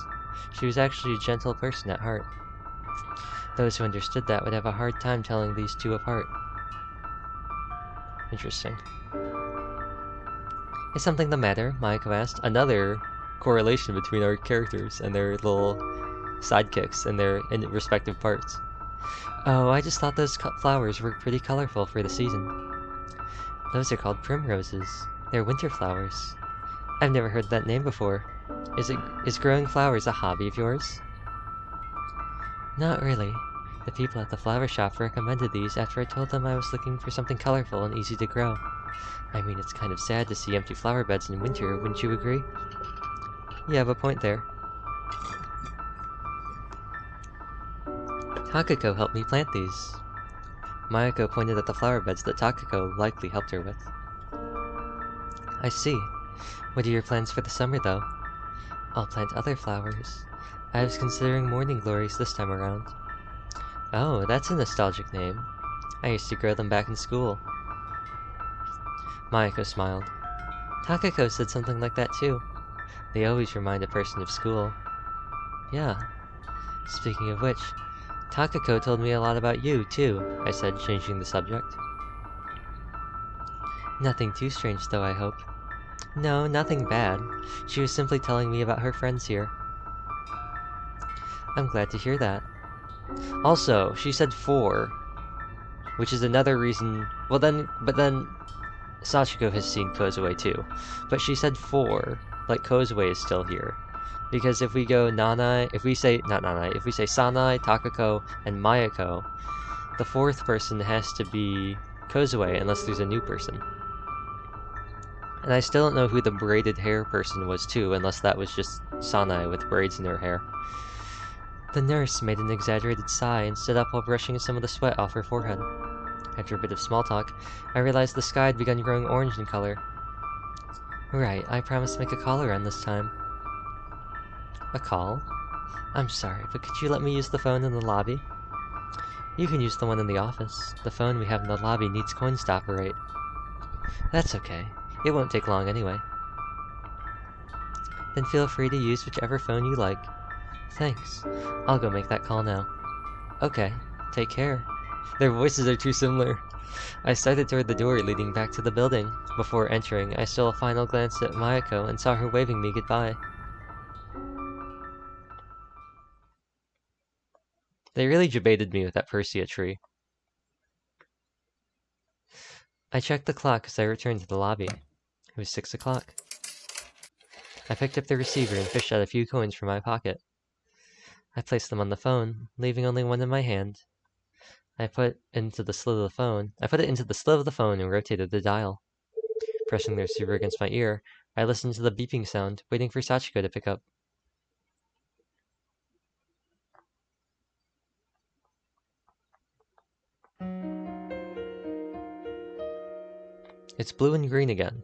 she was actually a gentle person at heart. Those who understood that would have a hard time telling these two apart. Interesting. Is something the matter? Mayako asked. Another correlation between our characters and their little sidekicks and their respective parts. Oh, I just thought those flowers were pretty colorful for the season. Those are called primroses. They're winter flowers. I've never heard that name before. Is growing flowers a hobby of yours? Not really. The people at the flower shop recommended these after I told them I was looking for something colorful and easy to grow. I mean, it's kind of sad to see empty flower beds in winter, wouldn't you agree? You have a point there. Takako helped me plant these. Mayako pointed at the flower beds that Takako likely helped her with. I see. What are your plans for the summer, though? I'll plant other flowers. I was considering morning glories this time around. Oh, that's a nostalgic name. I used to grow them back in school. Mayako smiled. Takako said something like that too. They always remind a person of school. Yeah. Speaking of which, Takako told me a lot about you, too, I said, changing the subject. Nothing too strange, though, I hope. No, nothing bad. She was simply telling me about her friends here. I'm glad to hear that. Also, she said 4, which is another reason... but then Sachiko has seen Kozue too. But she said 4, like Kozue is still here. Because if we go Nanai, if we say Sanai, Takako, and Mayako, the 4th person has to be Kozue unless there's a new person. And I still don't know who the braided hair person was too, unless that was just Sanai with braids in her hair. The nurse made an exaggerated sigh and stood up while brushing some of the sweat off her forehead. After a bit of small talk, I realized the sky had begun growing orange in color. Right, I promised to make a call around this time. A call? I'm sorry, but could you let me use the phone in the lobby? You can use the one in the office. The phone we have in the lobby needs coins to operate. That's okay. It won't take long anyway. Then feel free to use whichever phone you like. Thanks. I'll go make that call now. Okay, take care. Their voices are too similar. I started toward the door leading back to the building. Before entering, I stole a final glance at Mayako and saw her waving me goodbye. They really debated me with that Persia tree. I checked the clock as I returned to the lobby. It was 6 o'clock. I picked up the receiver and fished out a few coins from my pocket. I placed them on the phone, leaving only one in my hand. I put it into the slit of the phone and rotated the dial. Pressing the receiver against my ear, I listened to the beeping sound, waiting for Sachiko to pick up. It's blue and green again.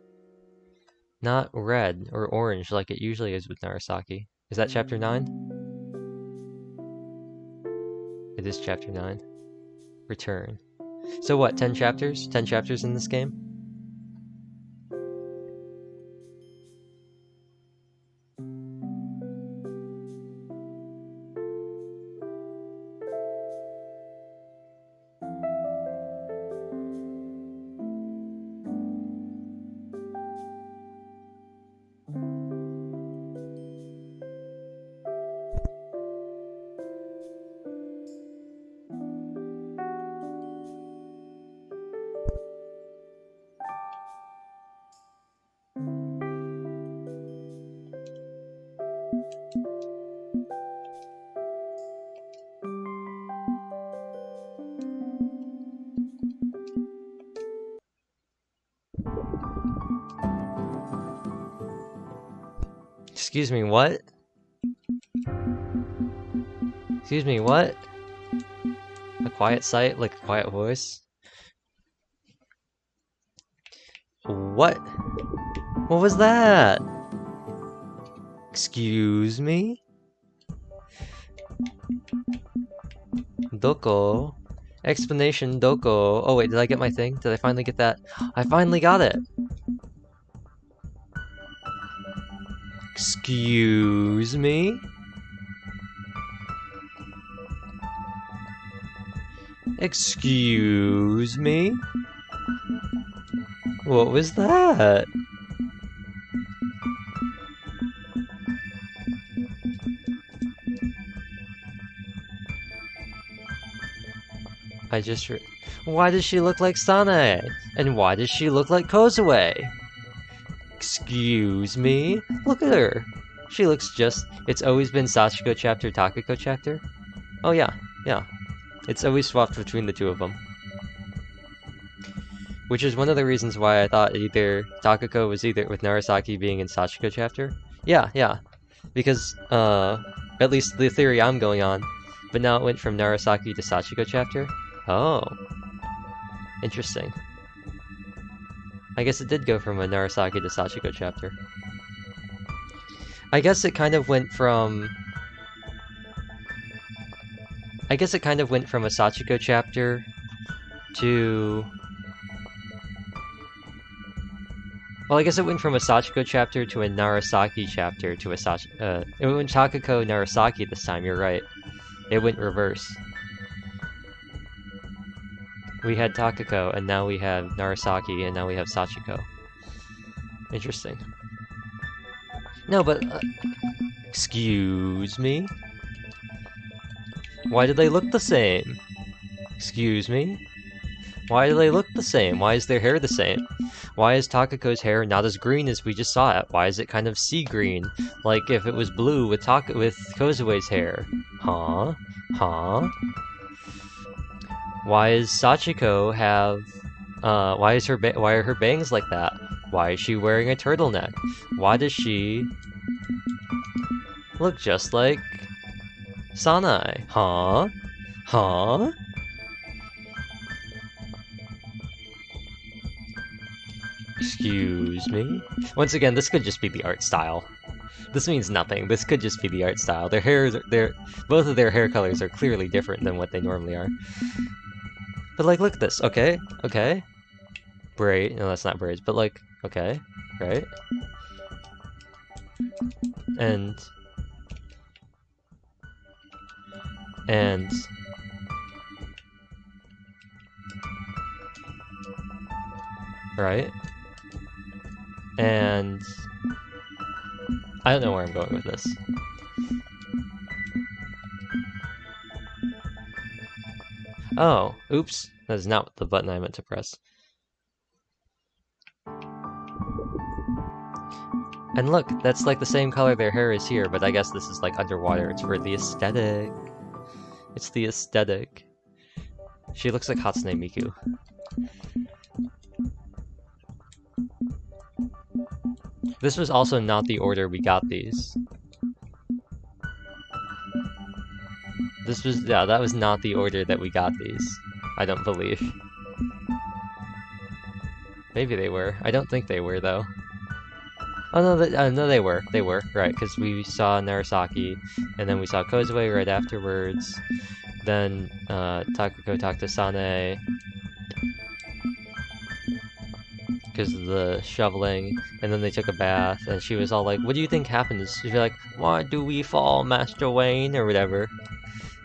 Not red or orange like it usually is with Narasaki. Is that chapter 9? It is chapter 9. Return. So what, 10 chapters? 10 chapters in this game? Excuse me, what? Excuse me, what? A quiet sight, like a quiet voice? What? What was that? Excuse me? Doko? Explanation doko. Oh wait, did I get my thing? Did I finally get that? I finally got it! Excuse me? Excuse me? What was that? Why does she look like Sanae? And why does she look like Kozue? Excuse me? Look at her. She looks just... It's always been Sachiko chapter, Takako chapter? Oh yeah, yeah. It's always swapped between the two of them. Which is one of the reasons why I thought either Takako was either with Narasaki being in Sachiko chapter. Yeah, yeah. Because, at least the theory I'm going on. But now it went from Narasaki to Sachiko chapter. Oh. Interesting. I guess it did go from a Narasaki to Sachiko chapter. I guess it kind of went from a Sachiko chapter to... Well, I guess it went from a Sachiko chapter to a Narasaki chapter to a it went Takako Narasaki this time, you're right. It went reverse. We had Takako, and now we have Narasaki, and now we have Sachiko. Interesting. No, but... excuse me? Why do they look the same? Excuse me? Why do they look the same? Why is their hair the same? Why is Takako's hair not as green as we just saw it? Why is it kind of sea green? Like if it was blue with Kozue's hair. Huh? Huh? Why is Sachiko have... why are her bangs like that? Why is she wearing a turtleneck? Why does she... look just like... Sanae? Huh? Huh? Excuse me? Once again, this could just be the art style. This means nothing. This could just be the art style. Both of their hair colors are clearly different than what they normally are. But like, look at this. Okay, okay. Braid. No, that's not braids, but like, okay, right? And right? And I don't know where I'm going with this. Oh, oops. That is not the button I meant to press. And look, that's like the same color their hair is here, but I guess this is like underwater. It's for the aesthetic. It's the aesthetic. She looks like Hatsune Miku. This was also not the order we got these. This was, yeah, that was not the order that we got these. I don't believe. Maybe they were. I don't think they were, though. Oh, no, no, they were. They were, right, because we saw Narasaki, and then we saw Kozue right afterwards. Then, Takako talked to Sane, because of the shoveling, and then they took a bath, and she was all like, what do you think happens? She's like, why do we fall, Master Wayne, or whatever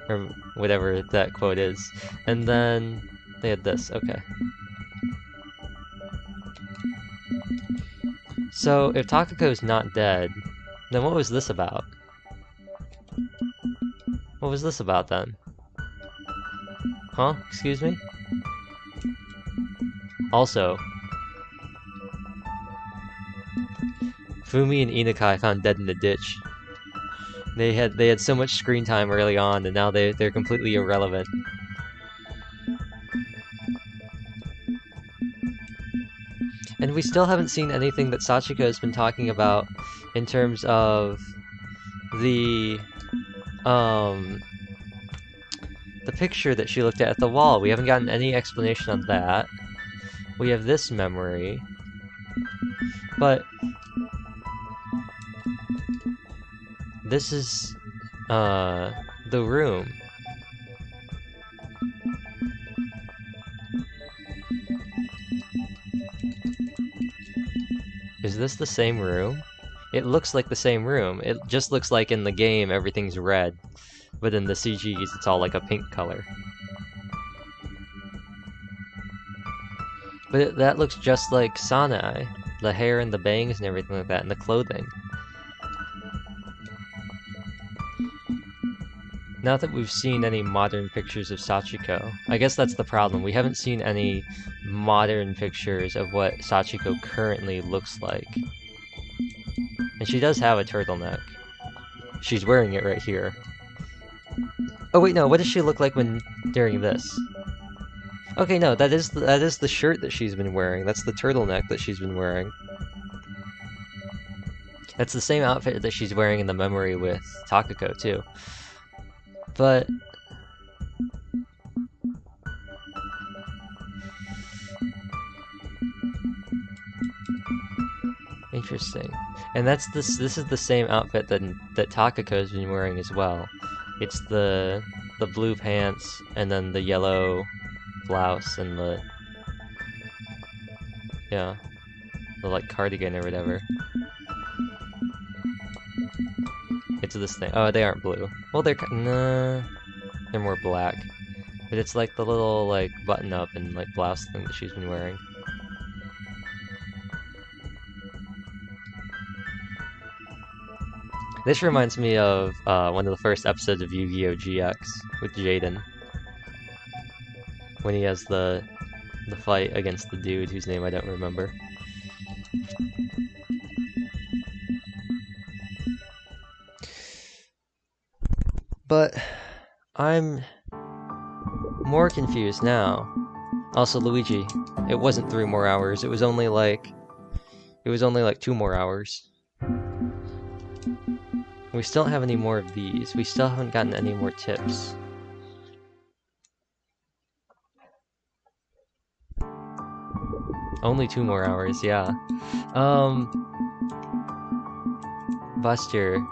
that quote is. And then they had this, okay. So, if Takako's not dead, then what was this about? What was this about then? Huh? Excuse me? Also, Fumi and Inukai found dead in the ditch. They had so much screen time early on, and now they're completely irrelevant. And we still haven't seen anything that Sachiko's been talking about in terms of the picture that she looked at the wall. We haven't gotten any explanation on that. We have this memory. But this is the room. Is this the same room? It looks like the same room. It just looks like in the game everything's red, but in the CGs it's all like a pink color. But that looks just like Sanae. The hair and the bangs and everything like that, and the clothing. Not that we've seen any modern pictures of Sachiko. I guess that's the problem. We haven't seen any modern pictures of what Sachiko currently looks like. And she does have a turtleneck. She's wearing it right here. Oh wait, no, what does she look like during this? Okay, no, that is the shirt that she's been wearing. That's the turtleneck that she's been wearing. That's the same outfit that she's wearing in the memory with Takako, too. But interesting. And this is the same outfit that Takako's been wearing as well. It's the blue pants and then the yellow blouse and the like cardigan or whatever. It's this thing. Oh, they aren't blue. Well, they're more black. But it's like the little like button up and like blouse thing that she's been wearing. This reminds me of one of the first episodes of Yu-Gi-Oh! GX with Jaden. When he has the fight against the dude whose name I don't remember. But I'm more confused now. Also, Luigi, it wasn't 3 more hours. It was only like 2 more hours. We still don't have any more of these. We still haven't gotten any more tips. Only 2 more hours, yeah. Buster,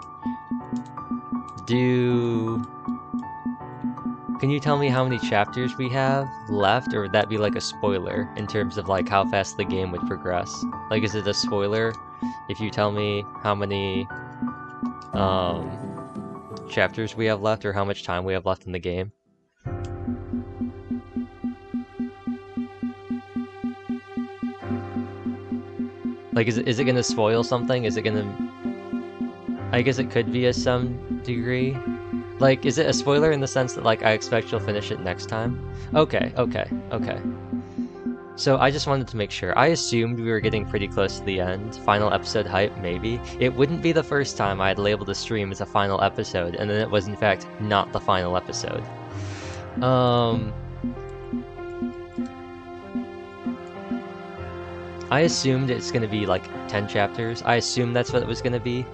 can you tell me how many chapters we have left, or would that be like a spoiler in terms of like how fast the game would progress? Like, is it a spoiler if you tell me how many chapters we have left, or how much time we have left in the game? Like, is it gonna spoil something? Is it gonna... I guess it could be a some degree. Like, is it a spoiler in the sense that, like, I expect you'll finish it next time? Okay. So I just wanted to make sure. I assumed we were getting pretty close to the end. Final episode hype, maybe. It wouldn't be the first time I had labeled a stream as a final episode, and then it was in fact not the final episode. I assumed it's gonna be like 10 chapters. I assumed that's what it was gonna be.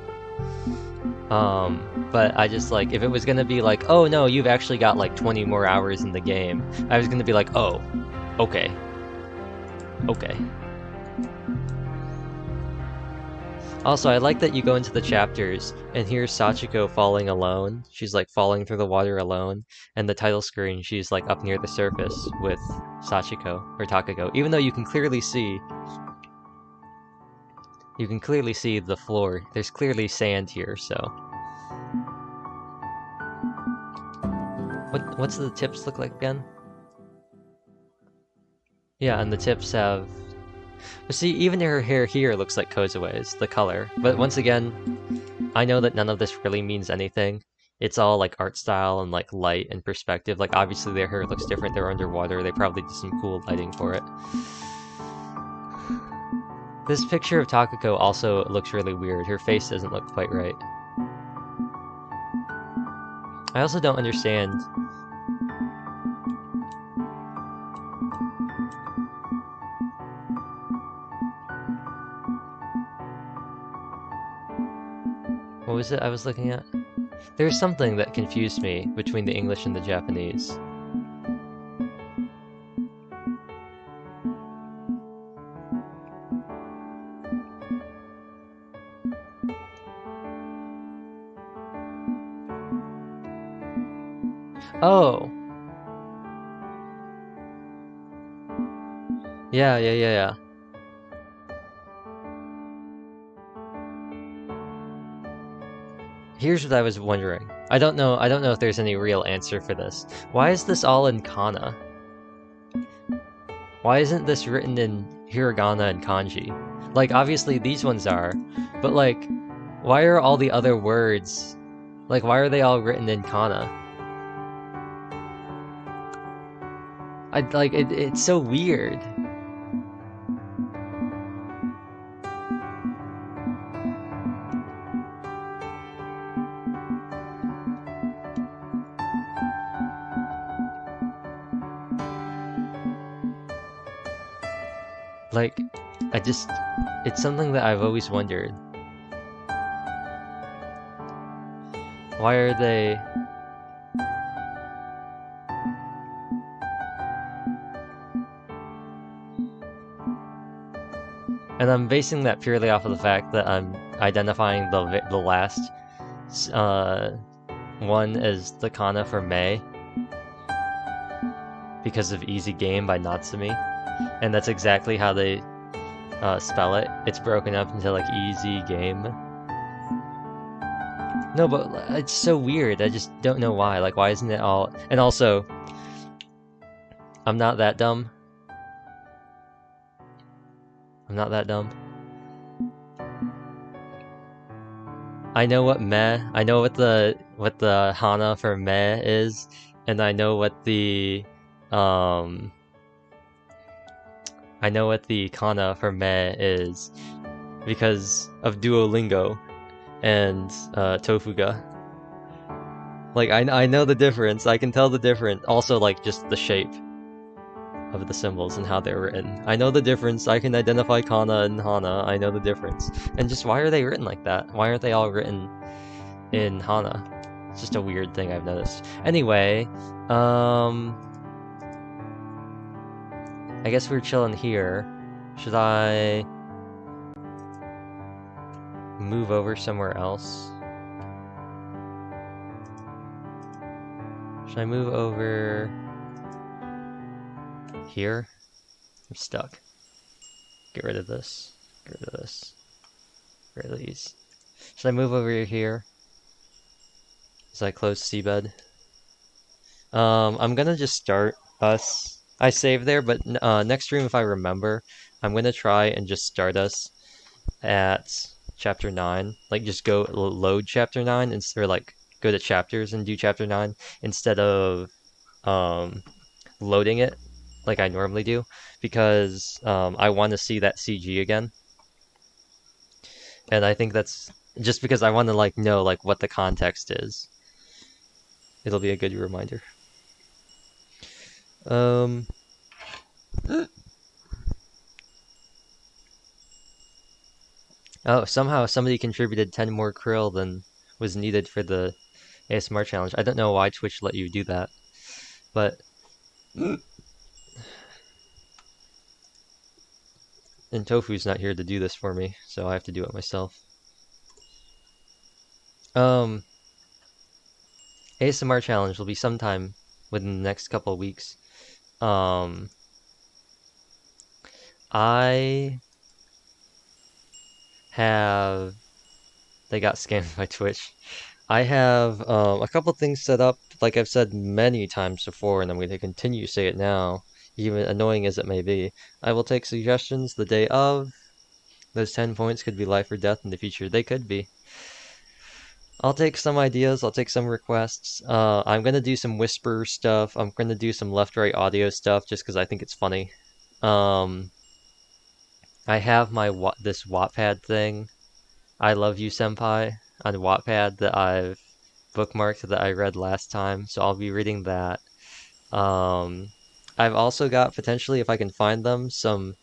But I just, like, if it was gonna be like, oh no, you've actually got like 20 more hours in the game, I was gonna be like, oh, okay. Also, I like that you go into the chapters and hear Sachiko falling alone. She's like falling through the water alone, and the title screen, she's like up near the surface with Sachiko, or Takako, even though you can clearly see the floor. There's clearly sand here, so... What's the tips look like again? Yeah, and the tips have... But see, even her hair here looks like Kozue's, the color. But once again, I know that none of this really means anything. It's all like art style and like light and perspective. Like obviously their hair looks different, they're underwater, they probably did some cool lighting for it. This picture of Takako also looks really weird. Her face doesn't look quite right. I also don't understand... What was it I was looking at? There's something that confused me between the English and the Japanese. Oh! Yeah. Here's what I was wondering. I don't know if there's any real answer for this. Why is this all in kana? Why isn't this written in hiragana and kanji? Like, obviously these ones are, but like, why are all the other words... Like, why are they all written in kana? It's so weird. Like, it's something that I've always wondered. Why are they... And I'm basing that purely off of the fact that I'm identifying the last one as the kana for May because of Easy Game by Natsumi. And that's exactly how they spell it. It's broken up into like Easy Game. No, but it's so weird. I just don't know why. Like, why isn't it all... And also, I'm not that dumb. I'm not that dumb. I know what meh, I know what the hana for meh is, and I know what the kana for meh is because of Duolingo and Tofuga. Like, I know the difference. I can tell the difference. Also, like, just the shape of the symbols and how they're written. I know the difference. I can identify kana and hana. I know the difference. And just why are they written like that? Why aren't they all written in hana? It's just a weird thing I've noticed. Anyway, I guess we're chilling here. Should I move over somewhere else? Should I move over here? I'm stuck. Get rid of this. Get rid of this. Get rid of these. Should I move over here? As I close SeaBed? I'm gonna just start us. I saved there, but next stream, if I remember, I'm gonna try and just start us at chapter 9. Like, just go load chapter 9 or like go to chapters and do chapter 9 instead of loading it like I normally do, because I want to see that CG again. And I think that's just because I want to like know like what the context is. It'll be a good reminder. Oh, somehow somebody contributed 10 more krill than was needed for the ASMR challenge. I don't know why Twitch let you do that, but and Tofu's not here to do this for me, so I have to do it myself. ASMR challenge will be sometime within the next couple of weeks. I have... They got scammed by Twitch. I have a couple things set up, like I've said many times before, and I'm going to continue to say it now, even annoying as it may be. I will take suggestions the day of. Those 10 points could be life or death in the future. They could be. I'll take some ideas, I'll take some requests. I'm going to do some whisper stuff. I'm going to do some left-right audio stuff just because I think it's funny. I have my this Wattpad thing, I Love You Senpai, on Wattpad that I've bookmarked that I read last time, so I'll be reading that. I've also got, potentially, if I can find them, some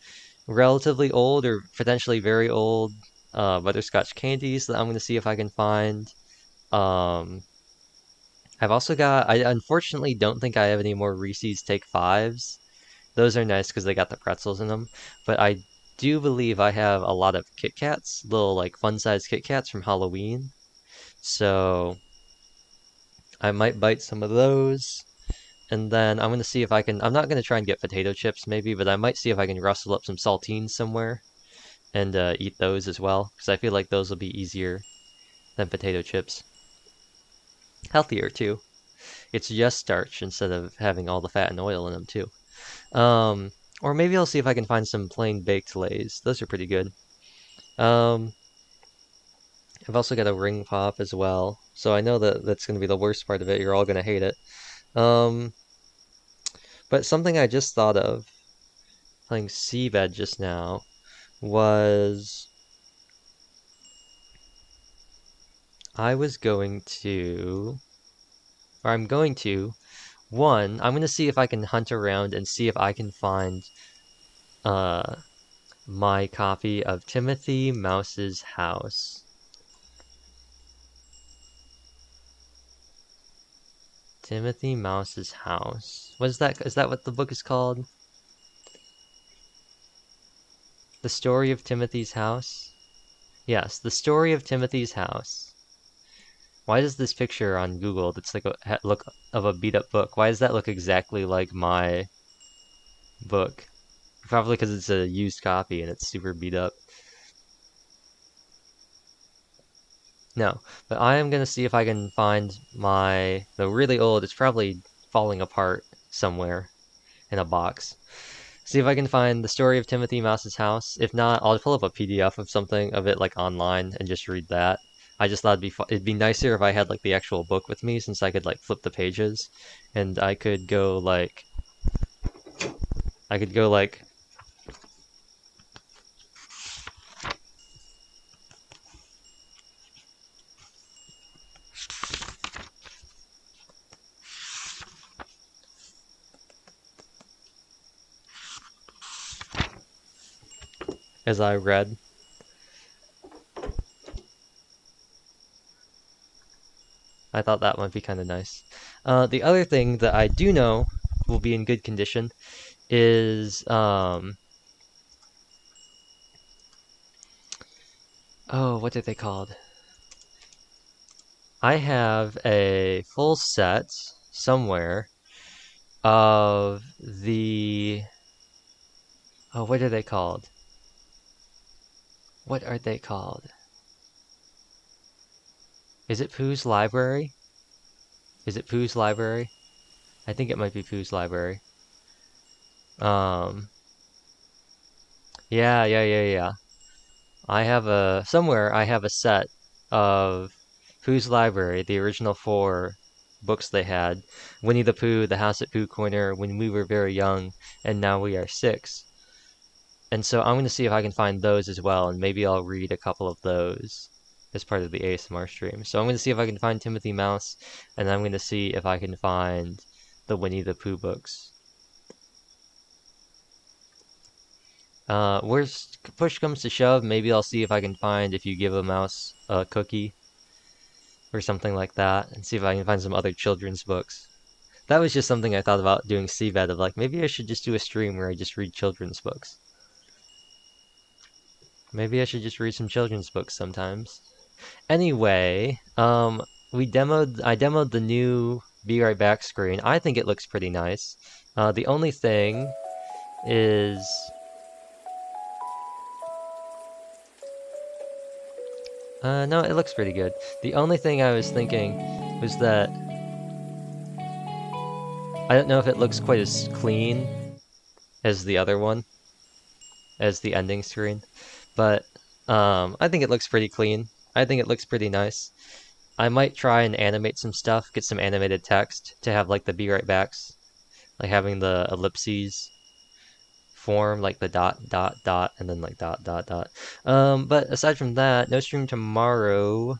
relatively old or potentially very old butterscotch candies that I'm going to see if I can find. I've also got, I unfortunately don't think I have any more Reese's Take 5s. Those are nice because they got the pretzels in them, but I do believe I have a lot of Kit Kats, little like fun-sized Kit Kats from Halloween. So I might bite some of those. And then I'm going to see if I can, I'm not going to try and get potato chips maybe, but I might see if I can rustle up some saltines somewhere and eat those as well, because I feel like those will be easier than potato chips. Healthier too. It's just starch instead of having all the fat and oil in them too. Or maybe I'll see if I can find some plain baked Lays. Those are pretty good. I've also got a ring pop as well, so I know that that's going to be the worst part of it. You're all going to hate it. But something I just thought of playing SeaBed just now was I'm going to, I'm going to see if I can hunt around and see if I can find my copy of Timothy Mouse's House. Timothy Mouse's House. What is that? Is that what the book is called? The Story of Timothy's House? Yes, The Story of Timothy's House. Why does this picture on Google that's like a look of a beat up book, why does that look exactly like my book? Probably because it's a used copy and it's super beat up. No, but I am going to see if I can find the really old, it's probably falling apart somewhere in a box. See if I can find The Story of Timothy Mouse's House. If not, I'll pull up a PDF of something of it like online and just read that. I just thought it'd be nicer if I had like the actual book with me, since I could like flip the pages and I could go like as I read. I thought that might be kind of nice. The other thing that I do know will be in good condition is oh, what are they called? I have a full set somewhere of the... Oh, what are they called? What are they called? Is it Pooh's Library? Is it Pooh's Library? I think it might be Pooh's Library. Yeah. somewhere I have a set of Pooh's Library, the original 4 books they had. Winnie the Pooh, The House at Pooh Corner, When We Were Very Young, and Now We Are 6. And so I'm going to see if I can find those as well, and maybe I'll read a couple of those as part of the ASMR stream. So I'm going to see if I can find Timothy Mouse, and I'm going to see if I can find the Winnie the Pooh books. Worst push comes to shove, maybe I'll see if I can find If You Give a Mouse a Cookie or something like that, and see if I can find some other children's books. That was just something I thought about doing SeaBed of like, maybe I should just do a stream where I just read children's books. Maybe I should just read some children's books sometimes. Anyway, I demoed the new Be Right Back screen. I think it looks pretty nice. The only thing is... no, it looks pretty good. The only thing I was thinking was that I don't know if it looks quite as clean as the other one, as the ending screen, but I think it looks pretty clean. I think it looks pretty nice. I might try and animate some stuff, get some animated text to have like the Be Right Backs, like having the ellipses form, like the dot, dot, dot, and then like dot, dot, dot. But aside from that, no stream tomorrow.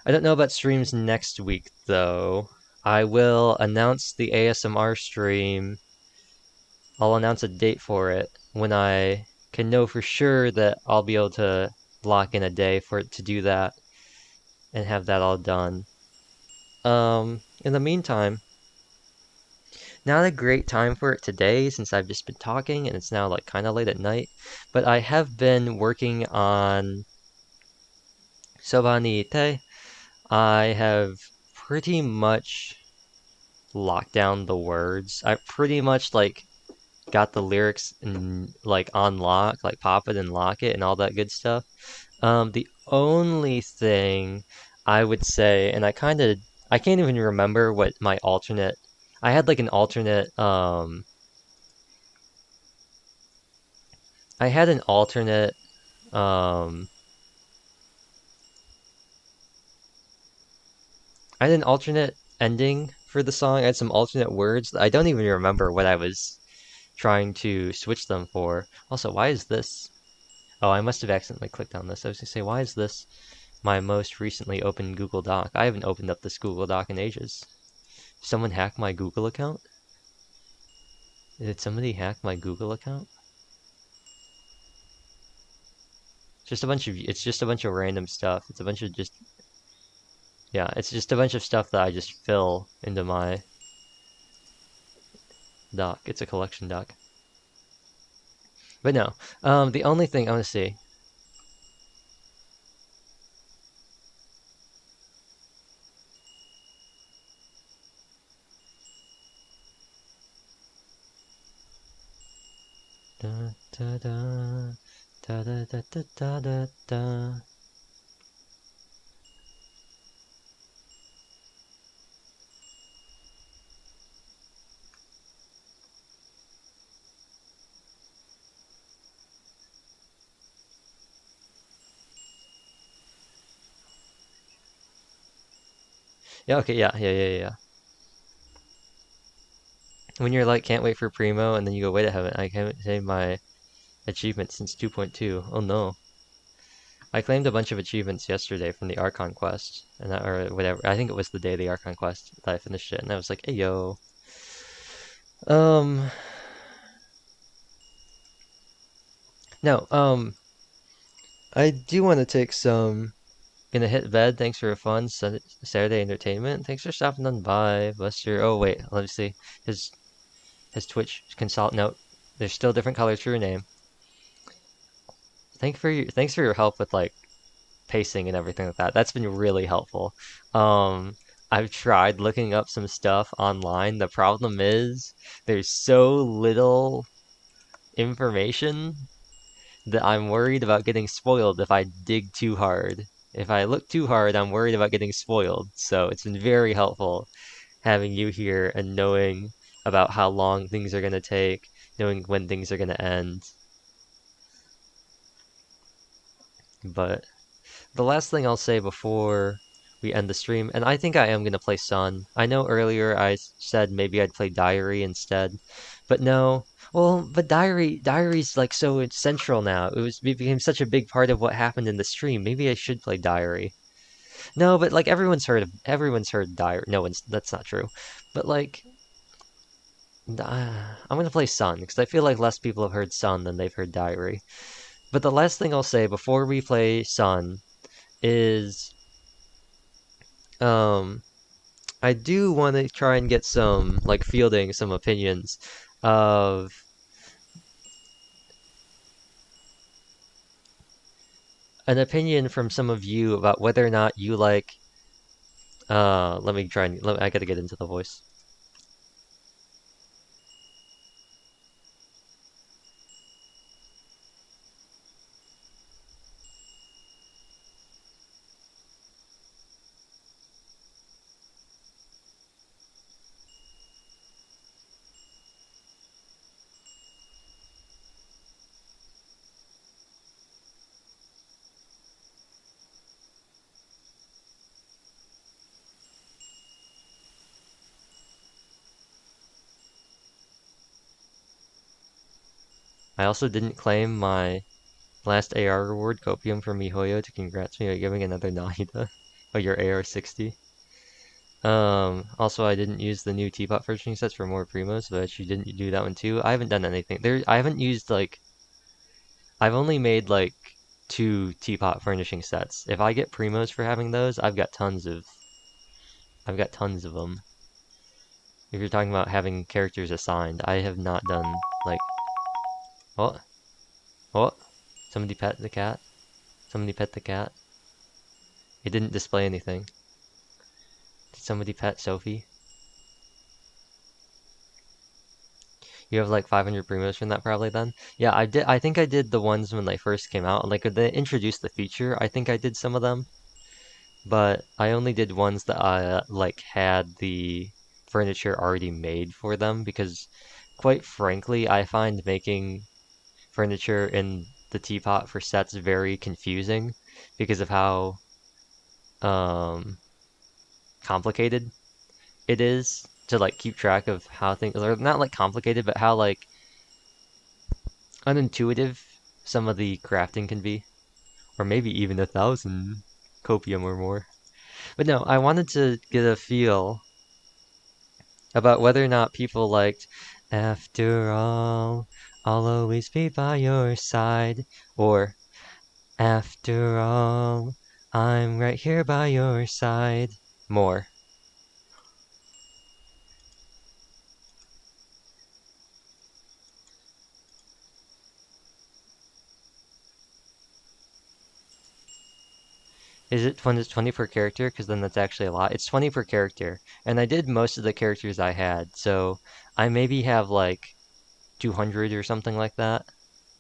I don't know about streams next week, though. I will announce the ASMR stream. I'll announce a date for it when I can know for sure that I'll be able to lock in a day for it to do that and have that all done. In the meantime, not a great time for it today since I've just been talking and it's now like kind of late at night, but I have been working on Soba ni Ite. I have pretty much locked down the words. I pretty much like got the lyrics and like on lock, like pop it and lock it and all that good stuff. The only thing I would say, and I can't even remember what my alternate. I had like an alternate. I had an alternate. I had an alternate ending for the song. I had some alternate words. I don't even remember what I was trying to switch them for. Also, why is this? Oh, I must have accidentally clicked on this. I was gonna say, why is this my most recently opened Google Doc? I haven't opened up this Google Doc in ages. Did someone hack my Google account? Did somebody hack my Google account? It's just a bunch of random stuff. It's a bunch of just, yeah, it's just a bunch of stuff that I just fill into my doc. It's a collection doc. But no, the only thing I want to see. Da da da da da da da da da. Yeah, okay, yeah. When you're like, can't wait for Primo, and then you go, wait, I haven't saved my achievement since 2.2. Oh no. I claimed a bunch of achievements yesterday from the Archon quest, or whatever. I think it was the day of the Archon quest that I finished it, and I was like, hey yo. No, I do want to take some. Gonna hit bed. Thanks for a fun Saturday entertainment. Thanks for stopping on by, Buster. Oh wait, let me see. His Twitch consult note. There's still different colors for your name. Thanks for your help with like pacing and everything like that. That's been really helpful. I've tried looking up some stuff online. The problem is there's so little information that I'm worried about getting spoiled if I dig too hard. If I look too hard, I'm worried about getting spoiled. So it's been very helpful having you here and knowing about how long things are going to take, knowing when things are going to end. But the last thing I'll say before we end the stream, and I think I am going to play Sun. I know earlier I said maybe I'd play Diary instead, but no. Well, but Diary's like so central now. It became such a big part of what happened in the stream. Maybe I should play Diary. No, but like everyone's heard Diary. No one's That's not true. But like I'm gonna play Sun because I feel like less people have heard Sun than they've heard Diary. But the last thing I'll say before we play Sun is I do want to try and get some like fielding some opinions of an opinion from some of you about whether or not you like I gotta get into the voice. I also didn't claim my last AR reward, Copium from MiHoYo, to congrats me by giving another Nahida or your AR-60. Also I didn't use the new teapot furnishing sets for more primos, but you didn't do that one too. I haven't done anything. I haven't used like I've only made like 2 teapot furnishing sets. If I get primos for having those, I've got tons of them. If you're talking about having characters assigned, I have not done like what? What? Somebody pet the cat? Somebody pet the cat? It didn't display anything. Did somebody pet Sophie? You have like 500 primos from that probably then? Yeah, I did. I think I did the ones when they first came out. Like when they introduced the feature, I think I did some of them. But I only did ones that I like had the furniture already made for them because quite frankly, I find making furniture in the teapot for sets very confusing because of how complicated it is to like keep track of how things are not like complicated, but how like unintuitive some of the crafting can be, or maybe even 1,000 copium or more. But no, I wanted to get a feel about whether or not people liked "After all, I'll always be by your side," or "After all, I'm right here by your side" more. Is it when it's 20 per character? Because then that's actually a lot. It's 20 per character, and I did most of the characters I had, so I maybe have like 200 or something like that,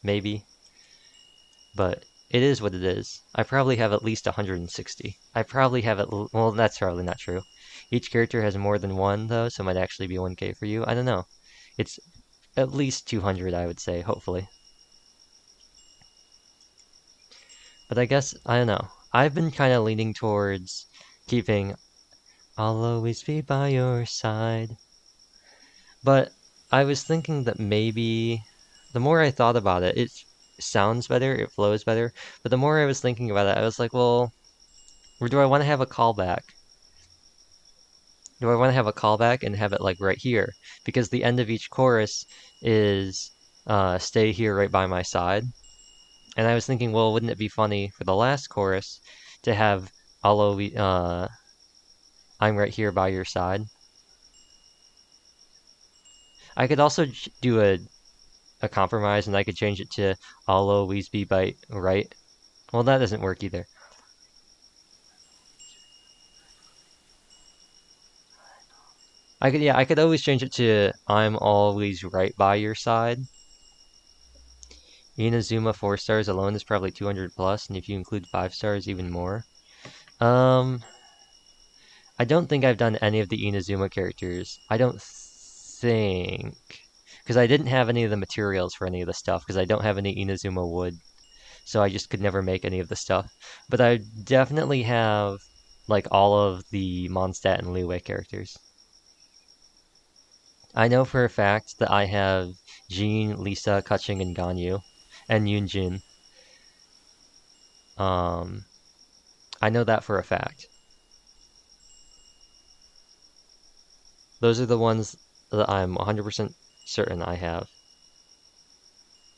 maybe. But it is what it is. I probably have at least 160. I probably have well, that's probably not true. Each character has more than one though, so it might actually be 1k for you. I don't know. It's at least 200, I would say, hopefully. But I guess, I don't know. I've been kind of leaning towards keeping "I'll always be by your side." But I was thinking that maybe the more I thought about it, it sounds better, it flows better. But the more I was thinking about it, I was like, well, or do I want to have a callback? Do I want to have a callback and have it like right here? Because the end of each chorus is "stay here right by my side." And I was thinking, well, wouldn't it be funny for the last chorus to have "I'm right here by your side"? I could also do a compromise, and I could change it to "I'll always be by right." Well, that doesn't work either. I could always change it to "I'm always right by your side." Inazuma 4 stars alone is probably 200 plus, and if you include 5 stars, even more. I don't think I've done any of the Inazuma characters. I don't think. Because I didn't have any of the materials for any of the stuff, because I don't have any Inazuma wood. so I just could never make any of the stuff. But I definitely have like all of the Mondstadt and Liyue characters. I know for a fact that I have Jean, Lisa, Kaching, and Ganyu, and Yunjin. I know that for a fact. Those are the ones that I'm 100% certain I have.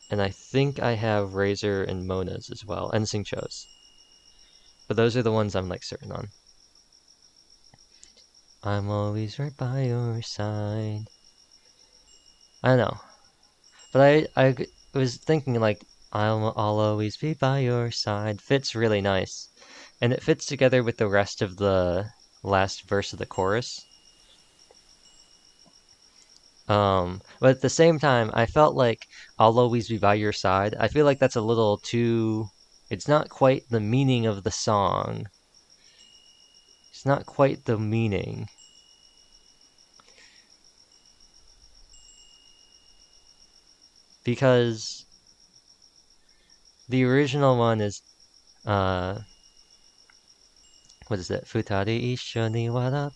And I think I have Razor and Mona's as well, and Xingqiu's. But those are the ones I'm like certain on. I'm always right by your side. I don't know. But I was thinking like, I'll always be by your side fits really nice. And it fits together with the rest of the last verse of the chorus. But at the same time, I felt like I'll always be by your side. I feel like that's a little too... It's not quite the meaning of the song. It's not quite the meaning. Because the original one is, what is it? Futari issho ni wara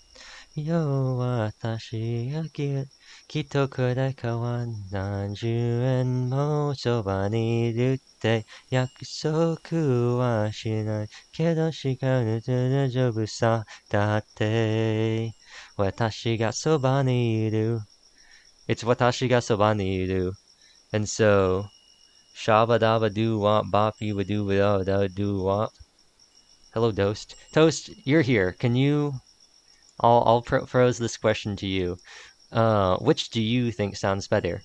yo watashi ga kitto kurai ka wa nanju en mo soba ni iru tte yakusoku wa shinai kedo shikaru daijoubu sa datte watashi ga soba ni iru. It's watashi ga soba ni iru. And so, shabba dabba doo wop bop you doo da doo wop. Hello, Toast. Toast, you're here. Can you? I'll pose this question to you. Which do you think sounds better?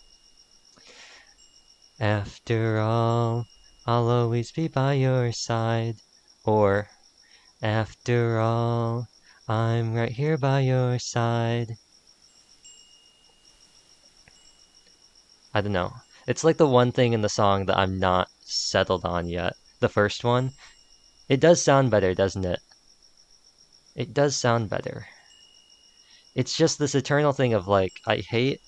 After all, I'll always be by your side. Or, after all, I'm right here by your side. I don't know. It's like the one thing in the song that I'm not settled on yet. The first one. It does sound better, doesn't it? It does sound better. It's just this eternal thing of like, I get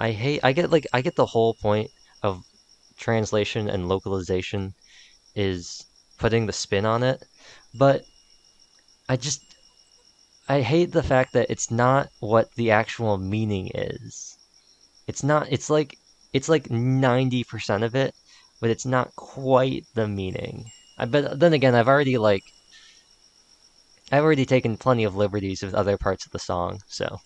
the whole point of translation and localization is putting the spin on it, but I hate the fact that it's not what the actual meaning is. It's not, it's like 90% of it, but it's not quite the meaning. But then again, I've already taken plenty of liberties with other parts of the song, so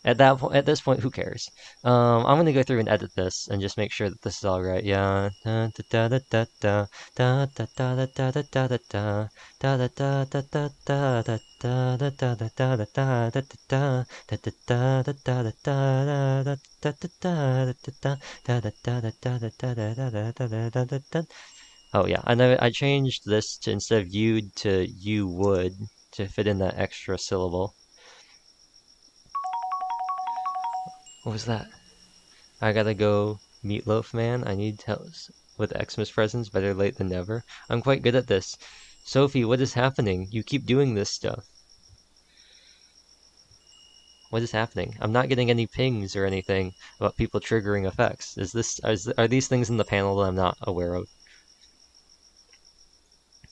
at this point, who cares? I'm gonna go through and edit this and just make sure that this is all right. Yeah. Oh yeah, and I changed this to instead of you'd to you would to fit in that extra syllable. What was that? I gotta go Meatloaf Man. I need help with Xmas presents. Better late than never. I'm quite good at this. Sophie, what is happening? You keep doing this stuff. What is happening? I'm not getting any pings or anything about people triggering effects. Are these things in the panel that I'm not aware of?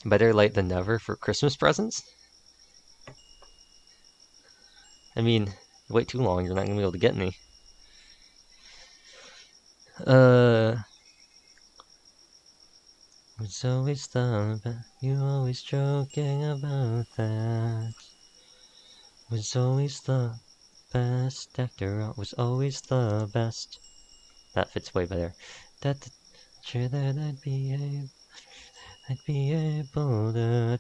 Better late than never for Christmas presents? I mean, wait too long, you're not gonna be able to get any. Was always the you always joking about that. Was always the best actor. Was always the best. That fits way better. That sure that I'd be able to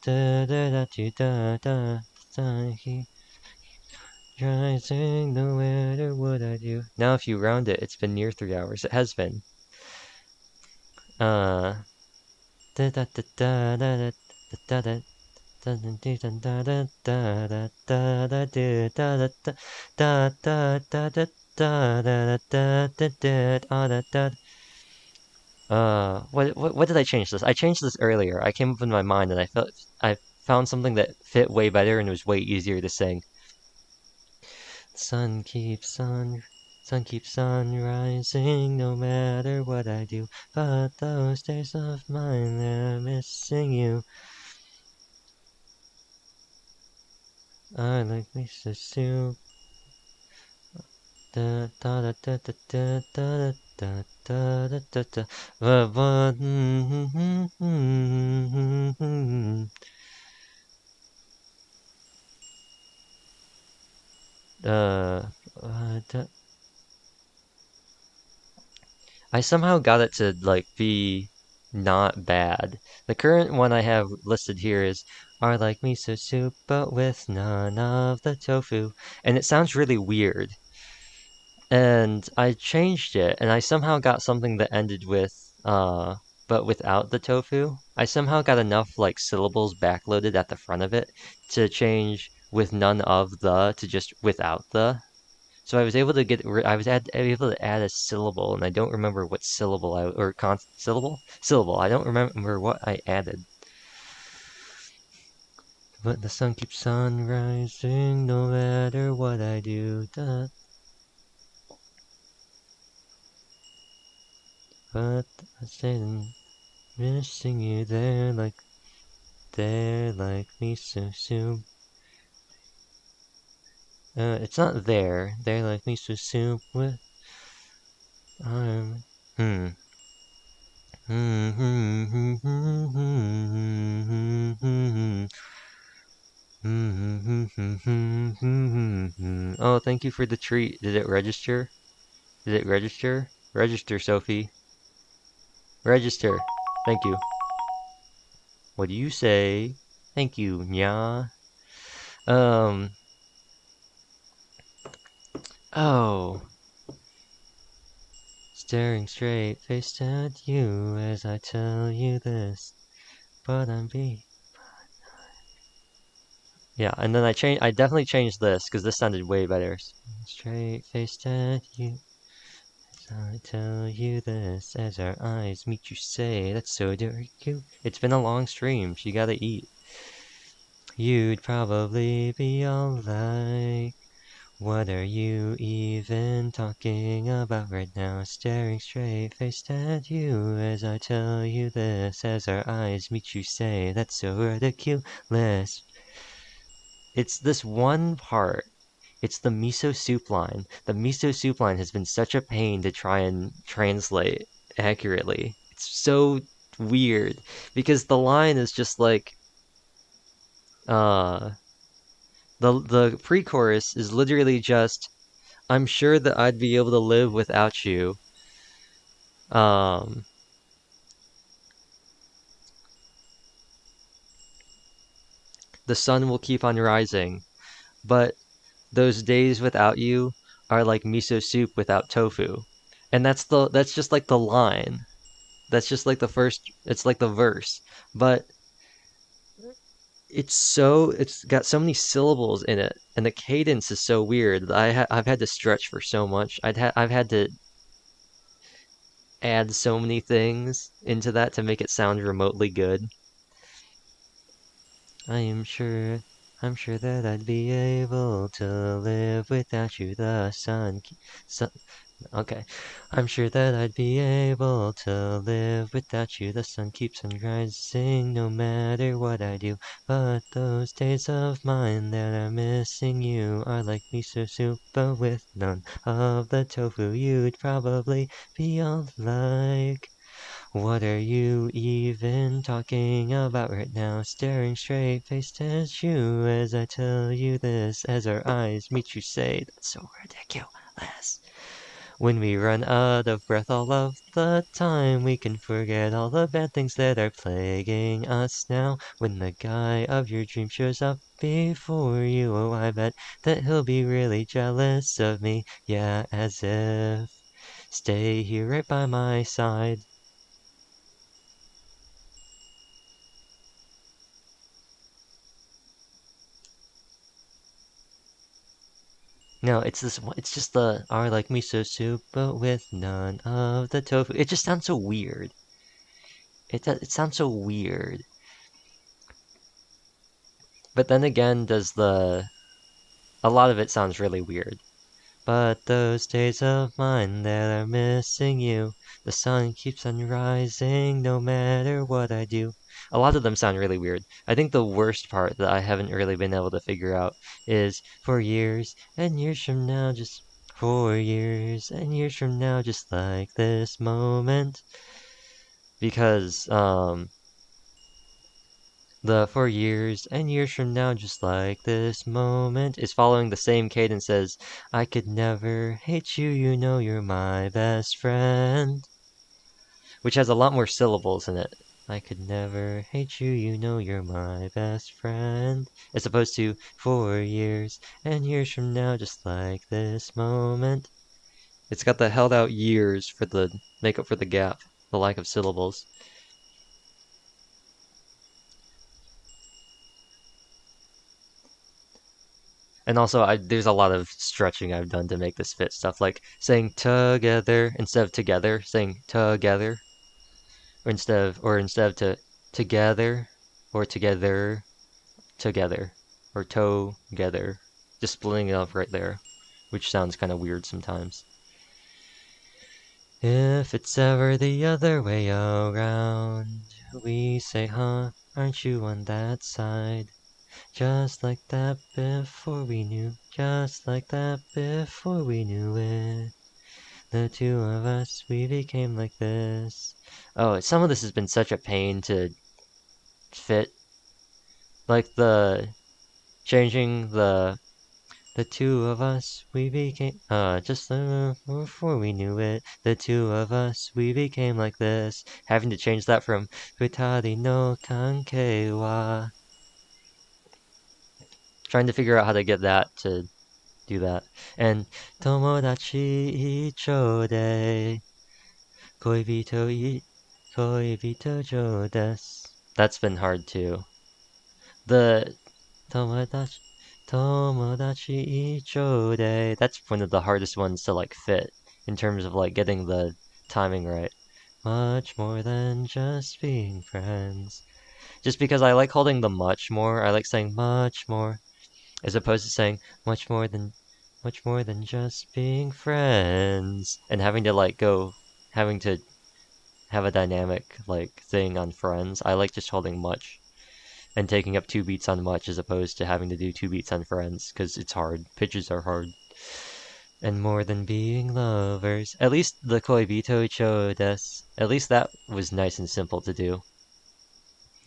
rising no matter what I do. Now if you round it, it's been near 3 hours. It has been. What did I change this? I changed this earlier. I came up in my mind and I found something that fit way better and it was way easier to sing. Sun keeps on Sun keeps on rising no matter what I do. But those days of mine, they're missing you. I like Lisa soup. Da da da da da da da da da da da da. What? I somehow got it to like be not bad. The current one I have listed here is are like miso soup but with none of the tofu, and it sounds really weird. And I changed it, and I somehow got something that ended with but without the tofu. I somehow got enough like syllables backloaded at the front of it to change with none of the to just without the. So I was able to able to add a syllable, and I don't remember what syllable syllable. I don't remember what I added. But the sun keeps on rising, no matter what I do. But I said missing you there, like miso soup. It's not there. They're like miso soup with arm. Oh, thank you for the treat. Did it register? Did it register? Register, Sophie. Register. Thank you. What do you say? Thank you, nya. Oh. Staring straight faced at you as I tell you this. But yeah, and then I definitely changed this because this sounded way better. Straight faced at you as I tell you this as our eyes meet you say that's so very cute. It's been a long stream, you gotta eat. You'd probably be all like, what are you even talking about right now? Staring straight faced at you as I tell you this as our eyes meet you say that's so ridiculous. It's this one part. It's the miso soup line. The miso soup line has been such a pain to try and translate accurately. It's so weird because the line is just like uh the pre-chorus is literally just I'm sure that I'd be able to live without you. Um the sun will keep on rising, but those days without you are like miso soup without tofu. And that's just like the line. That's just like the first it's like the verse. But it's got so many syllables in it and the cadence is so weird. I've had to stretch for so much. I've had to add so many things into that to make it sound remotely good. I'm sure that I'd be able to live without you. The sun, okay. I'm sure that I'd be able to live without you. The sun keeps on rising no matter what I do. But those days of mine that are missing you are like miso soup, but with none of the tofu. You'd probably be all like, what are you even talking about right now? Staring straight faced at you as I tell you this, as our eyes meet you say, that's so ridiculous. When we run out of breath all of the time, we can forget all the bad things that are plaguing us now. When the guy of your dream shows up before you, oh, I bet that he'll be really jealous of me. Yeah, as if. Stay here right by my side. No, it's just the are like miso soup, but with none of the tofu. It just sounds so weird. It sounds so weird. But then again, a lot of it sounds really weird. But those days of mine that are missing you, the sun keeps on rising no matter what I do. A lot of them sound really weird. I think the worst part that I haven't really been able to figure out is for years and years from now, just 4 years and years from now, just like this moment. Because, the for years and years from now, just like this moment, is following the same cadence as I could never hate you, you know you're my best friend, which has a lot more syllables in it. I could never hate you, you know you're my best friend, as opposed to 4 years and years from now, just like this moment. It's got the held out years for the make up for the gap, the lack of syllables. And also, there's a lot of stretching I've done to make this fit. Stuff like saying together instead of together, saying together, or instead of together, or together, together, or together. Just splitting it up right there, which sounds kind of weird sometimes. If it's ever the other way around, we say, huh, aren't you on that side? Just like that before we knew, just like that before we knew it. The two of us, we became like this. Oh, some of this has been such a pain to fit. Like changing the two of us, we became, just before we knew it. The two of us, we became like this. Having to change that from Futari no kankei wa. Trying to figure out how to get that to do that. And tomodachi ichou de koibito jou desu. That's been hard too. The tomodachi ichou de, that's one of the hardest ones to like fit in terms of like getting the timing right. Much more than just being friends. Just because I like holding the much more, I like saying much more, as opposed to saying much more than just being friends, and having to have a dynamic like thing on friends. I like just holding much and taking up 2 beats on much as opposed to having to do 2 beats on friends, because it's hard. Pitches are hard. And more than being lovers. At least the koibito ichou desu. At least that was nice and simple to do.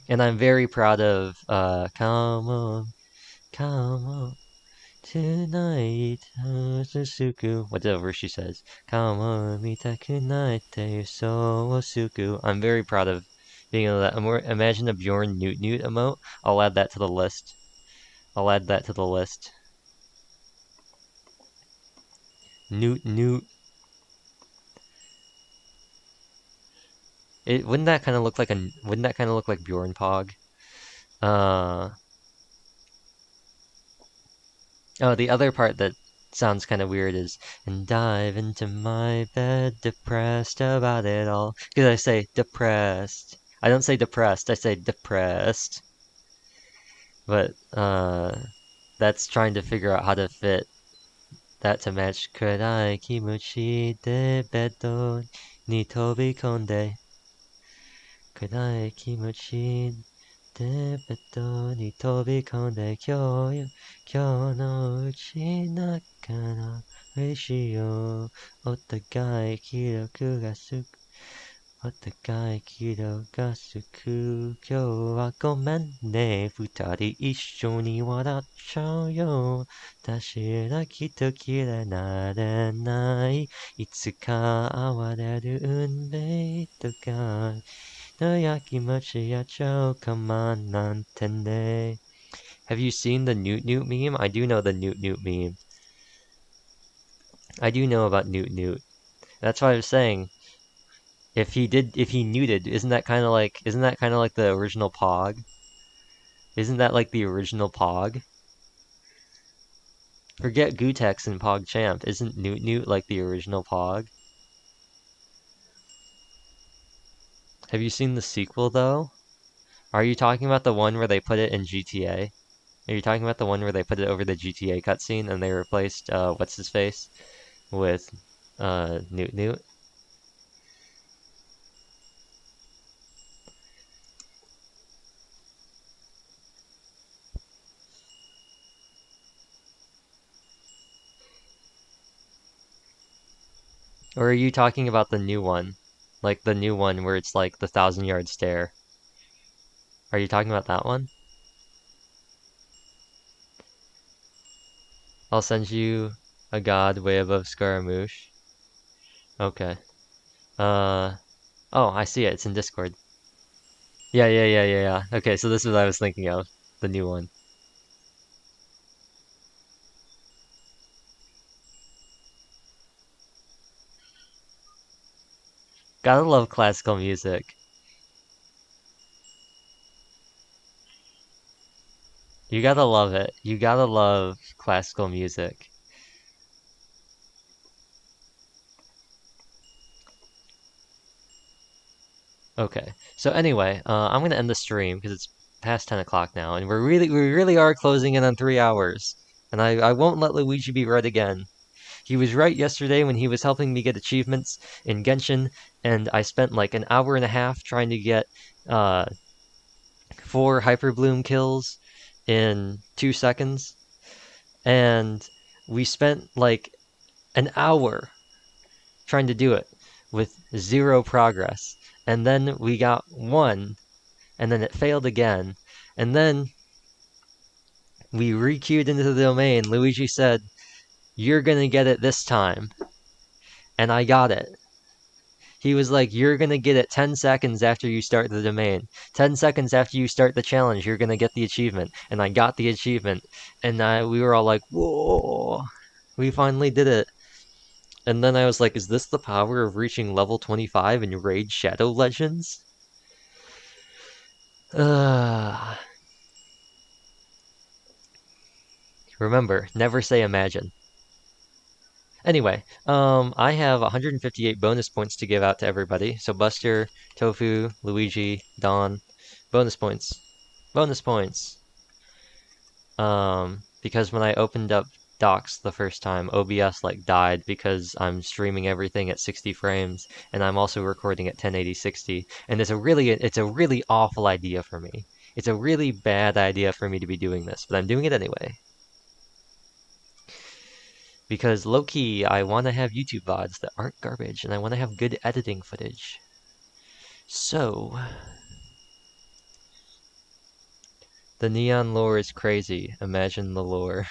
And I'm very proud of come on, tonight, Susuku, whatever she says. Come on, mitakunaite so suku. I'm very proud of being able to imagine a Bjorn Newt Newt emote. I'll add that to the list. Newt Newt. Wouldn't that kind of look like Bjorn Pog? Oh, the other part that sounds kind of weird is, and dive into my bed depressed about it all. Because I say depressed. I don't say depressed, I say depressed. But, that's trying to figure out how to fit that to match kurai kimuchi de bedo ni tobikonde. Kurai kimuchi de bedo ni tobikonde kyo no uchi nakara ratio otagai kiroku ga suku. Otagai kiroku ga suku. Kyou wa gomen ne. Futari issho ni waraccau yo. Tashi ra kitto kirai narenai. Itsuka awareru unmei to ga. No yakimochi yachou kaman nante ne. Have you seen the Newt Newt meme? I do know the Newt Newt meme. I do know about Newt Newt. That's why I was saying, if he newted, isn't that kind of like the original Pog? Isn't that like the original Pog? Forget Gutex and PogChamp. Isn't Newt Newt like the original Pog? Have you seen the sequel though? Are you talking about the one where they put it in GTA? Are you talking about the one where they put it over the GTA cutscene and they replaced what's his face with Newt Newt? Or are you talking about the new one? Like the new one where it's like the 1,000-yard stare? Are you talking about that one? I'll send you a god way above Scaramouche. Okay. Uh, oh, I see it. It's in Discord. Yeah. Okay, so this is what I was thinking of. The new one. Gotta love classical music. You gotta love it. You gotta love classical music. Okay. So anyway, I'm gonna end the stream because it's past 10 o'clock now, and we really are closing in on 3 hours. And I won't let Luigi be right again. He was right yesterday when he was helping me get achievements in Genshin, and I spent like an hour and a half trying to get uh 4 Hyper Bloom kills in 2 seconds, and we spent like an hour trying to do it with 0 progress. And then we got 1, and then it failed again. And then we re-queued into the domain. Luigi said, "You're gonna get it this time." And I got it. He was like, "You're gonna get it 10 seconds after you start the domain. 10 seconds after you start the challenge, you're gonna get the achievement." And I got the achievement. And we were all like, "Whoa, we finally did it." And then I was like, is this the power of reaching level 25 in Raid Shadow Legends? Remember, never say imagine. Anyway, I have 158 bonus points to give out to everybody. So Buster, Tofu, Luigi, Don, bonus points. Bonus points. Because when I opened up docs the first time, OBS like died because I'm streaming everything at 60 frames and I'm also recording at 1080-60, and it's a really awful idea for me. It's a really bad idea for me to be doing this, but I'm doing it anyway. Because low-key, I want to have YouTube VODs that aren't garbage, and I want to have good editing footage. So, the neon lore is crazy. Imagine the lore.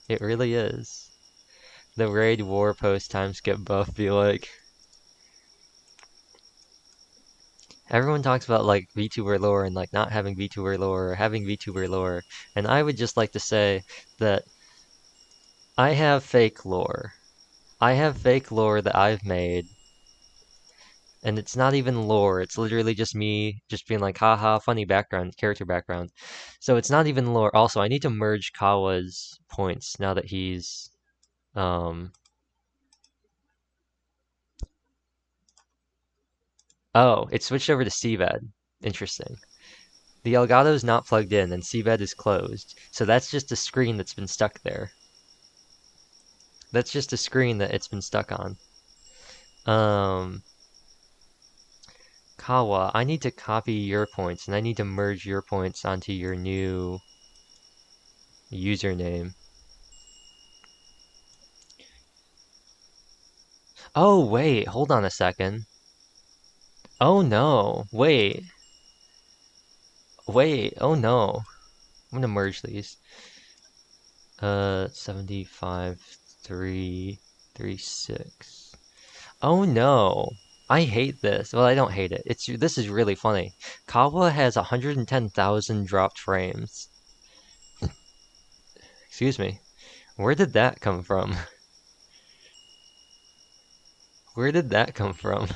It really is. The raid war post time skip buff be like. Everyone talks about like VTuber lore and like not having VTuber lore or having VTuber lore, and I would just like to say that I have fake lore. I have fake lore that I've made, and it's not even lore. It's literally just me just being like, haha, funny background, character background. So it's not even lore. Also, I need to merge Kawa's points now that he's oh, it switched over to SeaBed. Interesting. The Elgato is not plugged in and SeaBed is closed, so that's just a screen that's been stuck there. That's just a screen that it's been stuck on. Kawa, I need to copy your points and I need to merge your points onto your new username. Oh, wait, hold on a second. Oh no, wait. Wait, oh no. I'm gonna merge these. 75, 3, 3, 6. Oh no. I hate this. Well, I don't hate it. This is really funny. Kawa has 110,000 dropped frames. Excuse me. Where did that come from? Where did that come from?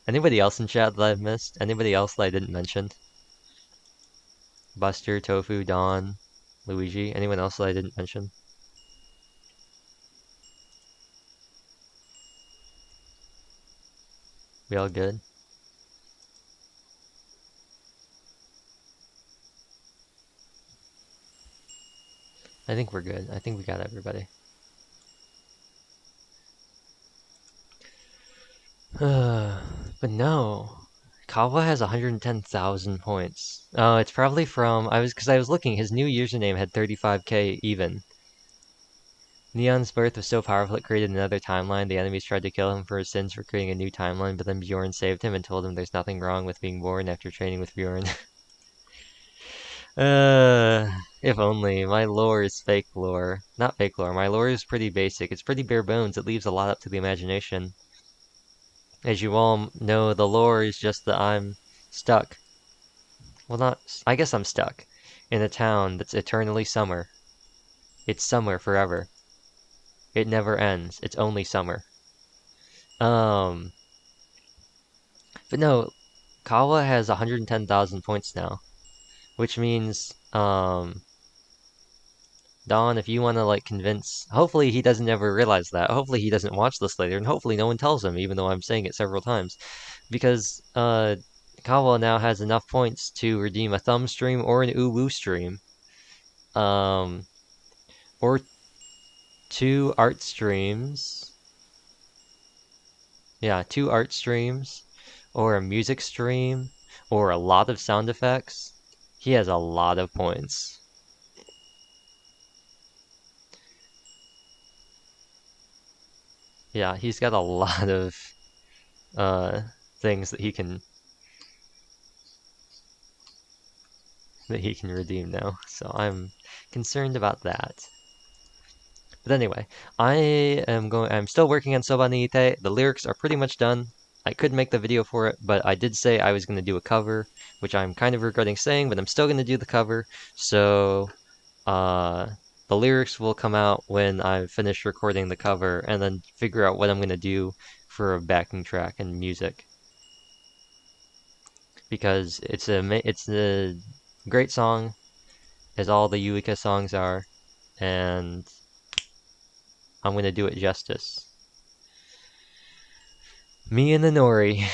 Anybody else in chat that I've missed? Anybody else that I didn't mention? Buster, Tofu, Don, Luigi? Anyone else that I didn't mention? We all good? I think we're good. I think we got everybody. But no. Kawa has 110,000 points. Oh, it's probably from because I was looking, his new username had 35k even. Neon's birth was so powerful it created another timeline. The enemies tried to kill him for his sins for creating a new timeline, but then Bjorn saved him and told him there's nothing wrong with being born after training with Bjorn. If only. My lore is fake lore. Not fake lore. My lore is pretty basic. It's pretty bare bones. It leaves a lot up to the imagination. As you all know, the lore is just that I'm stuck. Well, not. I guess I'm stuck in a town that's eternally summer. It's summer forever. It never ends. It's only summer. But no, Kawa has 110,000 points now, which means, Don, if you want to like convince, hopefully he doesn't ever realize that. Hopefully he doesn't watch this later, and hopefully no one tells him, even though I'm saying it several times, because Kawa now has enough points to redeem a thumb stream or an uwu stream, or 2 art streams. Yeah, 2 art streams, or a music stream, or a lot of sound effects. He has a lot of points. Yeah, he's got a lot of things that he can redeem now. So I'm concerned about that. But anyway, I'm still working on Soba ni Ite. The lyrics are pretty much done. I could make the video for it, but I did say I was going to do a cover, which I'm kind of regretting saying, but I'm still going to do the cover. So, the lyrics will come out when I finish recording the cover, and then figure out what I'm going to do for a backing track and music. Because it's a great song, as all the Yuika songs are, and I'm going to do it justice. Me and the Nori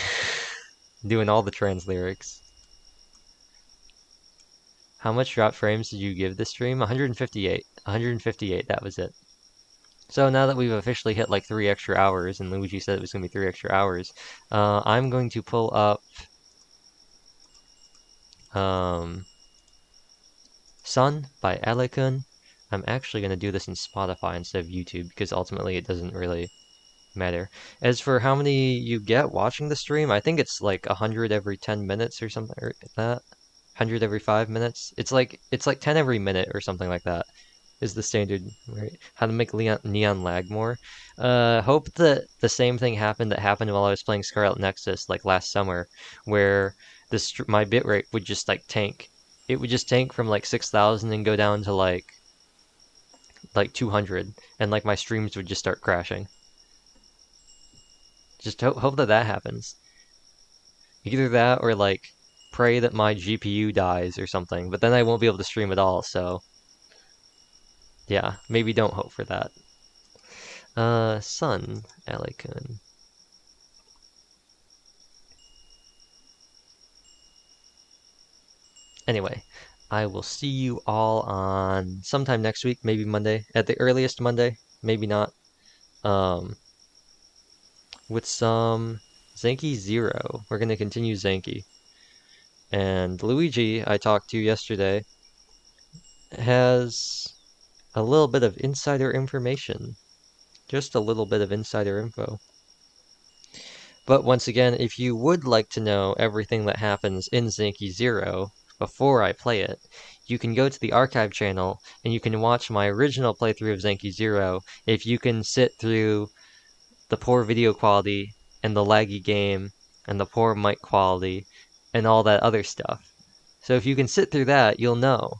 doing all the trans lyrics. How much drop frames did you give the stream? 158. 158, that was it. So now that we've officially hit like 3 extra hours, and Luigi said it was going to be 3 extra hours, I'm going to pull up Sun by Alekun. I'm actually going to do this in Spotify instead of YouTube, because ultimately it doesn't really matter. As for how many you get watching the stream, I think it's like 100 every 10 minutes or something like that. 100 every 5 minutes. It's like 10 every minute or something like that is the standard, right? How to make Neon lag more. Hope that the same thing happened that happened while I was playing Scarlet Nexus like last summer, where my bitrate would just like tank. It would just tank from like 6,000 and go down to like 200, and like my streams would just start crashing. Just hope that happens. Either that or like pray that my GPU dies or something, but then I won't be able to stream at all, so yeah, maybe don't hope for that. Sun, Alekun. Anyway, I will see you all on sometime next week, maybe Monday, at the earliest Monday, maybe not. With some Zanky Zero. We're going to continue Zanky. And Luigi, I talked to yesterday, has a little bit of insider information. Just a little bit of insider info. But once again, if you would like to know everything that happens in Zanky Zero before I play it, you can go to the archive channel and you can watch my original playthrough of Zanky Zero if you can sit through the poor video quality and the laggy game and the poor mic quality and all that other stuff. So if you can sit through that, you'll know.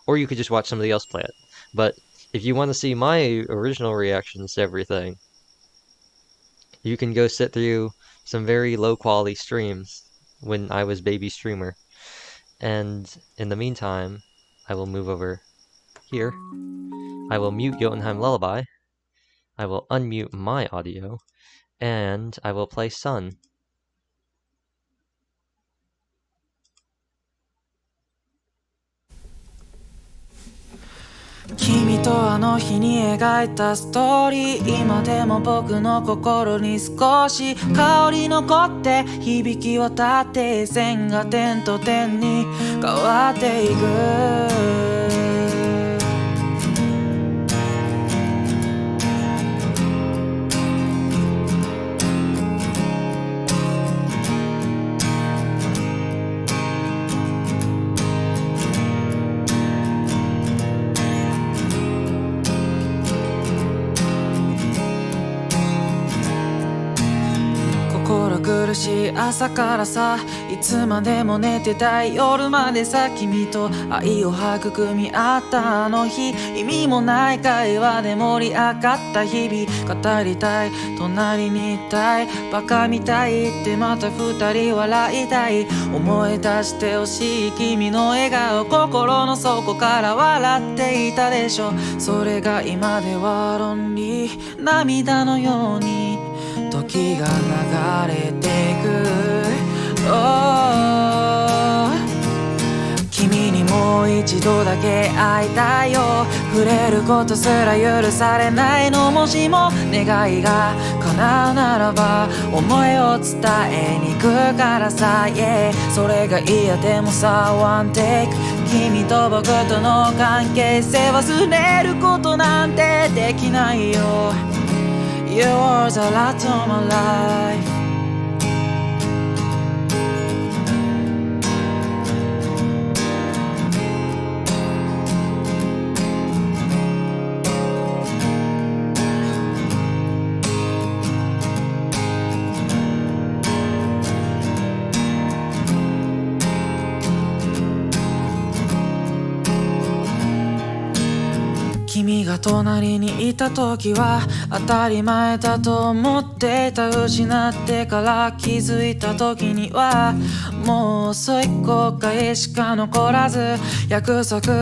Or you could just watch somebody else play it. But if you want to see my original reactions to everything, you can go sit through some very low quality streams when I was baby streamer. And in the meantime, I will move over here. I will mute Jotunheim Lullaby. I will unmute my audio. And I will play Sun. 君とあの日に描いたストーリー、今でも僕の心に少し香り残って響き渡って、線が点と点に変わっていく。心苦しい朝からさ、いつまでも寝てたい夜までさ、君と愛を育み合ったあの日、意味もない会話で盛り上がった日々、語りたい、隣にいたい、バカみたいってまた二人笑いたい、思い出してほしい君の笑顔、心の底から笑っていたでしょ。それが今ではロンリー、涙のように時が流れてく、君にもう一度だけ会いたいよ。触れることすら許されないの、もしも願いが叶うならば思いを伝えに行くからさ、yeah、それが嫌でもさ、one take、君と僕との関係性忘れることなんてできないよ。Your words are light to my life。君が隣にいた時は当たり前だと思っていた、失ってから気づいた時にはもう遅い、後悔しか残らず、約束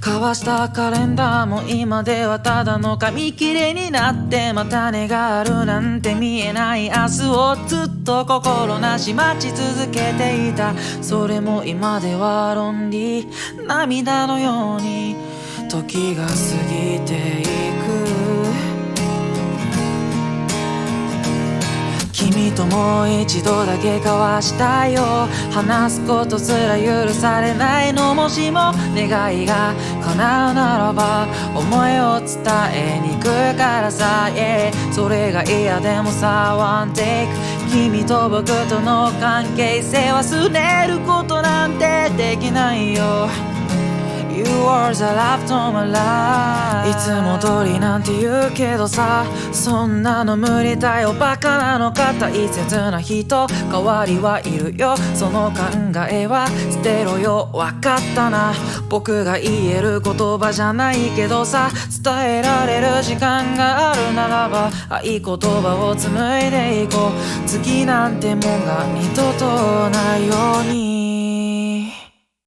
交わしたカレンダーも今ではただの紙切れになって、また願があるなんて見えない明日をずっと心なし待ち続けていた。それも今ではロンリー、涙のように時が過ぎていく。君ともう一度だけ交わしたいよ。話すことすら許されないの、もしも願いが叶うならば思いを伝えに行くからさ、yeah、それが嫌でもさ、one take、君と僕との関係性忘れることなんてできないよ。You words are left on my life。 いつも通りなんて言うけどさ、そんなの無理だよ、バカなのか。大切な人代わりはいるよ、その考えは捨てろよ。分かったな、僕が言える言葉じゃないけどさ、伝えられる時間があるならば愛言葉を紡いでいこう。次なんてもんが二度とないよ。